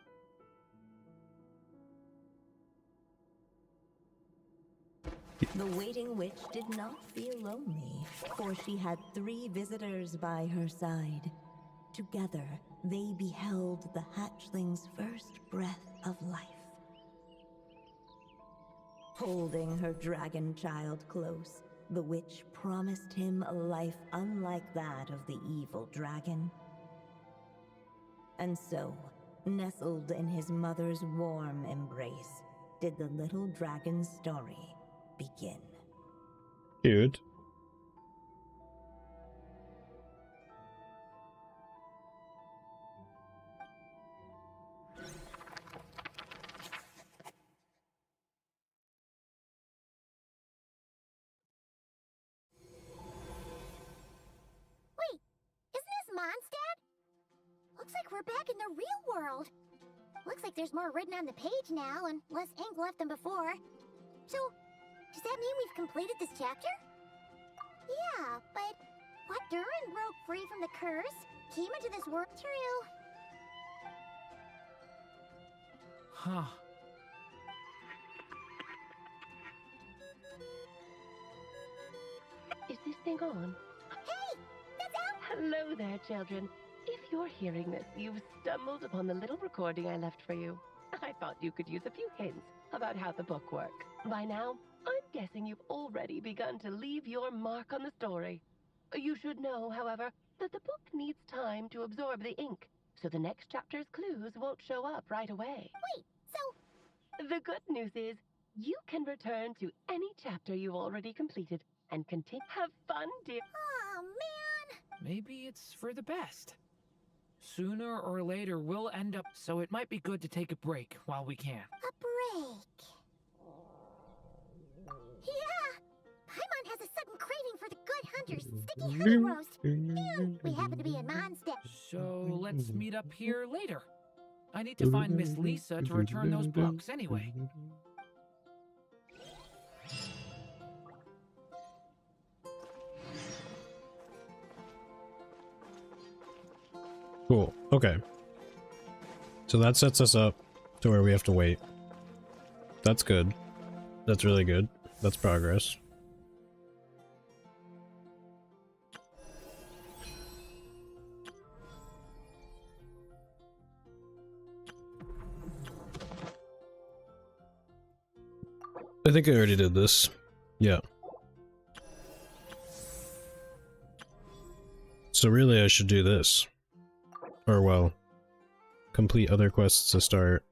The waiting witch did not feel lonely, for she had 3 visitors by her side. Together, they beheld the hatchling's first breath of life. Holding her dragon child close, the witch promised him a life unlike that of the evil dragon. And so, nestled in his mother's warm embrace, did the little dragon's story begin. Cute. Wait, isn't this Mondstadt? Looks like we're back in the real world. Looks like there's more written on the page now and less ink left than before. So, does that mean we've completed this chapter? Yeah, but what Durin broke free from the curse, came into this world true. Huh. Is this thing on? Hey, that's Al! Hello there, children. If you're hearing this, you've stumbled upon the little recording I left for you. I thought you could use a few hints about how the book works. By now, I'm guessing you've already begun to leave your mark on the story. You should know, however, that the book needs time to absorb the ink, so the next chapter's clues won't show up right away. Wait, so... The good news is, you can return to any chapter you've already completed and continue. Have fun, dear. Oh, man! Maybe it's for the best. Sooner or later, we'll end up, so it might be good to take a break while we can. A break. Yeah! Paimon has a sudden craving for the good hunter's sticky honey roast. And we happen to be in Mondstadt. So let's meet up here later. I need to find Miss Lisa to return those books anyway. Cool. Okay. So that sets us up to where we have to wait. That's good. That's really good. That's progress. I think I already did this. Yeah. So really I should do this. Or well, complete other quests to start.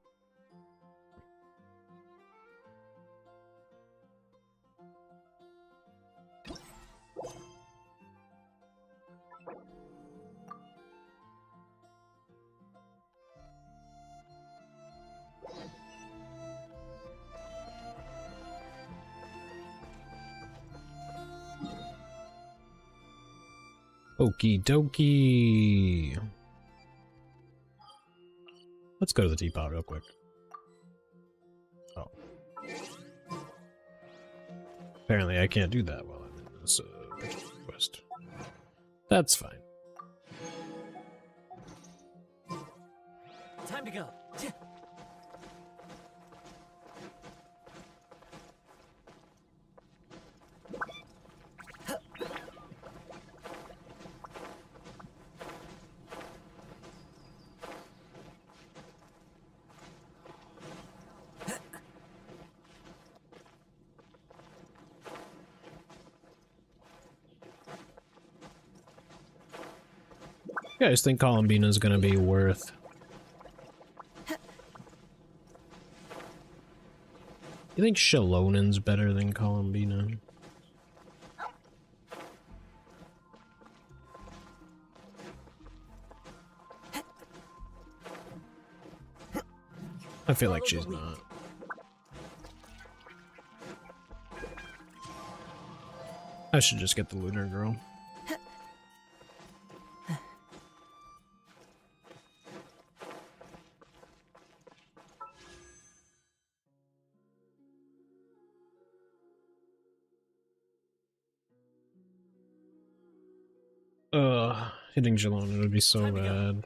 Okie dokie. Let's go to the teapot real quick. Oh. Apparently I can't do that while I'm in this quest. That's fine. Time to go. You guys think Columbina's gonna be worth? You think Shalonen's better than Columbina? I feel like she's not. I should just get the Lunar Girl. Hitting Shalona would be so bad.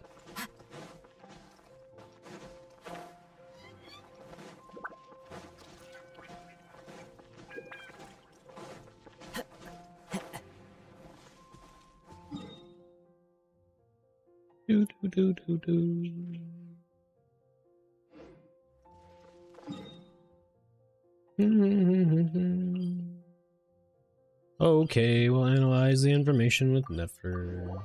Do do do do do. Okay, we'll analyze the information with Nefer.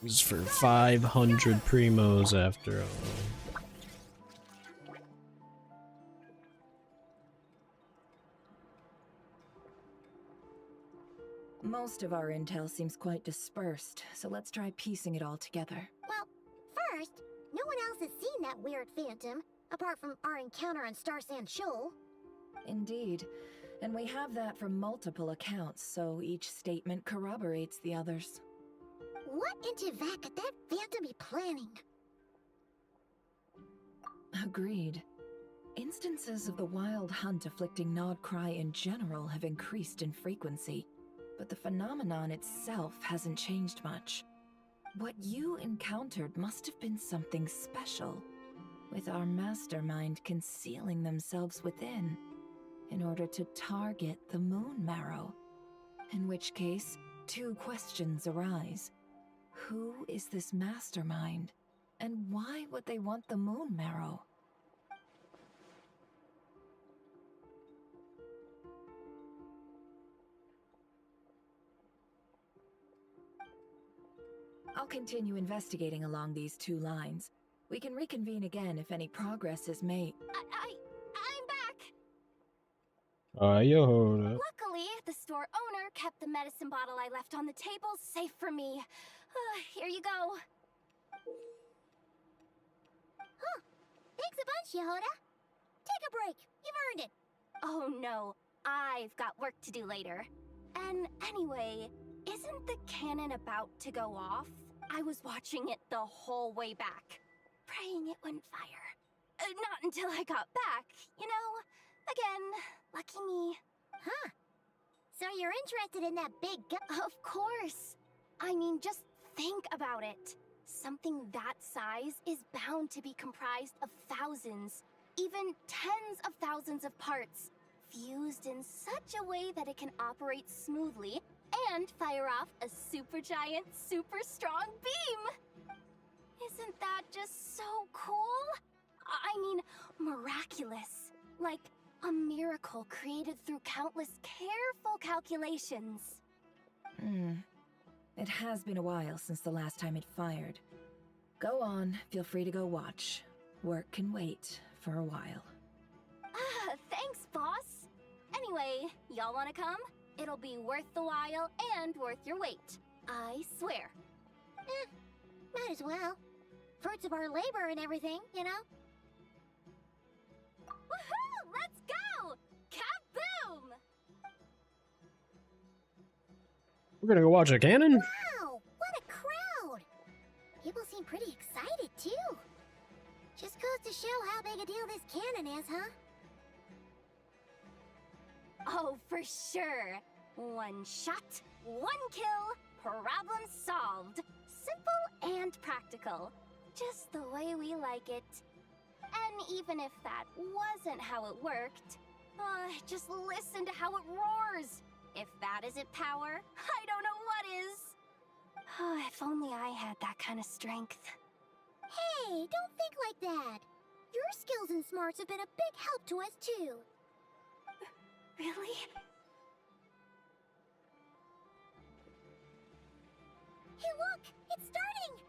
This is for 500 primos after all. Most of our intel seems quite dispersed, so let's try piecing it all together. Well, first, no one else has seen that weird phantom, apart from our encounter on Star Sand Shoal. Indeed. And we have that from multiple accounts, so each statement corroborates the others. What in Teyvat could that phantom be planning? Agreed. Instances of the wild hunt afflicting Nodcry in general have increased in frequency, but the phenomenon itself hasn't changed much. What you encountered must have been something special, with our mastermind concealing themselves within. in order to target the Moon Marrow. In which case, two questions arise. Who is this mastermind? And why would they want the Moon Marrow? I'll continue investigating along these two lines. We can reconvene again if any progress is made. I'm back! Yoda. Luckily, the store owner kept the medicine bottle I left on the table safe for me. Here you go. Huh. Thanks a bunch, Yehoda. Take a break. You've earned it. Oh no, I've got work to do later. And anyway, isn't the cannon about to go off? I was watching it the whole way back, praying it wouldn't fire. Not until I got back, you know? Again, lucky me. Huh. So you're interested in that big gun? Of course. I mean, just think about it. Something that size is bound to be comprised of thousands, even tens of thousands of parts, fused in such a way that it can operate smoothly and fire off a supergiant, super strong beam! Isn't that just so cool? I mean, miraculous. Like a miracle created through countless careful calculations. It has been a while since the last time it fired. Go on, feel free to go watch. Work can wait for a while. Thanks, boss. Anyway, y'all wanna come? It'll be worth the while and worth your wait. I swear. Might as well. Fruits of our labor and everything, you know? Woohoo! Let's go! Kaboom! We're gonna go watch a cannon? Wow! What a crowd! People seem pretty excited, too. Just goes to show how big a deal this cannon is, huh? Oh, for sure. One shot, one kill, problem solved. Simple and practical. Just the way we like it. And even if that wasn't how it worked, just listen to how it roars. If that isn't power, I don't know what is. Oh, if only I had that kind of strength. Hey, don't think like that. Your skills and smarts have been a big help to us, too. Really? Hey, look! It's starting!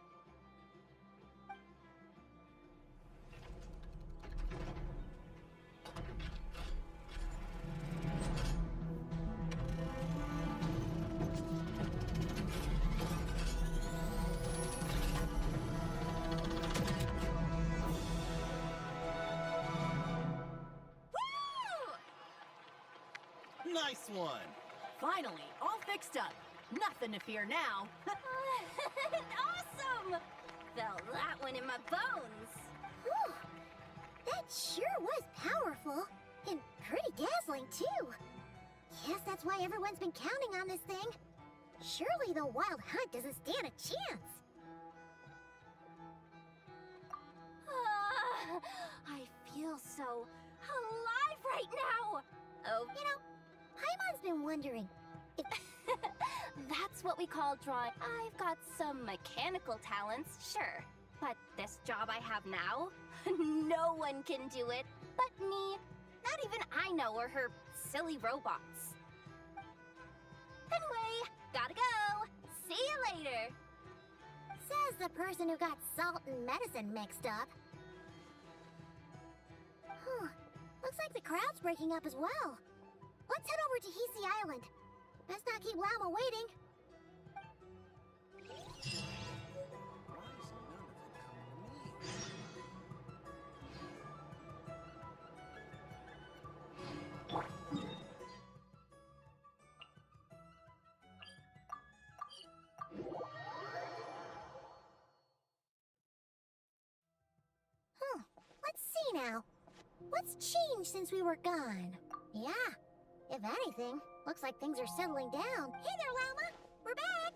Nice one! Finally, all fixed up. Nothing to fear now. Awesome! Felt that one in my bones. Whew. That sure was powerful. And pretty dazzling, too. Guess that's why everyone's been counting on this thing. Surely the Wild Hunt doesn't stand a chance. I feel so alive right now. Oh, you know, Paimon's been wondering if... That's what we call drawing. I've got some mechanical talents, sure. But this job I have now, no one can do it but me. Not even I know or her silly robots. Anyway, gotta go. See you later. Says the person who got salt and medicine mixed up. Looks like the crowd's breaking up as well. Let's head over to Hisi Island. Best not keep Lauma waiting. Let's see now. What's changed since we were gone? Yeah. If anything, looks like things are settling down. Hey there, Lauma! We're back!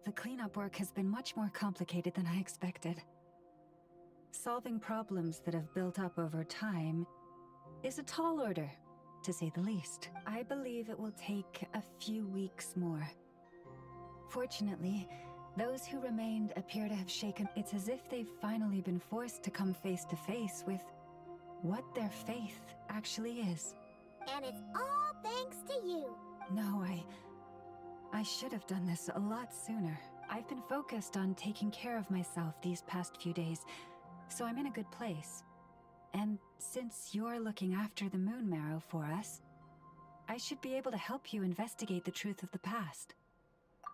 The cleanup work has been much more complicated than I expected. solving problems that have built up over time is a tall order, to say the least. I believe it will take a few weeks more. Fortunately, those who remained appear to have shaken. It's as if they've finally been forced to come face to face with what their faith actually is. And it's all thanks to you. No, I should have done this a lot sooner. I've been focused on taking care of myself these past few days, so I'm in a good place. And since you're looking after the Moon Marrow for us, I should be able to help you investigate the truth of the past.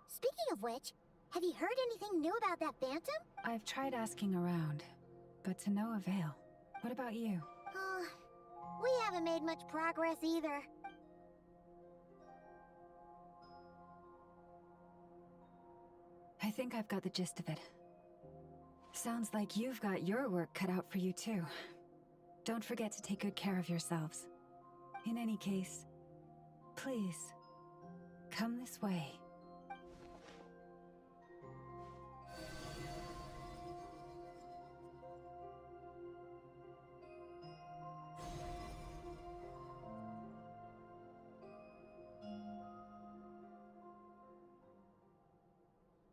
Speaking of which, have you heard anything new about that Phantom? I've tried asking around, but to no avail. What about you? We haven't made much progress either. I think I've got the gist of it. Sounds like you've got your work cut out for you too. Don't forget to take good care of yourselves. In any case, please, come this way.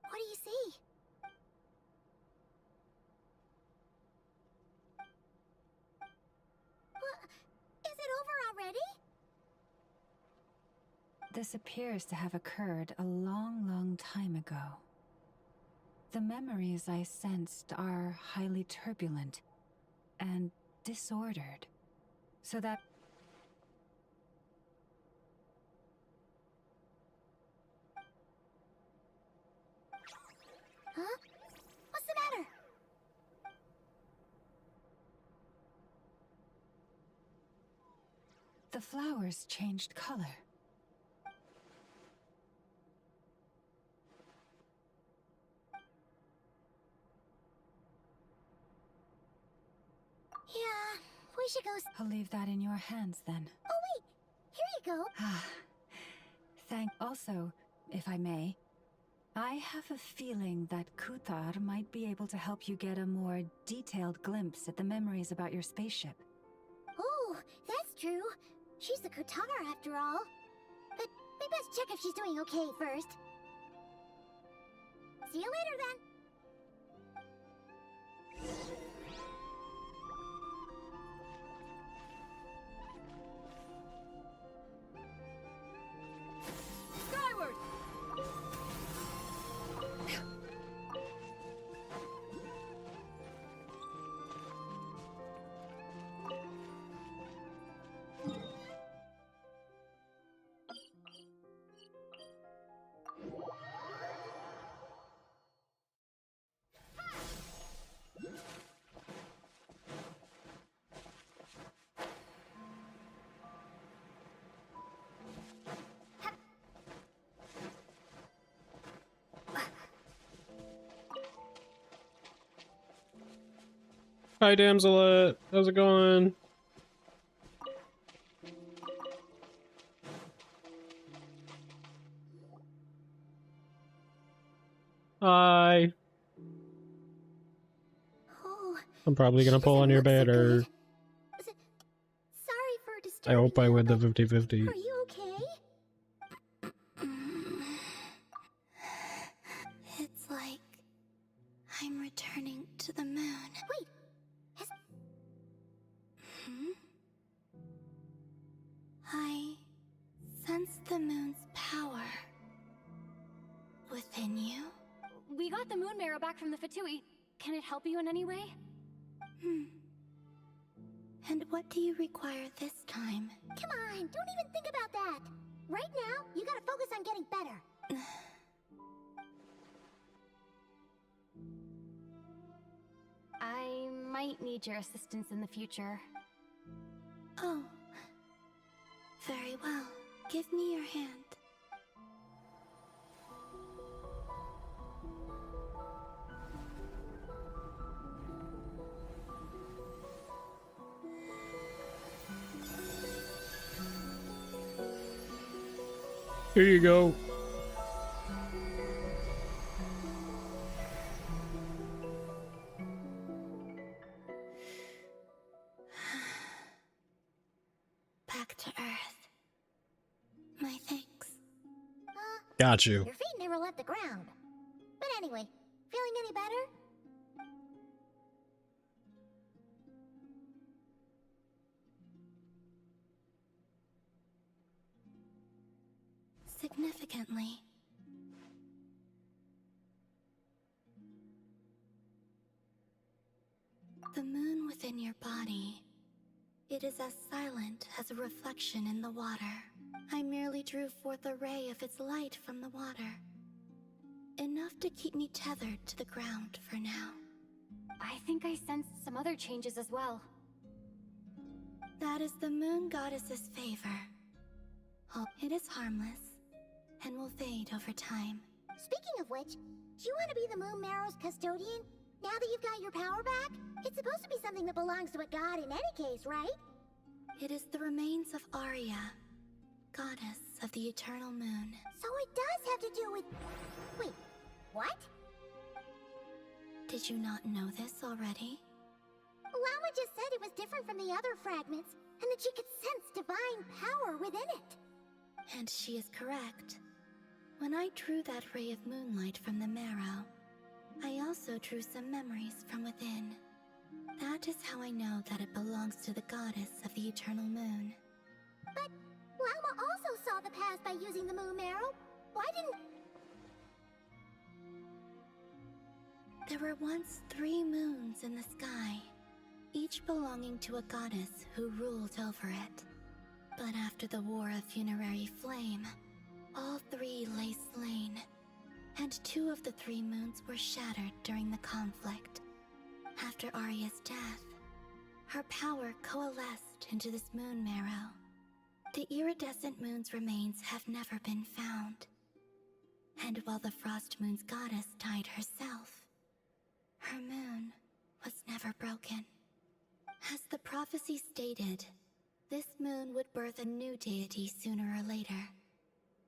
What do you see? Is it over already? This appears to have occurred a long, long time ago. The memories I sensed are highly turbulent and disordered, so that Huh? What's the matter? the flowers changed color. Yeah, we should go. I'll leave that in your hands then. Oh wait, here you go. Also, if I may, I have a feeling that Kuthar might be able to help you get a more detailed glimpse at the memories about your spaceship. Oh, that's true. She's the Kuthar after all. But we best check if she's doing okay first. See you later then. Skyward! Hi, Damselet. How's it going? Hi. Oh, I'm probably gonna pull on your banner. sorry for I disturbing. hope I win the 50-50. Are you okay? It's like I'm returning to the moon. Wait, I sense the moon's power within you. We got the Moon Marrow back from the Fatui. Can it help you in any way? And what do you require this time? Come on, don't even think about that. Right now, you gotta focus on getting better. I might need your assistance in the future. Oh. Very well. Give me your hand. Here you go. back to Earth. My thanks. Got you. Your feet never left the ground. But anyway, feeling any better? Significantly. The moon within your body. It is as silent as a reflection in the water. I merely drew forth a ray of its light from the water. Enough to keep me tethered to the ground for now. I think I sensed some other changes as well. That is the moon goddess's favor. Oh, it is harmless, and will fade over time. Speaking of which, do you want to be the Moon Marrow's custodian? Now that you've got your power back? It's supposed to be something that belongs to a god in any case, right? It is the remains of Arya, goddess of the eternal moon. So it does have to do with... Wait, what? Did you not know this already? Llama just said it was different from the other fragments, and that she could sense divine power within it. And she is correct. When I drew that ray of moonlight from the marrow, I also drew some memories from within. That is how I know that it belongs to the goddess of the eternal moon. But Llama also saw the past by using the moon marrow. Why didn't... There were once 3 moons in the sky, each belonging to a goddess who ruled over it. But after the War of Funerary Flame, all 3 lay slain, and 2 of the 3 moons were shattered during the conflict. After Arya's death, her power coalesced into this moon marrow. The iridescent moon's remains have never been found. And while the Frost Moon's goddess died herself, her moon was never broken. As the prophecy stated, this moon would birth a new deity sooner or later.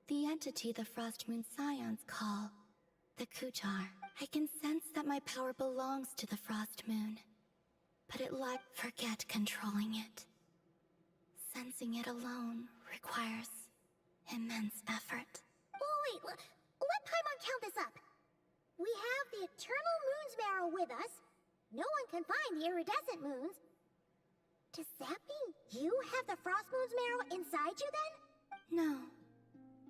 The entity the Frost Moon Scions call the Kutar. I can sense that my power belongs to the Frost Moon, but it like forget controlling it. Sensing it alone requires immense effort. Oh, wait, let Paimon count this up. We have the Eternal Moon's marrow with us. No one can find the iridescent moons. Does that mean you have the Frost Moon's marrow inside you then? No.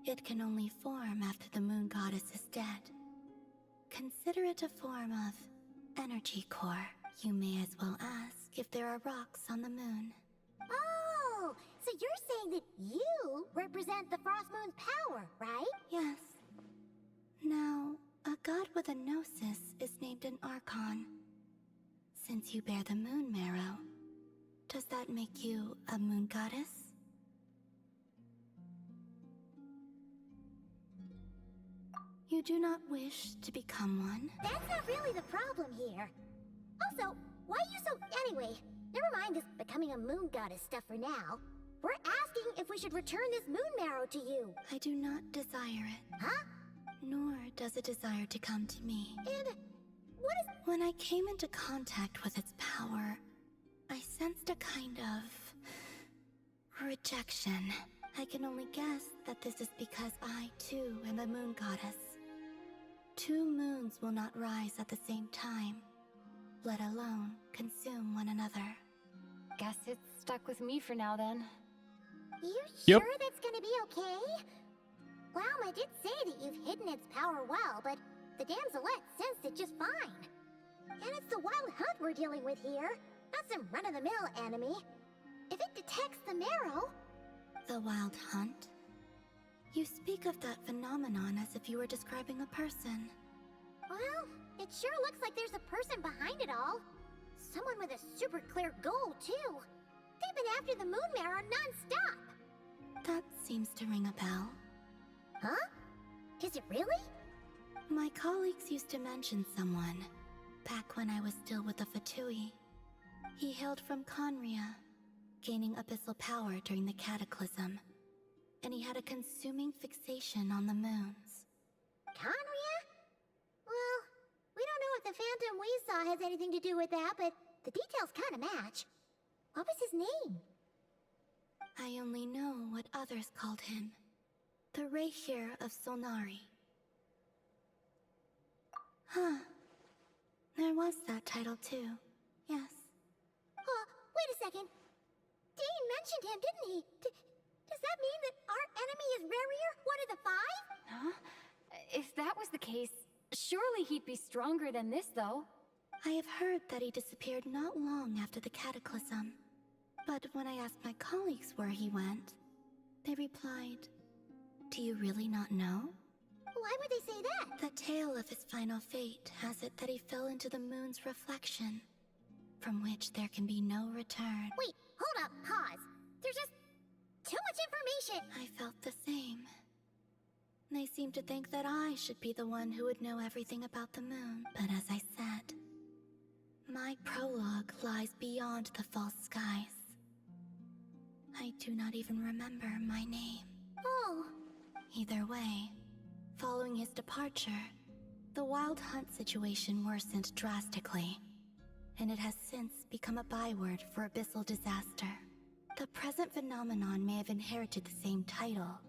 It can only form after the moon goddess is dead. Consider it a form of energy core. You may as well ask if there are rocks on the moon. Oh, so you're saying that you represent the Frost Moon's power, right? Yes. Now, a god with a gnosis is named an Archon. Since you bear the moon marrow, does that make you a moon goddess? You do not wish to become one? That's not really the problem here. Also, why are you so... Anyway, never mind this becoming a moon goddess stuff for now. We're asking if we should return this moon marrow to you. I do not desire it. Huh? Nor does it desire to come to me. And what is... When I came into contact with its power, I sensed a kind of... rejection. I can only guess that this is because I, too, am a moon goddess. 2 moons will not rise at the same time, let alone consume one another. Guess it's stuck with me for now then. You Yep. sure that's gonna be okay? Llama did say that you've hidden its power well, but the Damselette sensed it just fine. And it's the Wild Hunt we're dealing with here, not some run-of-the-mill enemy. If it detects the marrow... The Wild Hunt? You speak of that phenomenon as if you were describing a person. Well, it sure looks like there's a person behind it all. Someone with a super clear goal, too. They've been after the moon marrow non-stop. That seems to ring a bell. Huh? Is it really? My colleagues used to mention someone, back when I was still with the Fatui. He hailed from Conria, gaining abyssal power during the Cataclysm, and he had a consuming fixation on the moons. Conria? Well, we don't know if the phantom we saw has anything to do with that, but the details kind of match. What was his name? I only know what others called him. The Reikir of Solnari. Huh. There was that title too. Yes. Wait a second. Dane mentioned him, didn't he? Does that mean that our enemy is Rarier, one of the five? Huh? If that was the case, surely he'd be stronger than this, though. I have heard that he disappeared not long after the cataclysm. But when I asked my colleagues where he went, they replied, "Do you really not know?" Why would they say that? The tale of his final fate has it that he fell into the moon's reflection, from which there can be no return. Wait, hold up, pause. There's just too much information. I felt the same. They seemed to think that I should be the one who would know everything about the moon. But as I said, my prologue lies beyond the false skies. I do not even remember my name. Oh. Either way, following his departure, the Wild Hunt situation worsened drastically, and it has since become a byword for abyssal disaster. The present phenomenon may have inherited the same title,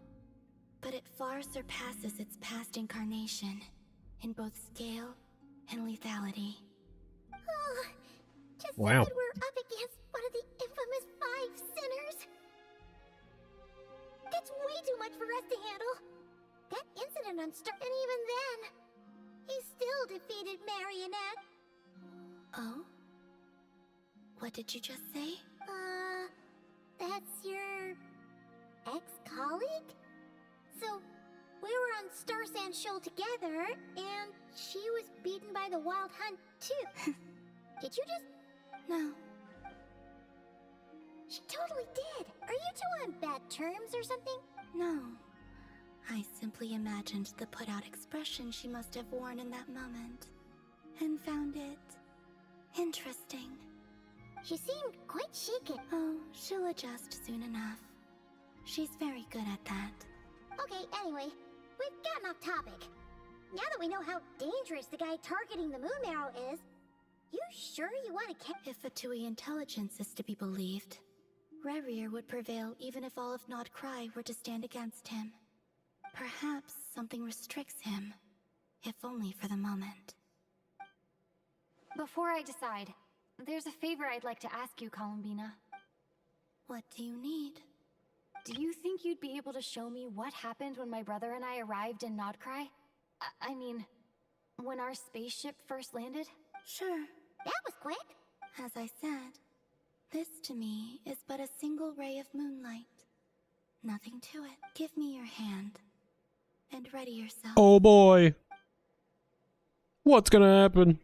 but it far surpasses its past incarnation in both scale and lethality. Oh, just wow. said we're up against one of the infamous 5 sinners. That's way too much for us to handle. That incident on Star, and even then, he still defeated Marionette. Oh? What did you just say? That's your ex-colleague? So, we were on Star Sand Shoal together, and she was beaten by the Wild Hunt too. Did you just... No. She totally did. Are you two on bad terms or something? No. I simply imagined the put-out expression she must have worn in that moment, and found it interesting. She seemed quite shaken. Oh, she'll adjust soon enough. She's very good at that. Okay, anyway, we've gotten off topic. Now that we know how dangerous the guy targeting the Moon Marrow is, you sure you want to If Fatui intelligence is to be believed, Rarier would prevail even if all of Nod Cry were to stand against him. Perhaps something restricts him, if only for the moment. Before I decide, there's a favor I'd like to ask you, Columbina. What do you need? Do you think you'd be able to show me what happened when my brother and I arrived in Nodcry? I mean, when our spaceship first landed? Sure. That was quick. As I said, this to me is but a single ray of moonlight. Nothing to it. Give me your hand. And ready yourself. Oh boy. What's gonna happen?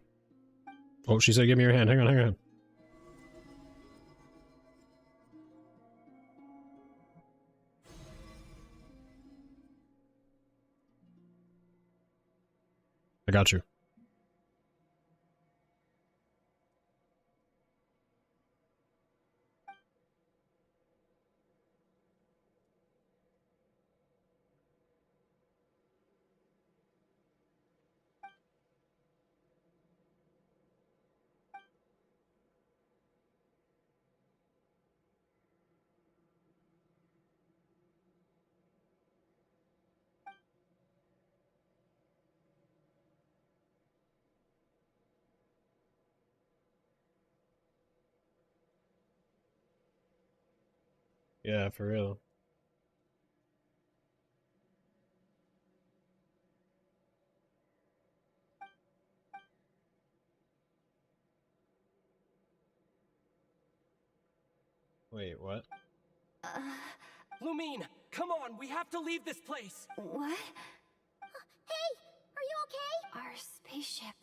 Oh, she said give me your hand. Hang on, hang on. I got you. Yeah, for real. Wait, what? Lumine, come on, we have to leave this place. What? Hey, are you okay? Our spaceship.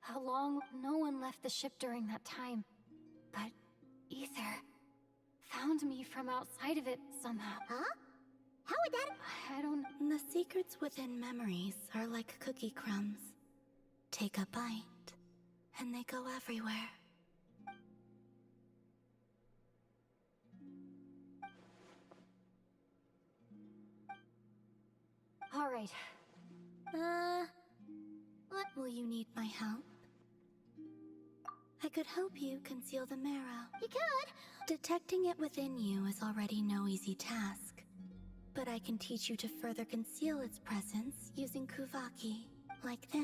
How long? No one left the ship during that time. But Ether found me from outside of it somehow. Huh? How would that... I don't... The secrets within memories are like cookie crumbs. Take a bite, and they go everywhere. All right. What will you need my help? I could help you conceal the marrow. You could. Detecting it within you is already no easy task. But I can teach you to further conceal its presence using Kuvaki, like this.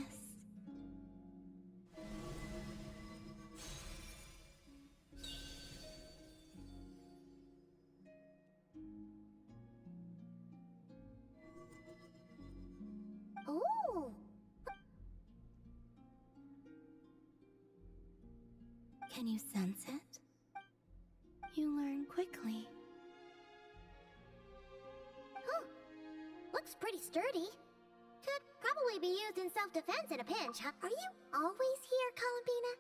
Ooh. Can you sense it? You learn quickly. Huh. Looks pretty sturdy. Could probably be used in self-defense in a pinch, huh? Are you always here, Columbina?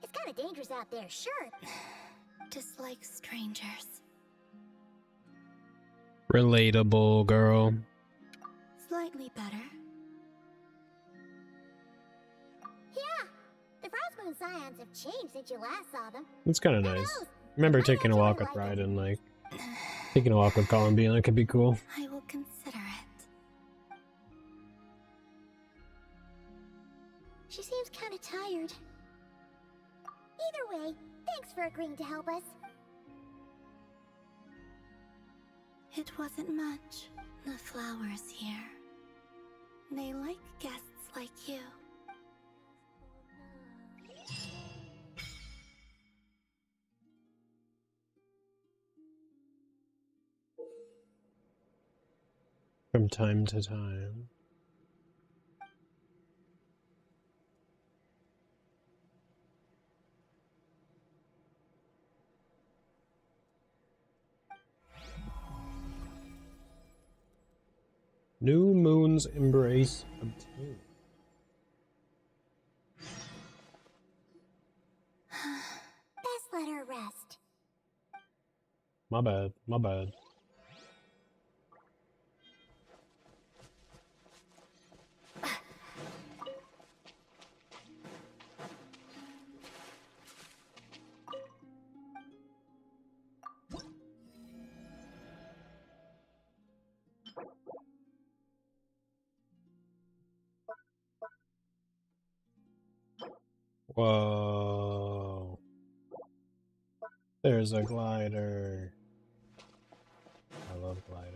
It's kind of dangerous out there, sure. Dislike strangers. Relatable, girl. Slightly better. Yeah. The Frostmoon Scions have changed since you last saw them. It's kind of nice. Remember taking a walk with Raiden, like taking a walk with Columbina could be cool. I will consider it. She seems kind of tired. Either way, thanks for agreeing to help us. It wasn't much. The flowers here. They like guests like you. From time to time. New Moon's Embrace obtained. Best let her rest. My bad, my bad. Whoa. There's a glider. I love gliders.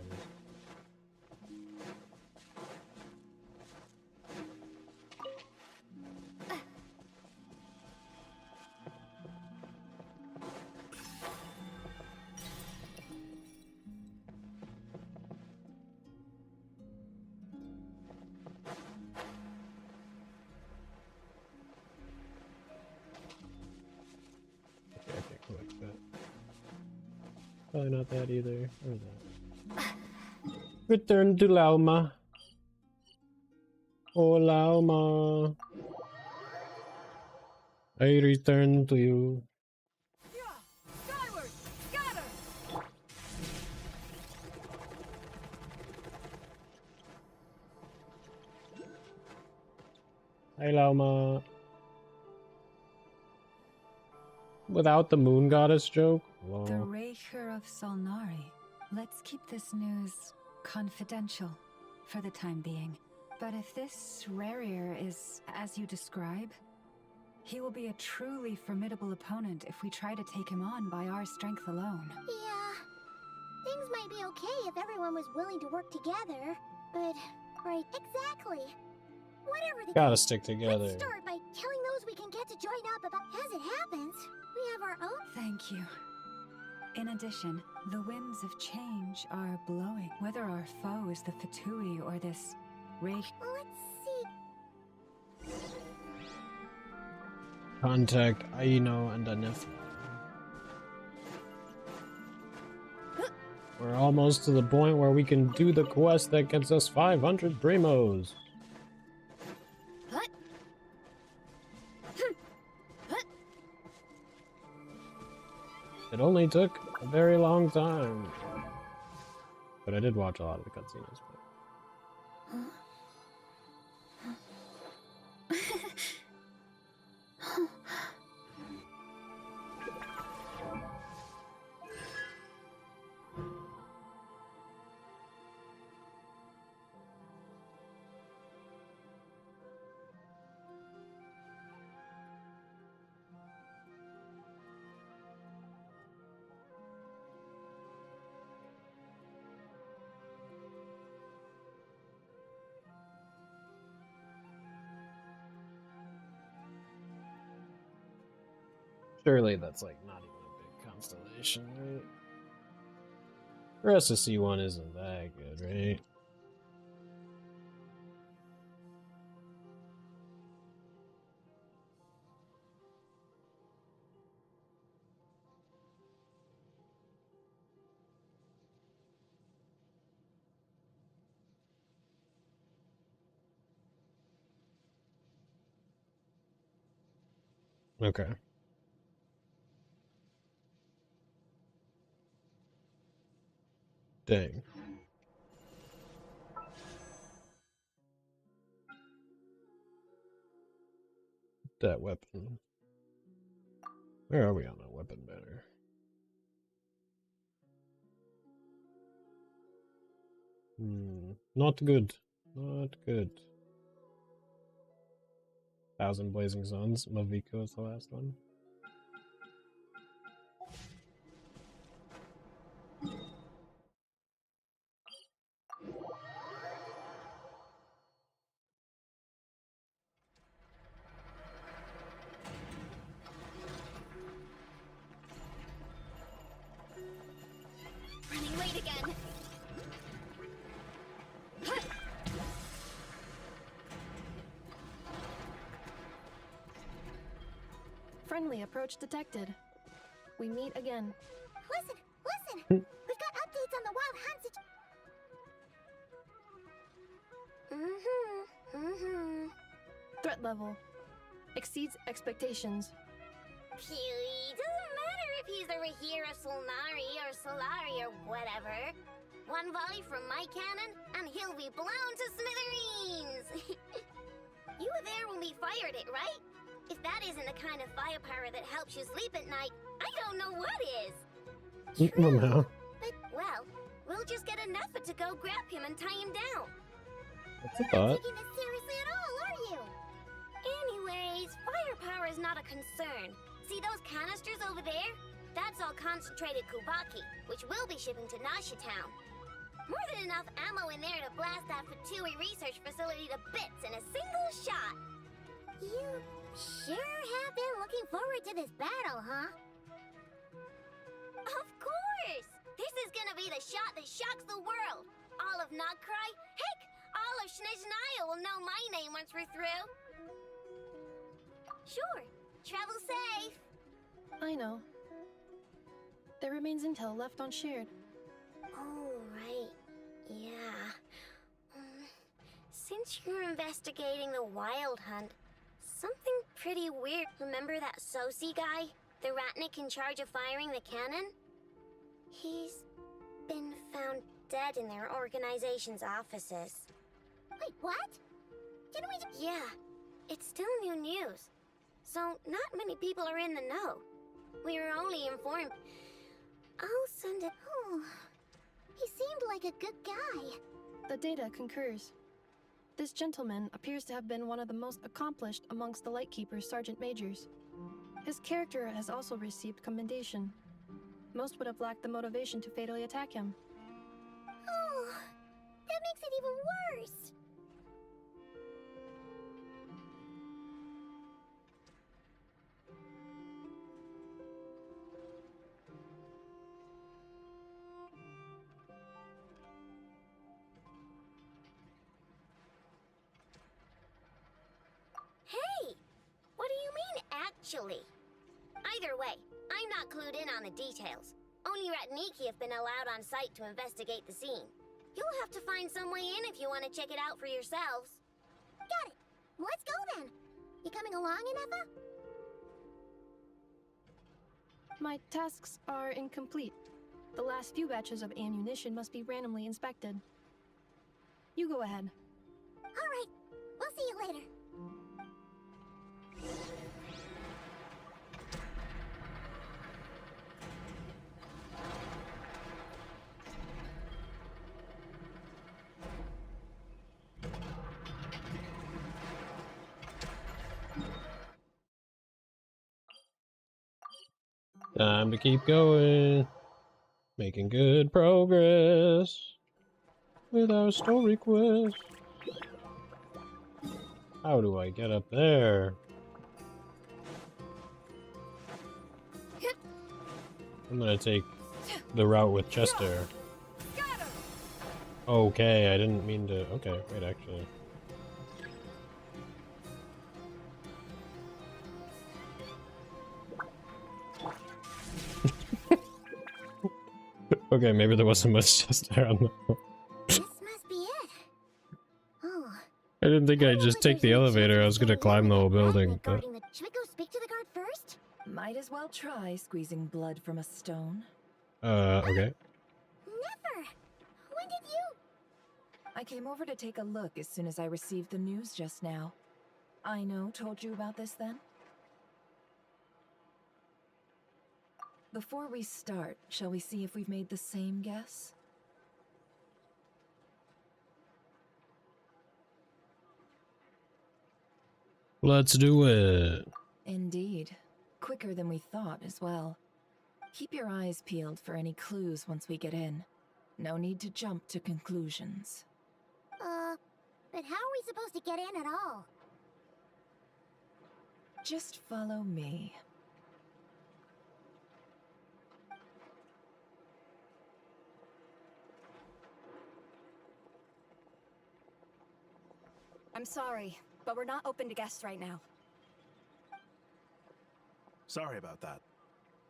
Probably not that either. Or that. Return to Lauma. Oh, Lauma. I return to you. Skyward! Scatter! Hi, Lauma. Without the moon goddess joke? Whoa. The Raker of Solnari. Let's keep this news confidential for the time being. But if this Rarier is as you describe, he will be a truly formidable opponent if we try to take him on by our strength alone. Yeah. Things might be okay if everyone was willing to work together. But, right, exactly. Whatever the Gotta case, stick together. let's start by telling those we can get to join up about. As it happens, we have our own. Thank you. In addition, the winds of change are blowing. Whether our foe is the Fatui or this Raker. Let's see. Contact Aino and Anif. We're almost to the point where we can do the quest that gets us 500 primos. It only took a very long time. But I did watch a lot of the cutscenes. Surely that's like not even a big constellation, right? Or SSC1 isn't that good, right? Okay. Dang. That weapon. Where are we on that weapon banner? Not good. Not good. 1,000 Blazing Suns. Maviko is the last one. Running late again. Friendly approach detected. We meet again. Listen! We've got updates on the Wild Hands. Threat level exceeds expectations. Phew, doesn't matter if he's the Rahira Solnari or Solari or whatever. One volley from my cannon, and he'll be blown to smithereens! You were there when we fired it, right? If that isn't the kind of firepower that helps you sleep at night, I don't know what is! No. But, well, we'll just get an effort to go grab him and tie him down. That's a thought. Taking this seriously at all, are you? Anyways, firepower is not a concern. See those canisters over there? That's all concentrated Kubaki, which we'll be shipping to Nasha Town. More than enough ammo in there to blast that Fatui research facility to bits in a single shot. You sure have been looking forward to this battle, huh? Of course! This is gonna be the shot that shocks the world. All of Nagcry, heck, all of Snezhnaya will know my name once we're through. Sure, travel safe. I know. There remains intel left on Shared. Oh, right. Yeah. Since you're investigating the Wild Hunt, something pretty weird. Remember that Sosi guy? The Ratnik in charge of firing the cannon? He's been found dead in their organization's offices. Wait, what? Didn't we Yeah, it's still new news. So, not many people are in the know. We were only informed. I'll send it. Oh, he seemed like a good guy. The data concurs. This gentleman appears to have been one of the most accomplished amongst the Lightkeeper's Sergeant Majors. His character has also received commendation. Most would have lacked the motivation to fatally attack him. Oh, that makes it even worse. Hey! What do you mean, actually? Either way, I'm not clued in on the details. Only Ratniki have been allowed on site to investigate the scene. You'll have to find some way in if you want to check it out for yourselves. Got it. Let's go then. You coming along, Inefa? My tasks are incomplete. The last few batches of ammunition must be randomly inspected. You go ahead. All right. We'll see you later. Time to keep going. Making good progress with our story quest. How do I get up there? I'm gonna take the route with Chester. Okay, I didn't mean to. Okay, wait, actually. Okay, maybe there wasn't much Chester on the. This must be it. Oh. I didn't think I'd just take the elevator. I was gonna climb the whole building, but. Should we go speak to the guard first? Might as well try squeezing blood from a stone. Okay. Never! When did you? I came over to take a look as soon as I received the news just now. Aino told you about this then? Before we start, shall we see if we've made the same guess? Let's do it. Indeed. Quicker than we thought as well. Keep your eyes peeled for any clues once we get in. No need to jump to conclusions. But how are we supposed to get in at all? Just follow me. I'm sorry, but we're not open to guests right now. Sorry about that.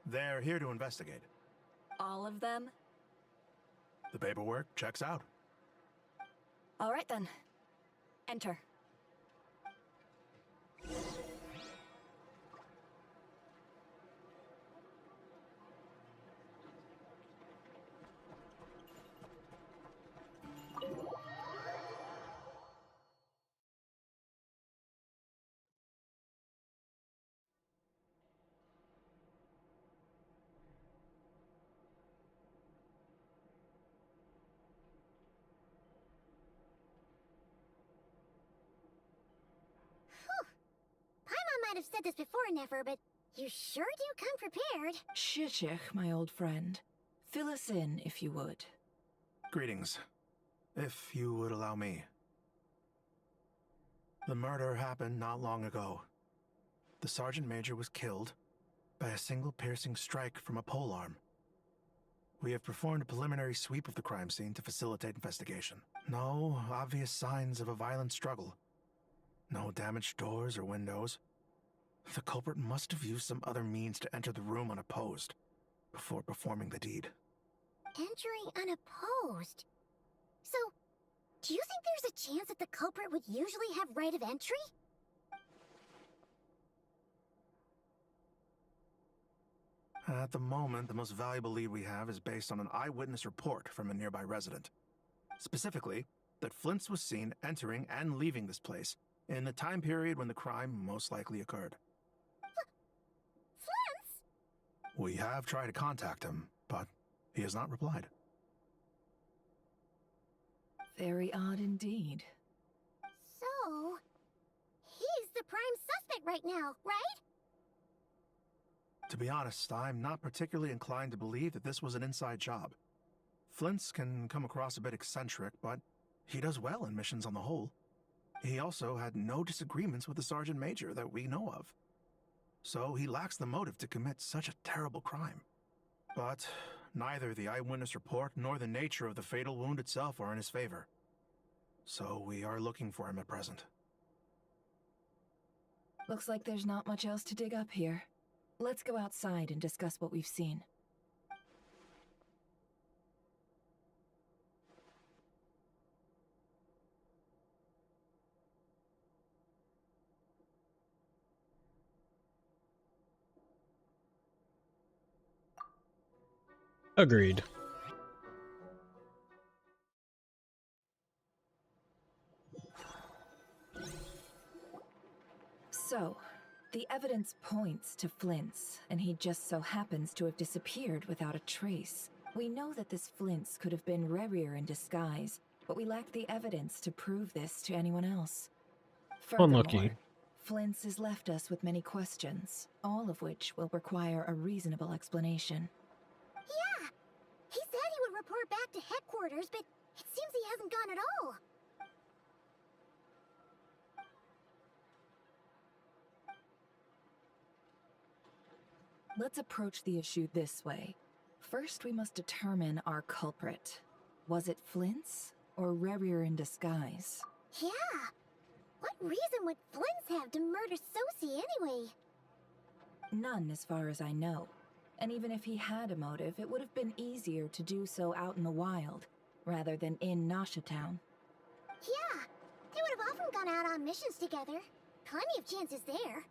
They're here to investigate. All of them? The paperwork checks out. All right then. Enter. Paimon might have said this before, Nefer, but you sure do come prepared. Shishich, my old friend. Fill us in, if you would. Greetings. If you would allow me. The murder happened not long ago. The Sergeant Major was killed by a single piercing strike from a polearm. We have performed a preliminary sweep of the crime scene to facilitate investigation. No obvious signs of a violent struggle. No damaged doors or windows. The culprit must have used some other means to enter the room unopposed before performing the deed. Entering unopposed? So, do you think there's a chance that the culprit would usually have right of entry? At the moment, the most valuable lead we have is based on an eyewitness report from a nearby resident. Specifically, that Flint's was seen entering and leaving this place in the time period when the crime most likely occurred. Flint's? We have tried to contact him, but he has not replied. Very odd indeed. So, he's the prime suspect right now, right? To be honest, I'm not particularly inclined to believe that this was an inside job. Flint's can come across a bit eccentric, but he does well in missions on the whole. He also had no disagreements with the Sergeant Major that we know of. So he lacks the motive to commit such a terrible crime. But neither the eyewitness report nor the nature of the fatal wound itself are in his favor. So we are looking for him at present. Looks like there's not much else to dig up here. Let's go outside and discuss what we've seen. Agreed. So, the evidence points to Flint's, and he just so happens to have disappeared without a trace. We know that this Flint's could have been Rerir in disguise, but we lack the evidence to prove this to anyone else. Unlucky. Flint's has left us with many questions, all of which will require a reasonable explanation. Yeah! He said he would report back to headquarters, but it seems he hasn't gone at all. Let's approach the issue this way. First, we must determine our culprit. Was it Flint's or Rerir in disguise? Yeah. What reason would Flint's have to murder Sosie anyway? None, as far as I know. And even if he had a motive, it would have been easier to do so out in the wild, rather than in Nasha Town. Yeah. They would have often gone out on missions together. Plenty of chances there.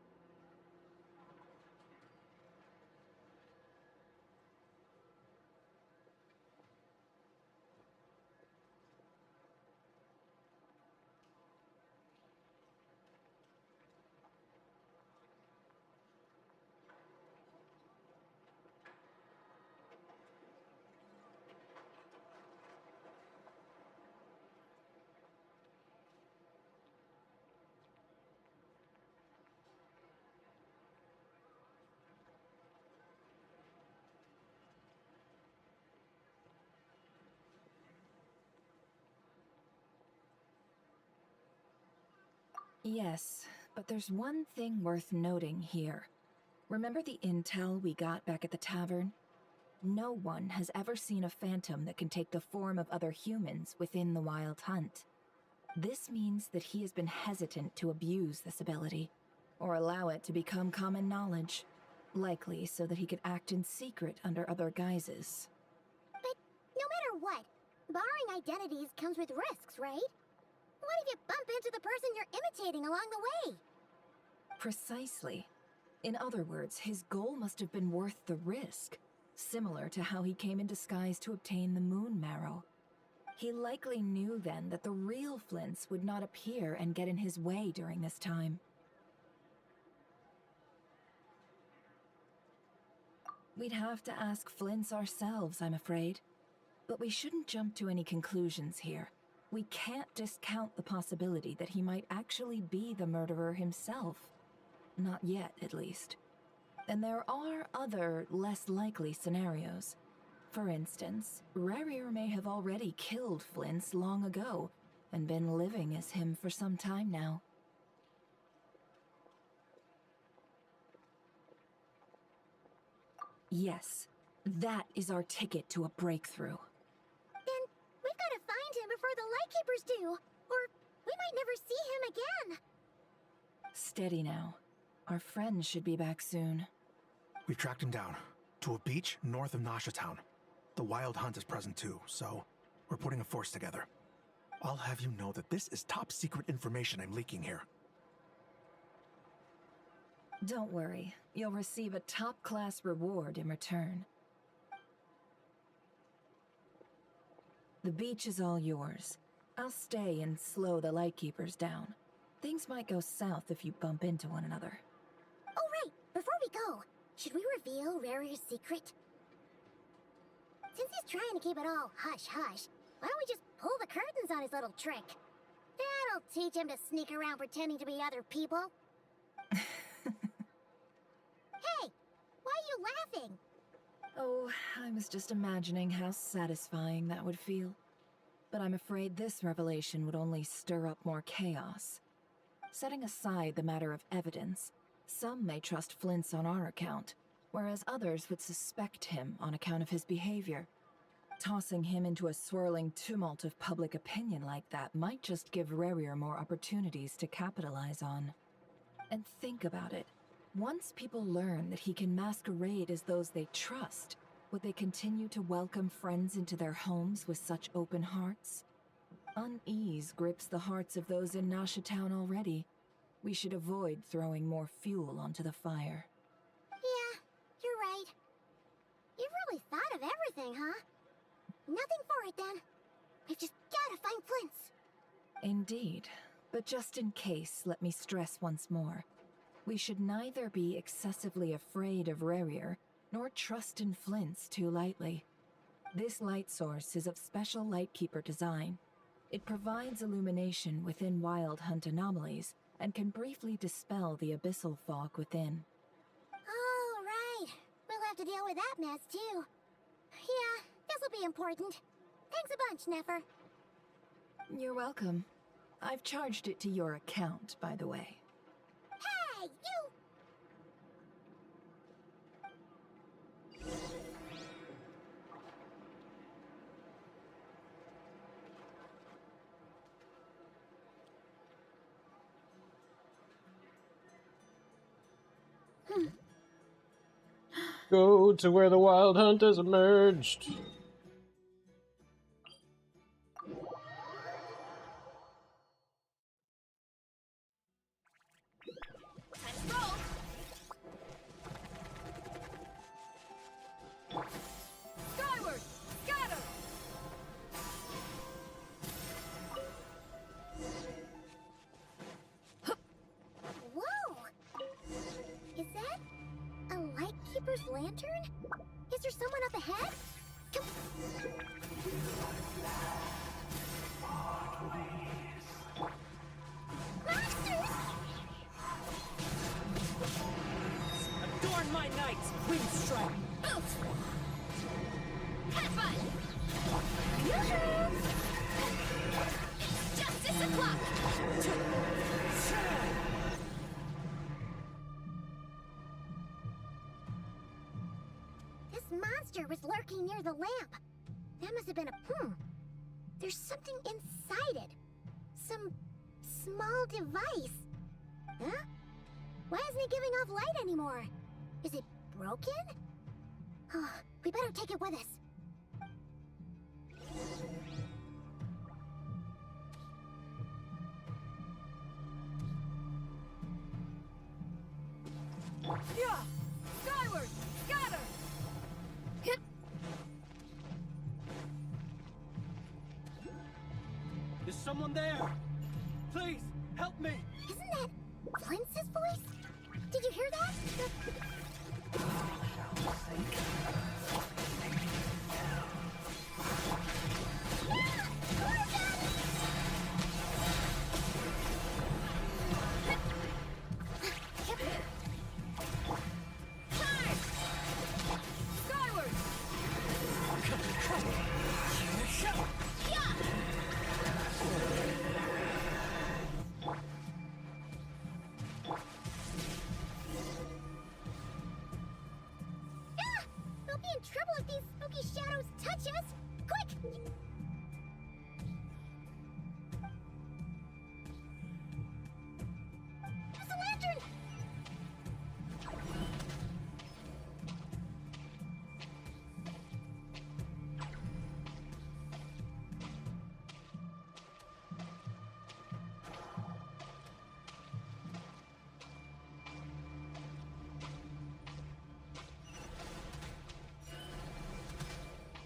Yes, but there's one thing worth noting here. Remember the intel we got back at the tavern? No one has ever seen a phantom that can take the form of other humans within the Wild Hunt. This means that he has been hesitant to abuse this ability, or allow it to become common knowledge, likely so that he could act in secret under other guises. But no matter what, borrowing identities comes with risks, right? What if you bump into the person you're imitating along the way? Precisely. In other words, his goal must have been worth the risk, similar to how he came in disguise to obtain the moon marrow. He likely knew then that the real Flints would not appear and get in his way during this time. We'd have to ask Flints ourselves, I'm afraid. But we shouldn't jump to any conclusions here. We can't discount the possibility that he might actually be the murderer himself. Not yet, at least. And there are other, less likely scenarios. For instance, Rerir may have already killed Flints long ago, and been living as him for some time now. Yes, that is our ticket to a breakthrough. Then we've got to find him before the Lightkeepers do, or we might never see him again. Steady now. Our friend should be back soon. We've tracked him down to a beach north of Nasha Town. The Wild Hunt is present too, so we're putting a force together. I'll have you know that this is top secret information I'm leaking here. Don't worry, you'll receive a top-class reward in return. The beach is all yours. I'll stay and slow the Lightkeepers down. Things might go south if you bump into one another. Oh right, before we go, should we reveal Rerir's secret? Since he's trying to keep it all hush-hush, why don't we just pull the curtains on his little trick? That'll teach him to sneak around pretending to be other people. Hey, why are you laughing? Oh, I was just imagining how satisfying that would feel. But I'm afraid this revelation would only stir up more chaos. Setting aside the matter of evidence, some may trust Flint's on our account, whereas others would suspect him on account of his behavior. Tossing him into a swirling tumult of public opinion like that might just give Rerir more opportunities to capitalize on. And think about it. Once people learn that he can masquerade as those they trust, would they continue to welcome friends into their homes with such open hearts? Unease grips the hearts of those in Nasha Town already. We should avoid throwing more fuel onto the fire. Yeah, you're right. You've really thought of everything, huh? Nothing for it then. We've just gotta find Flint's. Indeed. But just in case, let me stress once more. We should neither be excessively afraid of Rerir, nor trust in Flint's too lightly. This light source is of special Lightkeeper design. It provides illumination within Wild Hunt anomalies, and can briefly dispel the abyssal fog within. Oh, right. We'll have to deal with that mess, too. Yeah, this'll be important. Thanks a bunch, Nefer. You're welcome. I've charged it to your account, by the way. Hey, you! Go to where the wild hunt has emerged. Skyward! Scatter! Whoa! Is that a Lightkeeper's lantern? Is there someone up ahead? Monsters! Adorn my knights, Windstrike! Headbutt! Justice o'clock! This monster was lurking near the lamp. That must have been a... There's something inside it. Some small device. Huh? Why isn't it giving off light anymore? Is it broken? Oh, we better take it with us. Yeah! Skyward! Scatter! Hit! Is someone there? Please, help me! Isn't that Flint's voice? Did you hear that? Skyward! We'll be in trouble if these spooky shadows touch us! Quick! There's a lantern!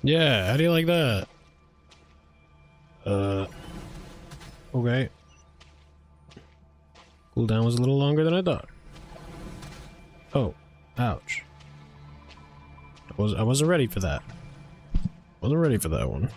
Yeah, how do you like that? Okay. Cooldown was a little longer than I thought. Oh, ouch. I wasn't ready for that. Wasn't ready for that one.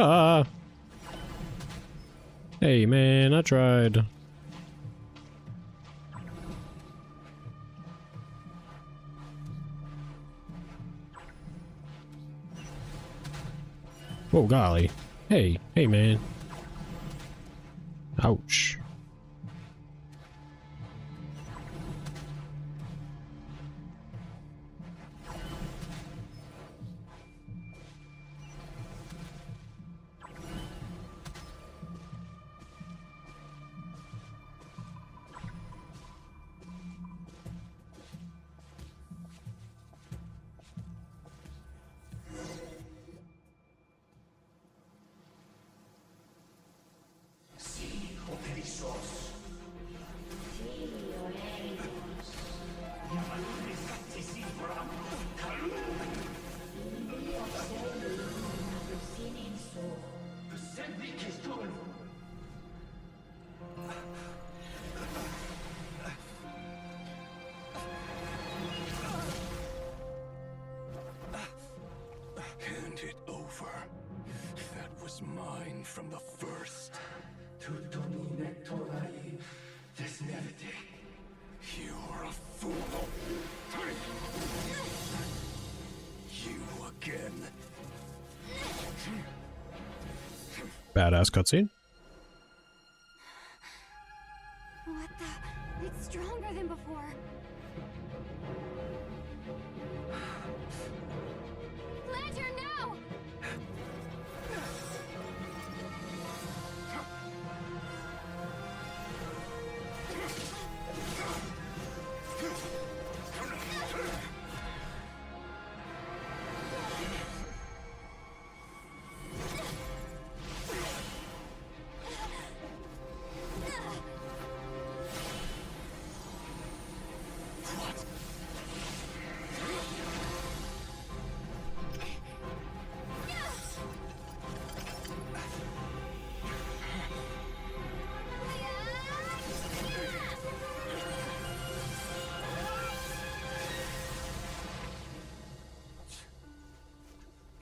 Ah! Hey man, I tried. Oh golly. Hey man. Ouch. Badass cutscene. What the? It's stronger than before. Lantern, no!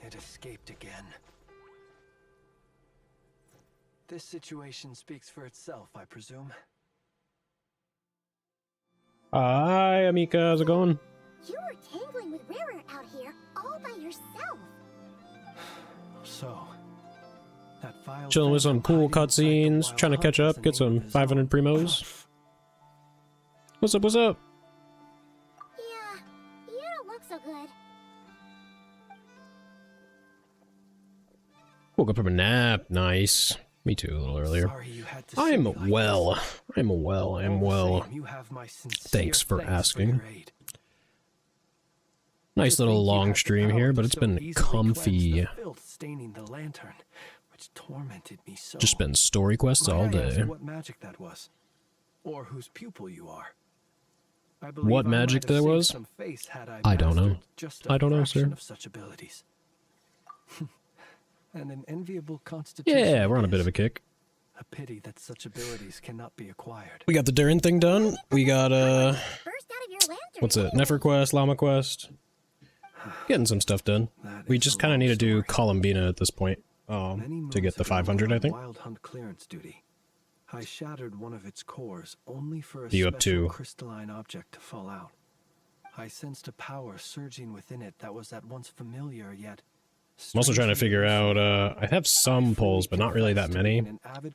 It escaped again. This situation speaks for itself, I presume. Hi, Amika. How's it going? You were tangling with Rarer out here all by yourself. So, that file Chilling with some cool cutscenes. Trying to catch up. Get some 500 primos. What's up? What's up? Yeah, you don't look so good. Woke up from a nap. Nice. Me too, a little earlier. I'm well. I'm well. I'm well. Thanks for asking. Nice little long stream here, but it's been comfy. Staining the lantern, which tormented me so. Just been story quests all day. What magic that was, or whose pupil you are. What magic that was? I don't know. I don't know, sir. Of such abilities. And an enviable constitution. Yeah, we're on a bit of a kick. A pity that such abilities cannot be acquired. We got the Durin thing done. We got what's it? Nefer quest, Llama quest. Getting some stuff done. We just kind of need to do Columbina at this point to get the 500, I think. Wild hunt clearance duty. I shattered one of its cores only for a You up special to? crystalline object to fall out. I sensed a power surging within it that was at once familiar yet. I'm also trying to figure out, I have some polls, but not really that many.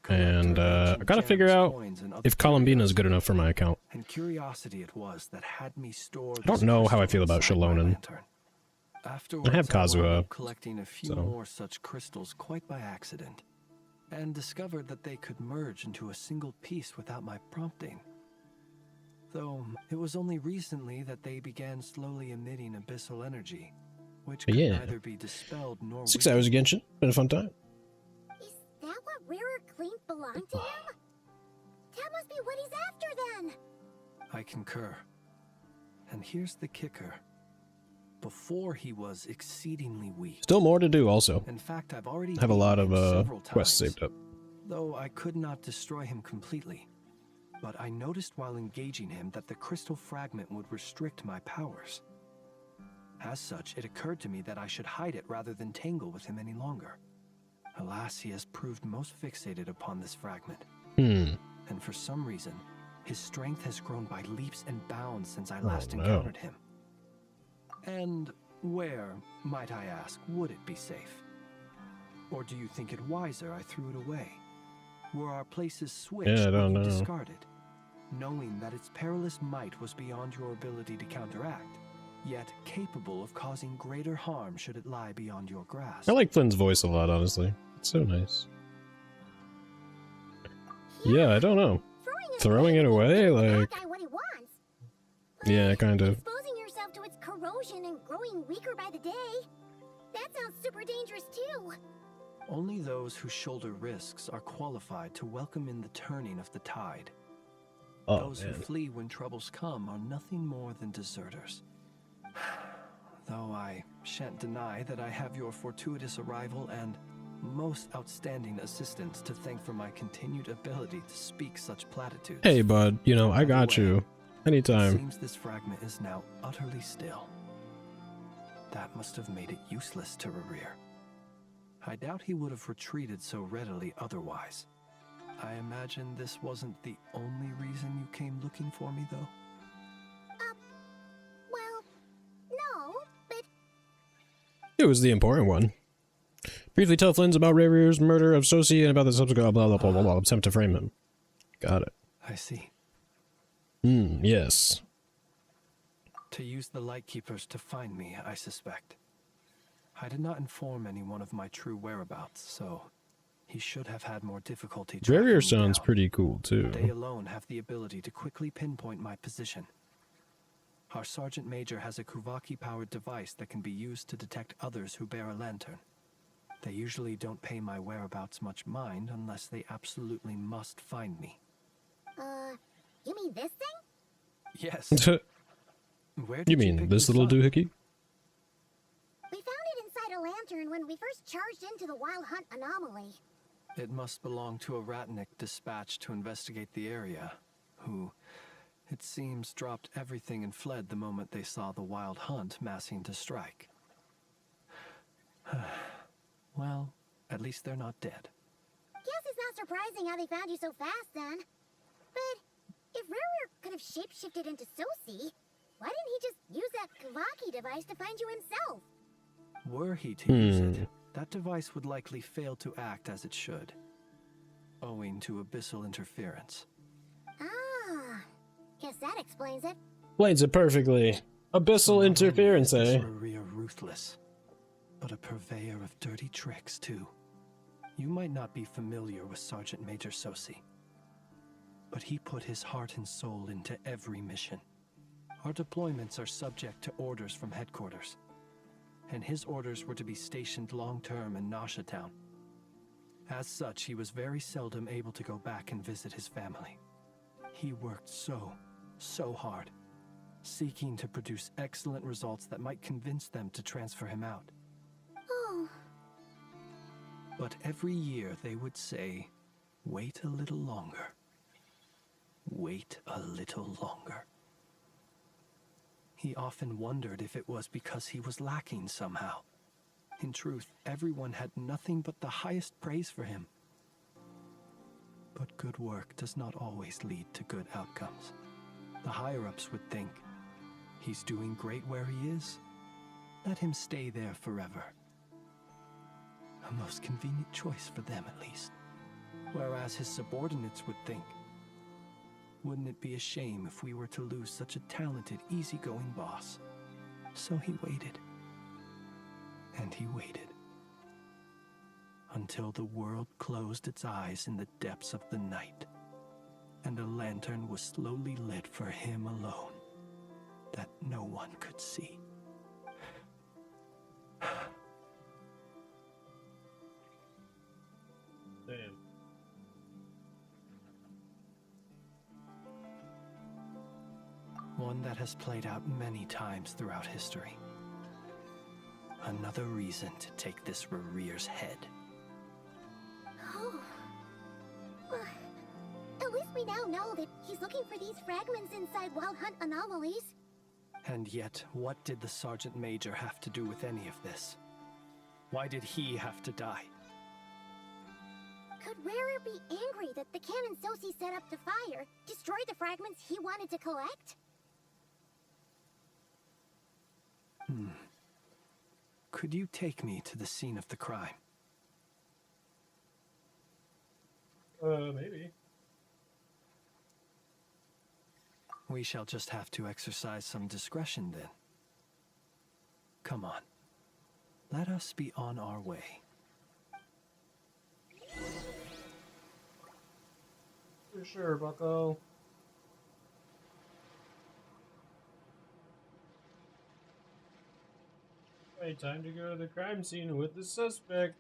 And I've got to figure out if Columbina is good enough for my account. And curiosity it was that had me store I don't know how I feel about Shalonen. I have Kazuha, collecting a few so. more such crystals quite by accident, and discovered that they could merge into a single piece without my prompting. Though it was only recently that they began slowly emitting abyssal energy, which could Yeah. neither be dispelled nor 6 hours of Genshin. Been a fun time. Is that what Rarer claimed belonged to him? That must be what he's after then. I concur. And here's the kicker. Before he was exceedingly weak. Still more to do also. In fact, I've already have a lot beaten of him several quests times, saved up. Though I could not destroy him completely. But I noticed while engaging him that the crystal fragment would restrict my powers. As such, it occurred to me that I should hide it rather than tangle with him any longer. Alas, he has proved most fixated upon this fragment. And for some reason, his strength has grown by leaps and bounds since I last encountered him. And where, might I ask, would it be safe? Or do you think it wiser I threw it away? Were our places switched Yeah, I don't or know. discarded? Knowing that its perilous might was beyond your ability to counteract, yet capable of causing greater harm should it lie beyond your grasp. I like Flynn's voice a lot, honestly. It's so nice. Yeah, I don't know. Throwing it away? Like, What he wants. yeah, kind of. Exposing yourself to its corrosion and growing weaker by the day. That sounds super dangerous too. Only those who shoulder risks are qualified to welcome in the turning of the tide. Oh, Those who man. flee when troubles come are nothing more than deserters. Though I shan't deny that I have your fortuitous arrival and most outstanding assistance to thank for my continued ability to speak such platitudes. Hey, bud, you know, I got you. It Anytime. seems this fragment is now utterly still. That must have made it useless to Rarir. I doubt he would have retreated so readily otherwise. I imagine this wasn't the only reason you came looking for me, though? Well, no, but It was the important one. Briefly tell Flynn's about Rear's murder of Sosi and about the subsequent blah blah blah blah blah attempt to frame him. Got it. I see. Yes. To use the Lightkeepers to find me, I suspect. I did not inform anyone of my true whereabouts, so he should have had more difficulty tracking Rear me sounds down. pretty cool too. They alone have the ability to quickly pinpoint my position. Our Sergeant Major has a Kuvaki-powered device that can be used to detect others who bear a lantern. They usually don't pay my whereabouts much mind unless they absolutely must find me. You mean this thing? Yes. Where You did mean pick this this little up? doohickey? We found it inside a lantern when we first charged into the Wild Hunt anomaly. It must belong to a Ratnik dispatched to investigate the area, who, it seems, dropped everything and fled the moment they saw the Wild Hunt massing to strike. Well, at least they're not dead. Guess it's not surprising how they found you so fast then. But if Ruru could have shapeshifted into Sosi, why didn't he just use that Kavaki device to find you himself? Were he to use it, that device would likely fail to act as it should, owing to abyssal interference. Ah, guess that explains it. Explains it perfectly. Abyssal interference, eh? Maria ruthless, but a purveyor of dirty tricks too. You might not be familiar with Sergeant Major Sosi, but he put his heart and soul into every mission. Our deployments are subject to orders from headquarters, and his orders were to be stationed long-term in Nasha Town. As such, he was very seldom able to go back and visit his family. He worked so hard, seeking to produce excellent results that might convince them to transfer him out. Oh. But every year they would say, wait a little longer. Wait a little longer. He often wondered if it was because he was lacking somehow. In truth, everyone had nothing but the highest praise for him. But good work does not always lead to good outcomes. The higher-ups would think, he's doing great where he is. Let him stay there forever. A most convenient choice for them, at least. Whereas his subordinates would think, wouldn't it be a shame if we were to lose such a talented, easygoing boss? So he waited. And he waited. Until the world closed its eyes in the depths of the night, and a lantern was slowly lit for him alone, that no one could see. Damn. One that has played out many times throughout history. Another reason to take this Rerear's head. Oh. Well, at least we now know that he's looking for these fragments inside Wild Hunt anomalies. And yet, what did the Sergeant Major have to do with any of this? Why did he have to die? Could Rarer be angry that the cannon Sosi set up to fire destroyed the fragments he wanted to collect? Could you take me to the scene of the crime? Maybe. We shall just have to exercise some discretion then. Come on. Let us be on our way. For sure, bucko. Right, time to go to the crime scene with the suspect.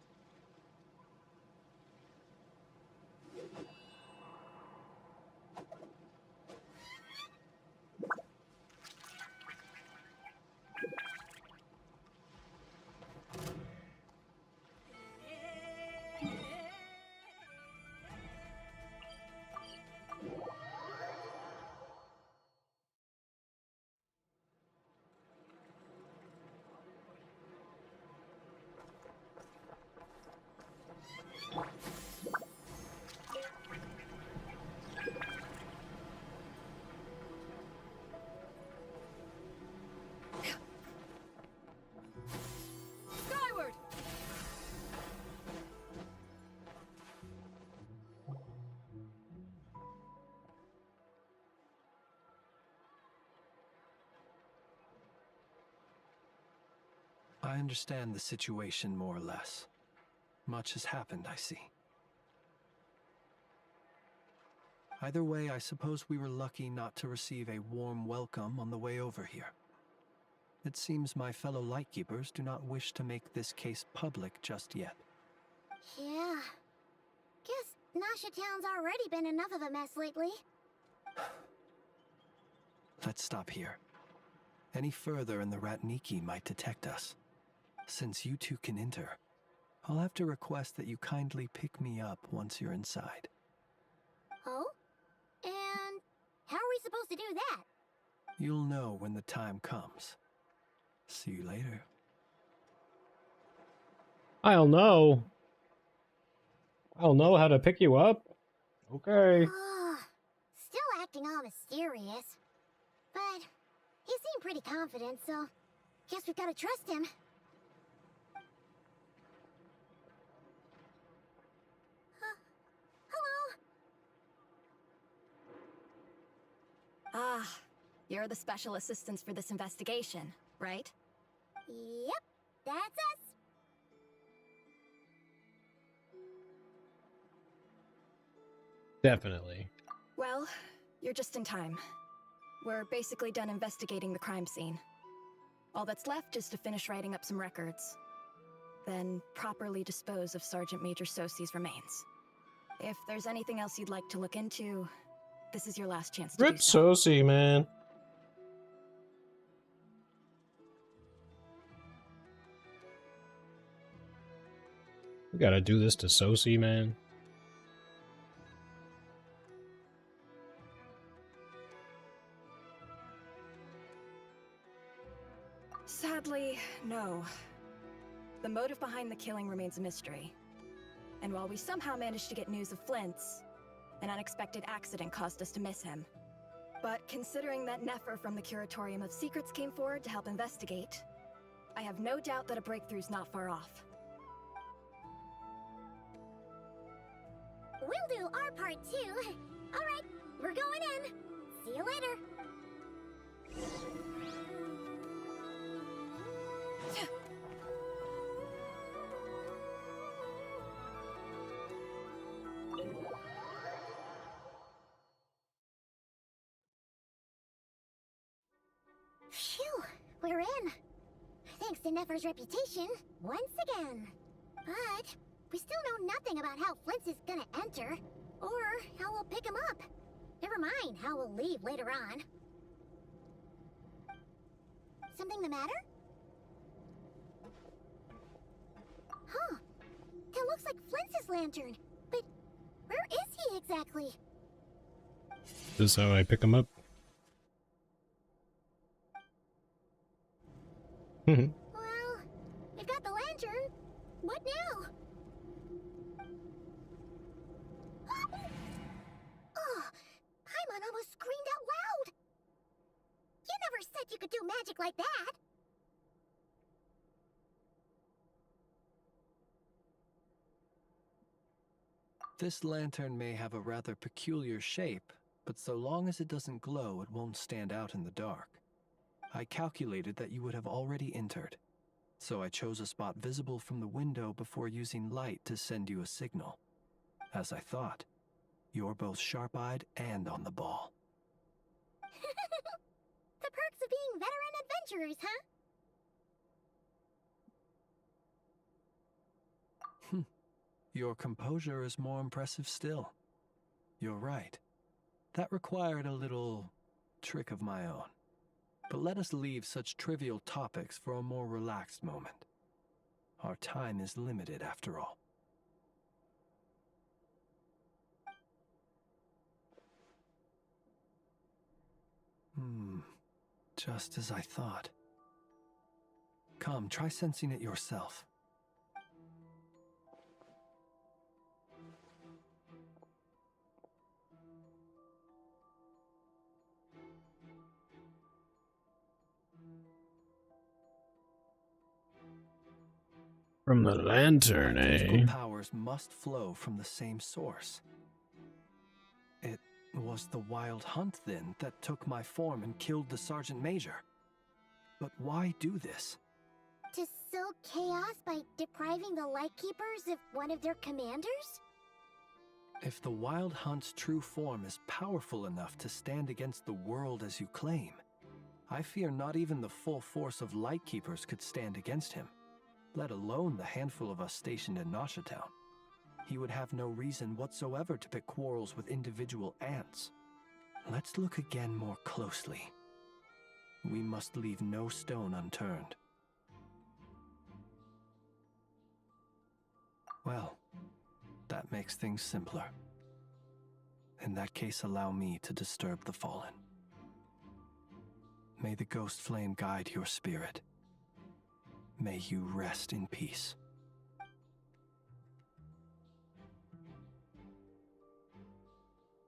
I understand the situation more or less. Much has happened, I see. Either way, I suppose we were lucky not to receive a warm welcome on the way over here. It seems my fellow Lightkeepers do not wish to make this case public just yet. Yeah. Guess Nasha Town's already been enough of a mess lately. Let's stop here. Any further and the Ratniki might detect us. Since you two can enter, I'll have to request that you kindly pick me up once you're inside. Oh? And how are we supposed to do that? You'll know when the time comes. See you later. I'll know. I'll know how to pick you up. Okay. Still acting all mysterious. But he seemed pretty confident, so guess we've got to trust him. Hello? Ah, you're the special assistants for this investigation, right? Yep, that's us. Definitely. Well, you're just in time. We're basically done investigating the crime scene. All that's left is to finish writing up some records. Then properly dispose of Sergeant Major Sosi's remains. If there's anything else you'd like to look into, this is your last chance to Rip do so. Sosi, man. We gotta do this to Sosi, man. Sadly, no. The motive behind the killing remains a mystery. And while we somehow managed to get news of Flint's, an unexpected accident caused us to miss him. But considering that Nefer from the Curatorium of Secrets came forward to help investigate, I have no doubt that a breakthrough's not far off. We'll do our part too. All right, we're going in. See you later. Phew, we're in. Thanks to Nefer's reputation, once again. But we still know nothing about how Flint's is gonna enter, or how we'll pick him up. Never mind how we'll leave later on. Something the matter? Huh. That looks like Flint's lantern. But where is he exactly? This is how I pick him up. Well, we've got the lantern. What now? Oh, Paimon almost screamed out loud. You never said you could do magic like that. This lantern may have a rather peculiar shape, but so long as it doesn't glow, it won't stand out in the dark. I calculated that you would have already entered, so I chose a spot visible from the window before using light to send you a signal. As I thought, you're both sharp-eyed and on the ball. The perks of being veteran adventurers, huh? Your composure is more impressive still. You're right. That required a little trick of my own. But let us leave such trivial topics for a more relaxed moment. Our time is limited after all. Just as I thought. Come, try sensing it yourself. From the lantern, Physical eh? powers must flow from the same source. It was the Wild Hunt, then, that took my form and killed the Sergeant Major. But why do this? To sow chaos by depriving the Lightkeepers of one of their commanders? If the Wild Hunt's true form is powerful enough to stand against the world as you claim, I fear not even the full force of Lightkeepers could stand against him, let alone the handful of us stationed in Nasha Town. He would have no reason whatsoever to pick quarrels with individual ants. Let's look again more closely. We must leave no stone unturned. Well, that makes things simpler. In that case, allow me to disturb the fallen. May the ghost flame guide your spirit. May you rest in peace.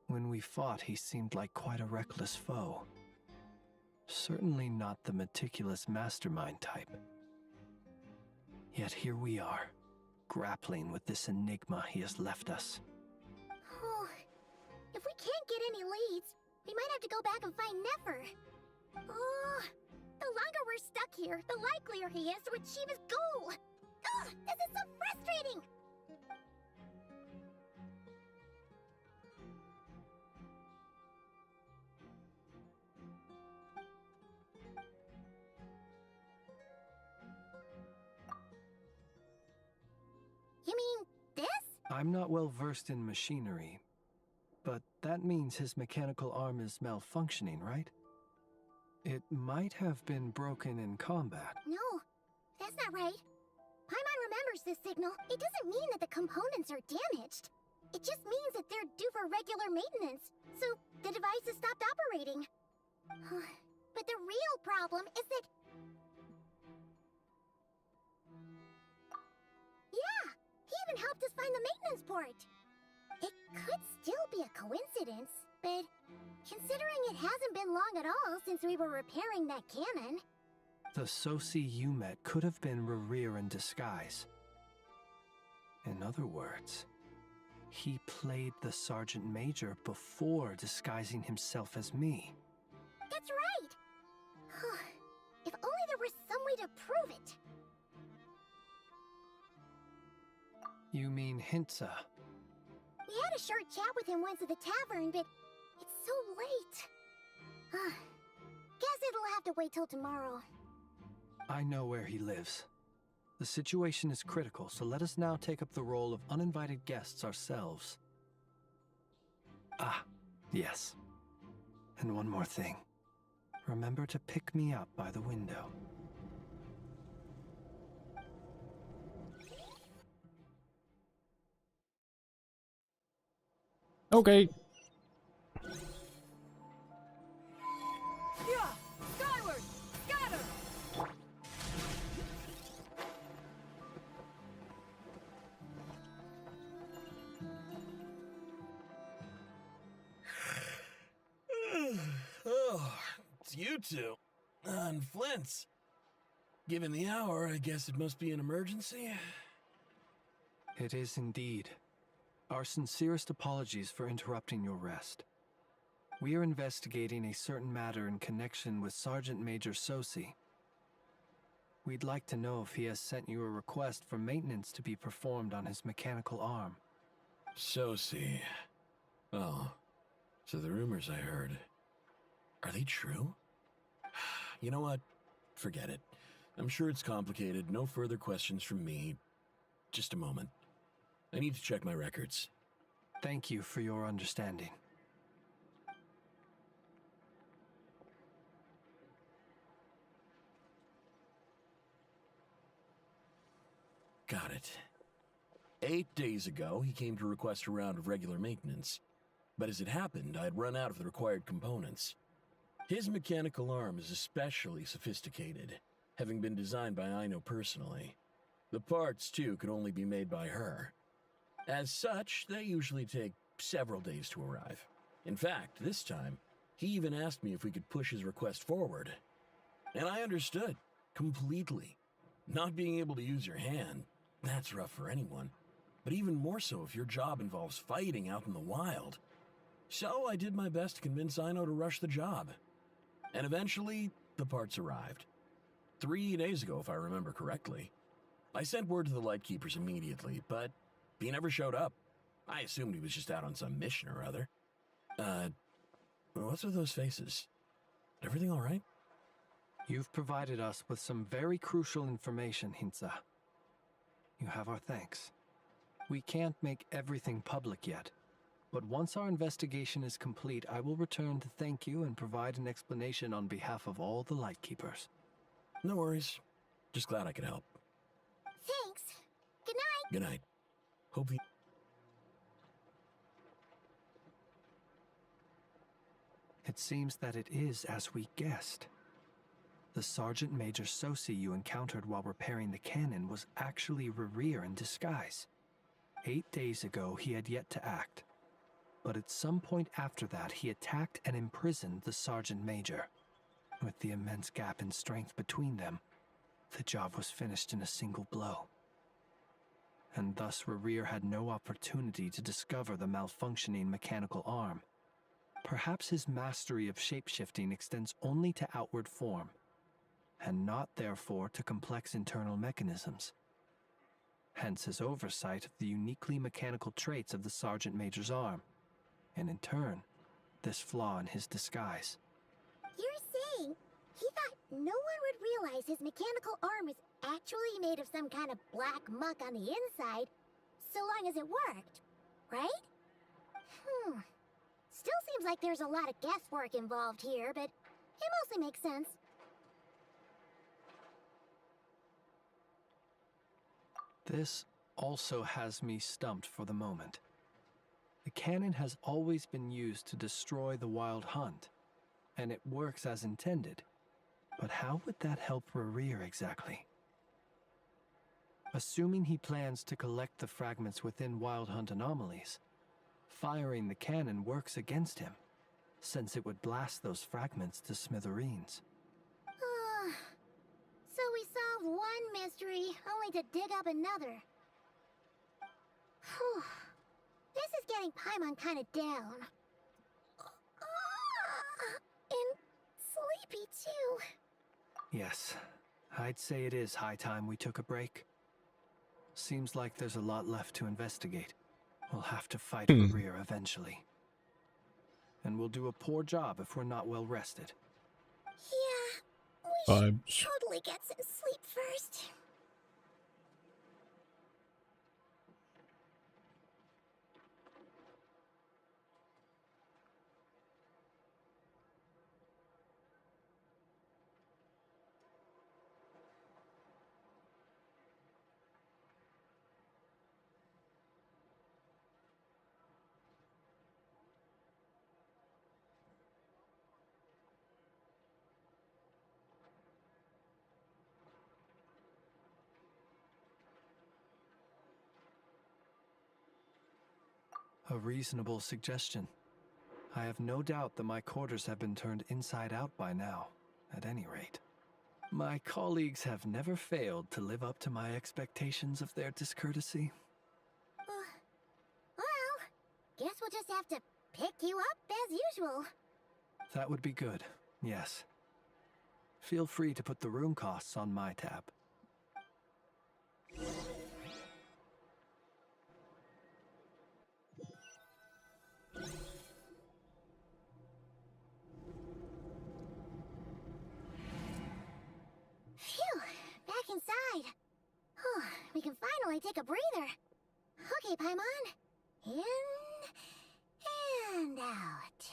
When we fought, he seemed like quite a reckless foe. Certainly not the meticulous mastermind type. Yet here we are, grappling with this enigma he has left us. Oh, if we can't get any leads, we might have to go back and find Nefer. Oh, the longer we're stuck here, the likelier he is to achieve his goal. Ugh, this is so frustrating! You mean this? I'm not well versed in machinery, but that means his mechanical arm is malfunctioning, right? It might have been broken in combat. No, that's not right. Paimon remembers this signal. It doesn't mean that the components are damaged. It just means that they're due for regular maintenance, so the device has stopped operating. But the real problem is that... Yeah, he even helped us find the maintenance port. It could still be a coincidence, but considering it hasn't been long at all since we were repairing that cannon... The Sosi you met could have been Rerir in disguise. In other words, he played the Sergeant Major before disguising himself as me. That's right! If only there was some way to prove it. You mean Hintsa? We had a short chat with him once at the tavern, but it's so late. Guess it'll have to wait till tomorrow. I know where he lives. The situation is critical, so let us now take up the role of uninvited guests ourselves. Ah, yes. And one more thing. Remember to pick me up by the window. Okay. Yeah! Skyward! Scatter! Oh, it's you two. On Flint's. Given the hour, I guess it must be an emergency. It is indeed. Our sincerest apologies for interrupting your rest. We are investigating a certain matter in connection with Sergeant Major Sosi. We'd like to know if he has sent you a request for maintenance to be performed on his mechanical arm. Sosi. Oh, so the rumors I heard, are they true? You know what? Forget it. I'm sure it's complicated. No further questions from me. Just a moment. I need to check my records. Thank you for your understanding. Got it. 8 days ago, he came to request a round of regular maintenance. But as it happened, I'd run out of the required components. His mechanical arm is especially sophisticated, having been designed by Aino personally. The parts, too, could only be made by her. As such, they usually take several days to arrive. In fact, this time, he even asked me if we could push his request forward. And I understood, completely. Not being able to use your hand, that's rough for anyone. But even more so if your job involves fighting out in the wild. So I did my best to convince Aino to rush the job. And eventually, the parts arrived. 3 days ago, if I remember correctly. I sent word to the Lightkeepers immediately, but he never showed up. I assumed he was just out on some mission or other. What's with those faces? Everything all right? You've provided us with some very crucial information, Hintsa. You have our thanks. We can't make everything public yet, but once our investigation is complete, I will return to thank you and provide an explanation on behalf of all the Lightkeepers. No worries. Just glad I could help. Thanks. Good night. Good night. Hope the... It seems that it is as we guessed. The Sergeant Major Sosi you encountered while repairing the cannon was actually Rerir in disguise. 8 days ago, he had yet to act. But at some point after that, he attacked and imprisoned the Sergeant Major. With the immense gap in strength between them, the job was finished in a single blow. And thus Rerir had no opportunity to discover the malfunctioning mechanical arm. Perhaps his mastery of shapeshifting extends only to outward form, and not therefore to complex internal mechanisms. Hence his oversight of the uniquely mechanical traits of the Sergeant Major's arm, and in turn, this flaw in his disguise. You're saying he thought no one would realize his mechanical arm is actually made of some kind of black muck on the inside, so long as it worked, right? Still seems like there's a lot of guesswork involved here, but it mostly makes sense. This also has me stumped for the moment. The cannon has always been used to destroy the Wild Hunt, and it works as intended. But how would that help Rerir exactly? Assuming he plans to collect the fragments within Wild Hunt anomalies, firing the cannon works against him, since it would blast those fragments to smithereens. So we solved one mystery, only to dig up another. Whew. This is getting Paimon kind of down. And sleepy too. Yes, I'd say it is high time we took a break. Seems like there's a lot left to investigate. We'll have to fight Rerir eventually. And we'll do a poor job if we're not well rested. Yeah, we should totally get some sleep first. A reasonable suggestion. I have no doubt that my quarters have been turned inside out by now, at any rate. My colleagues have never failed to live up to my expectations of their discourtesy. Well, guess we'll just have to pick you up as usual. That would be good, yes. Feel free to put the room costs on my tab. Phew, back inside. We can finally take a breather. Okay, Paimon. In and out.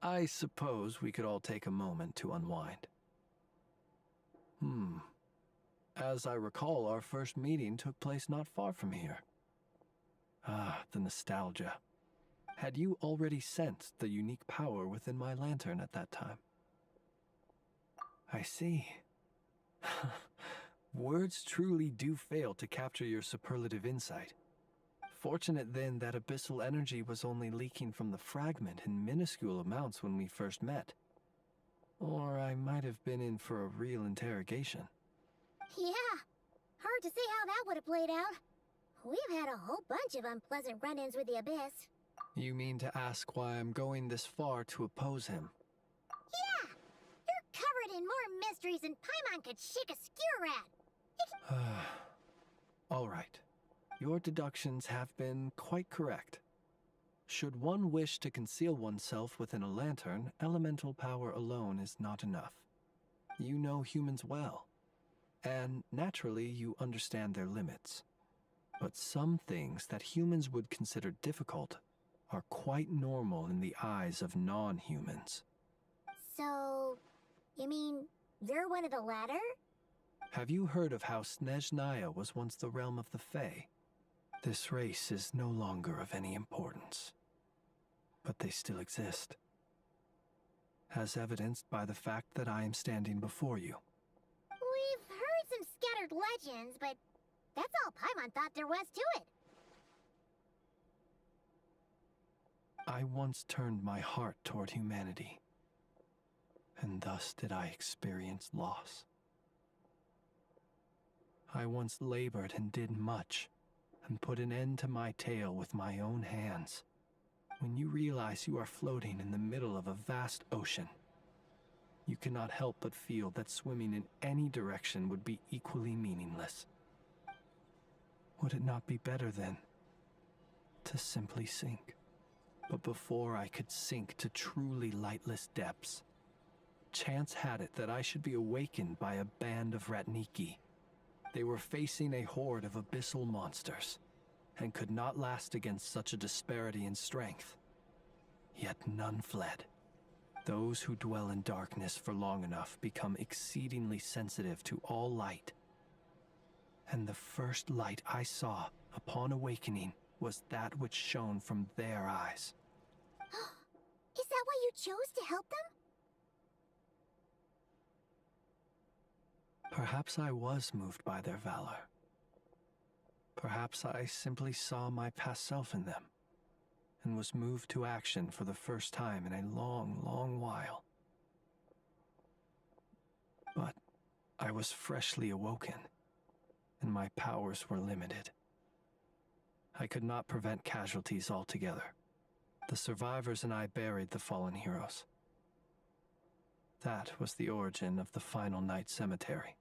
I suppose we could all take a moment to unwind. As I recall, our first meeting took place not far from here. Ah, the nostalgia. Had you already sensed the unique power within my lantern at that time? I see. Words truly do fail to capture your superlative insight. Fortunate then that abyssal energy was only leaking from the fragment in minuscule amounts when we first met. Or I might have been in for a real interrogation. Yeah, hard to say how that would have played out. We've had a whole bunch of unpleasant run-ins with the Abyss. You mean to ask why I'm going this far to oppose him? Yeah! You're covered in more mysteries and Paimon could shake a skewer at. All right. Your deductions have been quite correct. Should one wish to conceal oneself within a lantern, elemental power alone is not enough. You know humans well, and naturally you understand their limits. But some things that humans would consider difficult are quite normal in the eyes of non-humans. So, you mean you're one of the latter? Have you heard of how Snezhnaya was once the realm of the Fae? This race is no longer of any importance, but they still exist, as evidenced by the fact that I am standing before you. We've heard some scattered legends, but that's all Paimon thought there was to it. I once turned my heart toward humanity, and thus did I experience loss. I once labored and did much, and put an end to my tale with my own hands. When you realize you are floating in the middle of a vast ocean, you cannot help but feel that swimming in any direction would be equally meaningless. Would it not be better, then, to simply sink? But before I could sink to truly lightless depths, chance had it that I should be awakened by a band of Ratniki. They were facing a horde of abyssal monsters, and could not last against such a disparity in strength. Yet none fled. Those who dwell in darkness for long enough become exceedingly sensitive to all light. And the first light I saw upon awakening was that which shone from their eyes. Is that why you chose to help them? Perhaps I was moved by their valor. Perhaps I simply saw my past self in them, and was moved to action for the first time in a long, long while. But I was freshly awoken, and my powers were limited. I could not prevent casualties altogether. The survivors and I buried the fallen heroes. That was the origin of the Final Night Cemetery.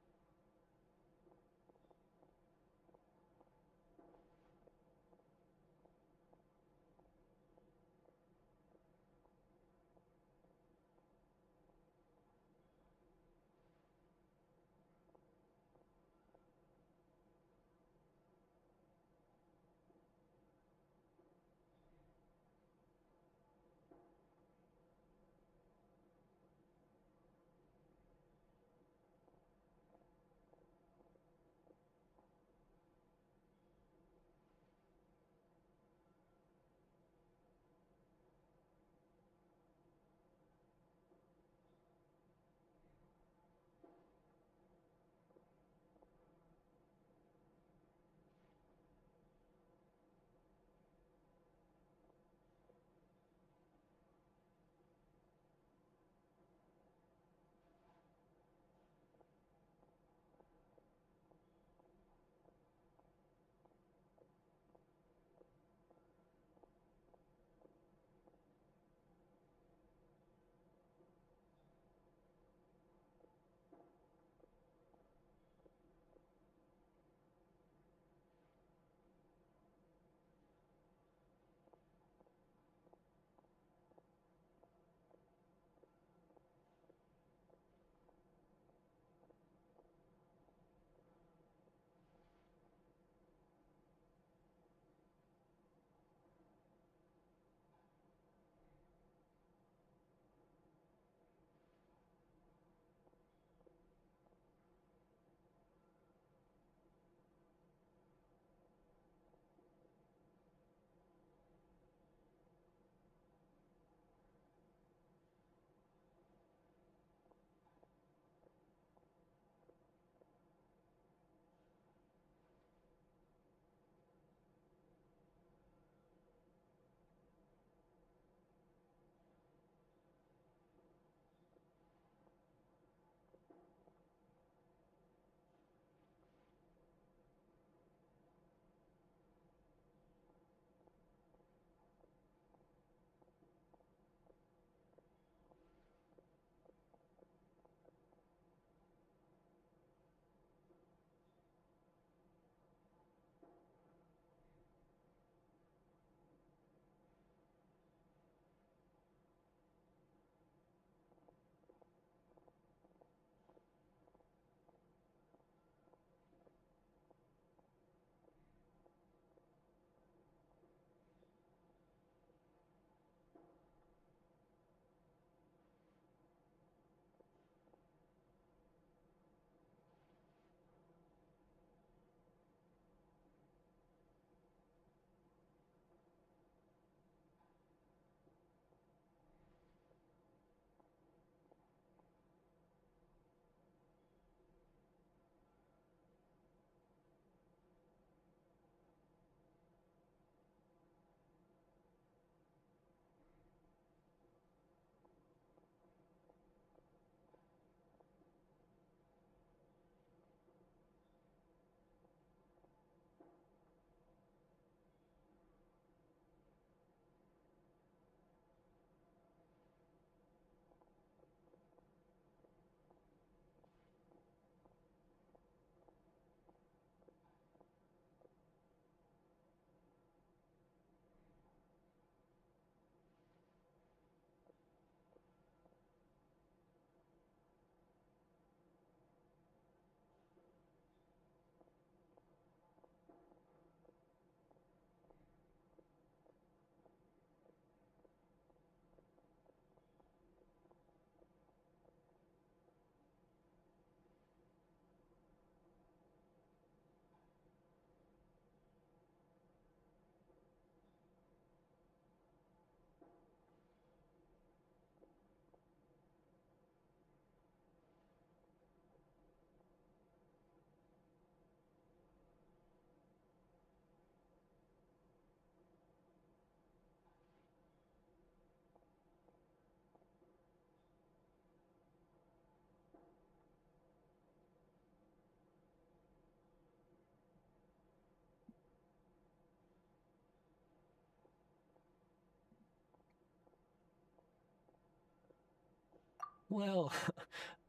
Well,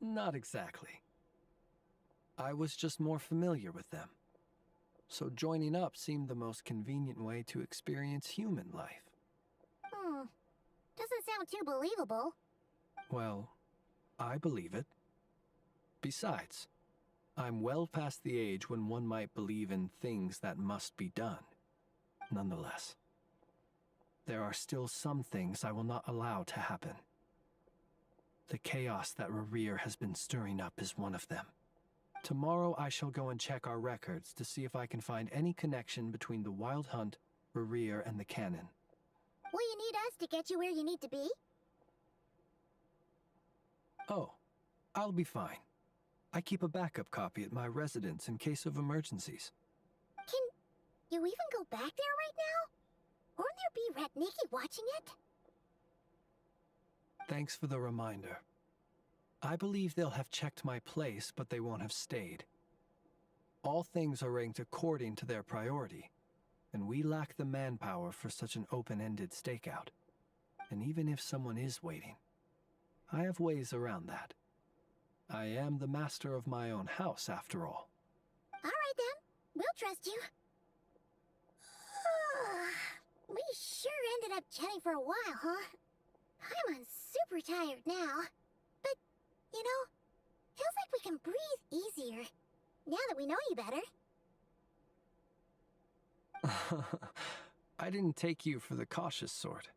not exactly. I was just more familiar with them. So joining up seemed the most convenient way to experience human life. Doesn't sound too believable. Well, I believe it. Besides, I'm well past the age when one might believe in things that must be done. Nonetheless, there are still some things I will not allow to happen. The chaos that Rerir has been stirring up is one of them. Tomorrow I shall go and check our records to see if I can find any connection between the Wild Hunt, Rerir, and the Cannon. Will you need us to get you where you need to be? Oh, I'll be fine. I keep a backup copy at my residence in case of emergencies. Can you even go back there right now? Won't there be Red Nikki watching it? Thanks for the reminder. I believe they'll have checked my place, but they won't have stayed. All things are ranked according to their priority, and we lack the manpower for such an open-ended stakeout. And even if someone is waiting, I have ways around that. I am the master of my own house, after all. All right then, we'll trust you. We sure ended up chatting for a while, huh? I'm super tired now. But, you know, feels like we can breathe easier, now that we know you better. I didn't take you for the cautious sort.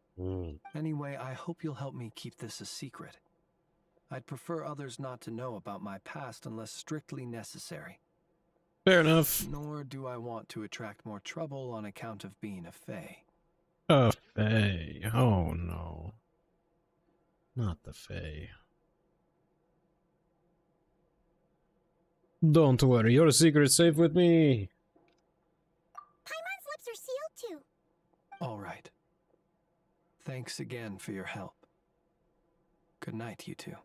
Anyway, I hope you'll help me keep this a secret. I'd prefer others not to know about my past unless strictly necessary. Fair enough. Nor do I want to attract more trouble on account of being a Fae. A Fae. Oh no. Not the Fae. Don't worry, your secret's safe with me. Paimon's lips are sealed too. All right. Thanks again for your help. Good night, you two.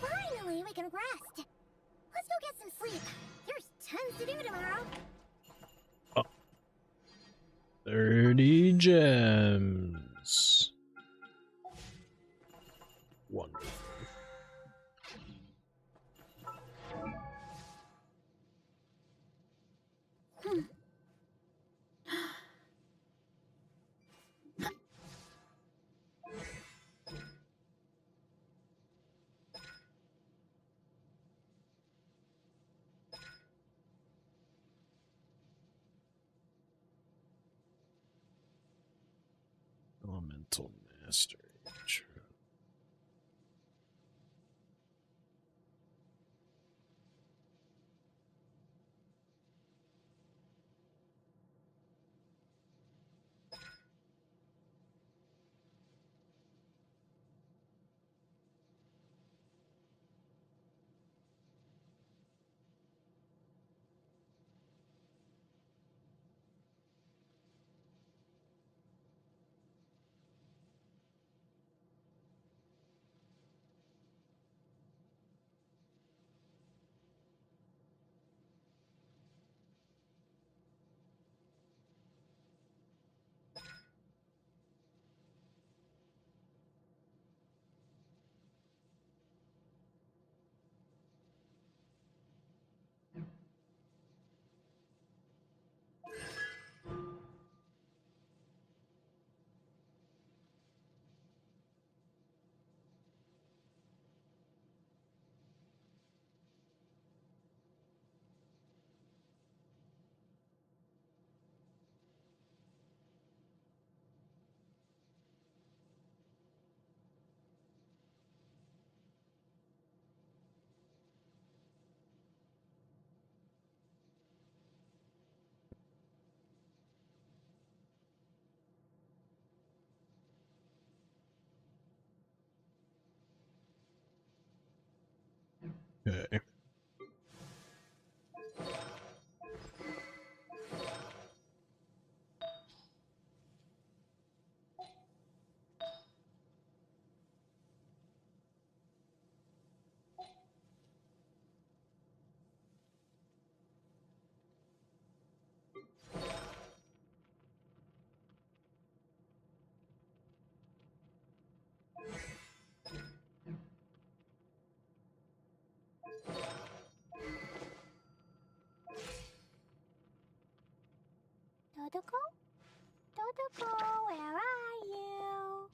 Finally, we can rest. Let's go get some sleep. There's tons to do tomorrow. 30 gems. Wonderful. Elemental Mastery. True. Okay. Dodoco? Dodoco, where are you?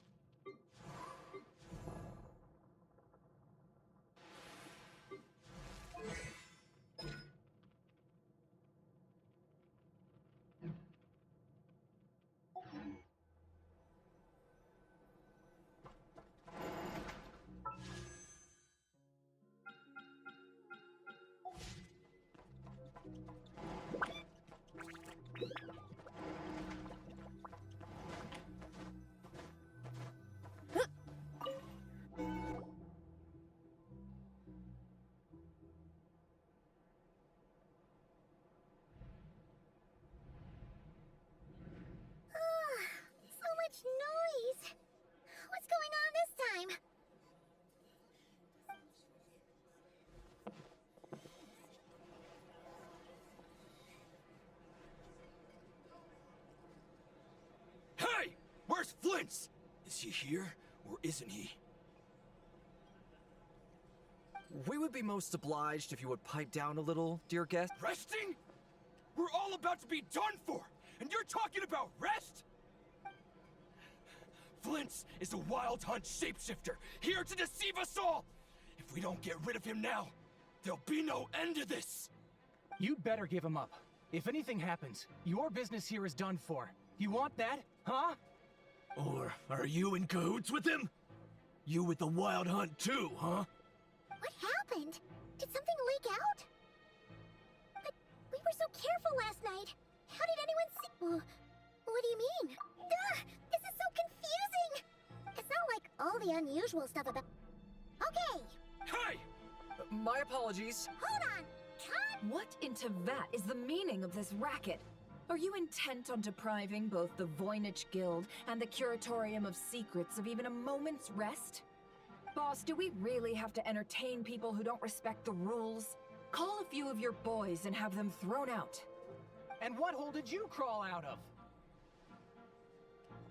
So much noise! What's going on this time? Hey! Where's Flint's? Is he here, or isn't he? We would be most obliged if you would pipe down a little, dear guest. Resting? We're all about to be done for, and you're talking about rest? Flint's is a wild hunt shapeshifter, here to deceive us all! If we don't get rid of him now, there'll be no end to this! You'd better give him up. If anything happens, your business here is done for. You want that, huh? Or are you in cahoots with him? You with the wild hunt too, huh? What happened? Did something leak out? But we were so careful last night. How did anyone see? What do you mean? Duh! This is so confusing! It's not like all the unusual stuff about... Okay! Hey! My apologies. Hold on! Cut! What in Teyvat is the meaning of this racket? Are you intent on depriving both the Voynich Guild and the Curatorium of Secrets of even a moment's rest? Boss, do we really have to entertain people who don't respect the rules? Call a few of your boys and have them thrown out. And what hole did you crawl out of?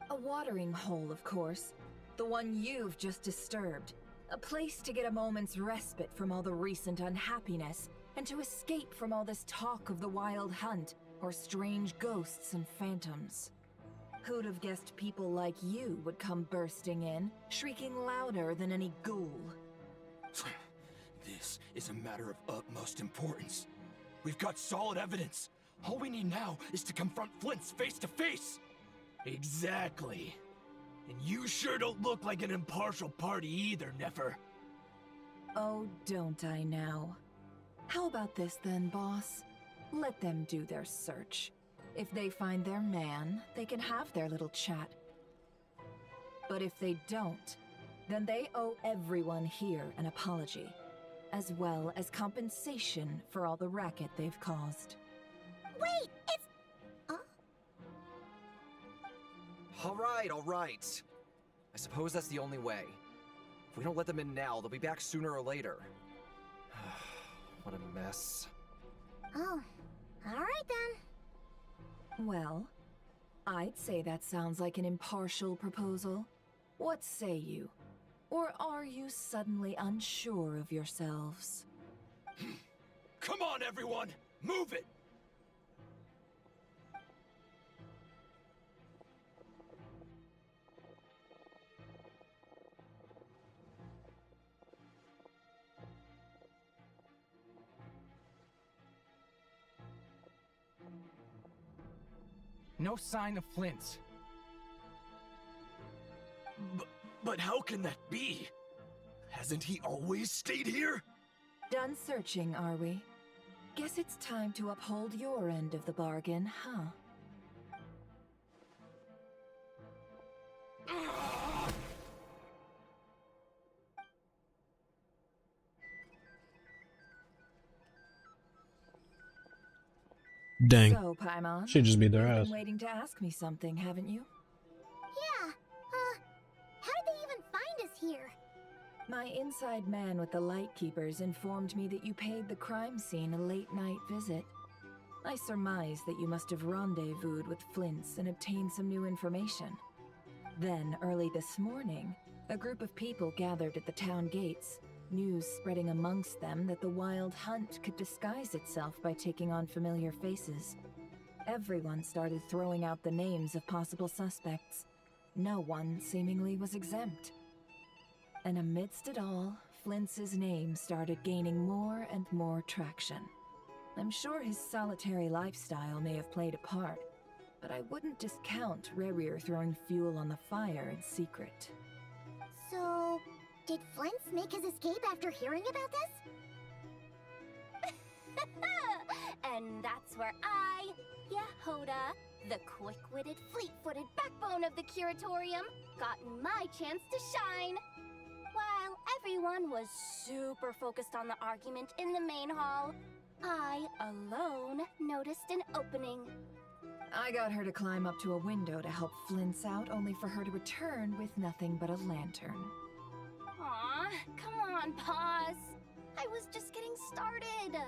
A watering hole, of course. The one you've just disturbed. A place to get a moment's respite from all the recent unhappiness, and to escape from all this talk of the wild hunt, or strange ghosts and phantoms. Who'd have guessed people like you would come bursting in, shrieking louder than any ghoul? This is a matter of utmost importance. We've got solid evidence. All we need now is to confront Flint's face to face. Exactly. And you sure don't look like an impartial party either, Nefer. Oh, don't I now? How about this then, boss? Let them do their search. If they find their man, they can have their little chat. But if they don't, then they owe everyone here an apology, as well as compensation for all the racket they've caused. Wait, it's... All right. I suppose that's the only way. If we don't let them in now, they'll be back sooner or later. What a mess. Oh, alright then. Well, I'd say that sounds like an impartial proposal. What say you? Or are you suddenly unsure of yourselves? Come on, everyone! Move it! No sign of Flint's. But how can that be? Hasn't he always stayed here? Done searching, are we? Guess it's time to uphold your end of the bargain, huh? Dang. So, Paimon, Should just beat their you've ass. been waiting to ask me something, haven't you? Yeah, how did they even find us here? My inside man with the Lightkeepers informed me that you paid the crime scene a late-night visit. I surmise that you must have rendezvoused with Flint's and obtained some new information. Then, early this morning, a group of people gathered at the town gates, news spreading amongst them that the Wild Hunt could disguise itself by taking on familiar faces. Everyone started throwing out the names of possible suspects. No one seemingly was exempt. And amidst it all, Flintz's name started gaining more and more traction. I'm sure his solitary lifestyle may have played a part, but I wouldn't discount Rerir throwing fuel on the fire in secret. So, did Flintz make his escape after hearing about this? And that's where I, Yehoda, the quick-witted, fleet-footed backbone of the Curatorium, got my chance to shine. While everyone was super focused on the argument in the main hall, I alone noticed an opening. I got her to climb up to a window to help Flintz out, only for her to return with nothing but a lantern. Aw, come on, pause. I was just getting started.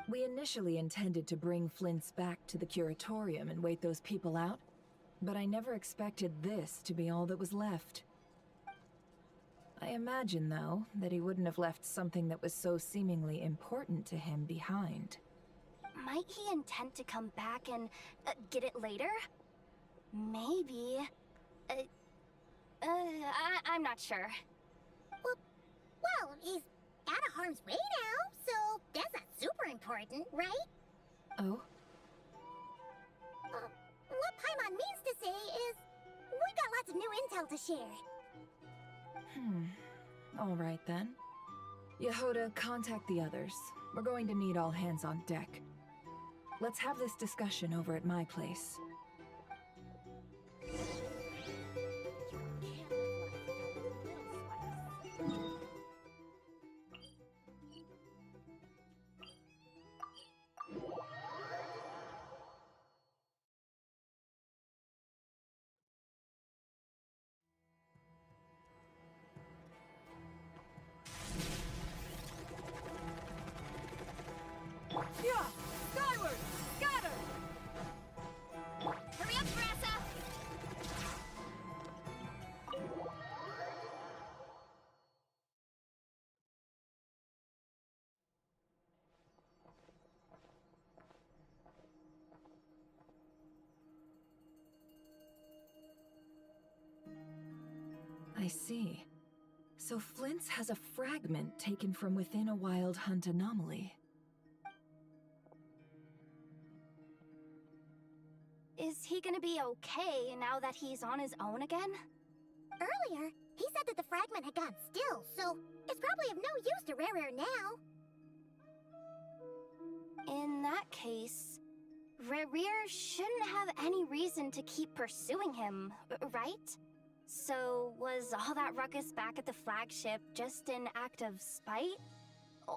We initially intended to bring Flintz back to the Curatorium and wait those people out, but I never expected this to be all that was left. I imagine, though, that he wouldn't have left something that was so seemingly important to him behind. Might he intend to come back and get it later? Maybe. I'm not sure. Well, he's out of harm's way now, so that's not super important, right? Oh? What Paimon means to say is, we got lots of new intel to share. All right then. Yehoda, contact the others. We're going to need all hands on deck. Let's have this discussion over at my place. Yeah! Skyward! Scatter! Hurry up, Brassa! I see. So Flintz has a fragment taken from within a Wild Hunt anomaly. Is he gonna be okay now that he's on his own again? Earlier, he said that the fragment had gone still, so it's probably of no use to Rerir now. In that case, Rerir shouldn't have any reason to keep pursuing him, right? So was all that ruckus back at the flagship just an act of spite?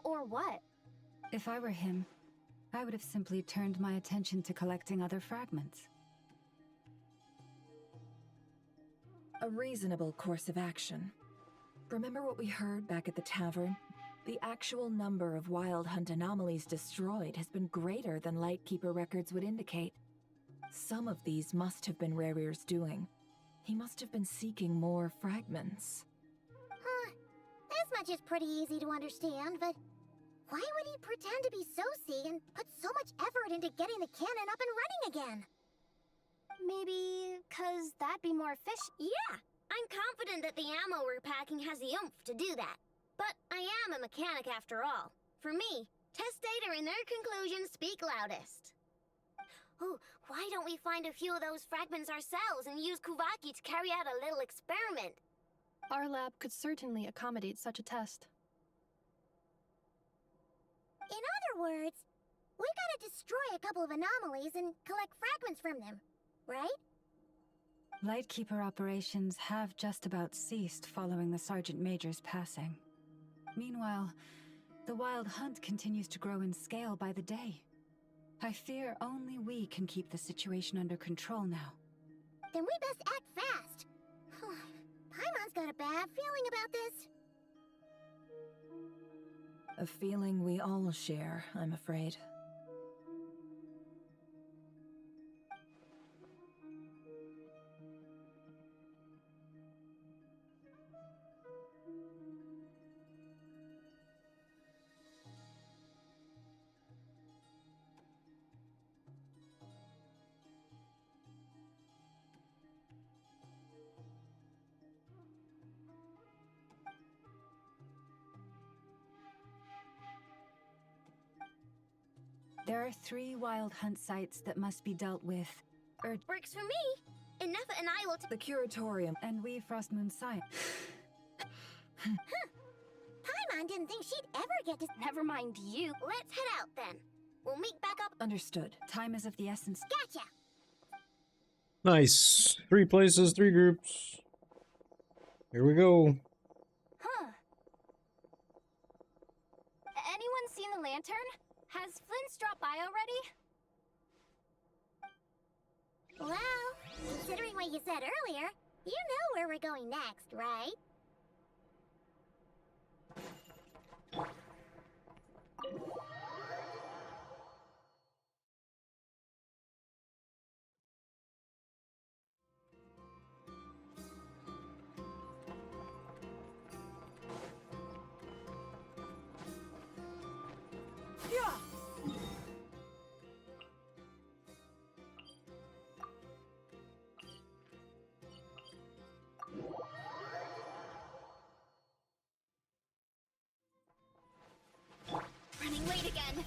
Or what? If I were him, I would have simply turned my attention to collecting other fragments. A reasonable course of action. Remember what we heard back at the tavern? The actual number of Wild Hunt anomalies destroyed has been greater than Lightkeeper records would indicate. Some of these must have been Rerir's doing. He must have been seeking more fragments. This much is pretty easy to understand, but why would he pretend to be Soci and put so much effort into getting the cannon up and running again? Maybe 'cause that'd be more efficient. Yeah, I'm confident that the ammo we're packing has the oomph to do that. But I am a mechanic after all. For me, test data and their conclusions speak loudest. Ooh, why don't we find a few of those fragments ourselves and use Kuvaki to carry out a little experiment? Our lab could certainly accommodate such a test. In other words, we gotta destroy a couple of anomalies and collect fragments from them, right? Lightkeeper operations have just about ceased following the Sergeant Major's passing. Meanwhile, the Wild Hunt continues to grow in scale by the day. I fear only we can keep the situation under control now. Then we best act fast. Paimon's got a bad feeling about this. A feeling we all share, I'm afraid. There are 3 wild hunt sites that must be dealt with. Works for me. Enough and I will The Curatorium and we Frostmoon Science. Paimon didn't think she'd ever get to... Never mind you. Let's head out then. We'll meet back up... Understood. Time is of the essence. Gotcha! Nice. 3 places, 3 groups. Here we go. Huh. Anyone seen the lantern? Has Flint's dropped by already? Well, considering what you said earlier, you know where we're going next, right? Running late again.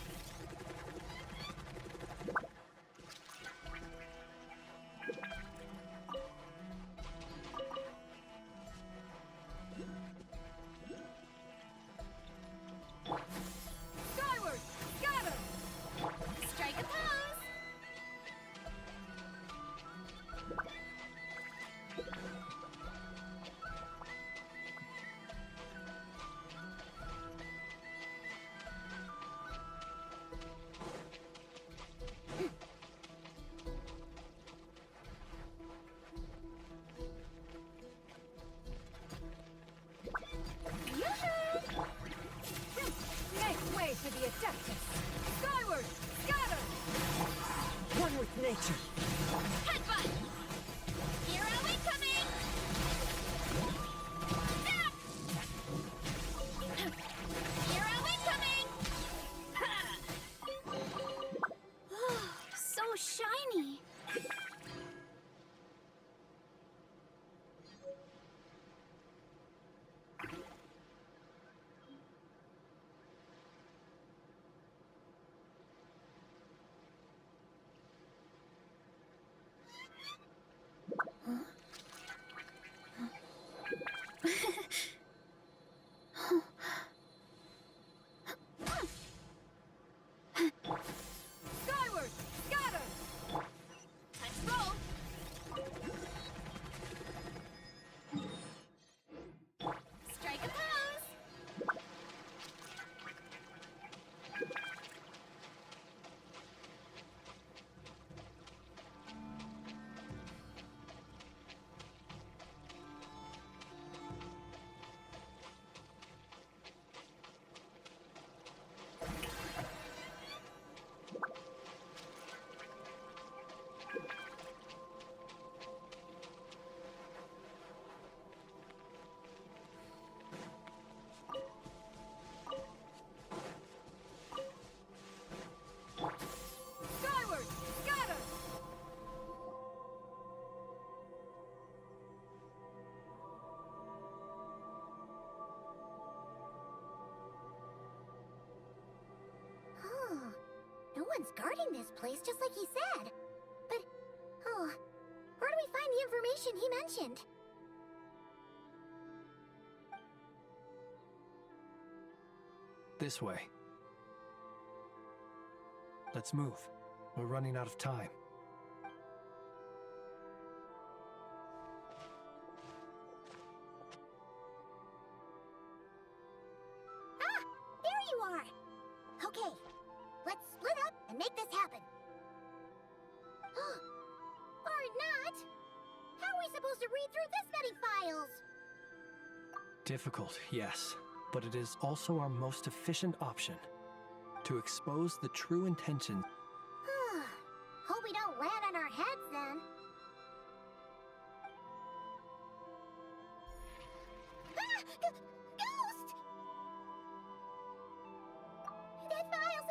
Skyward! Scatter! Strike a pose! Make way for the Adeptus! Skyward! Scatter! One with nature! Headbutt! Hero incoming! Zap! Hero incoming! So shiny! Skyward! Scatter! Touch roll! Strike a pose! Skyward! Scatter! Oh, no one's guarding this place just like he said. But, oh, where do we find the information he mentioned? This way. Let's move. We're running out of time. Ah, there you are! Okay, let's split up and make this happen. Or not! How are we supposed to read through this many files? Difficult, yes, but it is also our most efficient option. To expose the true intention. Hope we don't land on our heads then. Ah! Ghost! That file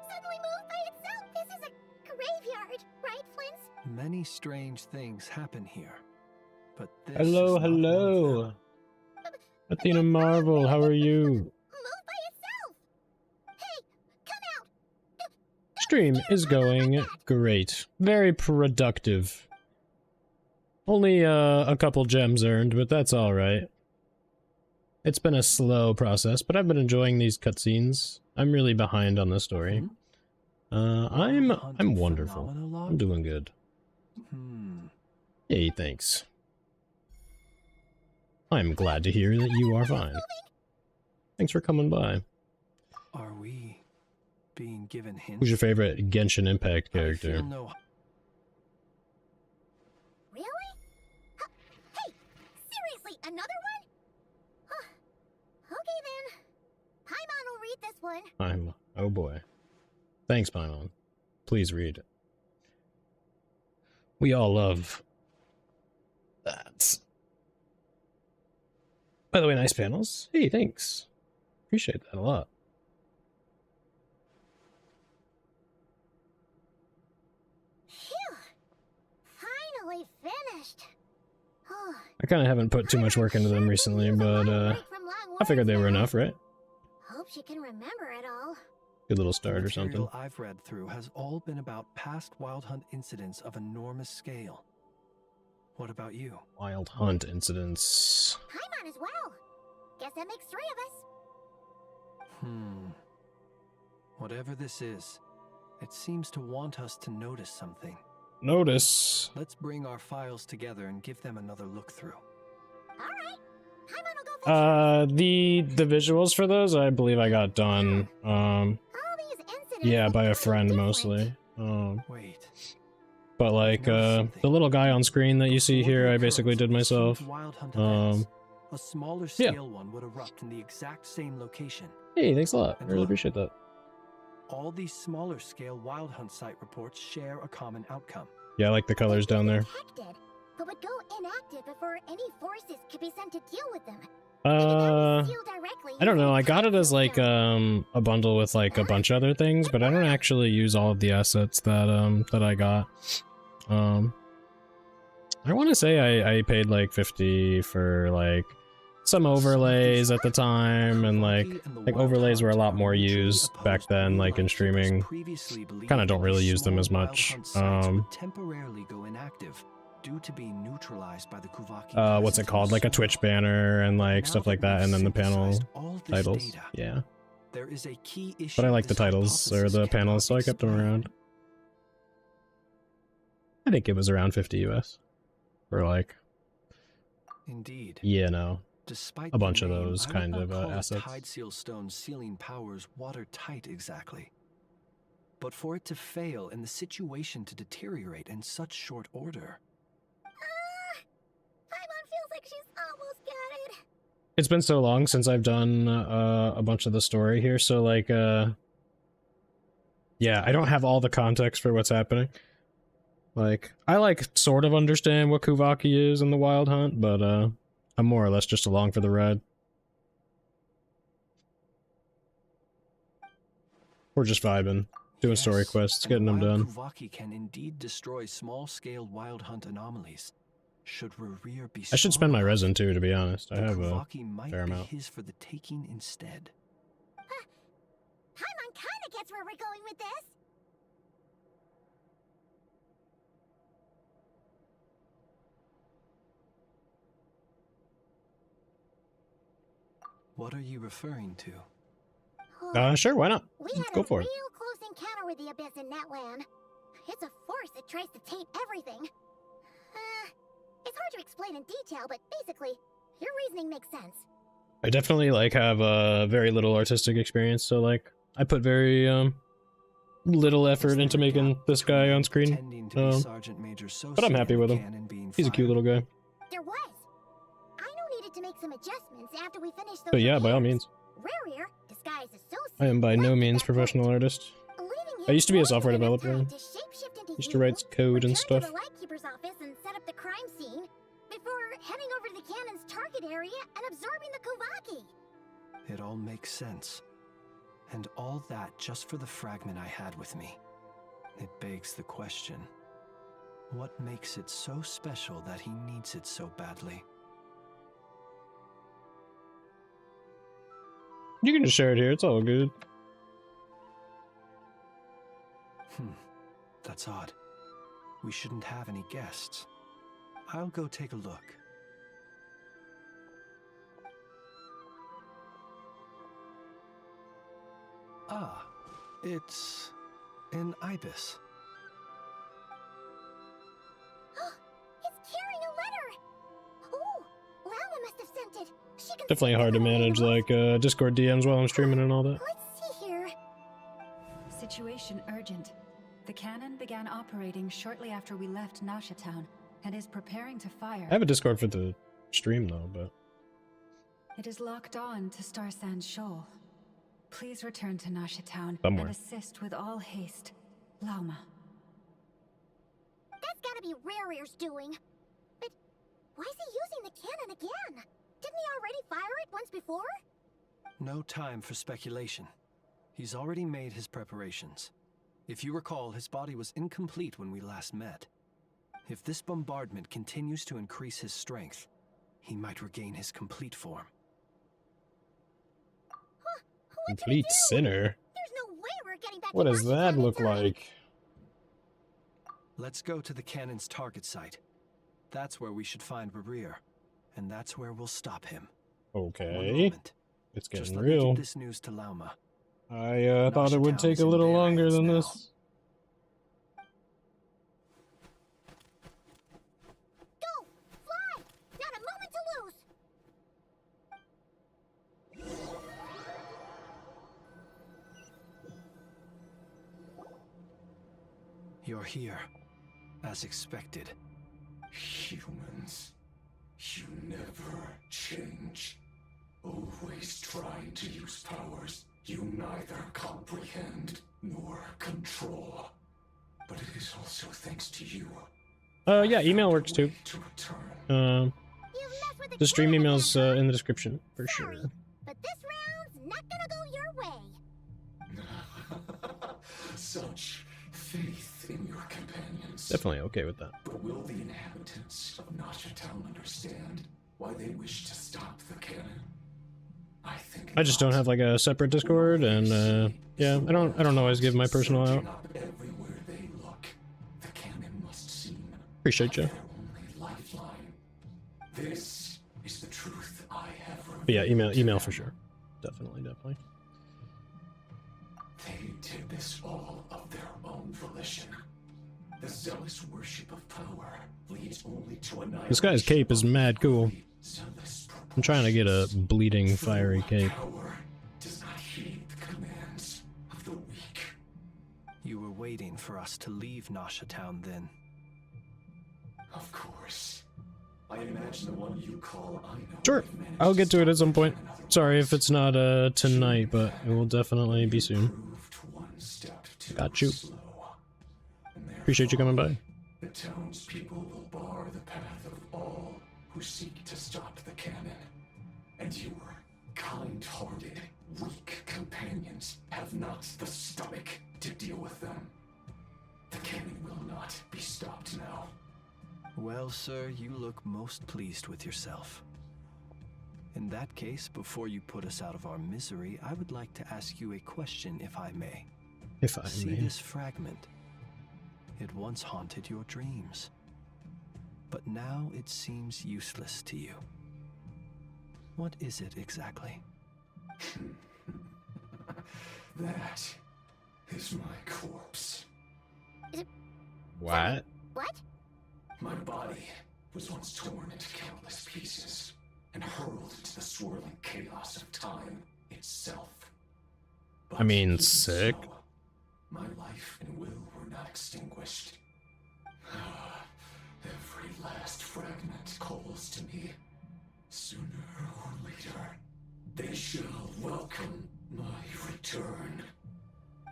suddenly moved by itself. This is a graveyard, right, Flint? Many strange things happen here, but this Hello, is not hello. one of them. Athena Marvel, how are you? Moved by itself! Hey, come out! Stream is going great. Very productive. Only a couple gems earned, but that's alright. It's been a slow process, but I've been enjoying these cutscenes. I'm really behind on the story. I'm wonderful. I'm doing good. Hey, thanks. I'm glad to hear that you are fine. Thanks for coming by. Are we being given hints? Who's your favorite Genshin Impact character? Really? Hey, seriously, another one? Okay then. Paimon will read this one. Oh boy. Thanks, Paimon. Please read. We all love that. By the way, nice panels. Hey, thanks. Appreciate that a lot. Phew. Finally finished. I kind of haven't put too much work into them recently, but I figured they were enough, right? Hope she can remember it all. Good little start or something. The material I've read through has all been about past Wild Hunt incidents of enormous scale. What about you? Wild Hunt incidents. Paimon as well. Guess that makes 3 of us. Whatever this is, it seems to want us to notice something. Notice. Let's bring our files together and give them another look through. Alright. Paimon will go The visuals for those, I believe I got done. Yeah, by a friend mostly. Wait. But like, the little guy on screen that you see here, I basically did myself. A smaller scale one would erupt in the exact same location. Hey, thanks a lot. I really appreciate that. All these smaller scale Wild Hunt site reports share a common outcome. Yeah, I like the colors down there. but would go inactive before any forces could be sent to deal with them. I don't know. I got it as like a bundle with like a bunch of other things, but I don't actually use all of the assets that that I got. I want to say I paid like 50 for like some overlays at the time, and like overlays were a lot more used back then, like in streaming. Kind of don't really use them as much. Temporarily go inactive due to being neutralized by the Kuvaki. What's it called? Like a Twitch banner and like stuff like that, and then the panel titles. Yeah. There is a key issue. But I like the titles or the panels, so I kept them around. I think it was around 50 US. For like, indeed. Yeah, no. Despite a bunch of name, those kind of assets. Tide Seal Stone sealing powers watertight exactly. But for it to fail and the situation to deteriorate in such short order. Paimon feels like she's almost got it. It's been so long since I've done a bunch of the story here, so like, yeah, I don't have all the context for what's happening. Like, I like sort of understand what Kuvaki is in the Wild Hunt, but I'm more or less just along for the ride. We're just vibing, doing story quests, getting them done. Kuvaki can indeed destroy small-scale Wild Hunt anomalies. Should Rerir be I should spend my resin too, to be honest. I have a fair might be amount. his for the taking instead. Paimon kinda gets where we're going with this. What are you referring to? Sure, why not? We Let's had go a for it. real close encounter with the Abyss in Netland. It's a force that tries to taint everything. It's hard to explain in detail, but basically, your reasoning makes sense. I definitely like have very little artistic experience, so like I put very little effort into making this guy on screen. But I'm happy with him. He's a cute little guy. There was. Aino needed to make some adjustments after we finished those But yeah, by all repairs. means. Rerir, disguised as Sophie, I am by no means professional artist. I used to be a software developer. Used to write code and stuff. to the Lightkeeper's office and set up the crime scene before heading over to the cannon's target area and absorbing the Kuvaki. It all makes sense. And all that just for the fragment I had with me. It begs the question. What makes it so special that he needs it so badly? You can just share it here, it's all good. That's odd. We shouldn't have any guests. I'll go take a look. Ah, it's an ibis. It's carrying a letter! Oh, Lala must have sent it. She can Definitely hard to manage like Discord DMs while I'm streaming and all that. Let's see here. Situation urgent. The cannon began operating shortly after we left Nasha Town and is preparing to fire. I have a Discord for the stream though, but It is locked on to Star Sand Shoal. Please return to Nasha Town Somewhere. and assist with all haste. Lauma. That's gotta be Rare's doing. But why is he using the cannon again? Didn't he already fire it once before? No time for speculation. He's already made his preparations. If you recall, his body was incomplete when we last met. If this bombardment continues to increase his strength, he might regain his complete form. complete sinner. There's no way we're getting back What to does that look like? Let's go to the cannon's target site. That's where we should find Rarir, and that's where we'll stop him. Okay. It's Just getting let me real. get this news to Lauma. I thought it would take a little longer than this. Go! Fly! Not a moment to lose! You're here, as expected. Humans, you never change. Always trying to use powers you neither comprehend nor control. But it is also thanks to you. Yeah, email works too. The stream email's in the description for sure. But this round's not gonna go your way. Such faith in your companions. Definitely okay with that. But will the inhabitants of Nasha Town understand why they wish to stop the cannon? I think I just don't have like a separate Discord, and yeah, I don't always give my personal out. everywhere they look, the cannon must seem Appreciate you. their only lifeline. This is the truth I have revealed. But yeah, email for sure. Definitely. They did this all of their own volition. The zealous worship of power leads only to annihilation. This guy's cape is mad cool. I'm trying to get a bleeding fiery cape. Power does not heed the commands of the weak. You were waiting for us to leave Nasha Town then. Of course. I imagine the one you call Aino. Sure, I'll get to it at some point. Sorry if it's not tonight, but it will definitely be soon. Got you. Appreciate you coming by. The townspeople will bar the path of all who seek to stop the cannon. And your kind-hearted, weak companions have not the stomach to deal with them. The cannon will not be stopped now. Well, sir, you look most pleased with yourself. In that case, before you put us out of our misery, I would like to ask you a question, if I may. If I See may. this fragment? It once haunted your dreams. But now it seems useless to you. What is it exactly? That is my corpse. What? What? My body was once torn into countless pieces and hurled into the swirling chaos of time itself. I mean, sick. My life and will were not extinguished. Every last fragment calls to me. Sooner or later, they shall welcome my return.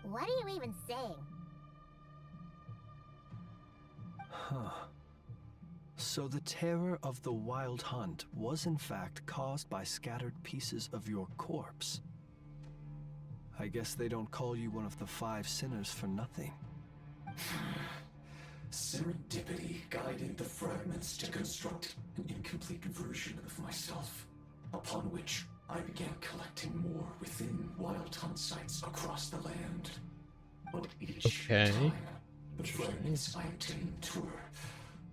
What are you even saying? Huh. So the terror of the Wild Hunt was in fact caused by scattered pieces of your corpse. I guess they don't call you one of the 5 sinners for nothing. Serendipity guided the fragments to construct an incomplete version of myself, upon which I began collecting more within Wild Hunt sites across the land. But each time, the fragments I obtained were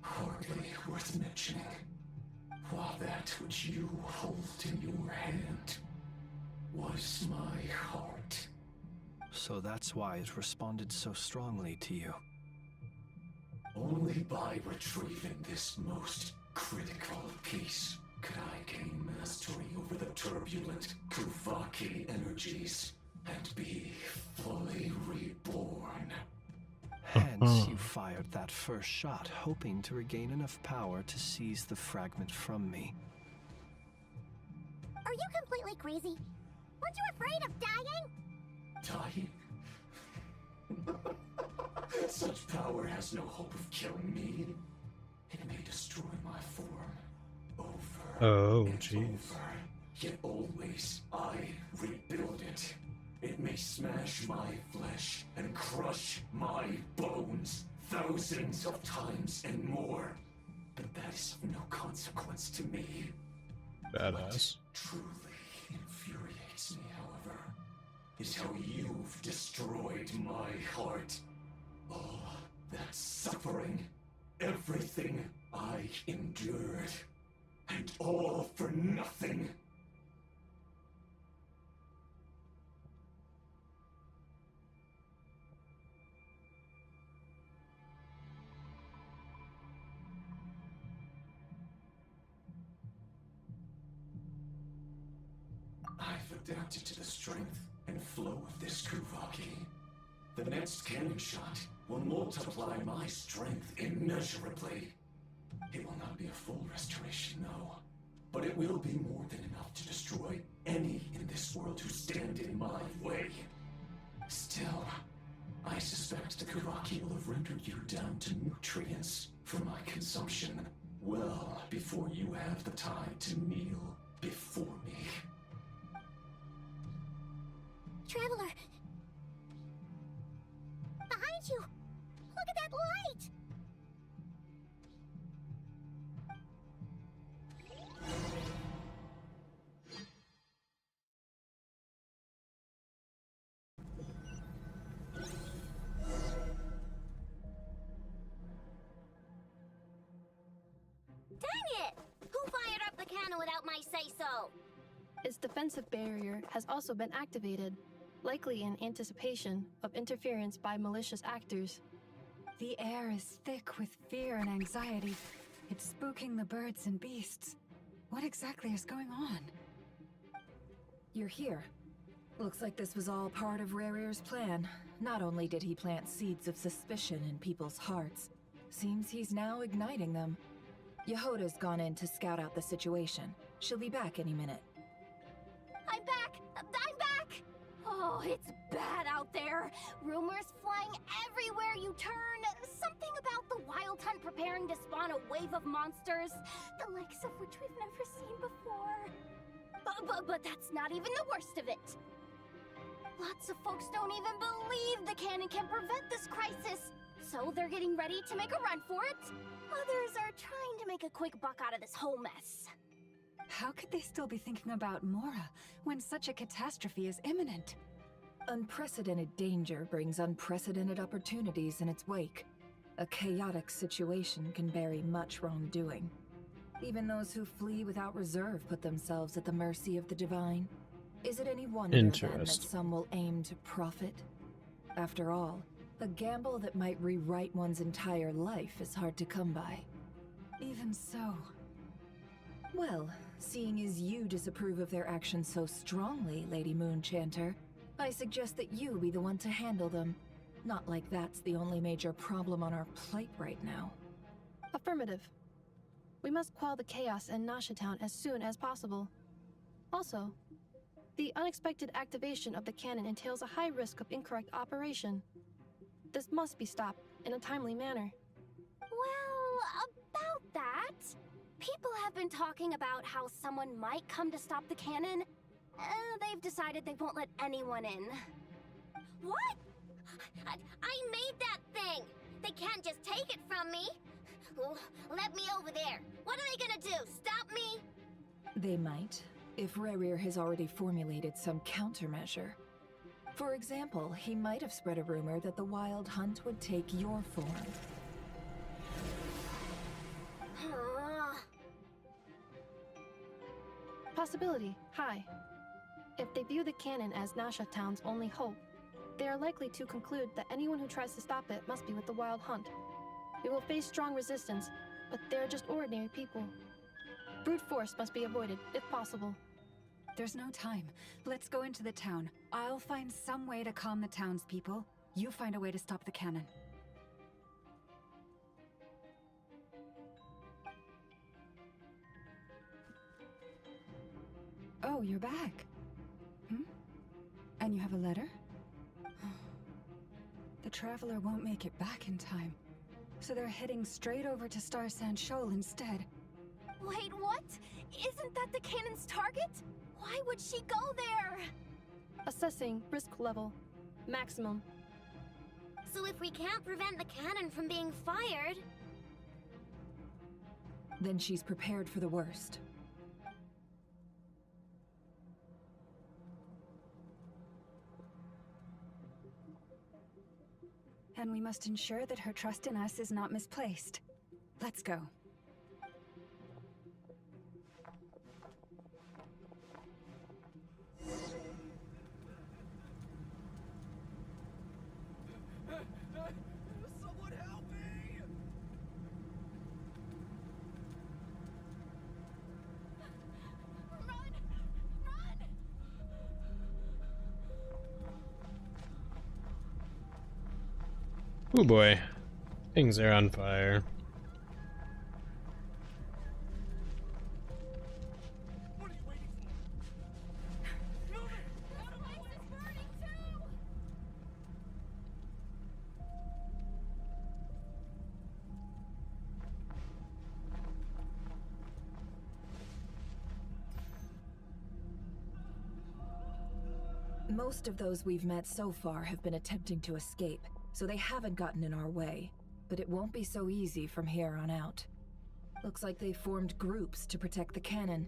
hardly worth mentioning. While that which you hold in your hand was my heart. So that's why it responded so strongly to you. Only by retrieving this most critical piece could I gain mastery over the turbulent Kuvaki energies and be fully reborn. Hence, you fired that first shot, hoping to regain enough power to seize the fragment from me. Are you completely crazy? Weren't you afraid of dying? Dying? Such power has no hope of killing me. It may destroy my form over and over, yet always I rebuild it. It may smash my flesh and crush my bones thousands of times and more, but that is of no consequence to me. Badass. What truly infuriates me, however, is how you've destroyed my heart. All that suffering, everything I endured, and all for nothing. I've adapted to the strength and flow of this Kuvaki. The next cannon shot will multiply my strength immeasurably. It will not be a full restoration, no, but it will be more than enough to destroy any in this world who stand in my way. Still, I suspect the Kuvaki will have rendered you down to nutrients for my consumption well before you have the time to kneel before me. Traveler! Behind you! Look at that light! Dang it! Who fired up the cannon without my say-so? Its defensive barrier has also been activated, likely in anticipation of interference by malicious actors. The air is thick with fear and anxiety. It's spooking the birds and beasts. What exactly is going on? You're here. Looks like this was all part of Rarir's plan. Not only did he plant seeds of suspicion in people's hearts, seems he's now igniting them. Yehoda's gone in to scout out the situation. She'll be back any minute. I'm back! I'm back! Oh, it's bad out there. Rumors flying everywhere you turn. Something about the Wild Hunt preparing to spawn a wave of monsters, the likes of which we've never seen before. But that's not even the worst of it. Lots of folks don't even believe the cannon can prevent this crisis, so they're getting ready to make a run for it. Others are trying to make a quick buck out of this whole mess. How could they still be thinking about Mora when such a catastrophe is imminent? Unprecedented danger brings unprecedented opportunities in its wake. A chaotic situation can bury much wrongdoing. Even those who flee without reserve put themselves at the mercy of the divine. Is it any wonder then that some will aim to profit? After all, a gamble that might rewrite one's entire life is hard to come by. Even so. Well, seeing as you disapprove of their actions so strongly, Lady Moonchanter, I suggest that you be the one to handle them. Not like that's the only major problem on our plate right now. Affirmative. We must quell the chaos in Nasha Town as soon as possible. Also, the unexpected activation of the cannon entails a high risk of incorrect operation. This must be stopped in a timely manner. Well, about that, people have been talking about how someone might come to stop the cannon. They've decided they won't let anyone in. What? I made that thing! They can't just take it from me! Let me over there. What are they gonna do? Stop me? They might, if Rarir has already formulated some countermeasure. For example, he might have spread a rumor that the Wild Hunt would take your form. Possibility, high. If they view the cannon as Nasha Town's only hope, they are likely to conclude that anyone who tries to stop it must be with the Wild Hunt. We will face strong resistance, but they are just ordinary people. Brute force must be avoided, if possible. There's no time. Let's go into the town. I'll find some way to calm the townspeople. You find a way to stop the cannon. Oh, you're back. And you have a letter? The Traveler won't make it back in time. So they're heading straight over to Star Sand Shoal instead. Wait, what? Isn't that the cannon's target? Why would she go there? Assessing risk level. Maximum. So if we can't prevent the cannon from being fired... Then she's prepared for the worst. And we must ensure that her trust in us is not misplaced. Let's go. Someone help me! Oh boy. Things are on fire. Most of those we've met so far have been attempting to escape, so they haven't gotten in our way. But it won't be so easy from here on out. Looks like they formed groups to protect the cannon.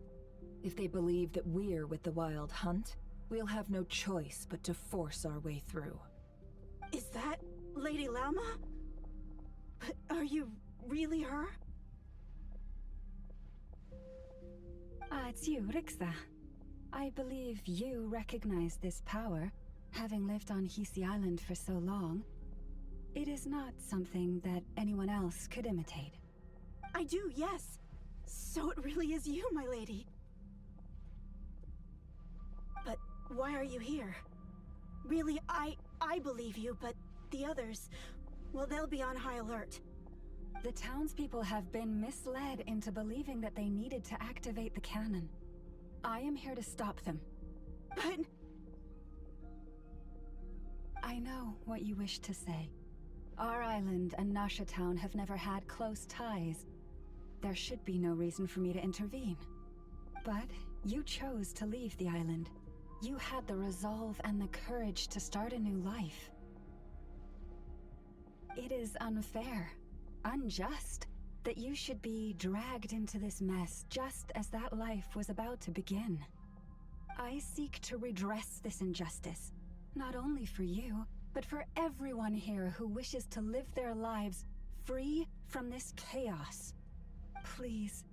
If they believe that we're with the Wild Hunt, we'll have no choice but to force our way through. Is that Lady Lauma? But are you really her? It's you, Rixa. I believe you recognize this power, having lived on Hisi Island for so long. It is not something that anyone else could imitate. I do, yes. So it really is you, my lady. But why are you here? Really, I believe you, but the others, well, they'll be on high alert. The townspeople have been misled into believing that they needed to activate the cannon. I am here to stop them. But... I know what you wish to say. Our island and Nasha Town have never had close ties. There should be no reason for me to intervene. But you chose to leave the island. You had the resolve and the courage to start a new life. It is unfair, unjust, that you should be dragged into this mess just as that life was about to begin. I seek to redress this injustice, not only for you, but for everyone here who wishes to live their lives free from this chaos. Please,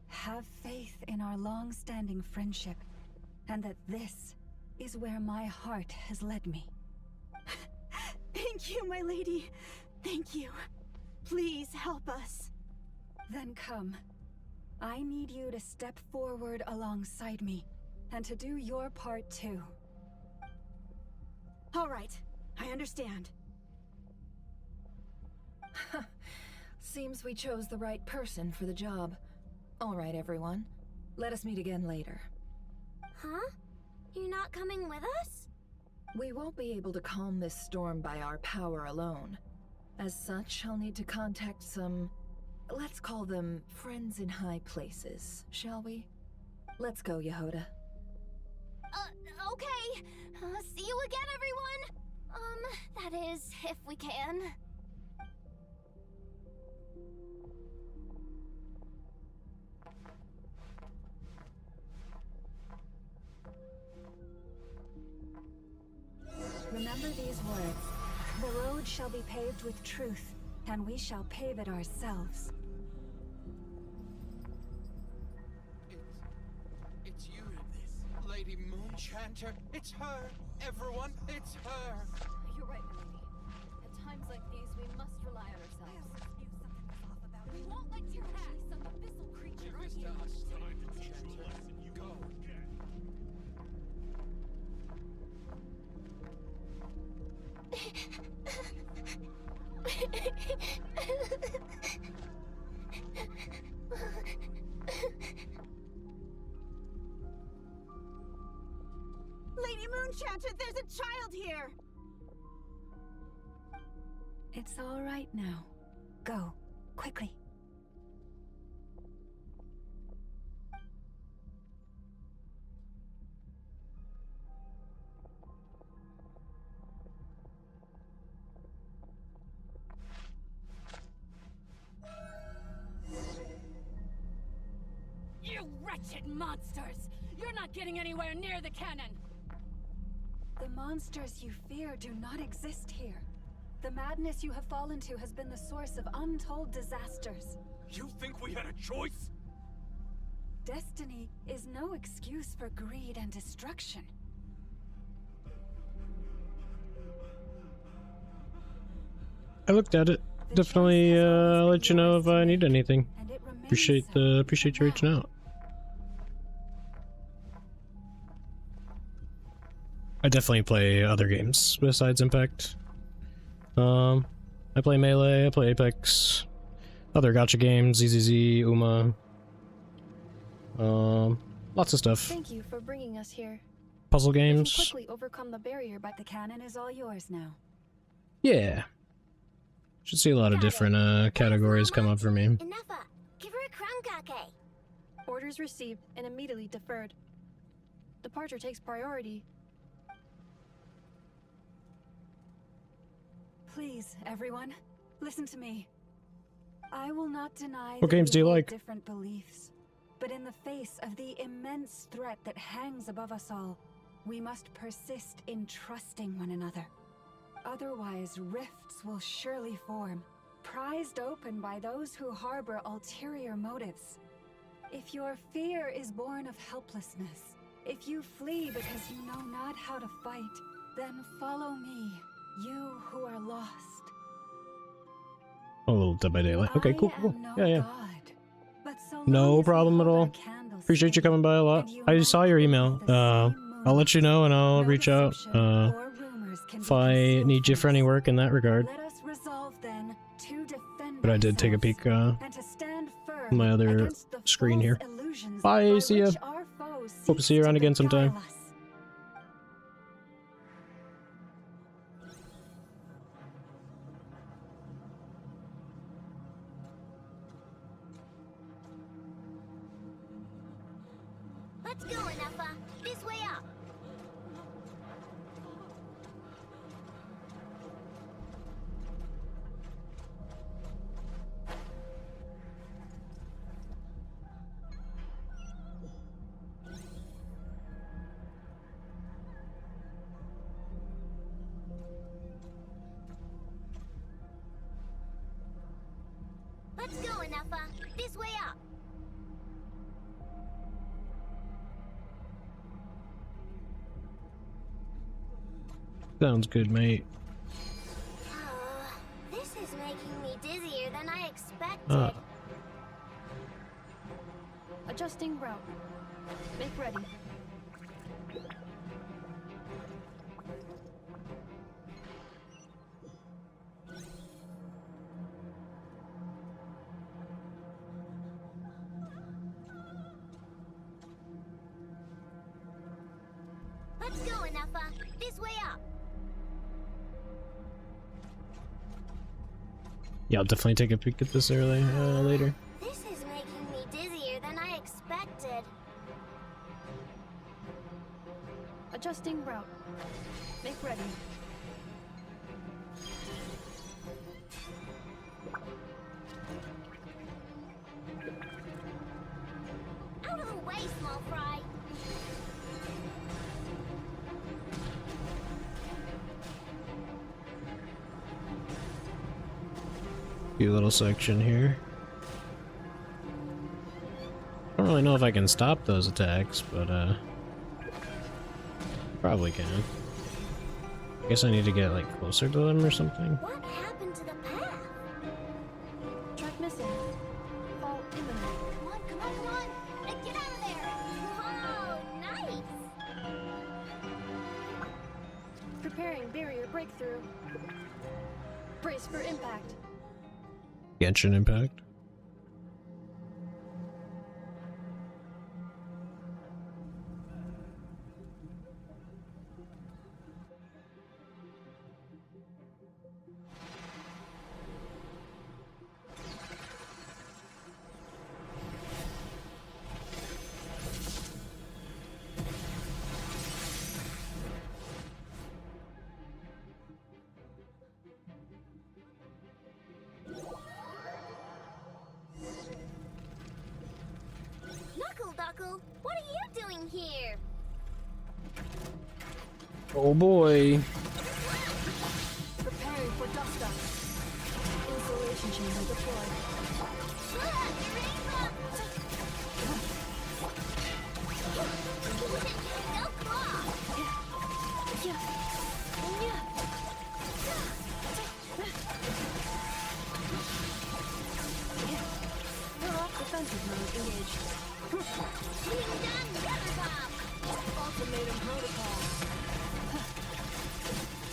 have faith in our long-standing friendship, and that this is where my heart has led me. Thank you, my lady. Thank you. Please help us. Then come. I need you to step forward alongside me, and to do your part too. All right. I understand. Seems we chose the right person for the job. All right, everyone. Let us meet again later. Huh? You're not coming with us? We won't be able to calm this storm by our power alone. As such, I'll need to contact some... let's call them friends in high places, shall we? Let's go, Yehoda. Okay. See you again, everyone! That is, if we can. Remember these words. The road shall be paved with truth, and we shall pave it ourselves. It's you, Lady Moonchanter. It's her. Everyone, it's her. You're right, milady. At times like these, we must rely on ourselves. We won't let you have some abyssal creature, aren't you? Go. Lady Moonchanter, there's a child here! It's all right now. Go, quickly. You wretched monsters! You're not getting anywhere near the cannon! The monsters you fear do not exist here. The madness you have fallen to has been the source of untold disasters. You think we had a choice? Destiny is no excuse for greed and destruction. I looked at it. Definitely let you know if I need anything. Appreciate you reaching out. I definitely play other games besides Impact. I play Melee, I play Apex, other gacha games, ZZZ, Uma. Lots of stuff. Thank you for bringing us here. Puzzle We can games. quickly overcome the barrier by The cannon is all yours now. Yeah. Should see a lot of different categories come up for me. Enougha, give her a crown kake. Orders received and immediately deferred. Departure takes priority. Please, everyone, listen to me. I will not deny What that games do you we hold like? different beliefs, but in the face of the immense threat that hangs above us all, we must persist in trusting one another. Otherwise, rifts will surely form, prized open by those who harbor ulterior motives. If your fear is born of helplessness, if you flee because you know not how to fight, then follow me, you who are lost. Oh, a little Dead by Daylight. Okay, cool, cool. Yeah. But so No problem at all. Appreciate you coming by a lot. I saw your email. I'll let you know and I'll reach out if I need you for any work in that regard. Let us resolve then to defend But I did take a peek and to stand firm on my other against the screen here. false illusions Bye, by see ya. which our foes Hope to seek see you around again sometime. beguile us. Let's go, Enougha. This way up. Let's go, Enougha. This way up. Sounds good, mate. This is making me dizzier than I expected. Adjusting route. Make ready. Let's go, Enougha. This way up. Yeah, I'll definitely take a peek at this early later. This is making me dizzier than I expected. Adjusting route. Make ready. Out of the way, small fry. Cute little section here. I don't really know if I can stop those attacks, but probably can. I guess I need to get like closer to them or something. What happened to the path? Track missing. Fall imminent. Come on, come on, come on! Get out of there! Whoa, nice! Preparing barrier breakthrough. Brace for impact. Genshin Impact. Knuckle, what are you doing here? Oh boy. Preparing for dust up. Insulation chamber deployed. Defensive mode engaged. Ultimatum protocol.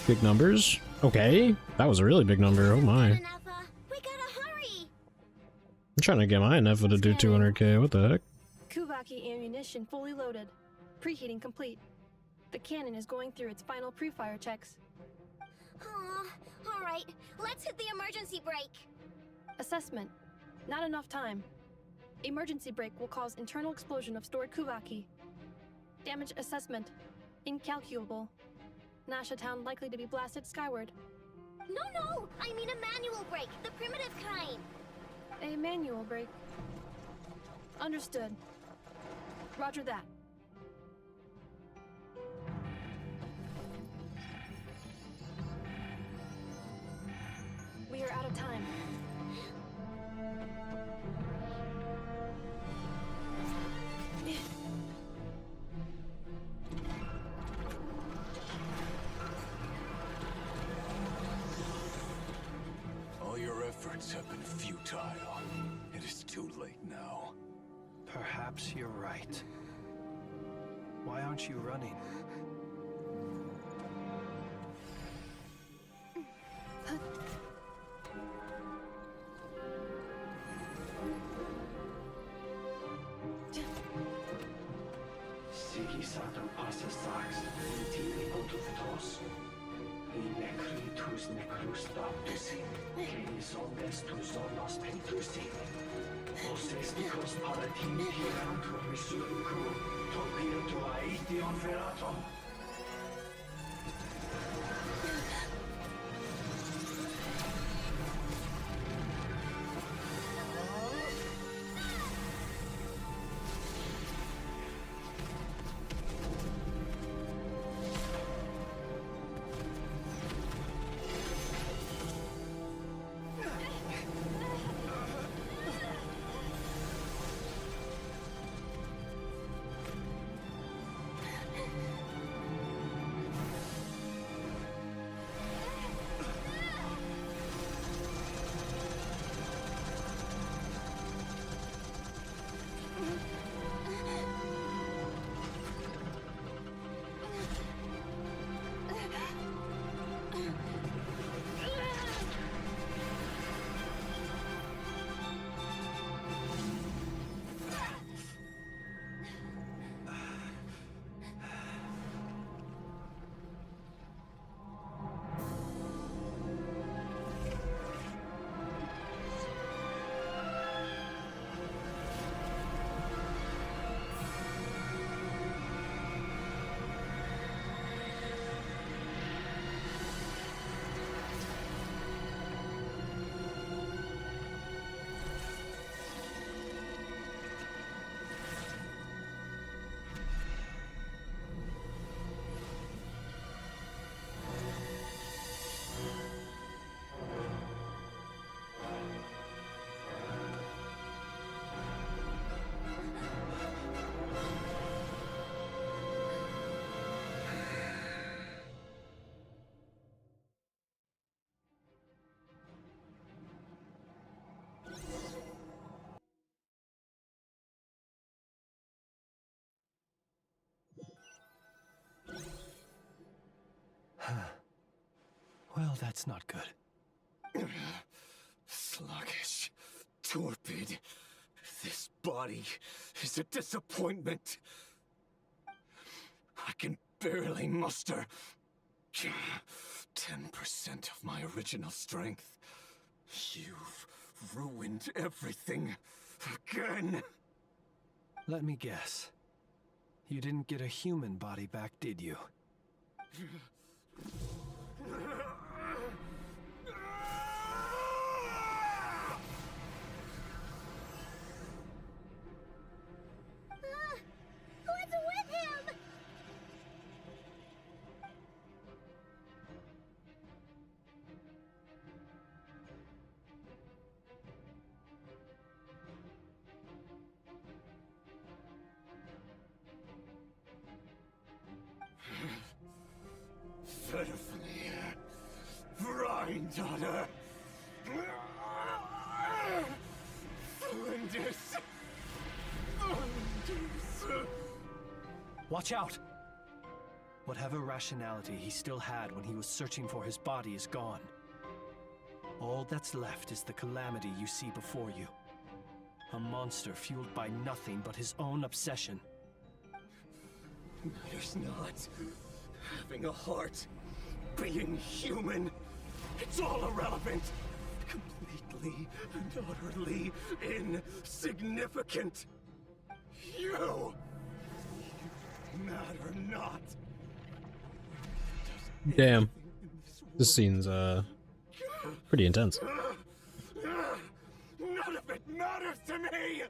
Big numbers? Okay. That was a really big number. Oh my. I'm trying to get my Nefa to do 200k. What the heck? Kuvaki ammunition fully loaded. Preheating complete. The cannon is going through its final pre-fire checks. Alright, let's hit the emergency brake. Assessment. Not enough time. Emergency brake will cause internal explosion of stored Kuvaki. Damage assessment. Incalculable. Nasha Town likely to be blasted skyward. No, I mean a manual brake, the primitive kind. A manual brake. Understood. Roger that. We are out of time. All your efforts have been futile. It is too late now. Perhaps you're right. Why aren't you running? Sigisato passa sax, intili autoptos. Necritus necrus baptusi, canis omnes tu zonos pentusi. Oses nicos palatin pirantur misuricu, topir tua ition feratum. Well, that's not good. Sluggish, torpid. This body is a disappointment. I can barely muster 10% of my original strength. You've ruined everything again. Let me guess. You didn't get a human body back, did you? What's with him? Ferfnir, Rhindaughter, Flinders. Watch out! Whatever rationality he still had when he was searching for his body is gone. All that's left is the calamity you see before you. A monster fueled by nothing but his own obsession. Matters not. Having a heart, being human, it's all irrelevant. Completely and utterly insignificant. You matter not. Damn. This scene's pretty intense. None of it matters to me!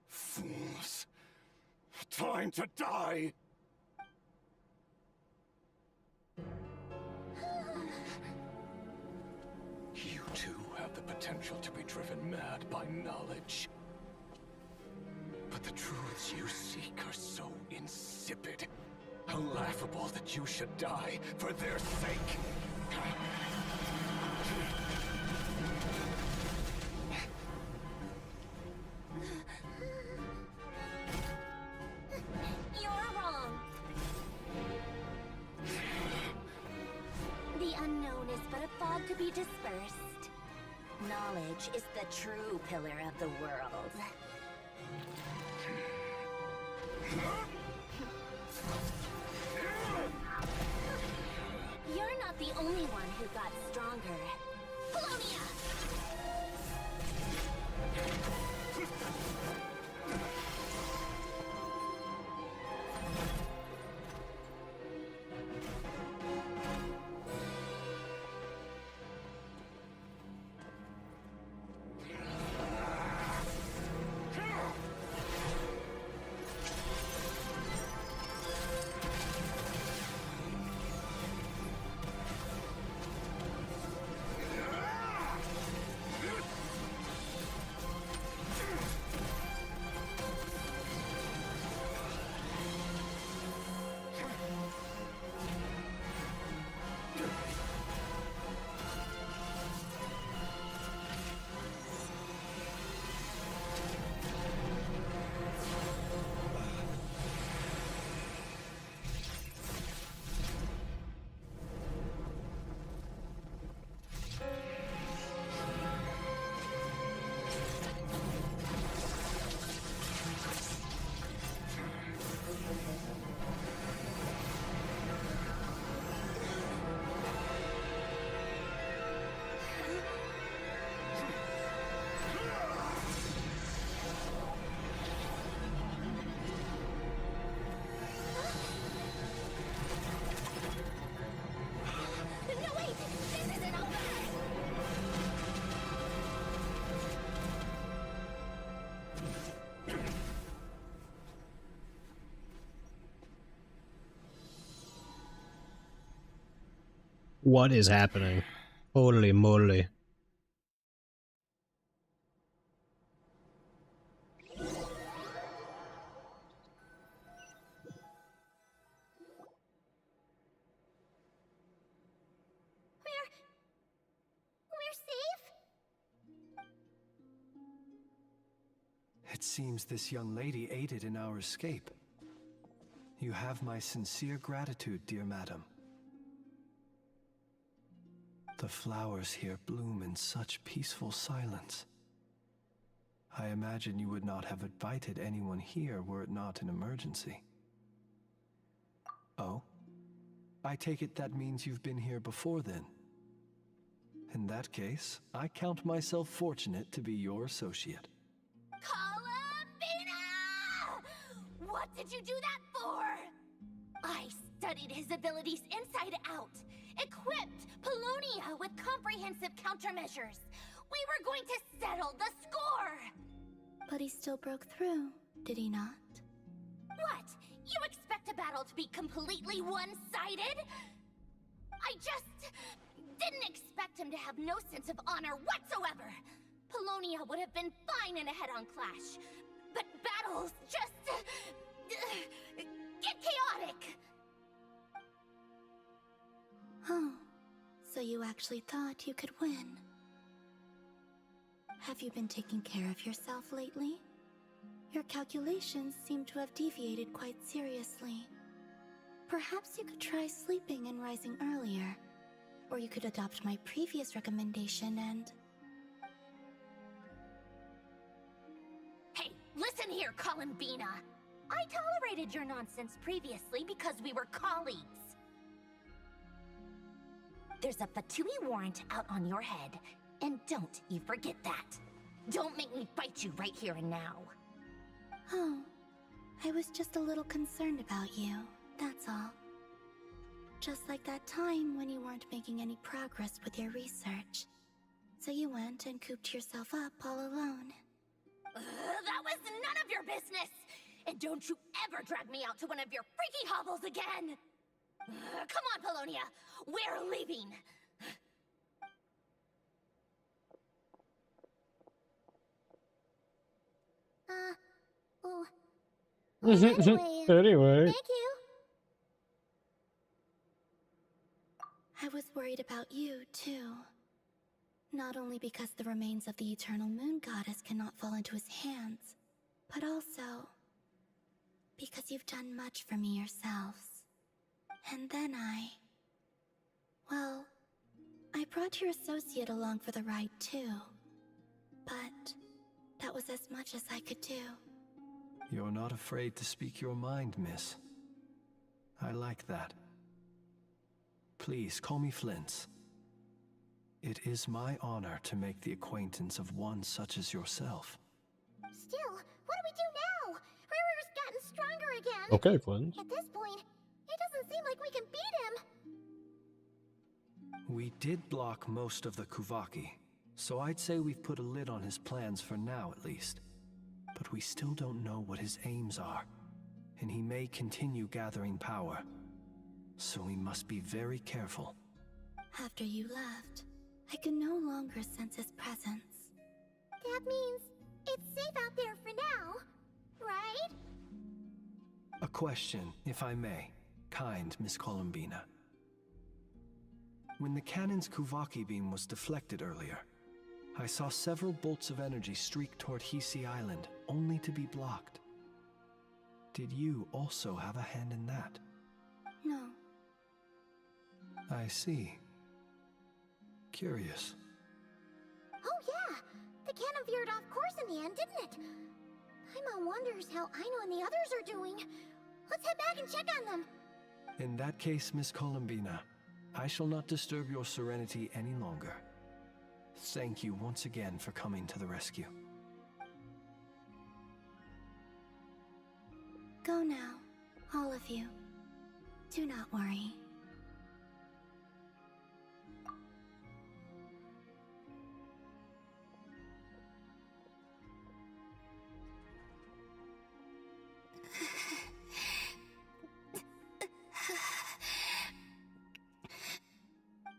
Fools. Time to die! You too have the potential to be driven mad by knowledge. But the truths you seek are so insipid, how laughable that you should die for their sake. You're wrong. The unknown is but a fog to be dispersed. Knowledge is the true pillar of the world. You're not the only one who got stronger. Polonia! What is happening? Holy moly. We're safe? It seems this young lady aided in our escape. You have my sincere gratitude, dear madam. The flowers here bloom in such peaceful silence. I imagine you would not have invited anyone here were it not an emergency. Oh? I take it that means you've been here before then. In that case, I count myself fortunate to be your associate. Columbina! What did you do that for? I studied his abilities inside out, equipped Paulownia with comprehensive countermeasures. We were going to settle the score! But he still broke through, did he not? What? You expect a battle to be completely one-sided? I just didn't expect him to have no sense of honor whatsoever. Paulownia would have been fine in a head-on clash, but battles just get chaotic. Oh, so you actually thought you could win. Have you been taking care of yourself lately? Your calculations seem to have deviated quite seriously. Perhaps you could try sleeping and rising earlier. Or you could adopt my previous recommendation and... Hey, listen here, Columbina. I tolerated your nonsense previously because we were colleagues. There's a Fatui warrant out on your head, and don't you forget that. Don't make me fight you right here and now. Oh, I was just a little concerned about you, that's all. Just like that time when you weren't making any progress with your research. So you went and cooped yourself up all alone. That was none of your business! And don't you ever drag me out to one of your freaky hovels again! Come on, Paulownia! We're leaving! Oh. Anyway. Thank you. I was worried about you, too. Not only because the remains of the Eternal Moon Goddess cannot fall into his hands, but also because you've done much for me yourselves. And then well, I brought your associate along for the ride, too. But that was as much as I could do. You're not afraid to speak your mind, miss. I like that. Please, call me Flint. It is my honor to make the acquaintance of one such as yourself. Still, what do we do now? River's gotten stronger again. Okay, Flint. At this point, it doesn't seem like we can beat him. We did block most of the Kuvaki, so I'd say we've put a lid on his plans for now at least. But we still don't know what his aims are, and he may continue gathering power. So we must be very careful. After you left, I could no longer sense his presence. That means it's safe out there for now, right? A question, if I may, kind Miss Columbina. When the cannon's Kuvaki beam was deflected earlier, I saw several bolts of energy streak toward Hisi Island, only to be blocked. Did you also have a hand in that? No. I see. Curious. Oh yeah, the cannon veered off course in the end, didn't it? Paimon wonders how Aino and the others are doing. Let's head back and check on them. In that case, Miss Columbina, I shall not disturb your serenity any longer. Thank you once again for coming to the rescue. Go now, all of you. Do not worry.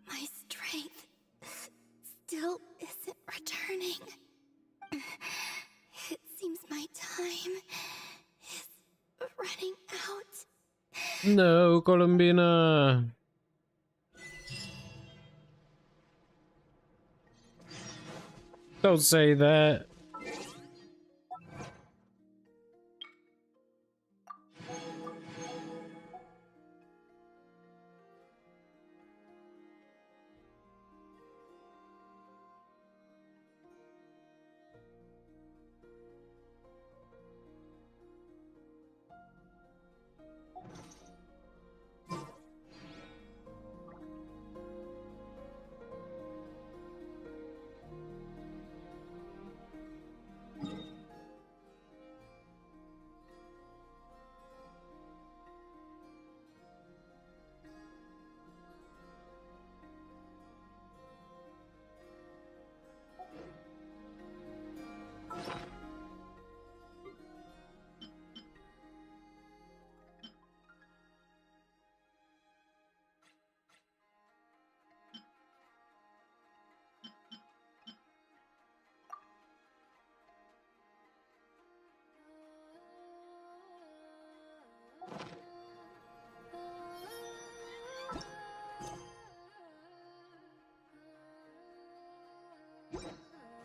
My strength still isn't returning. It seems my time is running out. No, Columbina. Don't say that.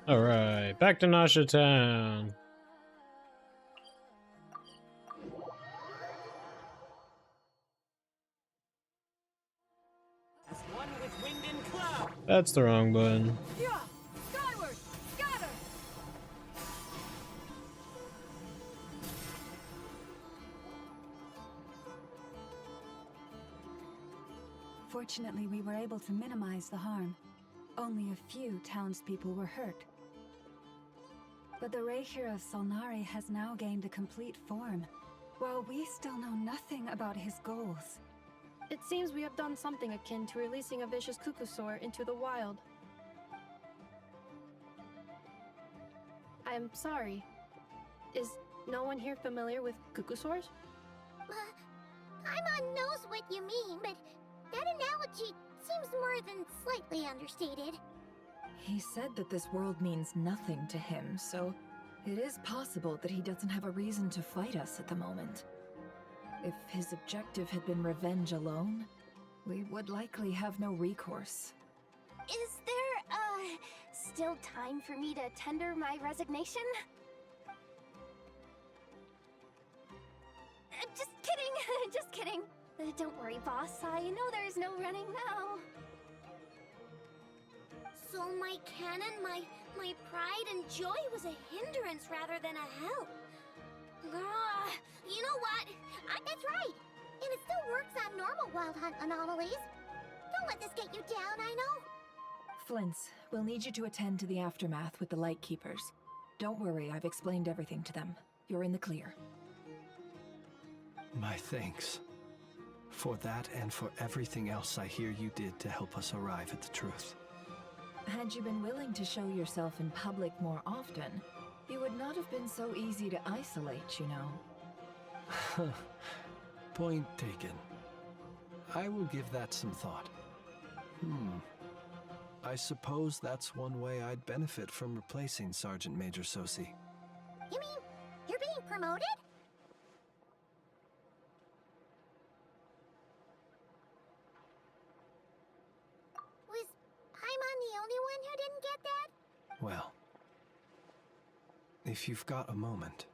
Alright, back to Nasha Town. As one with wind and cloud. That's the wrong button. Yeah! Skyward! Scatter! Fortunately, we were able to minimize the harm. Only a few townspeople were hurt. But the Ray Hero Solnari has now gained a complete form, while we still know nothing about his goals. It seems we have done something akin to releasing a vicious Kukusaur into the wild. I'm sorry. Is no one here familiar with Kukusaurs? Paimon knows what you mean, but that analogy seems more than slightly understated. He said that this world means nothing to him, so it is possible that he doesn't have a reason to fight us at the moment. If his objective had been revenge alone, we would likely have no recourse. Is there, still time for me to tender my resignation? Just kidding, just kidding. Don't worry, boss. I know there's no running now. So my cannon, my pride and joy was a hindrance rather than a help. You know what? That's right. And it still works on normal Wild Hunt anomalies. Don't let this get you down, I know. Flint's, we'll need you to attend to the aftermath with the Light Keepers. Don't worry, I've explained everything to them. You're in the clear. My thanks. For that and for everything else I hear you did to help us arrive at the truth. Had you been willing to show yourself in public more often, you would not have been so easy to isolate, you know. Point taken. I will give that some thought. I suppose that's one way I'd benefit from replacing Sergeant Major Sosi. You mean you're being promoted? Was Paimon the only one who didn't get that? Well, if you've got a moment,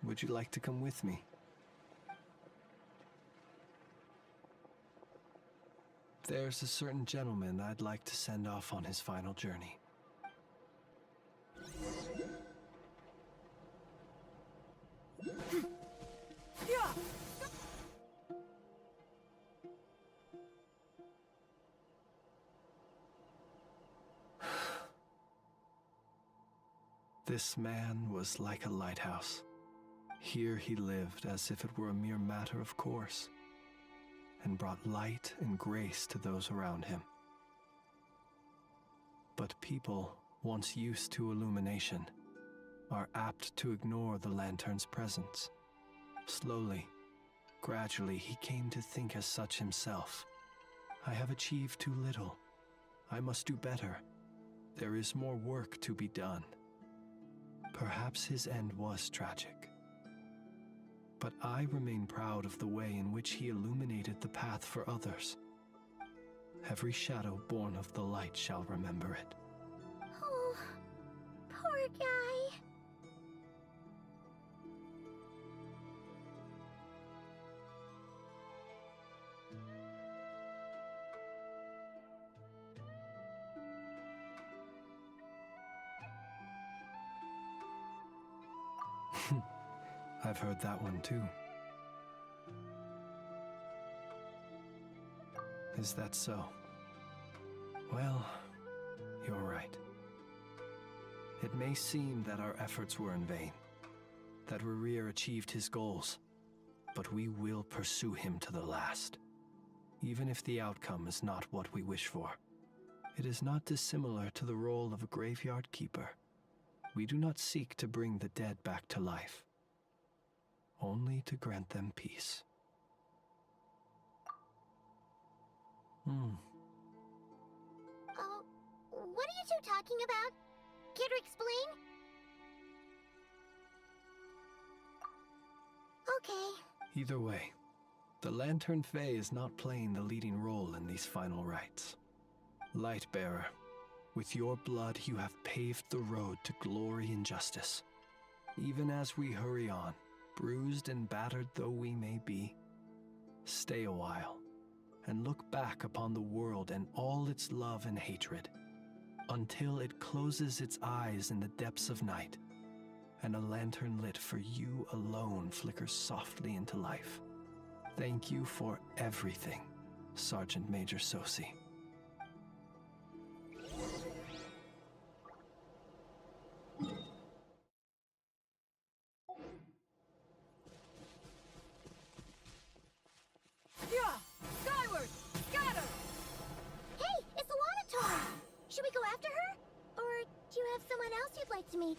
would you like to come with me? There's a certain gentleman I'd like to send off on his final journey. This man was like a lighthouse. Here he lived as if it were a mere matter of course, and brought light and grace to those around him. But people, once used to illumination, are apt to ignore the lantern's presence. Slowly, gradually, he came to think as such himself. I have achieved too little. I must do better. There is more work to be done. Perhaps his end was tragic. But I remain proud of the way in which he illuminated the path for others. Every shadow born of the light shall remember it. Oh, poor guy. I've heard that one too. Is that so? Well, you're right. It may seem that our efforts were in vain, that Rerir achieved his goals, but we will pursue him to the last, even if the outcome is not what we wish for. It is not dissimilar to the role of a graveyard keeper. We do not seek to bring the dead back to life, only to grant them peace. Oh, what are you two talking about? Care to explain? Okay. Either way, the Lantern Fae is not playing the leading role in these final rites. Lightbearer, With your blood, you have paved the road to glory and justice. Even as we hurry on, bruised and battered though we may be, stay a while and look back upon the world and all its love and hatred, until it closes its eyes in the depths of night, and a lantern lit for you alone flickers softly into life. Thank you for everything, Sergeant Major Sosi. Yeah! Skyward! Scatter! Hey, it's Luanatar! Should we go after her? Or do you have someone else you'd like to meet?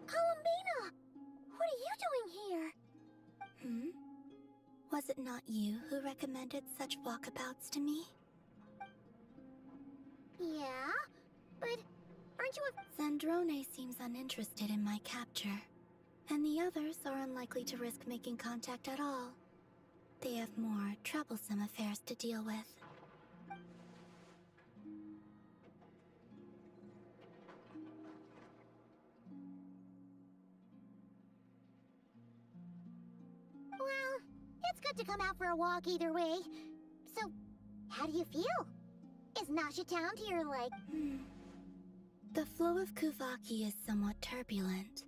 Columbina! What are you doing here? Was it not you who recommended such walkabouts to me? Yeah, but aren't you a... Zandrone seems uninterested in my capture, and the others are unlikely to risk making contact at all. They have more troublesome affairs to deal with. Well, it's good to come out for a walk either way. So, how do you feel? Is Nasha Town to your like... The flow of Kuvaki is somewhat turbulent,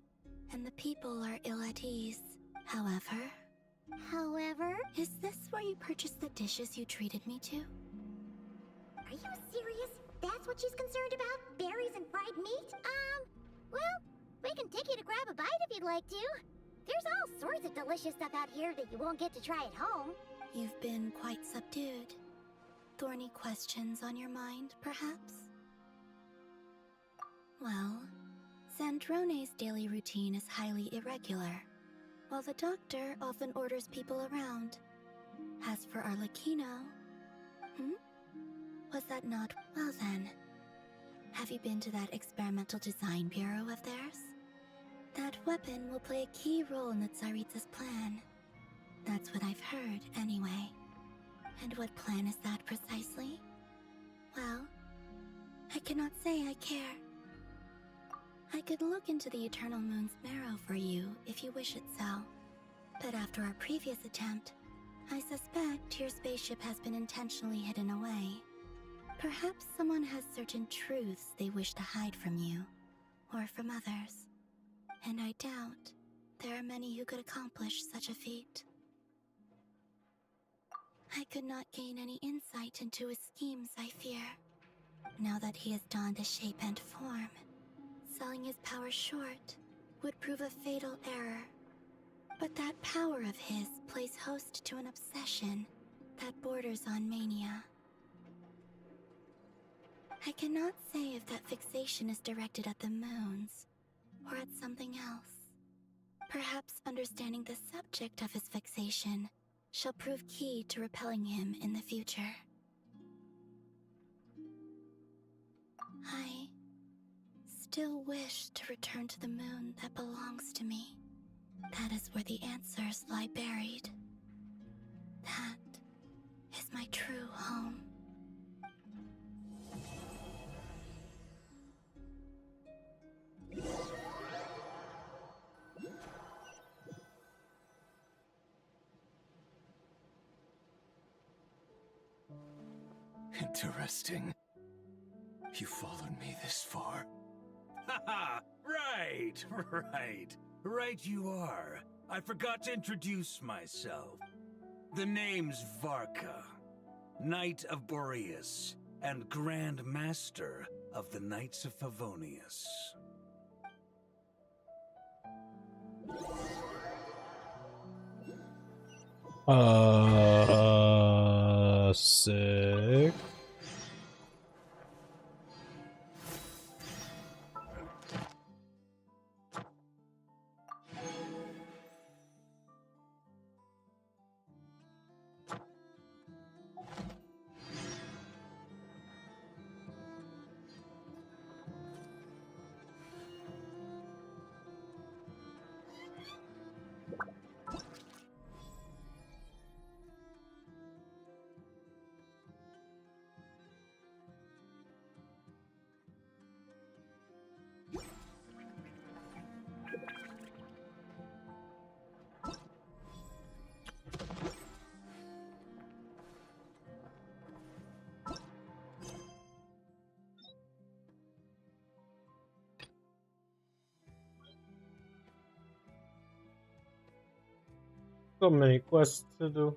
and the people are ill at ease. However... Is this where you purchased the dishes you treated me to? Are you serious? That's what she's concerned about? Berries and fried meat? Well, we can take you to grab a bite if you'd like to. There's all sorts of delicious stuff out here that you won't get to try at home. You've been quite subdued. Thorny questions on your mind, perhaps? Well, Zandrone's daily routine is highly irregular, while the doctor often orders people around. As for Arlecchino... Was that not... Well then, have you been to that experimental design bureau of theirs? That weapon will play a key role in the Tsaritsa's plan. That's what I've heard, anyway. And what plan is that precisely? Well, I cannot say I care. I could look into the Eternal Moon's marrow for you if you wish it so. But after our previous attempt, I suspect your spaceship has been intentionally hidden away. Perhaps someone has certain truths they wish to hide from you, or from others. And I doubt there are many who could accomplish such a feat. I could not gain any insight into his schemes, I fear. Now that he has donned a shape and form, selling his power short would prove a fatal error. But that power of his plays host to an obsession that borders on mania. I cannot say if that fixation is directed at the moons, or at something else. Perhaps understanding the subject of his fixation shall prove key to repelling him in the future. I still wish to return to the moon that belongs to me. That is where the answers lie buried. That is my true home. Interesting. You followed me this far. Haha! Right, right. Right you are. I forgot to introduce myself. The name's Varka, Knight of Boreas, and Grand Master of the Knights of Favonius. Sick. So many quests to do.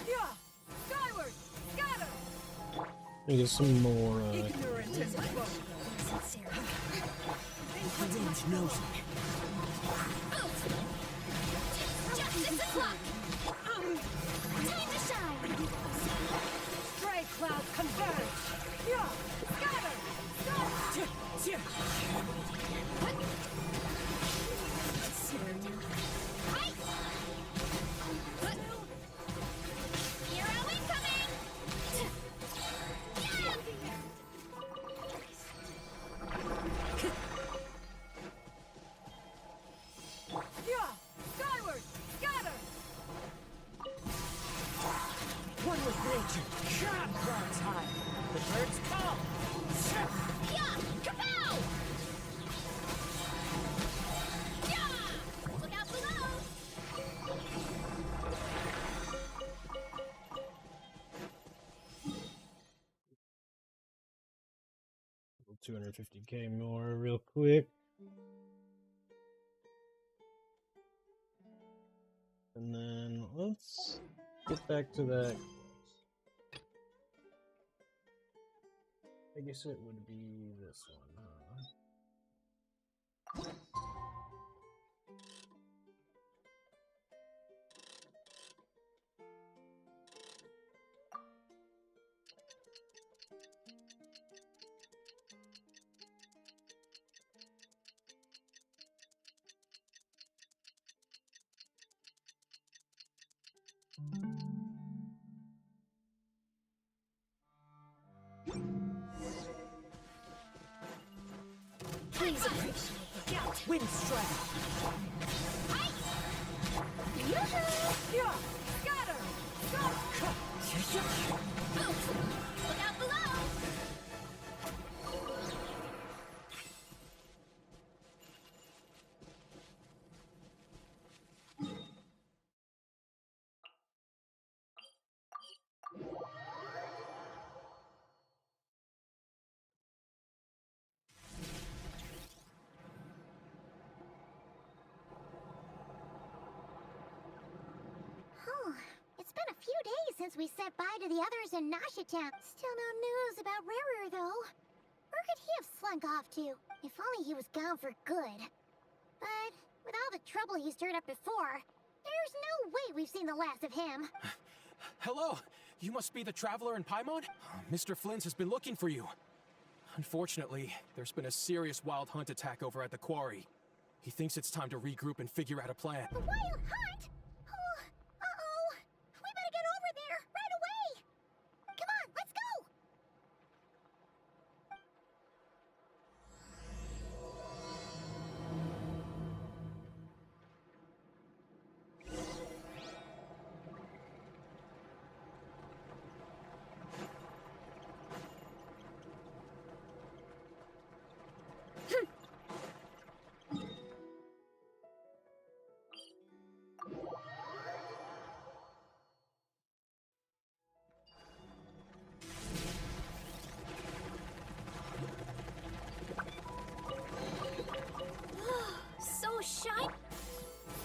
Yeah! Skyward! Scatter! Let me get some more. Ignorant as well. Everyone's nosy. Justice is luck! Time to shine! Stray cloud converge! Yeah! Scatter! Hero incoming! Yeah! Skyward! Scatter! One with nature. Shot clouds high. The birds call. Yeah! Kapow! Yeah! Look out below! 250k more real quick. And then let's get back to that. I guess it would be this one, huh? Please appreciate it. Wind strike. Yeah! Scatter! Look out below! It's been a few days since we said bye to the others in Nashitown. Still no news about Riru, though. Where could he have slunk off to? If only he was gone for good. But with all the trouble he stirred up before, there's no way we've seen the last of him. Hello! You must be the traveler in Paimon? Mr. Flint has been looking for you. Unfortunately, there's been a serious wild hunt attack over at the quarry. He thinks it's time to regroup and figure out a plan. A wild hunt? Oh, uh-oh.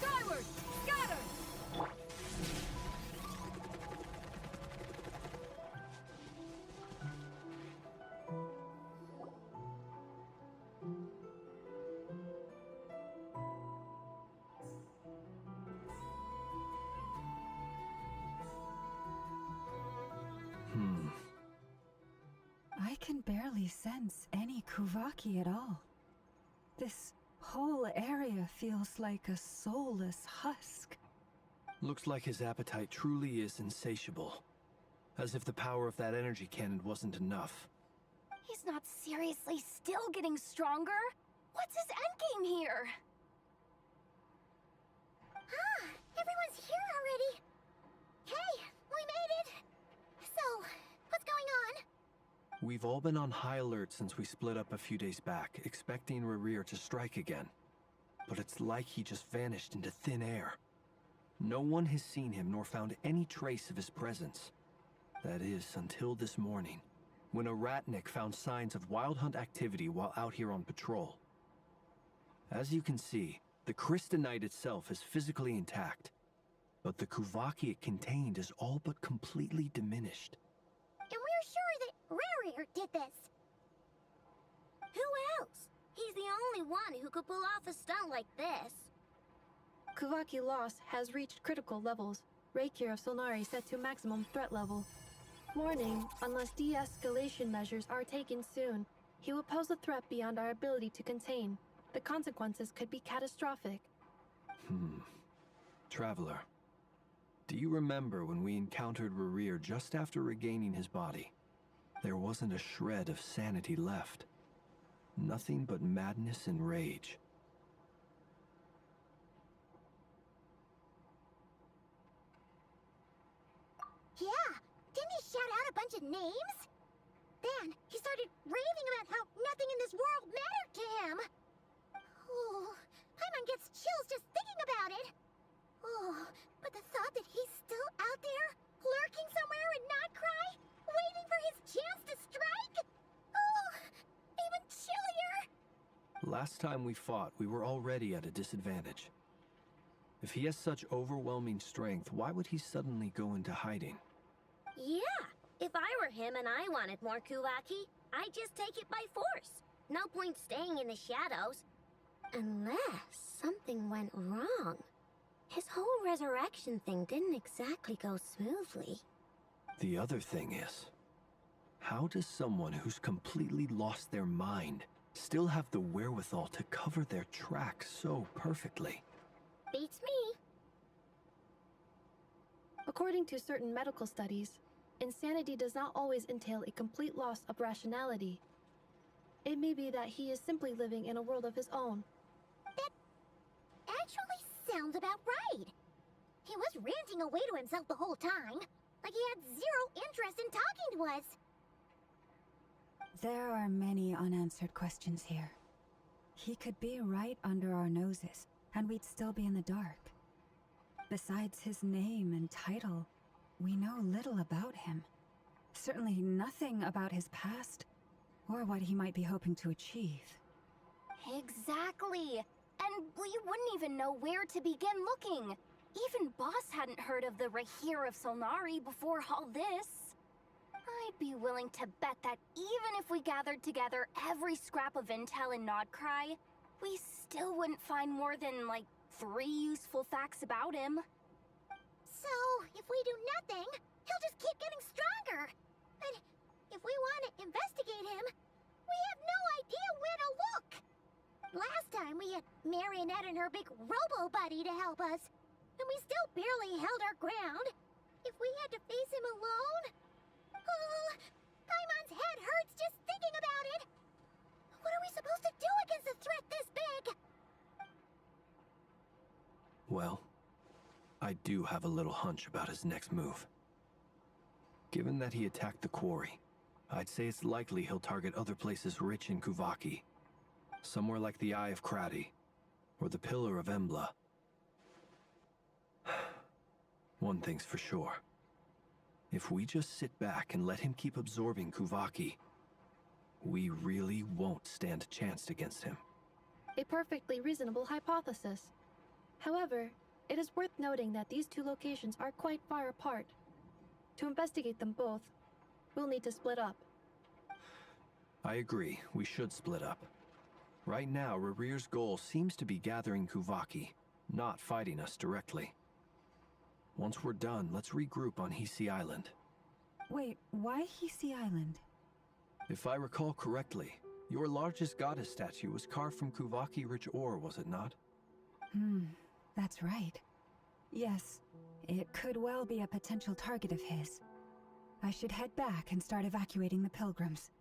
Skyward! Scatter! I can barely sense any Kuvaki at all. This whole area feels like a soulless husk. Looks like his appetite truly is insatiable. As if the power of that energy cannon wasn't enough. He's not seriously still getting stronger? What's his endgame here? Ah, everyone's here already. Hey, we made it. So, what's going on? We've all been on high alert since we split up a few days back, expecting Rerir to strike again. But it's like he just vanished into thin air. No one has seen him nor found any trace of his presence. That is, until this morning, when a ratnik found signs of wild hunt activity while out here on patrol. As you can see, the Crystonite itself is physically intact, but the Kuvaki it contained is all but completely diminished. And we're sure that Rerir did this. Who else? He's the only one who could pull off a stunt like this. Kuvaki loss has reached critical levels. Reikir of Solnari set to maximum threat level. Warning, unless de-escalation measures are taken soon, he will pose a threat beyond our ability to contain. The consequences could be catastrophic. Traveler, do you remember when we encountered Rerir just after regaining his body? There wasn't a shred of sanity left. Nothing but madness and rage. Yeah, didn't he shout out a bunch of names? Then he started raving about how nothing in this world mattered to him. Oh, Paimon gets chills just thinking about it. Oh, but the thought that he's still out there, lurking somewhere in Notcry, waiting for his chance to strike? Oh, even chillier. Last time we fought, we were already at a disadvantage. If he has such overwhelming strength, why would he suddenly go into hiding? Yeah, if I were him and I wanted more Kuvaki, I'd just take it by force. No point staying in the shadows. Unless something went wrong. His whole resurrection thing didn't exactly go smoothly. The other thing is, how does someone who's completely lost their mind still have the wherewithal to cover their tracks so perfectly? Beats me. According to certain medical studies, insanity does not always entail a complete loss of rationality. It may be that he is simply living in a world of his own. That actually sounds about right. He was ranting away to himself the whole time, like he had zero interest in talking to us. There are many unanswered questions here. He could be right under our noses, and we'd still be in the dark. Besides his name and title, we know little about him. Certainly nothing about his past, or what he might be hoping to achieve. Exactly. And we wouldn't even know where to begin looking. Even Boss hadn't heard of the Reikir of Solnari before all this. I'd be willing to bet that even if we gathered together every scrap of intel in Notcry, we still wouldn't find more than, like, 3 useful facts about him. So, if we do nothing, he'll just keep getting stronger. And if we want to investigate him, we have no idea where to look. Last time we had Marionette and her big robo-buddy to help us, and we still barely held our ground. If we had to face him alone... Oh, Paimon's head hurts just thinking about it. What are we supposed to do against a threat this big? Well, I do have a little hunch about his next move. Given that he attacked the quarry, I'd say it's likely he'll target other places rich in Kuvaki. Somewhere like the Eye of Krati, or the Pillar of Embla. One thing's for sure. If we just sit back and let him keep absorbing Kuvaki, we really won't stand a chance against him. A perfectly reasonable hypothesis. However, it is worth noting that these two locations are quite far apart. To investigate them both, we'll need to split up. I agree, we should split up. Right now, Rarir's goal seems to be gathering Kuvaki, not fighting us directly. Once we're done, let's regroup on Hisi Island. Wait, why Hisi Island? If I recall correctly, your largest goddess statue was carved from Kuvaki rich ore, was it not? That's right. Yes, it could well be a potential target of his. I should head back and start evacuating the pilgrims.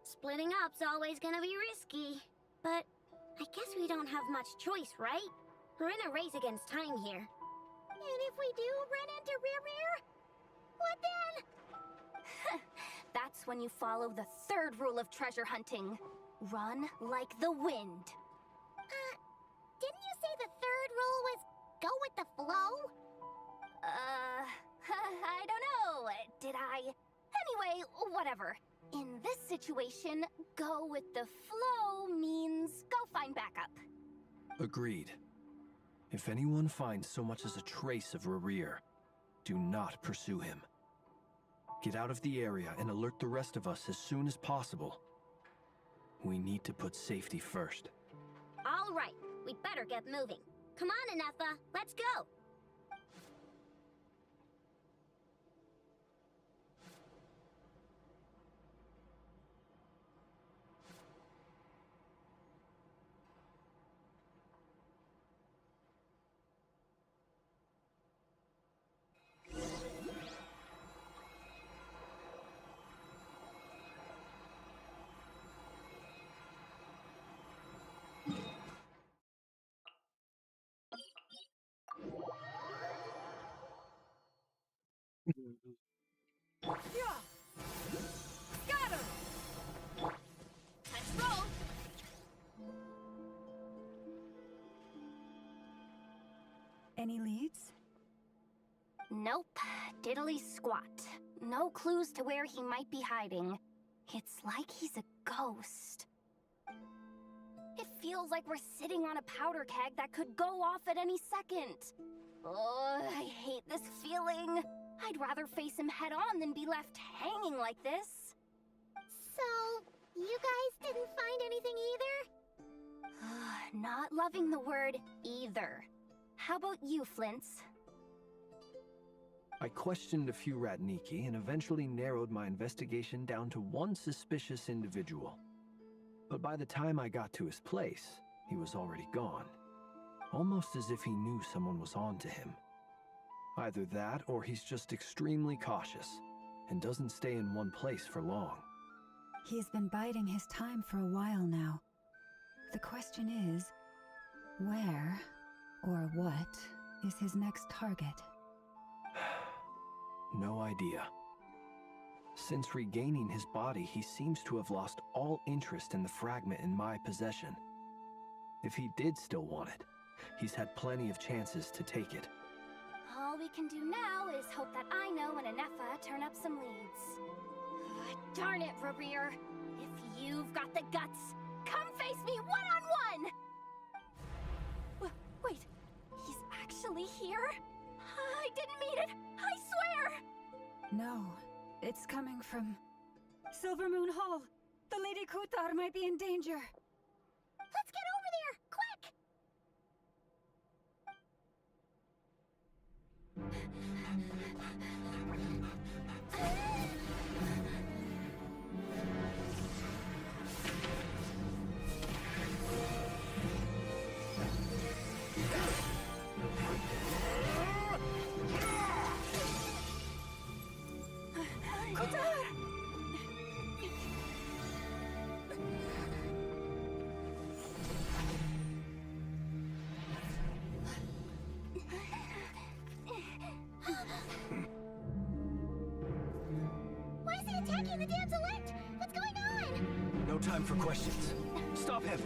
Splitting up's always gonna be risky. But I guess we don't have much choice, right? We're in a race against time here. And if we do run into Rarir, what then? That's when you follow the third rule of treasure hunting. Run like the wind. Didn't you say the third rule was go with the flow? I don't know. Did I? Anyway, whatever. In this situation, go with the flow means go find backup. Agreed. If anyone finds so much as a trace of Rarir, do not pursue him. Get out of the area and alert the rest of us as soon as possible. We need to put safety first. All right, we better get moving. Come on, Anefa, let's go. Yeah! Got him! Let's roll! Any leads? Nope. Diddly squat. No clues to where he might be hiding. It's like he's a ghost. It feels like we're sitting on a powder keg that could go off at any second. Oh, I hate this feeling. I'd rather face him head on than be left hanging like this. So, you guys didn't find anything either? Not loving the word either. How about you, Flints? I questioned a few Ratniki and eventually narrowed my investigation down to one suspicious individual. But by the time I got to his place, he was already gone. Almost as if he knew someone was on to him. Either that, or he's just extremely cautious, and doesn't stay in one place for long. He's been biding his time for a while now. The question is, where, or what, is his next target? No idea. Since regaining his body, he seems to have lost all interest in the fragment in my possession. If he did still want it, he's had plenty of chances to take it. All we can do now is hope that Aino and Anefa turn up some leads. Darn it, Rarir. If you've got the guts, come face me one-on-one! Wait, he's actually here? I didn't mean it, I swear! No, it's coming from Silvermoon Hall. The Lady Kuthar might be in danger. Let's get over there, quick! Why is he attacking the damsel elect? What's going on? No time for questions. Stop him!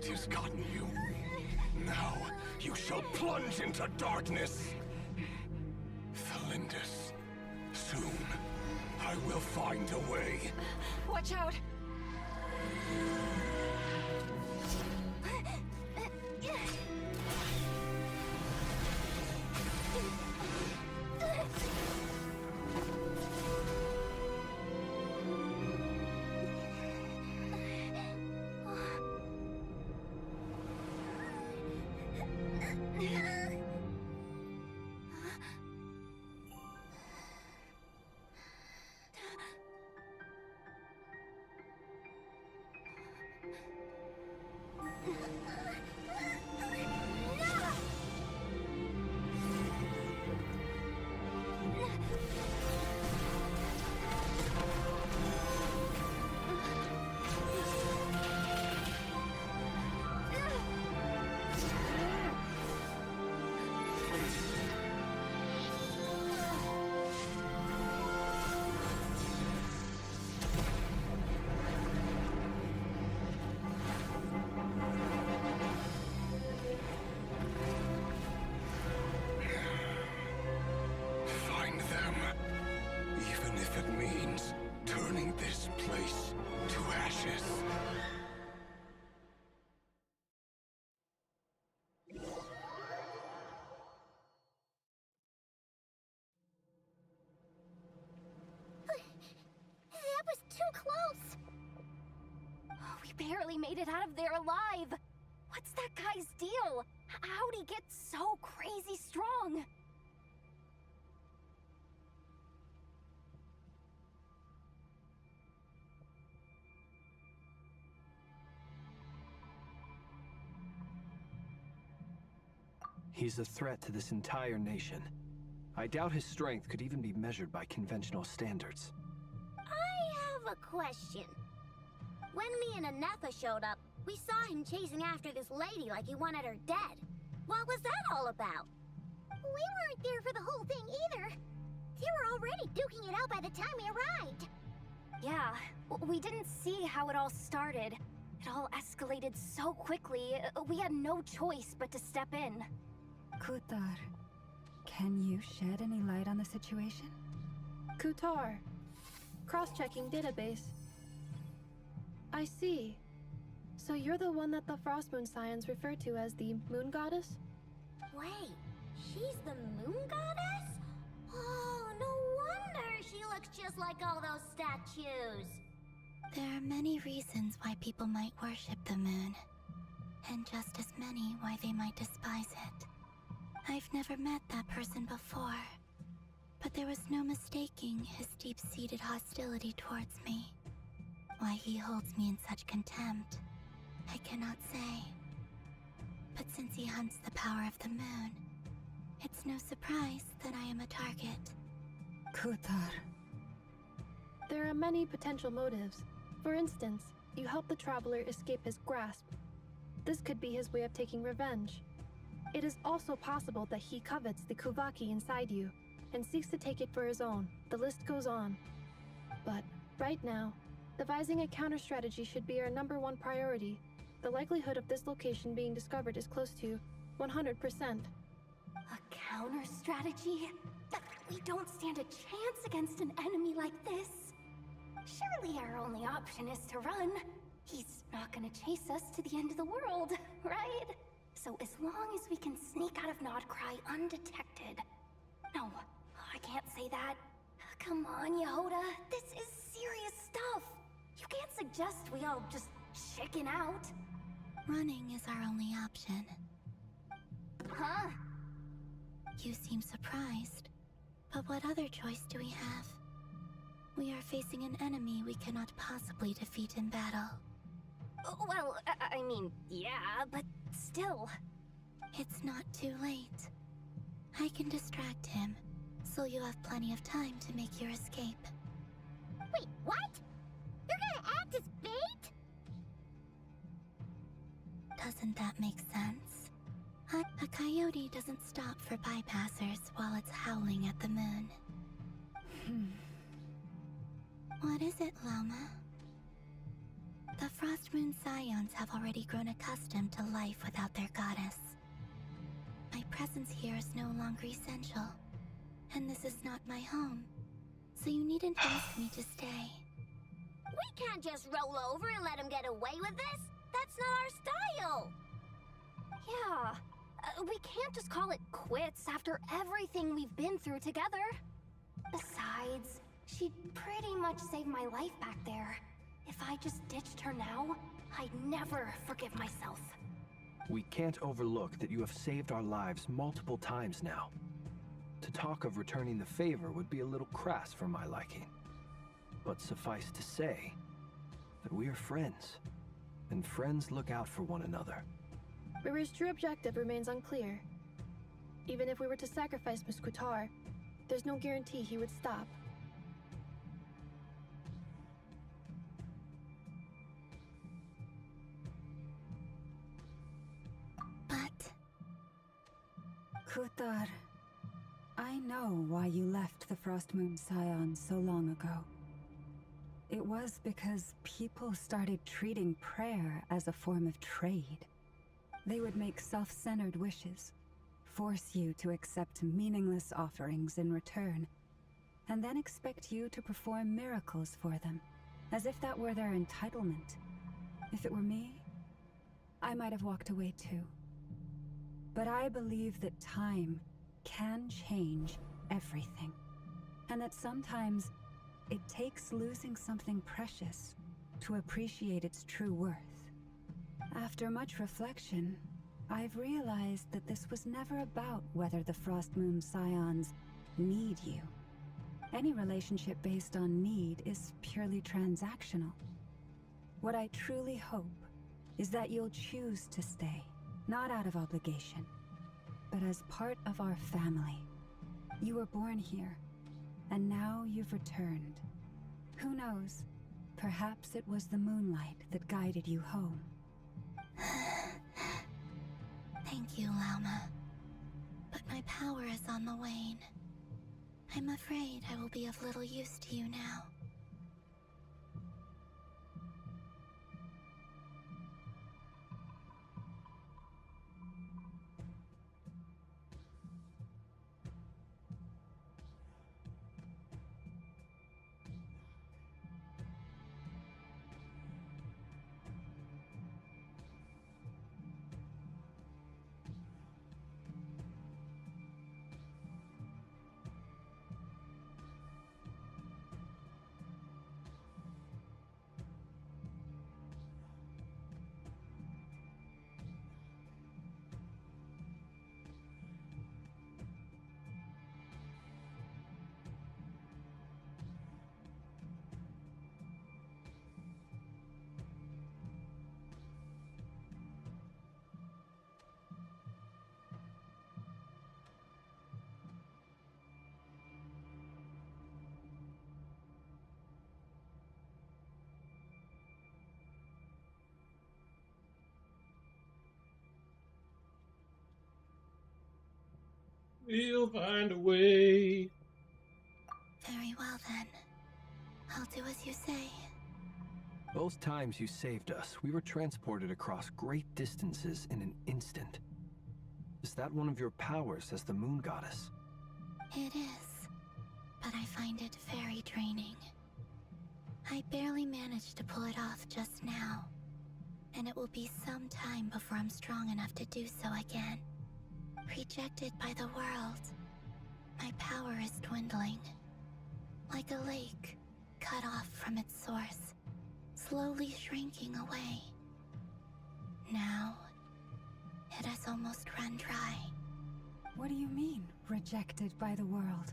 light has gotten you. Now you shall plunge into darkness. Thalindus, soon I will find a way. Watch out! Find them. Even if it means turning this place to ashes. That was too close! We barely made it out of there alive! What's that guy's deal? How'd he get so crazy strong? He's a threat to this entire nation. I doubt his strength could even be measured by conventional standards. I have a question. When me and Anetha showed up, we saw him chasing after this lady like he wanted her dead. What was that all about? We weren't there for the whole thing either. They were already duking it out by the time we arrived. Yeah, we didn't see how it all started. It all escalated so quickly, we had no choice but to step in. Kutar, can you shed any light on the situation? Kutar. Cross-checking database. I see. So you're the one that the Frostmoon Scions refer to as the Moon Goddess? Wait, she's the Moon Goddess? Oh, no wonder she looks just like all those statues. There are many reasons why people might worship the moon, and just as many why they might despise it. I've never met that person before, but there was no mistaking his deep-seated hostility towards me. Why he holds me in such contempt, I cannot say. But since he hunts the power of the moon, it's no surprise that I am a target. Kutar. There are many potential motives. For instance, you help the Traveler escape his grasp. This could be his way of taking revenge. It is also possible that he covets the Kuvaki inside you, and seeks to take it for his own. The list goes on. But, right now, devising a counter-strategy should be our #1 priority. The likelihood of this location being discovered is close to 100%. A counter-strategy? We don't stand a chance against an enemy like this. Surely our only option is to run. He's not gonna chase us to the end of the world, right? So as long as we can sneak out of Nodcry undetected... No, I can't say that. Come on, Yehoda, this is serious stuff. You can't suggest we all just chicken out. Running is our only option. Huh? You seem surprised. But what other choice do we have? We are facing an enemy we cannot possibly defeat in battle. Well, I mean, yeah, but still. It's not too late. I can distract him, so you have plenty of time to make your escape. Wait, what? You're gonna act as bait? Doesn't that make sense? A coyote doesn't stop for bypassers while it's howling at the moon. What is it, Loma? The Frost Moon Scions have already grown accustomed to life without their goddess. My presence here is no longer essential, and this is not my home, so you needn't ask me to stay. We can't just roll over and let him get away with this. That's not our style. Yeah, we can't just call it quits after everything we've been through together. Besides, she'd pretty much saved my life back there. If I just ditched her now, I'd never forgive myself. We can't overlook that you have saved our lives multiple times now. To talk of returning the favor would be a little crass for my liking. But suffice to say that we are friends, and friends look out for one another. Riri's true objective remains unclear. Even if we were to sacrifice Muskutar, there's no guarantee he would stop. But... Kuthar, I know why you left the Frost Moon Scions so long ago. It was because people started treating prayer as a form of trade. They would make self-centered wishes, force you to accept meaningless offerings in return, and then expect you to perform miracles for them, as if that were their entitlement. If it were me, I might have walked away too. But I believe that time can change everything, and that sometimes it takes losing something precious to appreciate its true worth. After much reflection, I've realized that this was never about whether the Frost Moon Scions need you. Any relationship based on need is purely transactional. What I truly hope is that you'll choose to stay, not out of obligation, but as part of our family. You were born here, and now you've returned. Who knows? Perhaps it was the moonlight that guided you home. Thank you, Lauma. But my power is on the wane. I'm afraid I will be of little use to you now. We'll find a way. Very well then. I'll do as you say. Both times you saved us, we were transported across great distances in an instant. Is that one of your powers as the Moon Goddess? It is, but I find it very draining. I barely managed to pull it off just now, and it will be some time before I'm strong enough to do so again. Rejected by the world, my power is dwindling. Like a lake, cut off from its source, slowly shrinking away. Now, it has almost run dry. What do you mean, rejected by the world?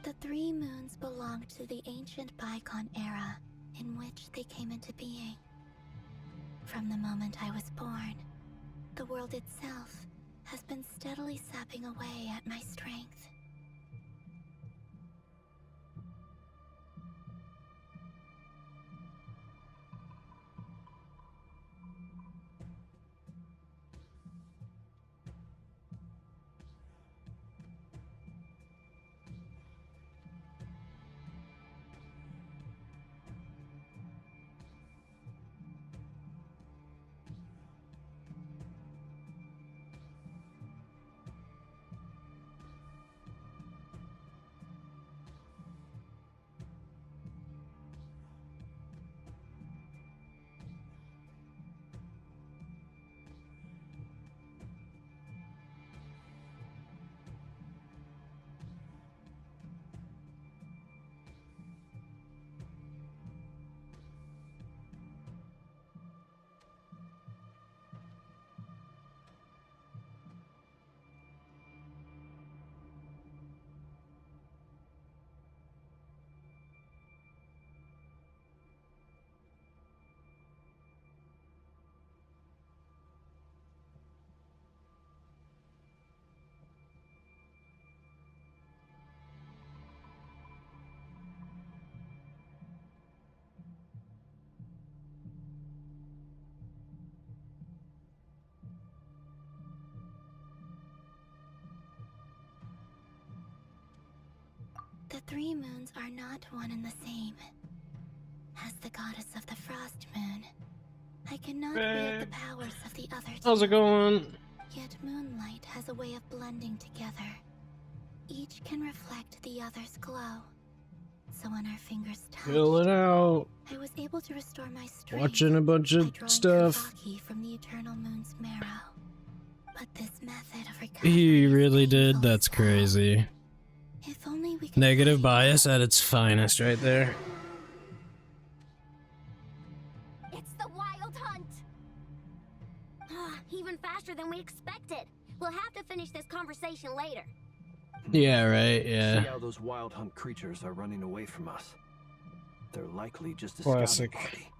The three moons belonged to the ancient bygone era in which they came into being. From the moment I was born, the world itself has been steadily sapping away at my strength. The 3 moons are not one and the same. As the goddess of the Frost Moon, I cannot wield the powers of the other 2. How's it going? Yet moonlight has a way of blending together. Each can reflect the other's glow. So when our fingers touched, Fill it out. I was able to restore my strength. Watching a bunch of stuff. From the eternal moon's marrow. But this method of recovery, He really did. That's crazy. if only we could Negative bias at its finest, right there. It's the Wild Hunt! Even faster than we expected. We'll have to finish this conversation later. Yeah, right. Yeah. See how those Wild Hunt creatures are running away from us. They're likely just a Classic. scouting party,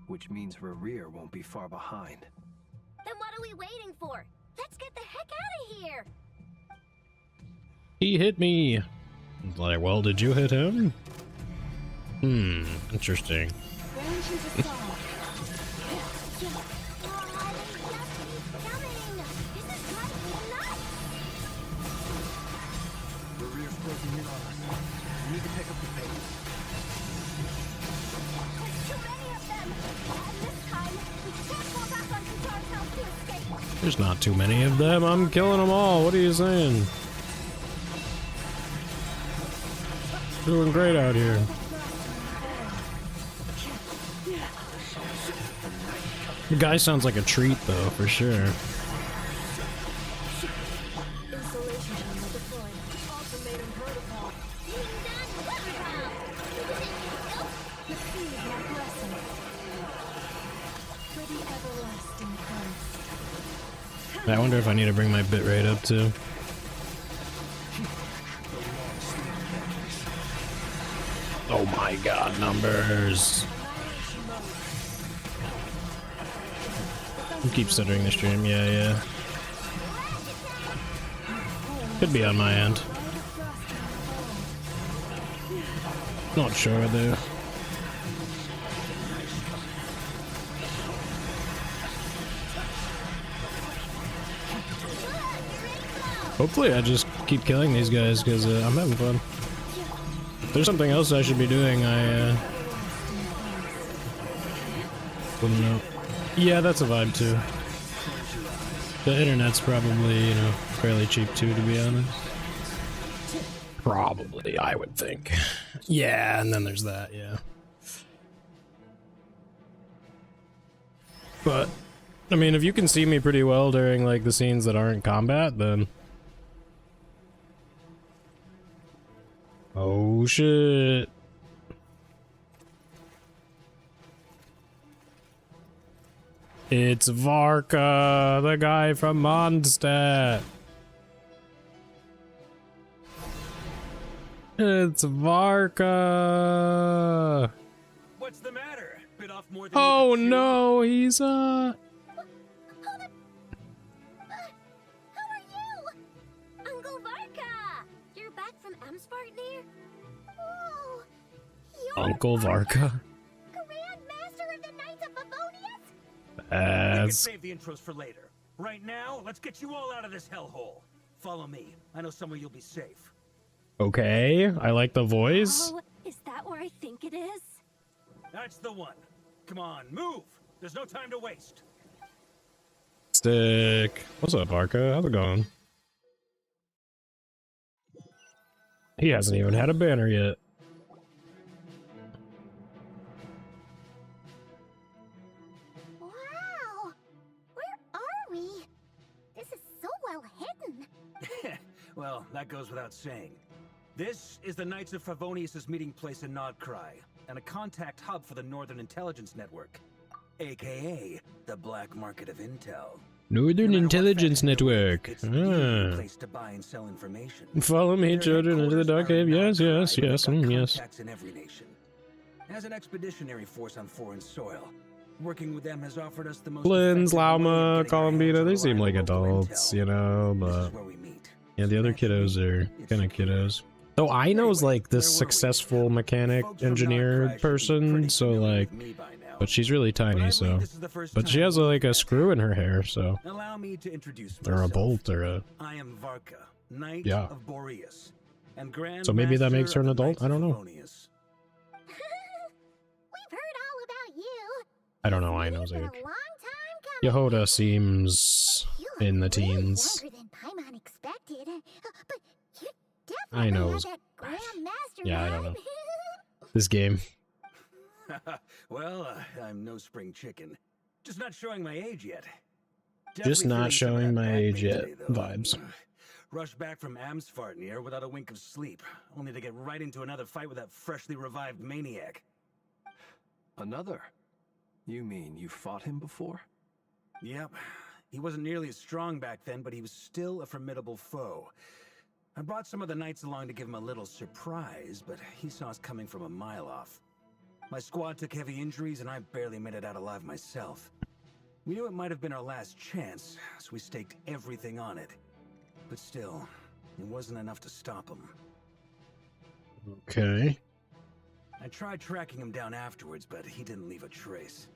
which means Rerir won't be far behind. Then what are we waiting for? Let's get the heck out of here! He hit me. Like, well, did you hit him? Interesting. Rerir's closing in on us. We need to pick up the pace. There's too many of them! And this time, we can't fall back on Katar's house to escape! There's not too many of them. I'm killing them all. What are you saying? Doing great out here. The guy sounds like a treat, though, for sure. Installation panel deployed. Automated protocol. Receive my blessing. For the everlasting Christ. I wonder if I need to bring my bitrate up, too. Oh my god, numbers. Keep stuttering the stream, yeah. Could be on my end. Not sure, though. Hopefully I just keep killing these guys, because I'm having fun. If there's something else I should be doing, I wouldn't know. Yeah, that's a vibe too. The internet's probably, you know, fairly cheap too, to be honest. Probably, I would think. Yeah, and then there's that, yeah. But, I mean, if you can see me pretty well during, like, the scenes that aren't combat, then... Oh, shit. It's Varka, the guy from Mondstadt. It's Varka. What's the matter? Bit off more than Oh no, he's How are you? Uncle Varka! You're back from Amspartnir? Oh, you're Uncle Varka. Grand Master of the Knights of Favonius? We can That's save the intros for later. Right now, let's get you all out of this hellhole. Follow me. I know somewhere you'll be safe. okay. I like the voice. Oh, is that where I think it is? That's the one. Come on, move. There's no time to waste. Stick. What's up, Varka? How's it going? He hasn't even had a banner yet. Wow! Where are we? This is so well hidden. Well, that goes without saying. This is the Knights of Favonius' meeting place in Nodcry, and a contact hub for the Northern Intelligence Network, aka the Black Market of Intel. Northern Intelligence Network. It's the place to buy and sell information. Follow me, Their children, into the dark cave. Yes, yes, yes, They've got yes. contacts in every nation. As an expeditionary force on foreign soil, working with them has offered us the most Blins, effective way of Lauma, getting our hands Columbina, on they seem like reliable local adults, intel. you know, This but is where we meet. yeah, the other kiddos are kind of kiddos. Though Aino's like this successful mechanic engineer person, so like, but she's really tiny, so, but she has like a screw in her hair, so, Allow me to introduce or a myself. bolt, or a, I am Varka, Knight Yeah. of Boreas. and Grand So maybe that Master makes her an of the adult? Knights I of don't know. Favonius. We've heard all about you. I don't know. I know It's been a Zeke. long time coming. Yehoda seems in the teens. Younger than Paimon expected. But you I definitely know. have that Grand Master Yeah, I don't vibe. know. This game. Well, I'm no spring chicken. Just not showing my age yet. Just Definitely not feeling some of showing that my back age pain yet today, though. vibes. Rushed back from Amsfartnir without a wink of sleep, only to get right into another fight with that freshly revived maniac. Another? You mean you fought him before? Yep. He wasn't nearly as strong back then, but he was still a formidable foe. I brought some of the knights along to give him a little surprise, but he saw us coming from a mile off. My squad took heavy injuries, and I barely made it out alive myself. We knew it might have been our last chance, so we staked everything on it. But still, it wasn't enough to stop him. Okay. I tried tracking him down afterwards, but he didn't leave a trace.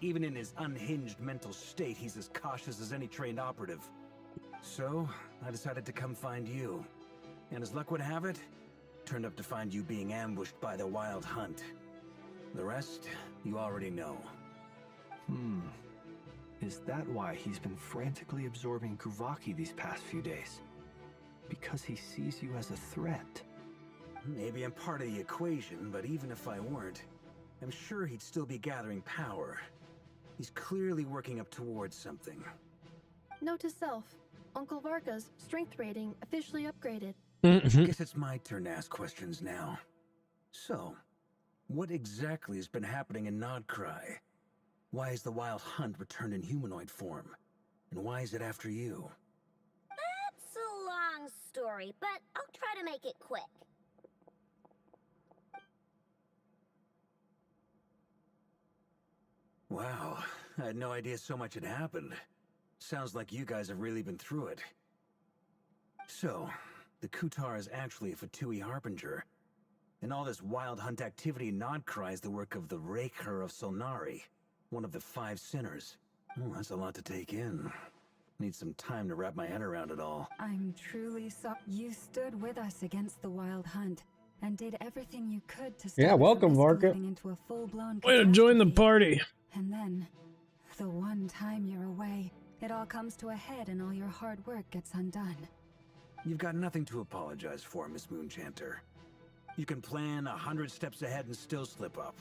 Even in his unhinged mental state, he's as cautious as any trained operative. So, I decided to come find you. And as luck would have it, turned up to find you being ambushed by the Wild Hunt. The rest, you already know. Is that why he's been frantically absorbing Kuvaki these past few days? Because he sees you as a threat? Maybe I'm part of the equation, but even if I weren't, I'm sure he'd still be gathering power. He's clearly working up towards something. Note to self, Uncle Varka's strength rating officially upgraded. Guess it's my turn to ask questions now. So, what exactly has been happening in Nodcry? Why is the Wild Hunt returned in humanoid form? And why is it after you? That's a long story, but I'll try to make it quick. Wow, I had no idea so much had happened. Sounds like you guys have really been through it. So, the Kutar is actually a Fatui Harbinger. And all this Wild Hunt activity in Nodcry is the work of the Raker of Solnari, one of the 5 sinners. Oh, that's a lot to take in. Need some time to wrap my head around it all. I'm truly sorry. You stood with us against the Wild Hunt and did everything you could to stop Yeah, it from welcome, Varka. escalating into a full-blown Way to join the catastrophe. party. And then, the one time you're away, it all comes to a head and all your hard work gets undone. You've got nothing to apologize for, Miss Moonchanter. You can plan 100 steps ahead and still slip up.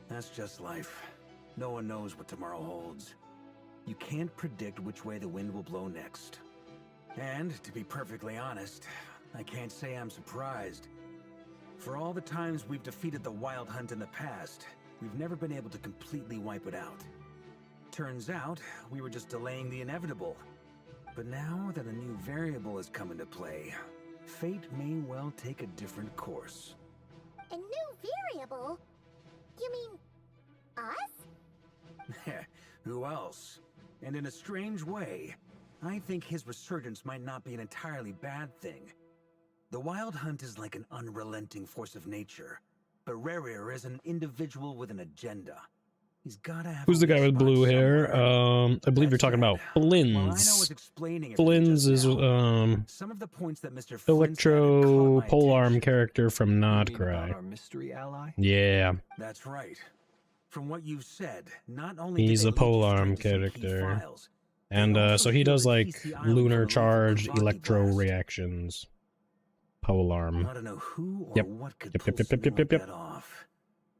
That's just life. No one knows what tomorrow holds. You can't predict which way the wind will blow next. And, to be perfectly honest, I can't say I'm surprised. For all the times we've defeated the Wild Hunt in the past, we've never been able to completely wipe it out. Turns out, we were just delaying the inevitable. But now that a new variable has come into play, fate may well take a different course. A new variable? You mean us? Who else? And in a strange way, I think his resurgence might not be an entirely bad thing. The Wild Hunt is like an unrelenting force of nature, but Rerir is an individual with an agenda. He's gotta have. Who's the guy with blue hair? I believe you're talking about Flins. Flins is Some of the points that Mr. Electro polearm character from Nodcry. Our mystery ally? Yeah, That's right. From what you've said, not only he's did a they lead you polearm straight to some key character, files, and so he does like the island lunar from a charged local electro blast. reactions. Polearm. I don't know who or Yep. what could Yep, pull yep, yep, something yep, yep, like yep. that off.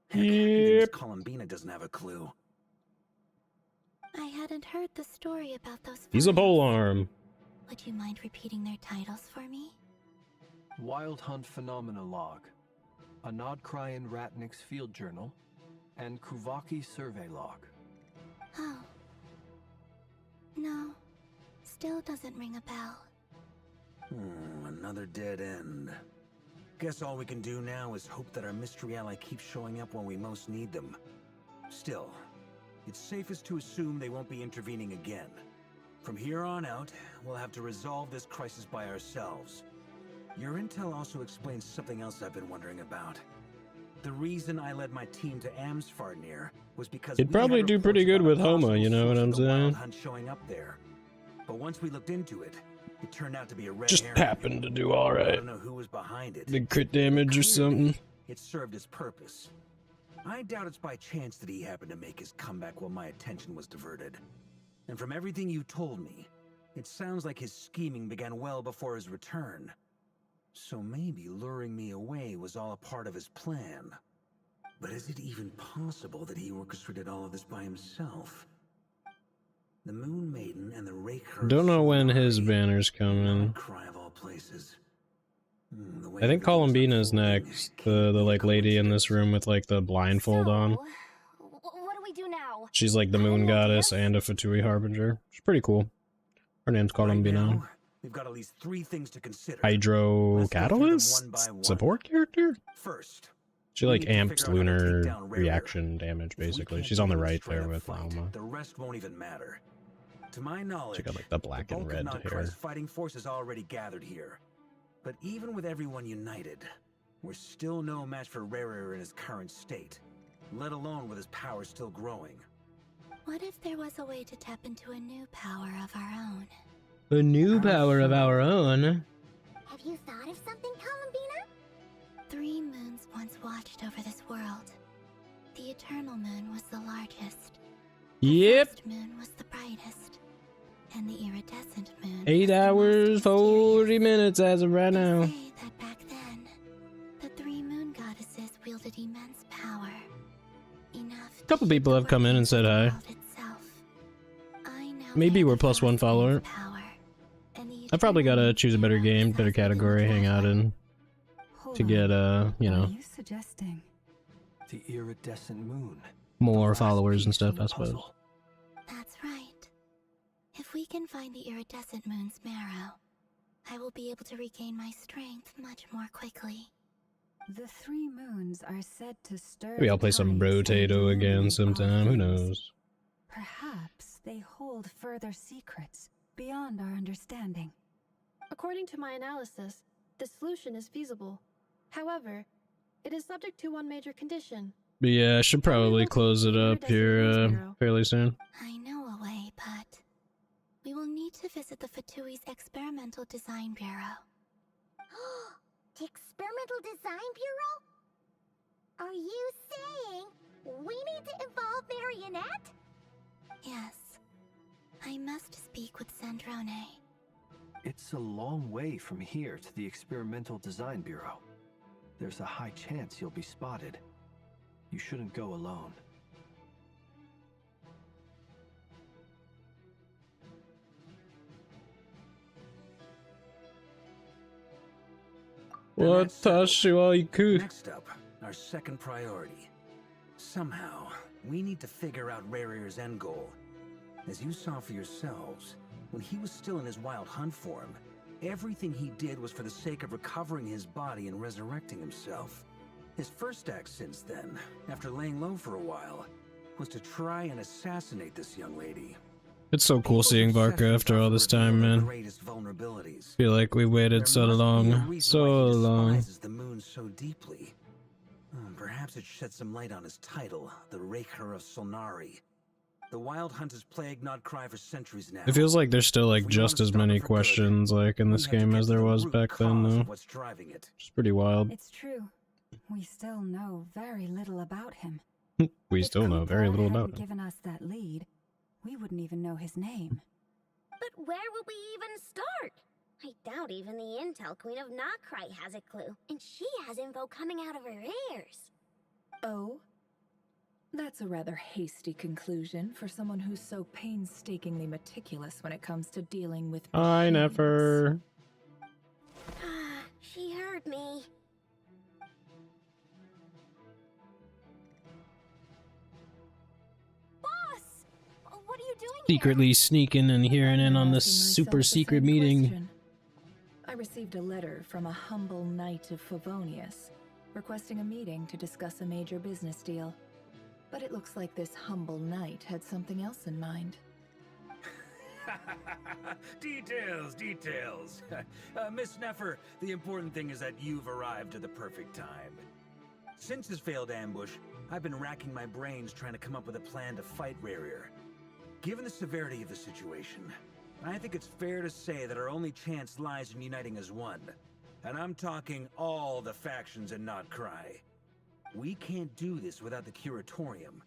Heck, even Miss Columbina doesn't have a clue. I hadn't heard the story about those. He's a files. polearm. Would you mind repeating their titles for me? Wild Hunt Phenomena Log, a Nodcry and Ratnik's Field Journal, and Kuvaki Survey Log. Oh. No. Still doesn't ring a bell. Another dead end. Guess all we can do now is hope that our mystery ally keeps showing up when we most need them. Still, it's safest to assume they won't be intervening again. From here on out, we'll have to resolve this crisis by ourselves. Your intel also explains something else I've been wondering about. The reason I led my team to Amsfarnir was because He'd we probably had do pretty reports good about with a Homa, possible you know source what of I'm the Wild saying? Hunt showing up there. But But once we looked into it, it turned out to be a red Just herring. happened to do I alright. don't know who was behind it. Did crit damage or something? It served its purpose. I doubt it's by chance that he happened to make his comeback while my attention was diverted. And from everything you told me, it sounds like his scheming began well before his return. So maybe luring me away was all a part of his plan. But is it even possible that he orchestrated all of this by himself? The Moon Maiden and the Raker. Don't know when his banner's coming. Cry of all places. I think Columbina's next. The like lady in this room with like the blindfold on. What do we do now? She's like the moon goddess and a Fatui harbinger. She's pretty cool. Her name's Columbina. We've got at least 3 things to consider. Hydro catalyst support character. First, she like amps lunar reaction damage basically. She's on the right there with Lauma. The rest won't even matter. To my knowledge, She got like the black and red hair. fighting force is already gathered here. But even with everyone united, we're still no match for Rarer in his current state, let alone with his power still growing. What if there was a way to tap into a new power of our own? A new power of our own. Have you thought of something, Columbina? 3 moons once watched over this world. The Eternal Moon was the largest. Yep. The Moon was the brightest. And the Iridescent Moon 8 hours, 40 minutes as of right now. say that back then, the 3 moon goddesses wielded immense power. Enough A couple people have come in and said hi. Maybe we're +1 follower. I probably gotta choose a better game, better category, hang out in to get you know, Suggesting The iridescent moon. more followers and stuff, I suppose. That's right. If we can find the Iridescent Moon's marrow, I will be able to regain my strength much more quickly. the 3 moons are said to stir. Maybe I'll play some Brotato again sometime, who knows. Perhaps they hold further secrets beyond our understanding. According to my analysis, the solution is feasible. However, it is subject to one major condition. But yeah, I should probably close it up here fairly soon. I know a way, but we will need to visit the Fatui's Experimental Design Bureau. The Experimental Design Bureau? Are you saying we need to involve Marionette? Yes. I must speak with Sandrone. It's a long way from here to the Experimental Design Bureau. There's a high chance you'll be spotted. You shouldn't go alone. Watashi wa iku. Next up, our second priority. Somehow, we need to figure out Rarier's end goal. As you saw for yourselves, when he was still in his wild hunt form, everything he did was for the sake of recovering his body and resurrecting himself. His first act since then, after laying low for a while, was to try and assassinate this young lady. It's so cool seeing Varka after all this time, man. Greatest vulnerabilities. Feel like we waited so long, so long. Despises the moon so deeply. Perhaps it shed some light on his title, the Raker of Solnari. The Wild Hunt has plagued Notcry for centuries now. It feels like there's still like just as many questions like in this game as there was back then, though. What's driving it? It's pretty wild. It's true. We still know very little about him. We still know very little about Hadn't him. given us that lead, we wouldn't even know his name. But where will we even start? I doubt even the Intel Queen of Notcry has a clue, and she has info coming out of her ears. Oh? That's a rather hasty conclusion for someone who's so painstakingly meticulous when it comes to dealing with I never. She heard me. Boss! What are you doing Secretly sneaking and hearing in on this super secret meeting. I received a letter from a humble knight of Favonius, requesting a meeting to discuss a major business deal. But it looks like this humble knight had something else in mind. Details. Miss Neffer, the important thing is that you've arrived at the perfect time. Since his failed ambush, I've been racking my brains trying to come up with a plan to fight Rarier. Given the severity of the situation, I think it's fair to say that our only chance lies in uniting as one. And I'm talking all the factions in Notcry. We can't do this without the Curatorium,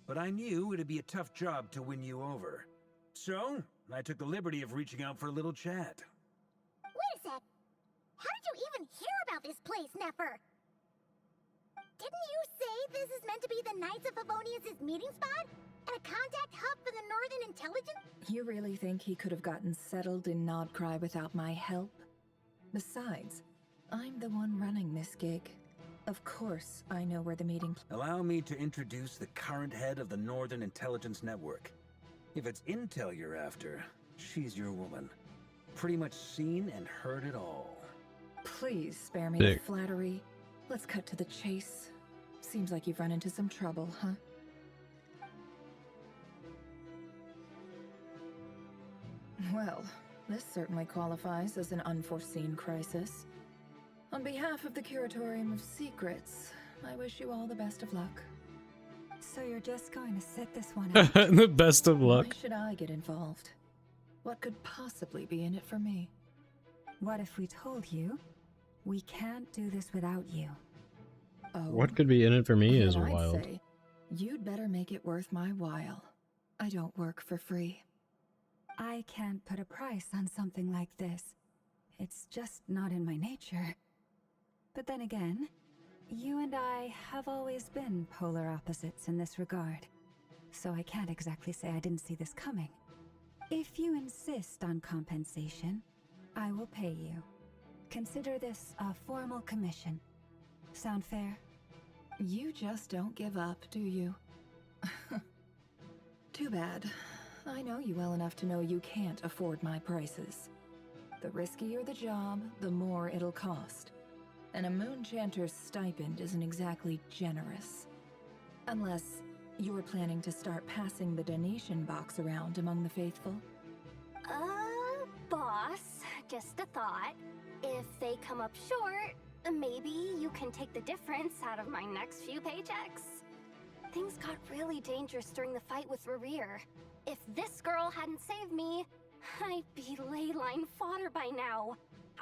but I knew it'd be a tough job to win you over. So, I took the liberty of reaching out for a little chat. Wait a sec. How did you even hear about this place, Nefer? Didn't you say this is meant to be the Knights of Favonius' meeting spot? And a contact hub for the Northern Intelligence? You really think he could have gotten settled in Nodcry without my help? Besides, I'm the one running this gig. Of course, I know where the meeting... Allow me to introduce the current head of the Northern Intelligence Network. If it's intel you're after, she's your woman. Pretty much seen and heard it all. Please spare me the flattery. Let's cut to the chase. Seems like you've run into some trouble, huh? Well, this certainly qualifies as an unforeseen crisis. On behalf of the Curatorium of Secrets, I wish you all the best of luck. So you're just going to sit this one out? The best of luck. Why should I get involved? What could possibly be in it for me? What if we told you we can't do this without you? Oh, What could be in it for me is then I'd wild. say, you'd better make it worth my while. I don't work for free. I can't put a price on something like this. It's just not in my nature. But then again, you and I have always been polar opposites in this regard. So I can't exactly say I didn't see this coming. If you insist on compensation, I will pay you. Consider this a formal commission. Sound fair? You just don't give up, do you? Too bad. I know you well enough to know you can't afford my prices. The riskier the job, the more it'll cost. And a Moonchanter's stipend isn't exactly generous. Unless you're planning to start passing the donation box around among the faithful. Boss, just a thought. If they come up short, maybe you can take the difference out of my next few paychecks. Things got really dangerous during the fight with Rerir. If this girl hadn't saved me, I'd be leyline fodder by now.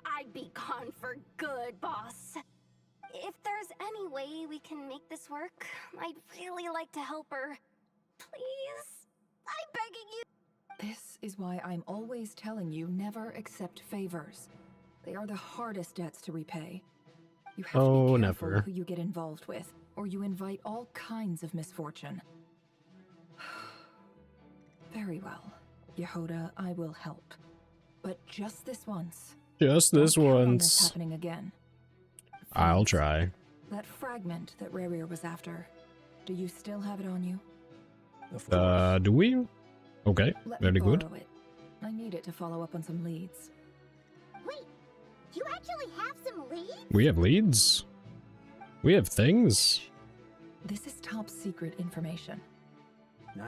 I'd be gone for good, boss. If there's any way we can make this work, I'd really like to help her. Please? I'm begging you. This is why I'm always telling you never accept favors. They are the hardest debts to repay. You have to be careful never. who you get involved with, or you invite all kinds of misfortune. Very well, Yehoda, I will help. But just this once. Just this Don't count on this once. happening again. I'll try. That fragment that Rerir was after, do you still have it on you? Do we? Okay, Let me very good. borrow it. I need it to follow up on some leads. Wait, you actually have some leads? We have leads? We have things? This is top secret information.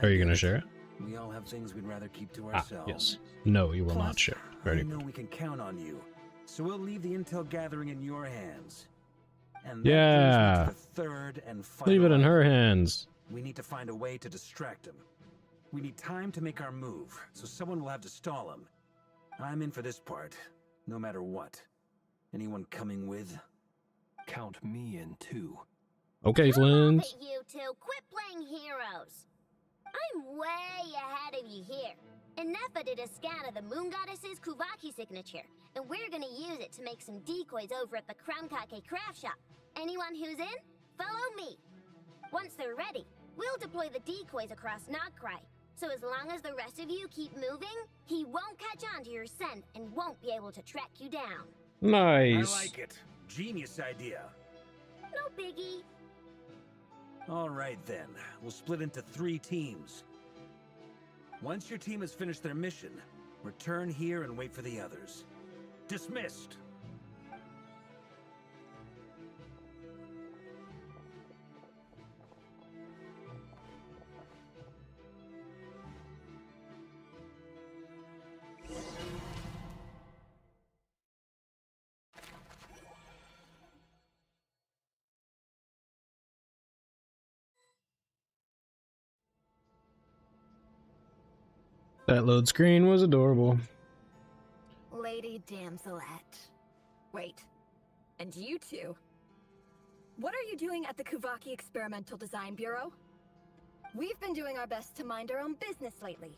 Are you gonna share it? We all have things we'd rather keep to Ah, ourselves. yes. No, you will Plus, not share. Very I know good. we can count on you, so we'll leave the intel gathering in your hands. And that Yeah. brings me to the third and final Leave it in item. her hands. We need to find a way to distract him. We need time to make our move, so someone will have to stall him. I'm in for this part, no matter what. Anyone coming with? Count me in too. Okay, Flint. Hey, you two, quit playing heroes. I'm way ahead of you here. And Nefa did a scan of the Moon Goddess's Kuvaki signature, and we're gonna use it to make some decoys over at the Kramkake craft shop. Anyone who's in, follow me. Once they're ready, we'll deploy the decoys across Notcry. So as long as the rest of you keep moving, he won't catch on to your scent and won't be able to track you down. Nice. I like it. Genius idea. No biggie. All right then, we'll split into 3 teams. Once your team has finished their mission, return here and wait for the others. Dismissed! That load screen was adorable. Lady Damselette. Wait, and you two? What are you doing at the Kuvaki Experimental Design Bureau? We've been doing our best to mind our own business lately.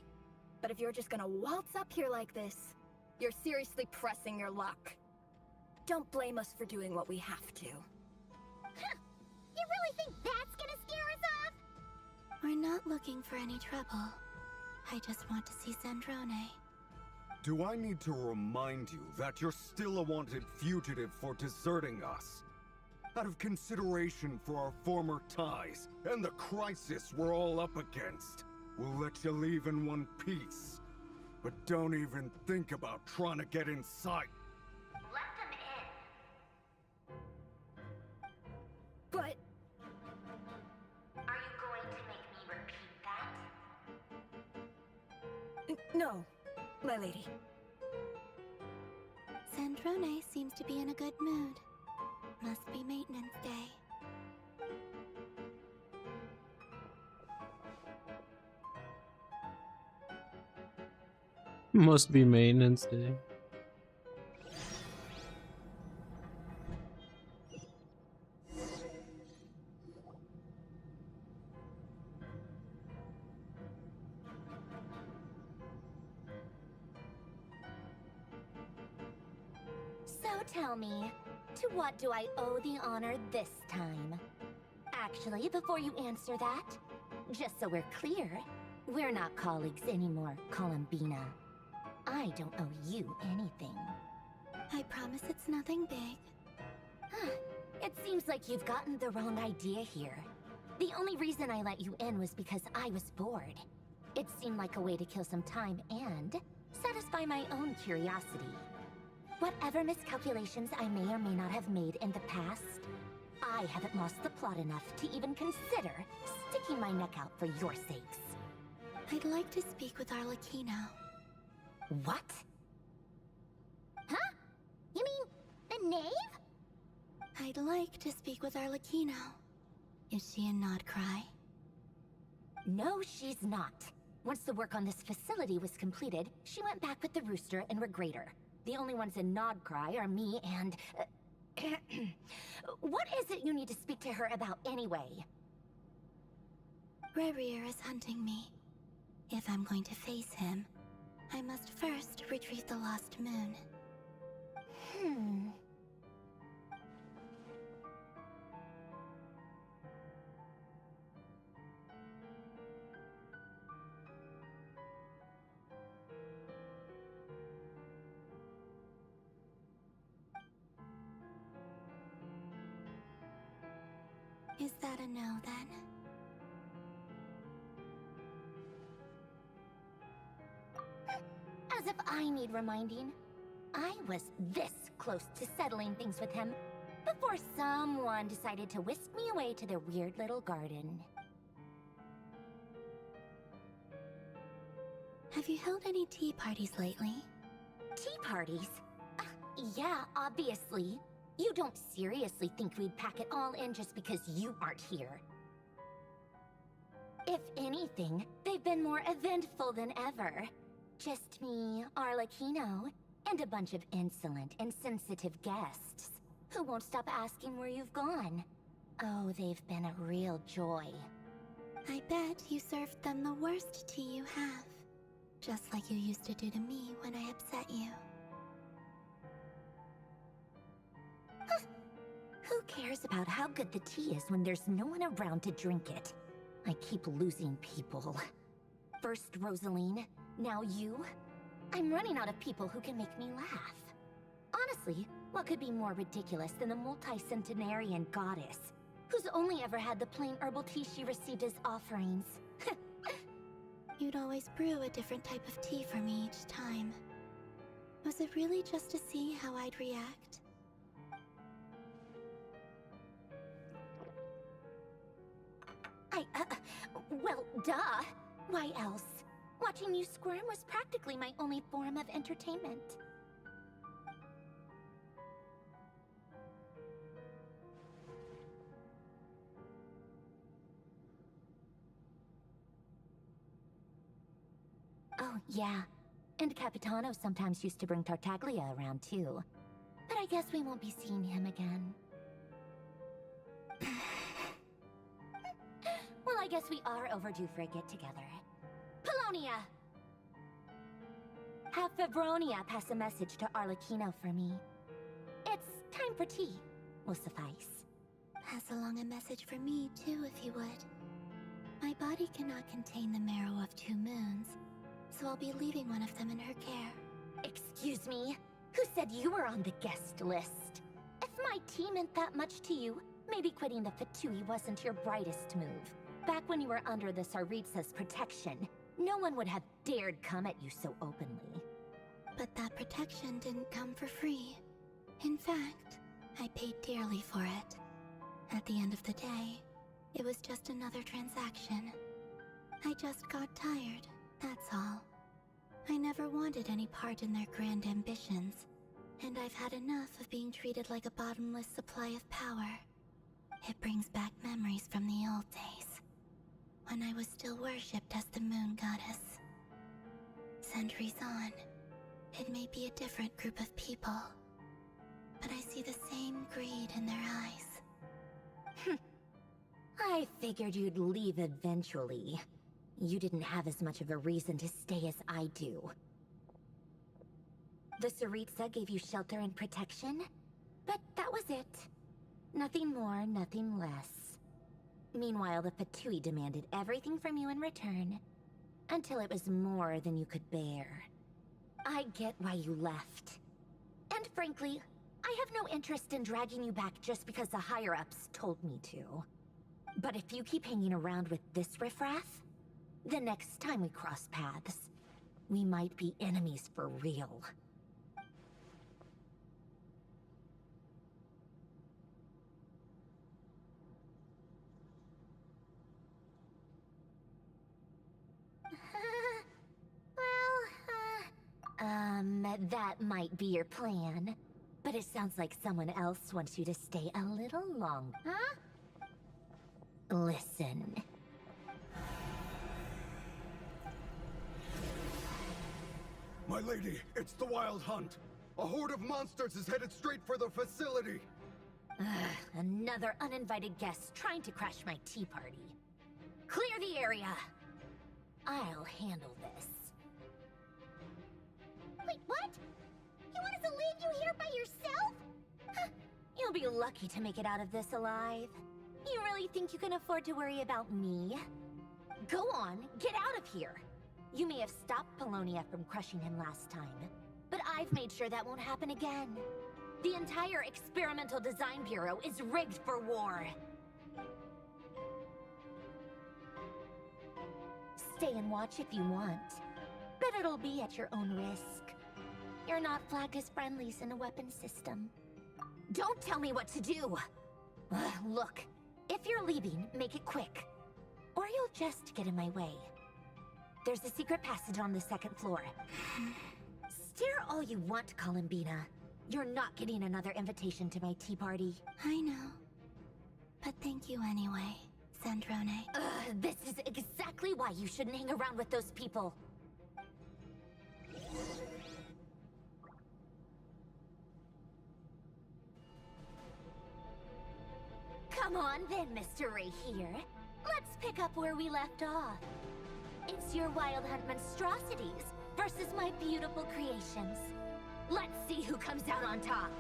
But if you're just gonna waltz up here like this, you're seriously pressing your luck. Don't blame us for doing what we have to. You really think that's gonna scare us off? We're not looking for any trouble. I just want to see Zandrone. Do I need to remind you that you're still a wanted fugitive for deserting us? Out of consideration for our former ties and the crisis we're all up against, we'll let you leave in one piece. But don't even think about trying to get inside. Let them in. But... Are you going to make me repeat that? No, my lady. Zandrone seems to be in a good mood. Must be maintenance day. Must be maintenance day. So tell me, to what do I owe the honor this time? Actually, before you answer that, just so we're clear, we're not colleagues anymore, Columbina. I don't owe you anything. I promise it's nothing big. It seems like you've gotten the wrong idea here. The only reason I let you in was because I was bored. It seemed like a way to kill some time and satisfy my own curiosity. Whatever miscalculations I may or may not have made in the past, I haven't lost the plot enough to even consider sticking my neck out for your sakes. I'd like to speak with Arlecchino. What? Huh? You mean the knave? I'd like to speak with Arlecchino. Is she in Nodcry? No, she's not. Once the work on this facility was completed, she went back with the Rooster and Regrator. The only ones in Nodcry are me and... What is it you need to speak to her about anyway? Rerir is hunting me. If I'm going to face him, I must first retrieve the lost moon. Is that a no, then? As if I need reminding. I was this close to settling things with him before someone decided to whisk me away to their weird little garden. Have you held any tea parties lately? Tea parties? Yeah, obviously. You don't seriously think we'd pack it all in just because you aren't here. If anything, they've been more eventful than ever. Just me, Arlecchino, and a bunch of insolent, insensitive guests who won't stop asking where you've gone. Oh, they've been a real joy. I bet you served them the worst tea you have. Just like you used to do to me when I upset you. Who cares about how good the tea is when there's no one around to drink it? I keep losing people. First Rosaline, now you. I'm running out of people who can make me laugh. Honestly, what could be more ridiculous than the multi-centenarian goddess, who's only ever had the plain herbal tea she received as offerings? You'd always brew a different type of tea for me each time. Was it really just to see how I'd react? Well, duh. Why else? Watching you squirm was practically my only form of entertainment. Oh, Yeah, and Capitano sometimes used to bring Tartaglia around too. But I guess we won't be seeing him again. Well, I guess we are overdue for a get-together. Paulownia! Have Favronia pass a message to Arlecchino for me. It's time for tea. Will suffice. Pass along a message for me, too, if you would. My body cannot contain the marrow of 2 moons, so I'll be leaving one of them in her care. Excuse me? Who said you were on the guest list? If my tea meant that much to you, maybe quitting the Fatui wasn't your brightest move. Back when you were under the Tsaritsa's protection, no one would have dared come at you so openly. But that protection didn't come for free. In fact, I paid dearly for it. At the end of the day, it was just another transaction. I just got tired, that's all. I never wanted any part in their grand ambitions, and I've had enough of being treated like a bottomless supply of power. It brings back memories from the old days, when I was still worshipped as the moon goddess. Centuries on, it may be a different group of people, but I see the same greed in their eyes. I figured you'd leave eventually. You didn't have as much of a reason to stay as I do. The Tsaritsa gave you shelter and protection, but that was it. Nothing more, nothing less. Meanwhile, the Fatui demanded everything from you in return, until it was more than you could bear. I get why you left. And frankly, I have no interest in dragging you back just because the higher-ups told me to. But if you keep hanging around with this riffraff, the next time we cross paths, we might be enemies for real. That might be your plan. But it sounds like someone else wants you to stay a little longer. Huh? Listen. My lady, it's the Wild Hunt. A horde of monsters is headed straight for the facility. Another uninvited guest trying to crash my tea party. Clear the area. I'll handle this. Wait, what? You want us to leave you here by yourself? Huh. You'll be lucky to make it out of this alive. You really think you can afford to worry about me? Go on, get out of here. You may have stopped Paulownia from crushing him last time, but I've made sure that won't happen again. The entire Experimental Design Bureau is rigged for war. Stay and watch if you want, but it'll be at your own risk. You're not flagged as friendlies in a weapon system. Don't tell me what to do! Look, if you're leaving, make it quick. Or you'll just get in my way. There's a secret passage on the 2nd floor. Stare all you want, Columbina. You're not getting another invitation to my tea party. I know. But thank you anyway, Zandrone. This is exactly why you shouldn't hang around with those people. Come on then, Mr. Ray here. Let's pick up where we left off. It's your Wild Hunt monstrosities versus my beautiful creations. Let's see who comes out on top.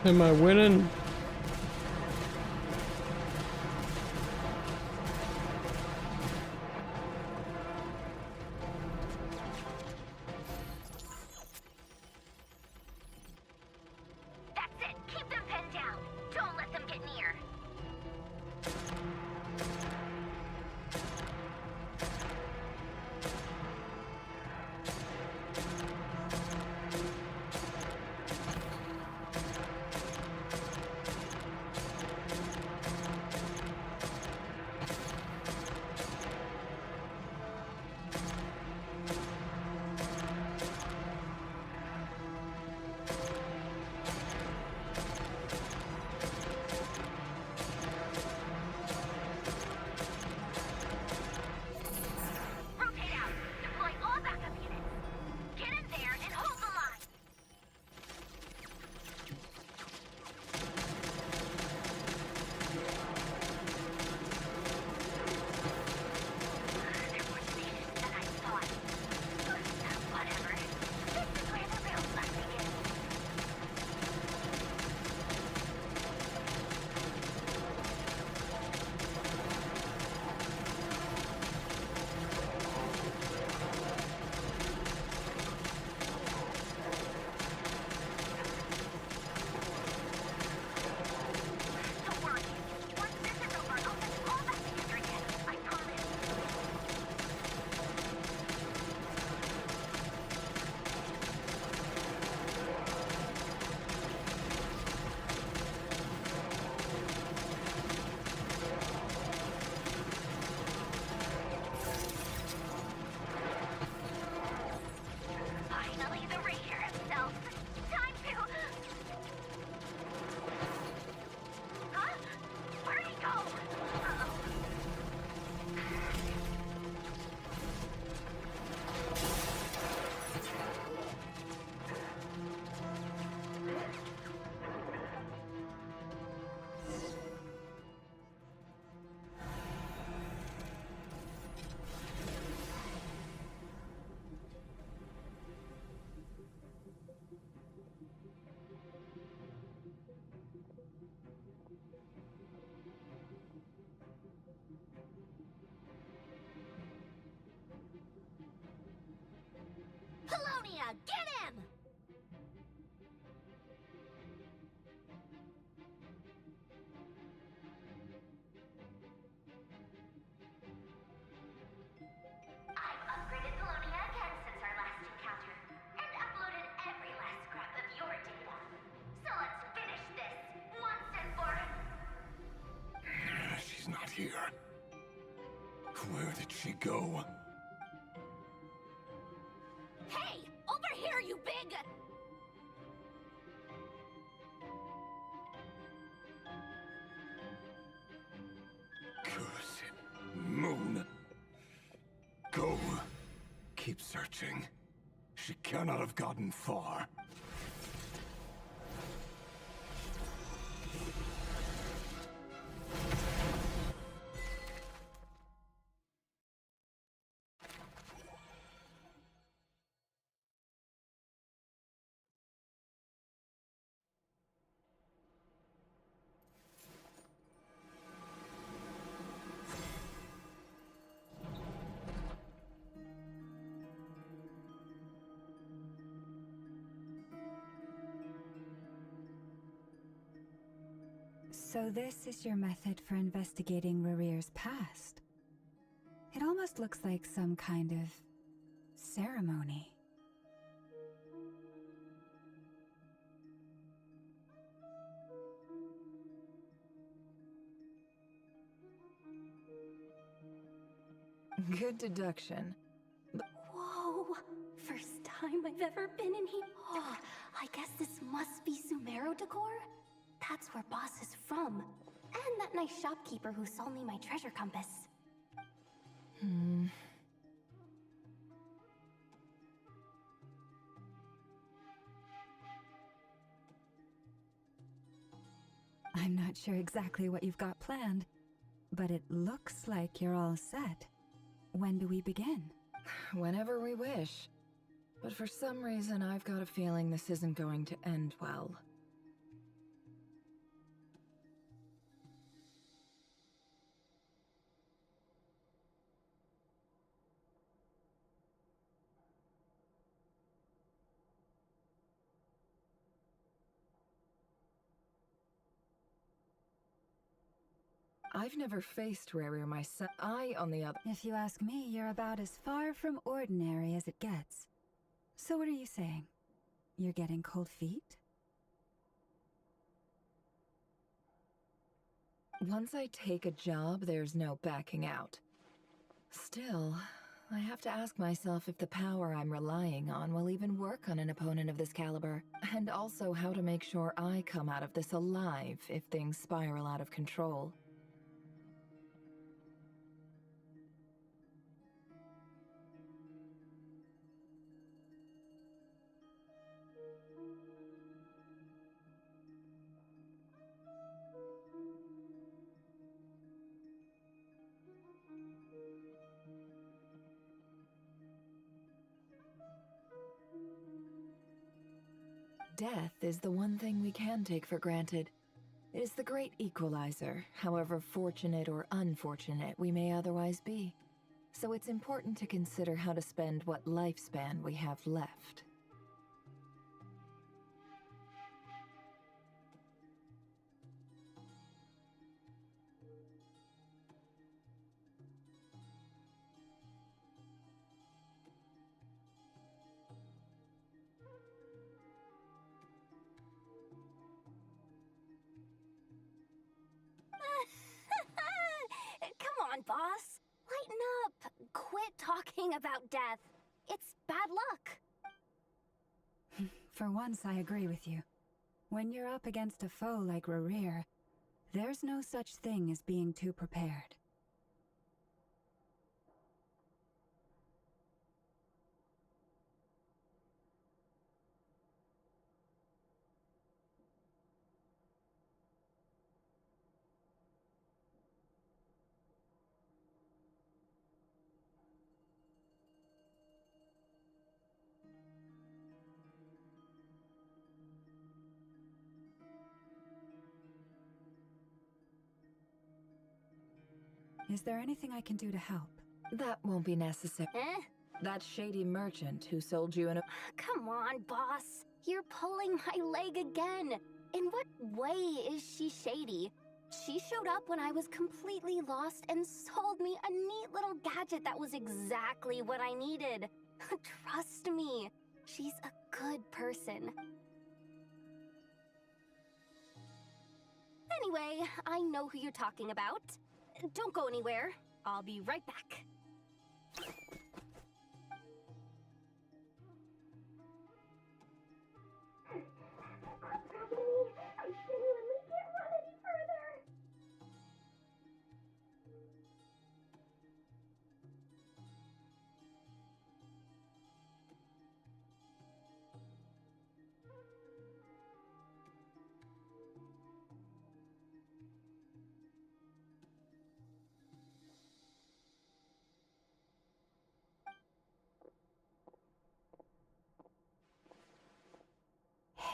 Am I winning? That's it. Keep them pinned down. Don't let them get near. Rotate out. Deploy all backup units. Get in there and hold the line. They're more patient than I thought. Whatever. This is where the real fun begins. Don't worry. Once this is over, I'll put you all back together again. I promise. Finally, the Ranger himself. Time to... Huh? Where'd he go? Uh-oh. Polonia, get him! I've upgraded Polonia again since our last encounter, and uploaded every last scrap of your data. So let's finish this once and for... She's not here. Where did she go? Hey! Over here, you big... Curse it, Moon. Go. Keep searching. She cannot have gotten far. So this is your method for investigating Rarir's past. It almost looks like some kind of ceremony. Good deduction. Whoa! First time I've ever been in here. Oh, I guess this must be Sumero decor? That's where Boss is from. And that nice shopkeeper who sold me my treasure compass. I'm not sure exactly what you've got planned, but it looks like you're all set. When do we begin? Whenever we wish. But for some reason, I've got a feeling this isn't going to end well. I've never faced Rerir myself. On the other... If you ask me, you're about as far from ordinary as it gets. So what are you saying? You're getting cold feet? Once I take a job, there's no backing out. Still, I have to ask myself if the power I'm relying on will even work on an opponent of this caliber, and also how to make sure I come out of this alive if things spiral out of control. Death is the one thing we can take for granted. It is the great equalizer, however fortunate or unfortunate we may otherwise be. So it's important to consider how to spend what lifespan we have left. Come on, boss. Lighten up. Quit talking about death. It's bad luck. For once, I agree with you. When you're up against a foe like Rerir, there's no such thing as being too prepared. Is there anything I can do to help? That won't be necessary. Eh? That shady merchant who sold you a... Come on, boss. You're pulling my leg again. In what way is she shady? She showed up when I was completely lost and sold me a neat little gadget that was exactly what I needed. Trust me, she's a good person. Anyway, I know who you're talking about. Don't go anywhere. I'll be right back. I genuinely can't run any further.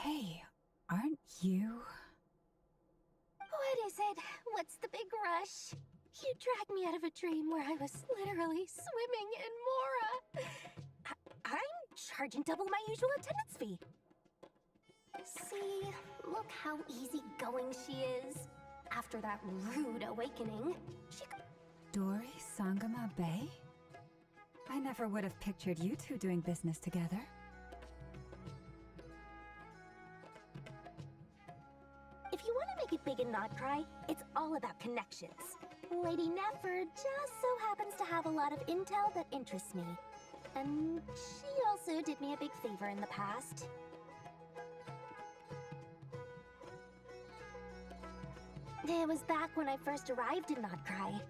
Hey, aren't you... What is it? What's the big rush? You dragged me out of a dream where I was literally swimming in Mora. I'm charging double my usual attendance fee. See, look how easygoing she is. After that rude awakening, she... Dori Sangama Bay? I never would have pictured you two doing business together. If you want to make it big and not cry, it's all about connections. Lady Nefer just so happens to have a lot of intel that interests me. And she also did me a big favor in the past. It was back when I first arrived in Notcry.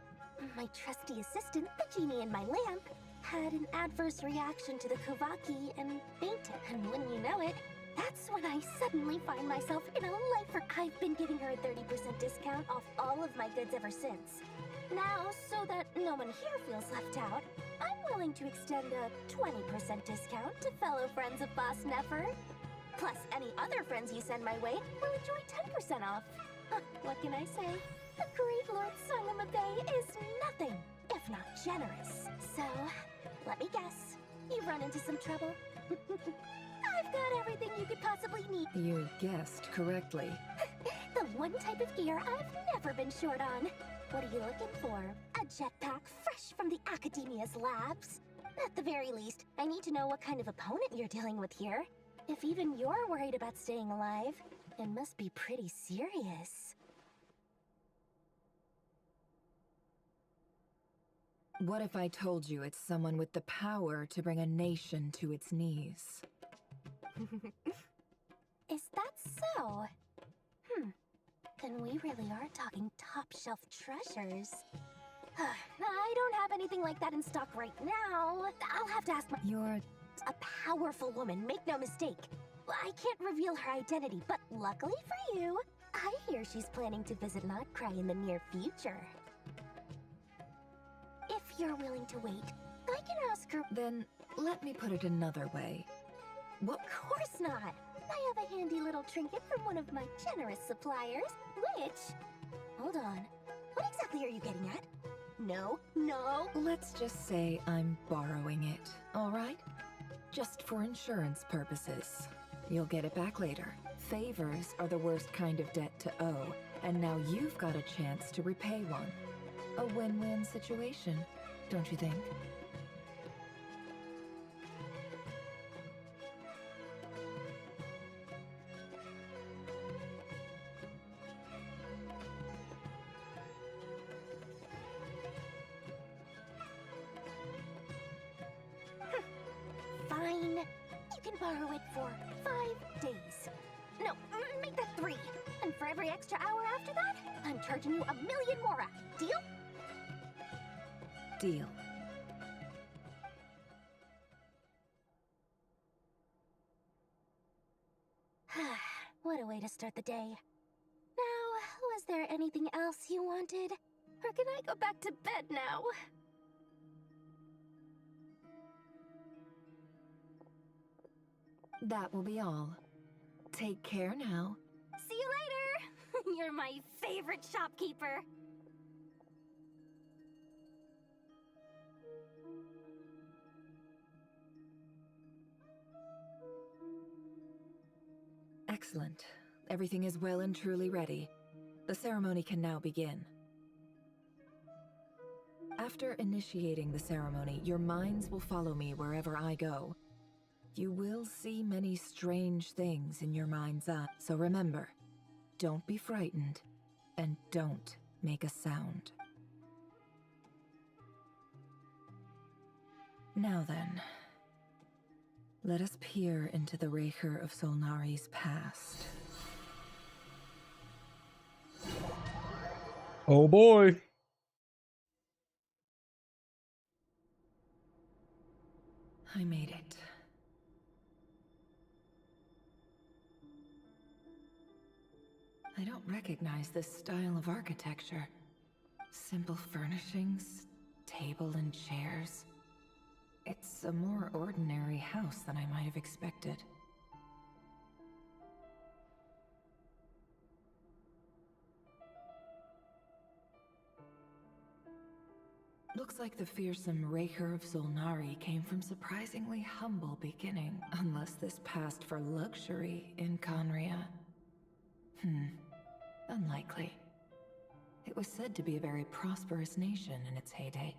My trusty assistant, the genie in my lamp, had an adverse reaction to the Kuvaki and fainted. And when you know it, that's when I suddenly find myself in a lifer. I've been giving her a 30% discount off all of my goods ever since. Now, so that no one here feels left out, I'm willing to extend a 20% discount to fellow friends of Boss Nefer. Plus, any other friends you send my way will enjoy 10% off. What can I say? The great Lord Sangama Bay is nothing if not generous. So, let me guess. You've run into some trouble? I've got everything you could possibly need. You guessed correctly. The one type of gear I've never been short on. What are you looking for? A jetpack fresh from the Academia's labs? At the very least, I need to know what kind of opponent you're dealing with here. If even you're worried about staying alive, it must be pretty serious. What if I told you it's someone with the power to bring a nation to its knees? Is that so? Then we really are talking top-shelf treasures. I don't have anything like that in stock right now. I'll have to ask my— You're a powerful woman, make no mistake. I can't reveal her identity, but luckily for you, I hear she's planning to visit Notcry in the near future. If you're willing to wait, I can ask her— Then let me put it another way. What? Of course not! I have a handy little trinket from one of my generous suppliers, which— Hold on. What exactly are you getting at? No, no. Let's just say I'm borrowing it, all right? Just for insurance purposes. You'll get it back later. Favors are the worst kind of debt to owe, and now you've got a chance to repay one. A win-win situation, don't you think? Fine. You can borrow it for 5 days. No, make that 3. And for every extra hour after that, I'm charging you 1,000,000 mora. Deal? Deal. What a way to start the day. Now, was there anything else you wanted? Or can I go back to bed now? That will be all. Take care now. See you later! You're my favorite shopkeeper! Excellent. Everything is well and truly ready. The ceremony can now begin. After initiating the ceremony, your minds will follow me wherever I go. You will see many strange things in your mind's eye, so remember, don't be frightened, and don't make a sound. Now then, let us peer into the Raker of Solnari's past. Oh boy. I made it. I don't recognize this style of architecture. Simple furnishings, table and chairs. It's a more ordinary house than I might have expected. Looks like the fearsome Raker of Solnari came from surprisingly humble beginning, unless this passed for luxury in Conria. Unlikely. It was said to be a very prosperous nation in its heyday.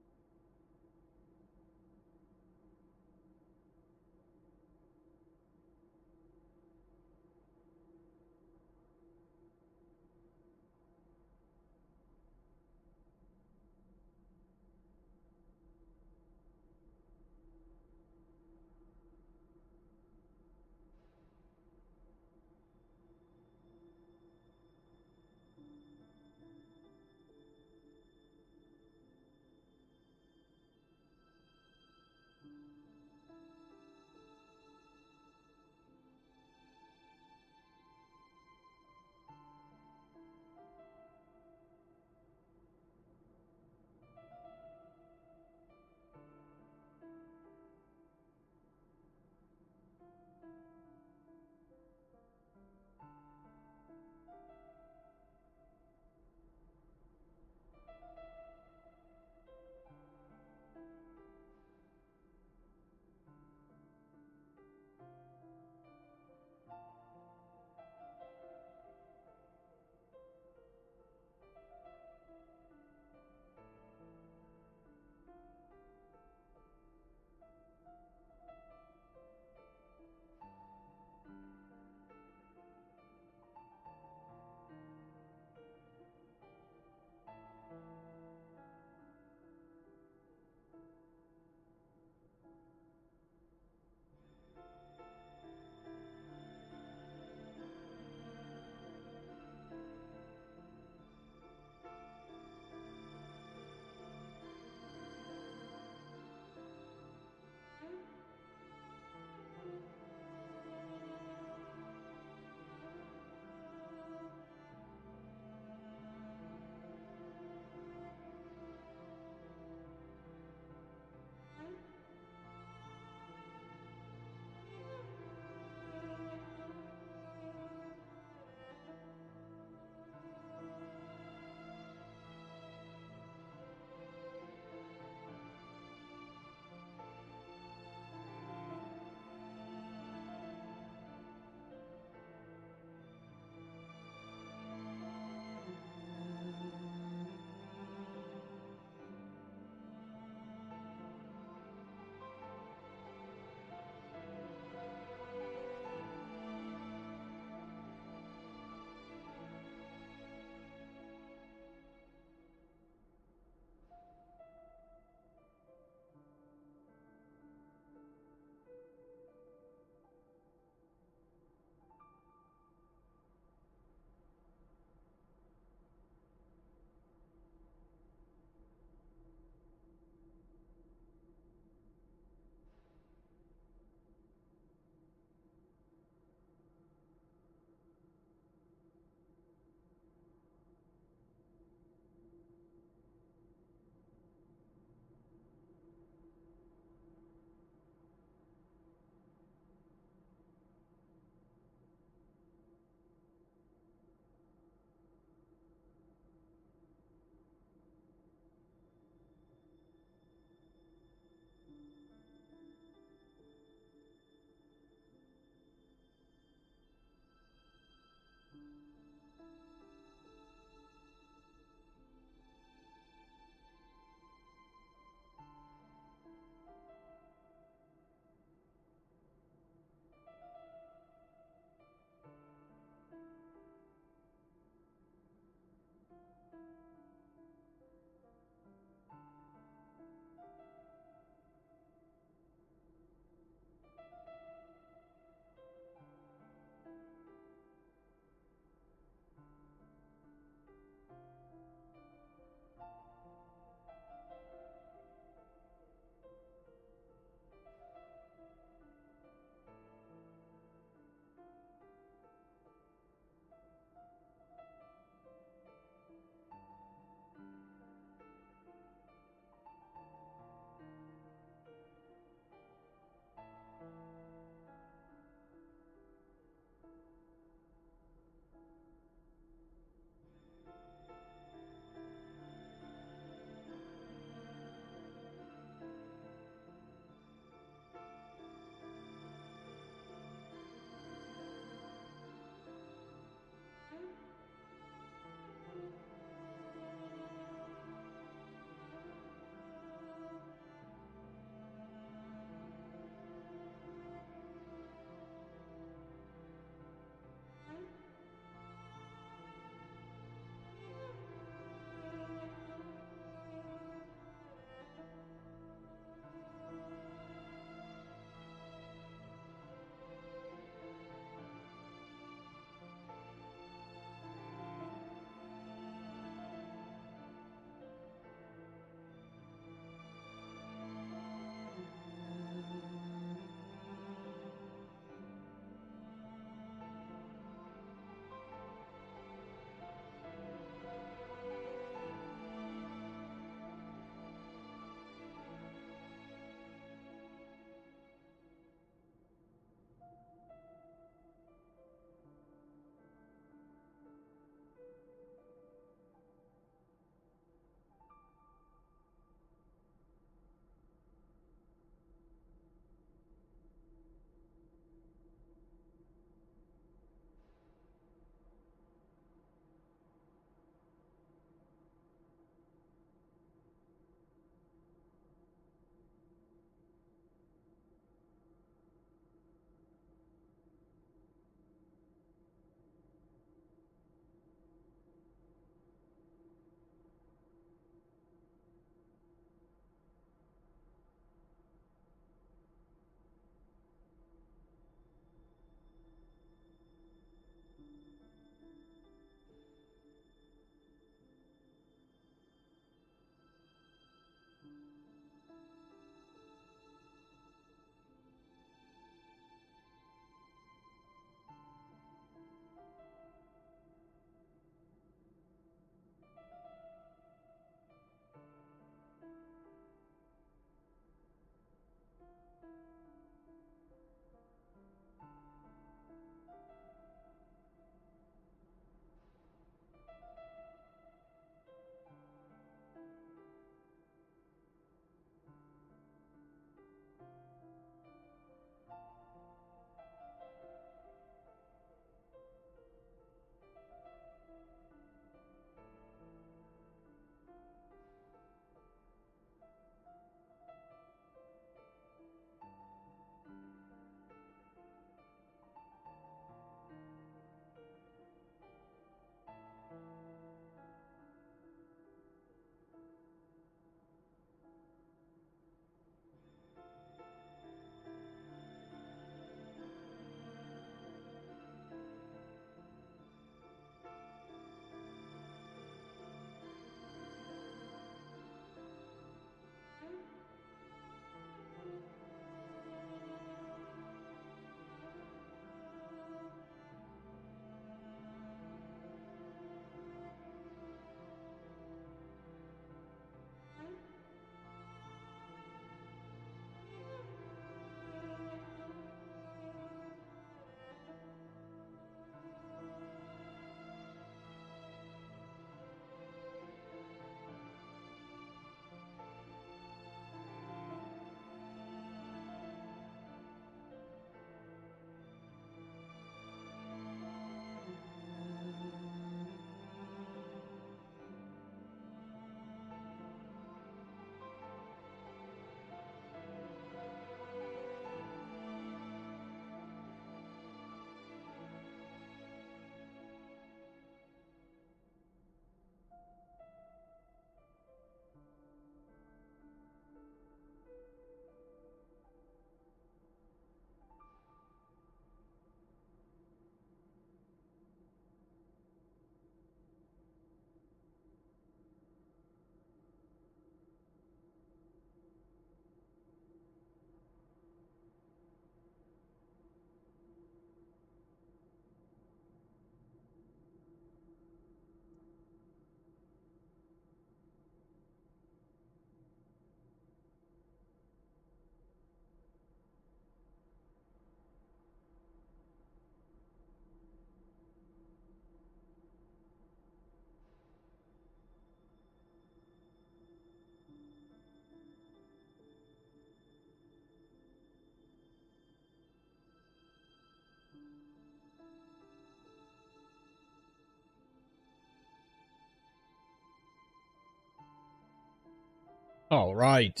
All right.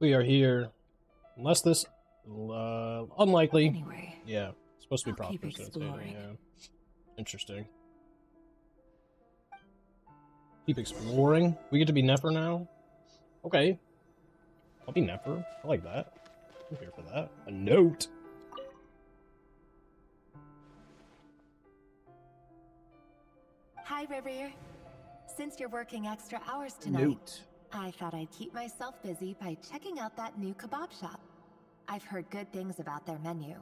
We are here. Unless this... unlikely. Anyway. Yeah. It's supposed to be I'll keep proper, so it's exploring. yeah. Interesting. Keep exploring? We get to be Nefer now? Okay. I'll be Nefer. I like that. I'm here for that. A note! Hi, River. Since you're working extra hours tonight, Note. I thought I'd keep myself busy by checking out that new kebab shop. I've heard good things about their menu.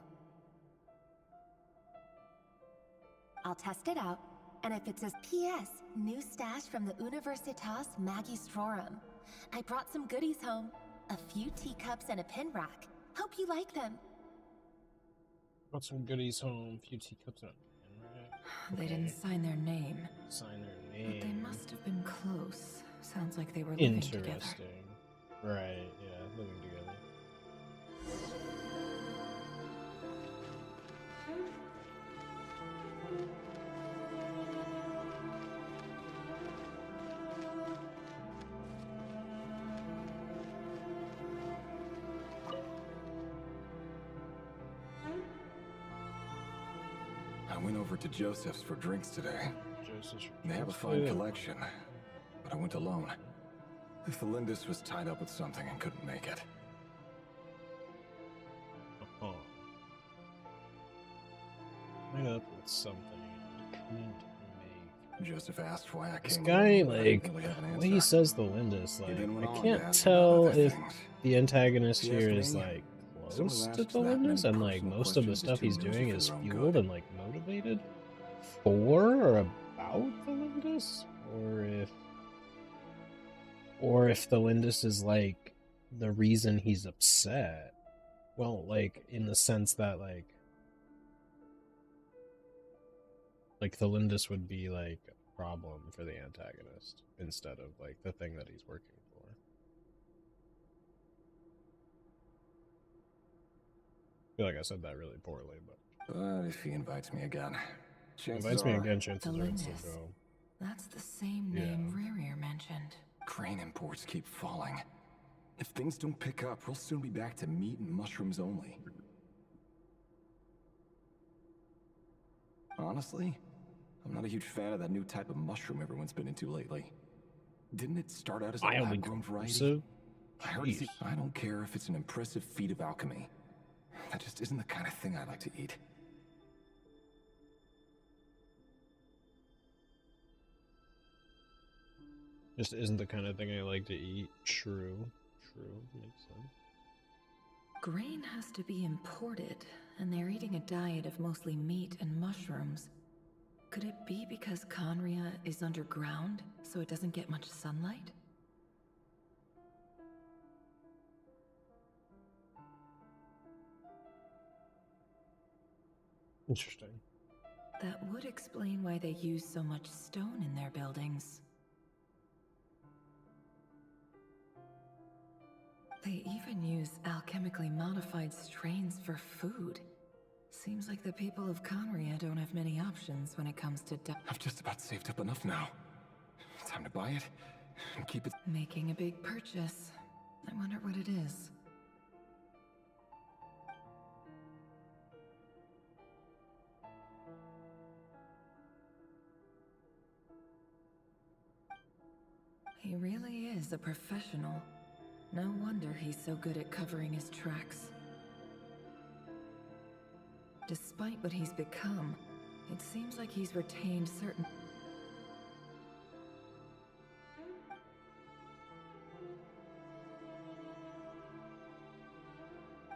I'll test it out, and if it says P.S. New stash from the Universitas Magistrorum. I brought some goodies home. A few teacups and a pin rack. Hope you like them. Got some goodies home, a few teacups and They didn't sign their name. Sign their But name. they must have been close. Sounds like they were living together. Interesting. Right, yeah, living together. I went over to Joseph's for drinks today. They have a fine drinks, yeah. collection, but I went alone. Thelindis was tied up with something and couldn't make it. Oh. Tied up with something and couldn't make. Joseph asked why I This came guy, alone, but I didn't like, really have an the way he answer. says the Lindis, He like, then went I on can't to ask tell about other if things. the antagonist If you here ask is, me, like, someone who close to asks the that many Lindis, and, like, personal most of the questions is stuff too he's nosy doing for is their own fueled good. and, like, motivated for or about the Lindis, or if the Lindis is, like, the reason he's upset. Well, like, in the sense that, like the Lindis would be, like, a problem for the antagonist instead of, like, the thing that he's working for. I feel like I said that really poorly, but... But if he invites me again, chances Invites me are... again, chances The are it's to Lindis. go. That's the same Yeah. name Rerir mentioned. Crane imports keep falling. If things don't pick up, we'll soon be back to meat and mushrooms only. Honestly, I'm not a huge fan of that new type of mushroom everyone's been into lately. Didn't it start out as a Mildly lab-grown variety? corrosive? I heard Jeez. I don't care if it's an impressive feat of alchemy. That just isn't the kind of thing I like to eat. Just isn't the kind of thing I like to eat. True. Makes sense. Grain has to be imported, and they're eating a diet of mostly meat and mushrooms. Could it be because Conria is underground, so it doesn't get much sunlight? Interesting. That would explain why they use so much stone in their buildings. They even use alchemically modified strains for food. Seems like the people of Conria don't have many options when it comes to I've just about saved up enough now. Time to buy it and keep it. making a big purchase. I wonder what it is. He really is a professional. No wonder he's so good at covering his tracks. Despite what he's become, it seems like he's retained certain...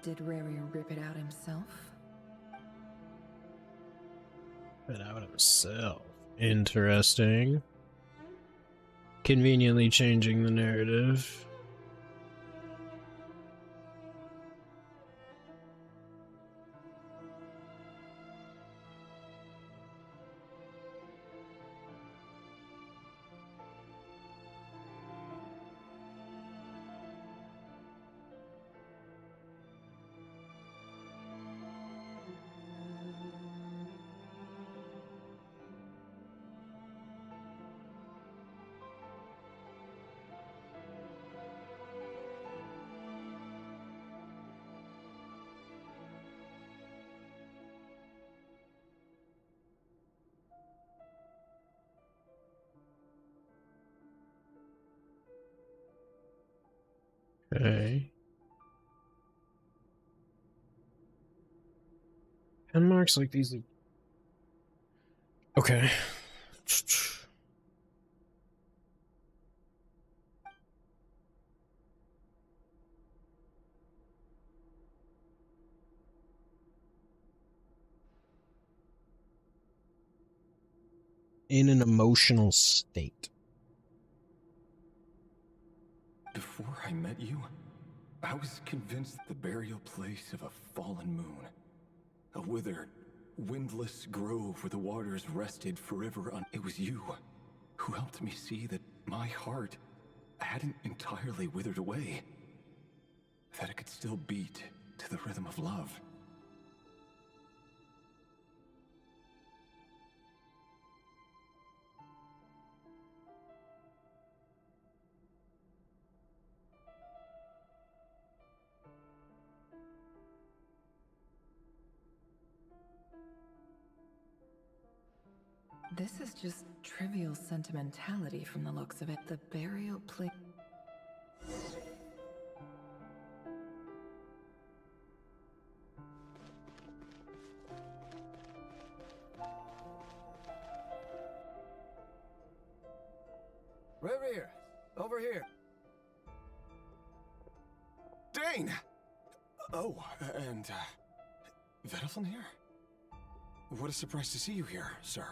Did Rary rip it out himself? It out himself. Interesting. Conveniently changing the narrative. Okay. Pen marks like these. Okay. In an emotional state. Before I met you, I was convinced the burial place of a fallen moon. A withered, windless grove where the waters rested forever on. It was you who helped me see that my heart hadn't entirely withered away. That it could still beat to the rhythm of love. This is just trivial sentimentality from the looks of it. The burial place. Reverie, over here. Dane! Oh, and, Vedalfin here? What a surprise to see you here, sir.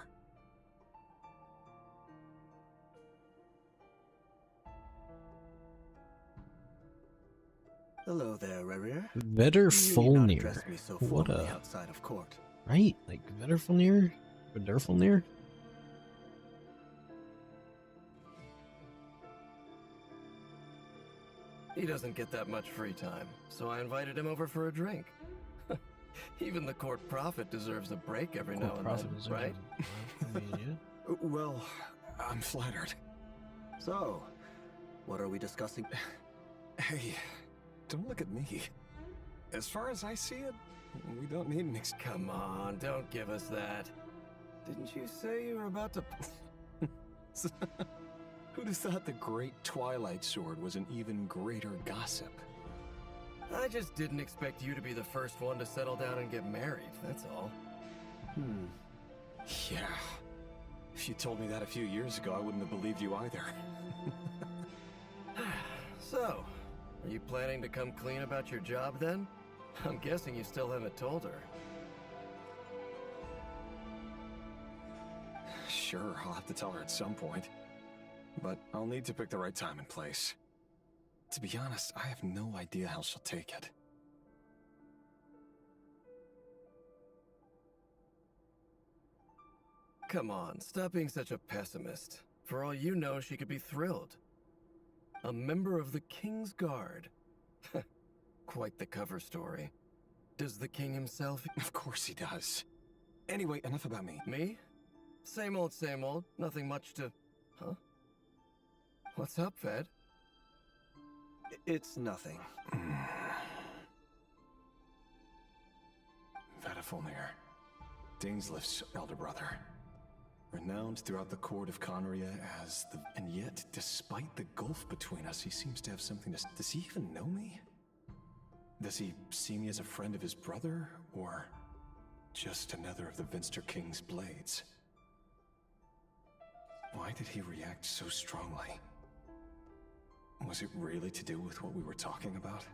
Hello there, Rerir. Vedalfin. So What a... outside of court. Right? Like Vedalfin? Vedalfin? He doesn't get that much free time, so I invited him over for a drink. Even the court prophet deserves a break every now and then, right? Well, I'm flattered. So, what are we discussing? Hey, don't look at me. As far as I see it, we don't need an Come on, don't give us that. Didn't you say you were about to... Who'd have thought the great Twilight Sword was an even greater gossip? I just didn't expect you to be the first one to settle down and get married, that's all. Yeah. If you told me that a few years ago, I wouldn't have believed you either. So, are you planning to come clean about your job then? I'm guessing you still haven't told her. Sure, I'll have to tell her at some point. But I'll need to pick the right time and place. To be honest, I have no idea how she'll take it. Come on, stop being such a pessimist. For all you know, she could be thrilled. A member of the King's Guard. Quite the cover story. Does the king himself... Of course he does. Anyway, enough about me. Me? Same old, nothing much to... Huh? What's up, Ved? It's nothing. Vedalfin, Dainslift's elder brother. Renowned throughout the court of Conria as the... And yet, despite the gulf between us, he seems to have something to... Does he even know me? Does he see me as a friend of his brother, or just another of the Vinster King's blades? Why did he react so strongly? Was it really to do with what we were talking about?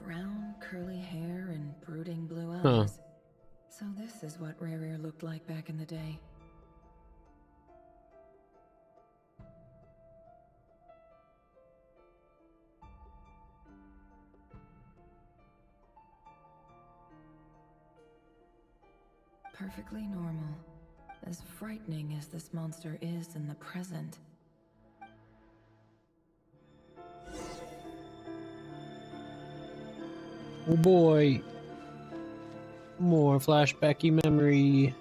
Brown, curly hair and brooding blue eyes. So this is what Rerir looked like back in the day. Perfectly normal. As frightening as this monster is in the present. Oh boy. More flashbacky memory.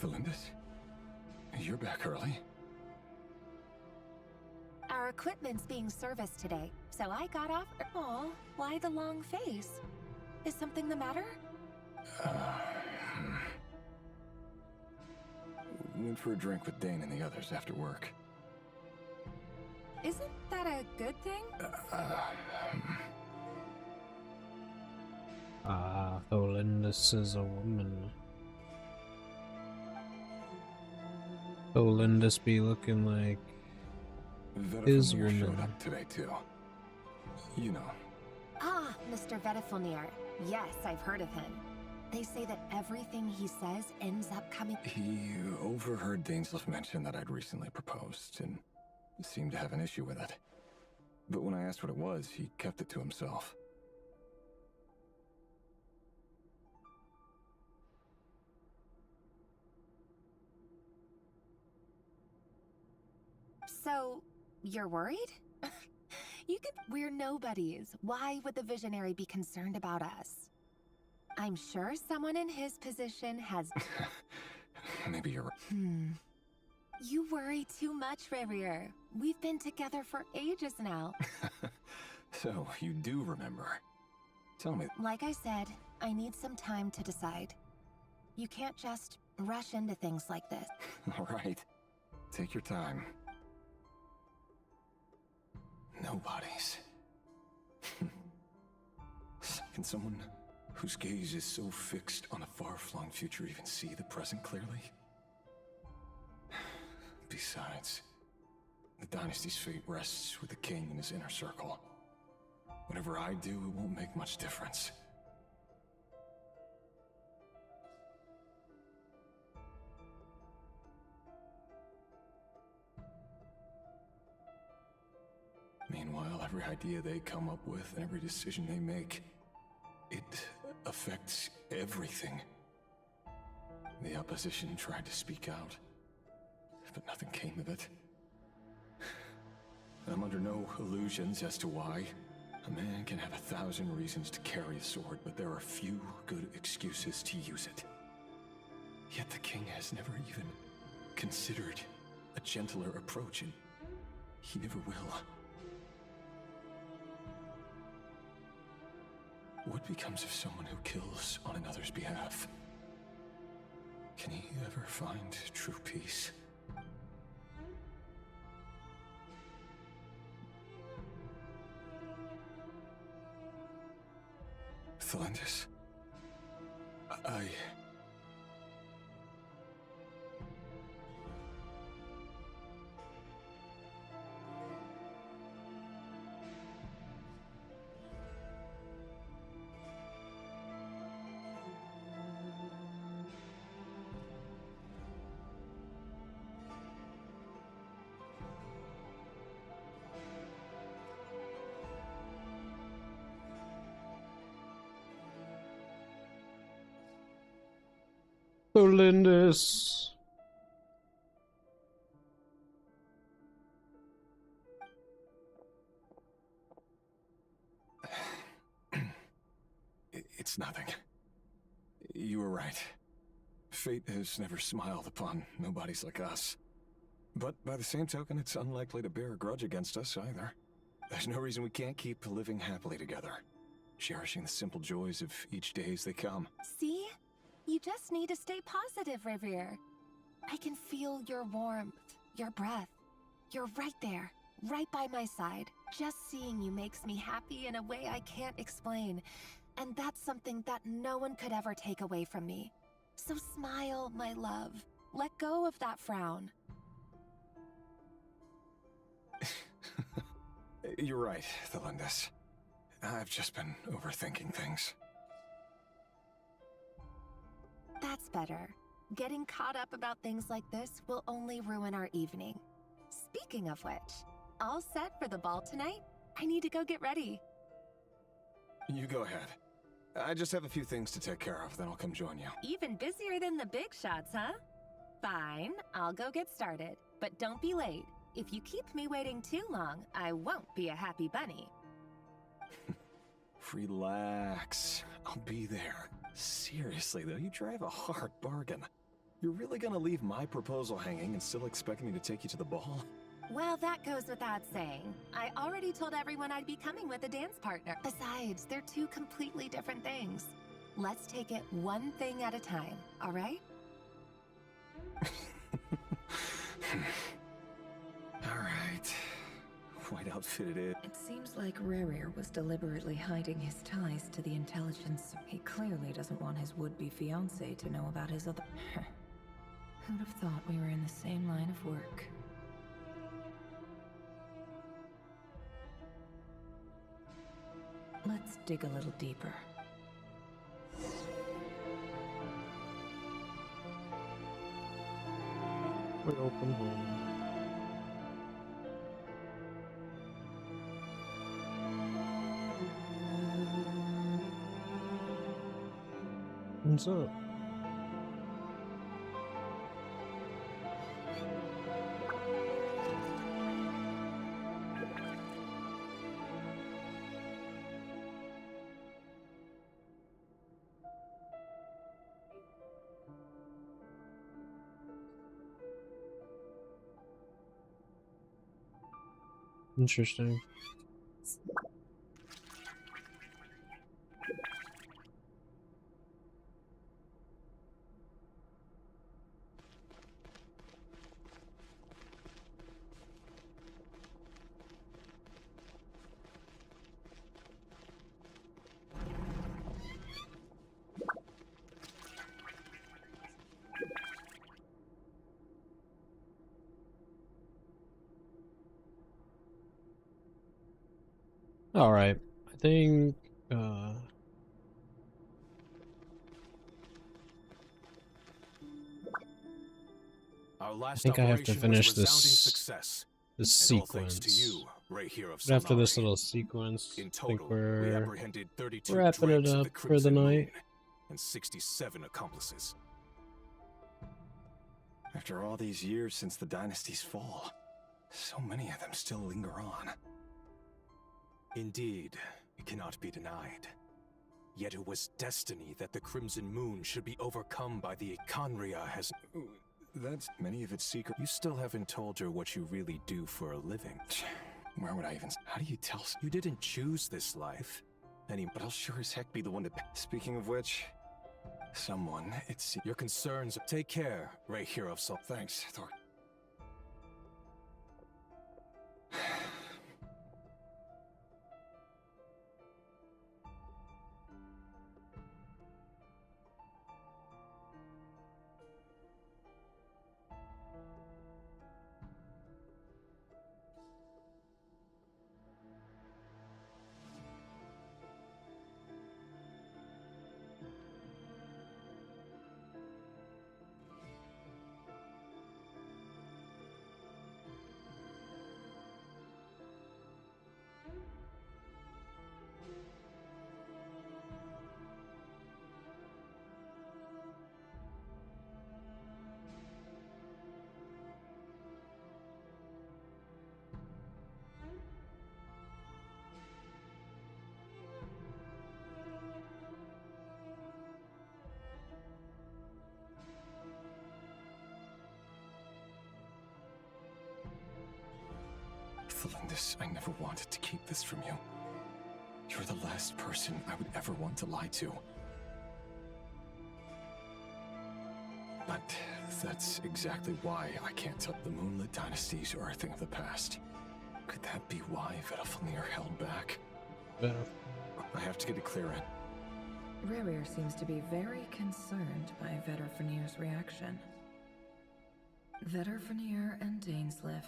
Felindis? You're back early. Our Our equipment's being serviced today, so I got off. Aw, why the long face? Is something the matter? Went for a drink with Dane and the others after work. Isn't that a good thing? Tholindus is a woman. Tholindus be looking like his Vedifenir showed woman. up today too. You know. Ah, Mr. Vedifenir. Yes, I've heard of him. They say that everything he says ends up coming. He overheard Dainsleif mention that I'd recently proposed and seemed to have an issue with it. But when I asked what it was, he kept it to himself. So, you're worried? We're nobodies. Why would the Visionary be concerned about us? I'm sure someone in his position has... Maybe you're right. You worry too much, Revier. We've been together for ages now. So, you do remember. Tell me. Like I said, I need some time to decide. You can't just rush into things like this. All right. Take your time. Nobodies. Can someone whose gaze is so fixed on a far-flung future even see the present clearly? Besides, the dynasty's fate rests with the king and his inner circle. Whatever I do, it won't make much difference. Meanwhile, every idea they come up with and every decision they make, it affects everything. The opposition tried to speak out, but nothing came of it. I'm under no illusions as to why. A man can have 1,000 reasons to carry a sword, but there are few good excuses to use it. Yet the king has never even considered a gentler approach, and he never will. What becomes of someone who kills on another's behalf? Can he ever find true peace? Tholindus, I... Tholindus. It's nothing. You were right. Fate has never smiled upon nobodies like us. But by the same token, it's unlikely to bear a grudge against us either. There's no reason we can't keep living happily together, cherishing the simple joys of each day as they come. See? You just need to stay positive, Revier. I can feel your warmth, your breath. You're right there, right by my side. Just seeing you makes me happy in a way I can't explain. And that's something that no one could ever take away from me. So smile, my love. Let go of that frown. You're right, Tholindus. I've just been overthinking things. That's better. Getting caught up about things like this will only ruin our evening. Speaking of which, all set for the ball tonight? I need to go get ready. You go ahead. I just have a few things to take care of, then I'll come join you. Even busier than the big shots, huh? Fine, I'll go get started. But don't be late. If you keep me waiting too long, I won't be a happy bunny. Relax. I'll be there. Seriously, though, you drive a hard bargain. You're really gonna leave my proposal hanging and still expect me to take you to the ball? Well, that goes without saying. I already told everyone I'd be coming with a dance partner. Besides, they're two completely different things. Let's take it one thing at a time, all right? Alright. White outfit it is. It seems like Rerir was deliberately hiding his ties to the intelligence. He clearly doesn't want his would-be fiancée to know about his other... Who'd have thought we were in the same line of work? Let's dig a little deeper. Welcome home. What's up? Interesting. All right, I think Our last I think I have to operation finish was a resounding this success. this And all thanks to sequence. you, Ray here of But after this Solari. little sequence, In I total, think we we're apprehended 32 wrapping it drakes of up the for the Crimson Moon night. and 67 accomplices. After all these years since the dynasty's fall, so many of them still linger on. Indeed, it cannot be denied. Yet it was destiny that the Crimson Moon should be overcome by the Iconria has... That's many of its secret. You still haven't told her what you really do for a living. Where would I even... How do you tell... You didn't choose this life. But I'll sure as heck be the one to... Speaking of which... Someone, it's... Your concerns... Take care, Ray Hero of Sol... Thanks, Thor. Felindus, I never wanted to keep this from you. You're the last person I would ever want to lie to. But that's exactly why I can't tell. The Moonlit Dynasties are a thing of the past. Could that be why Vedalfnir held back? I have to get it clear in. Rerir seems to be very concerned by Vedalfnir's reaction. Vedalfnir and Dainsleif,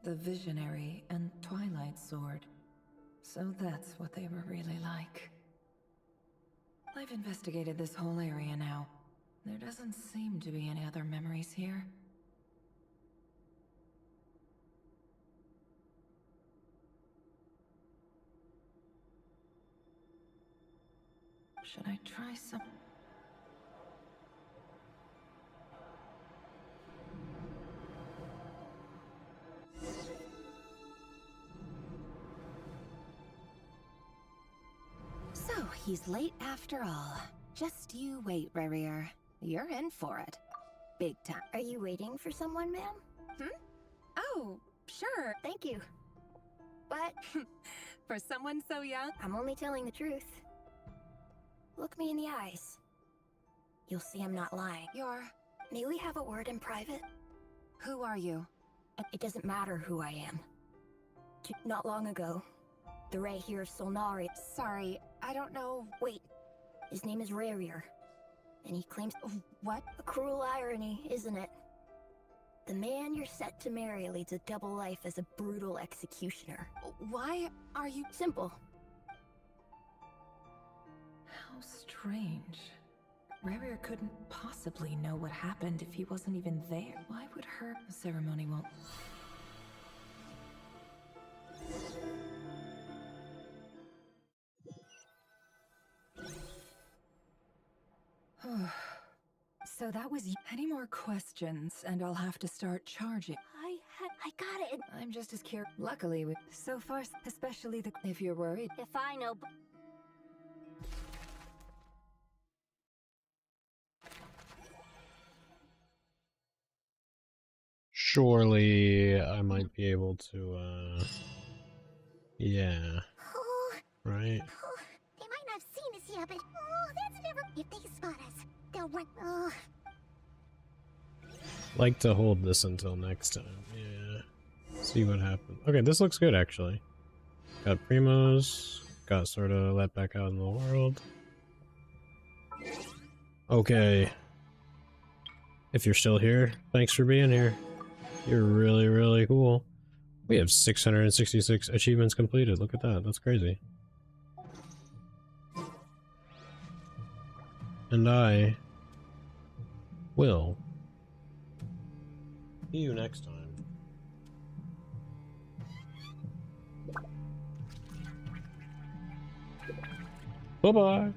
the Visionary and Twilight Sword. So that's what they were really like. I've investigated this whole area now. There doesn't seem to be any other memories here. Should I try some... So, he's late after all. Just you wait, Rerir. You're in for it. Big time. Are you waiting for someone, ma'am? Oh, sure. Thank you. But for someone so young, I'm only telling the truth. Look me in the eyes. You'll see I'm not lying. May we have a word in private? Who are you? It doesn't matter who I am. Not long ago, the Ray here of Solnari. Sorry, I don't know. Wait, his name is Rarier, and he claims. What? A cruel irony, isn't it? The man you're set to marry leads a double life as a brutal executioner. Why are you... Simple. How strange. Rarier couldn't possibly know what happened if he wasn't even there. Why would her ceremony won't... So that was... Any more questions, and I'll have to start charging. I got it. I'm just as curious. Luckily, so far, especially the... If you're worried... If I know... Surely I might be able to, yeah. Right? They might not have seen us yet, but that's never. If they spot us, they'll run. Like to hold this until next time. Yeah. See what happens. Okay, this looks good actually. Got Primos. Got sort of let back out in the world. Okay. If you're still here, thanks for being here. You're really, really cool. We have 666 achievements completed. Look at that. That's crazy. And I will see you next time. Bye-bye.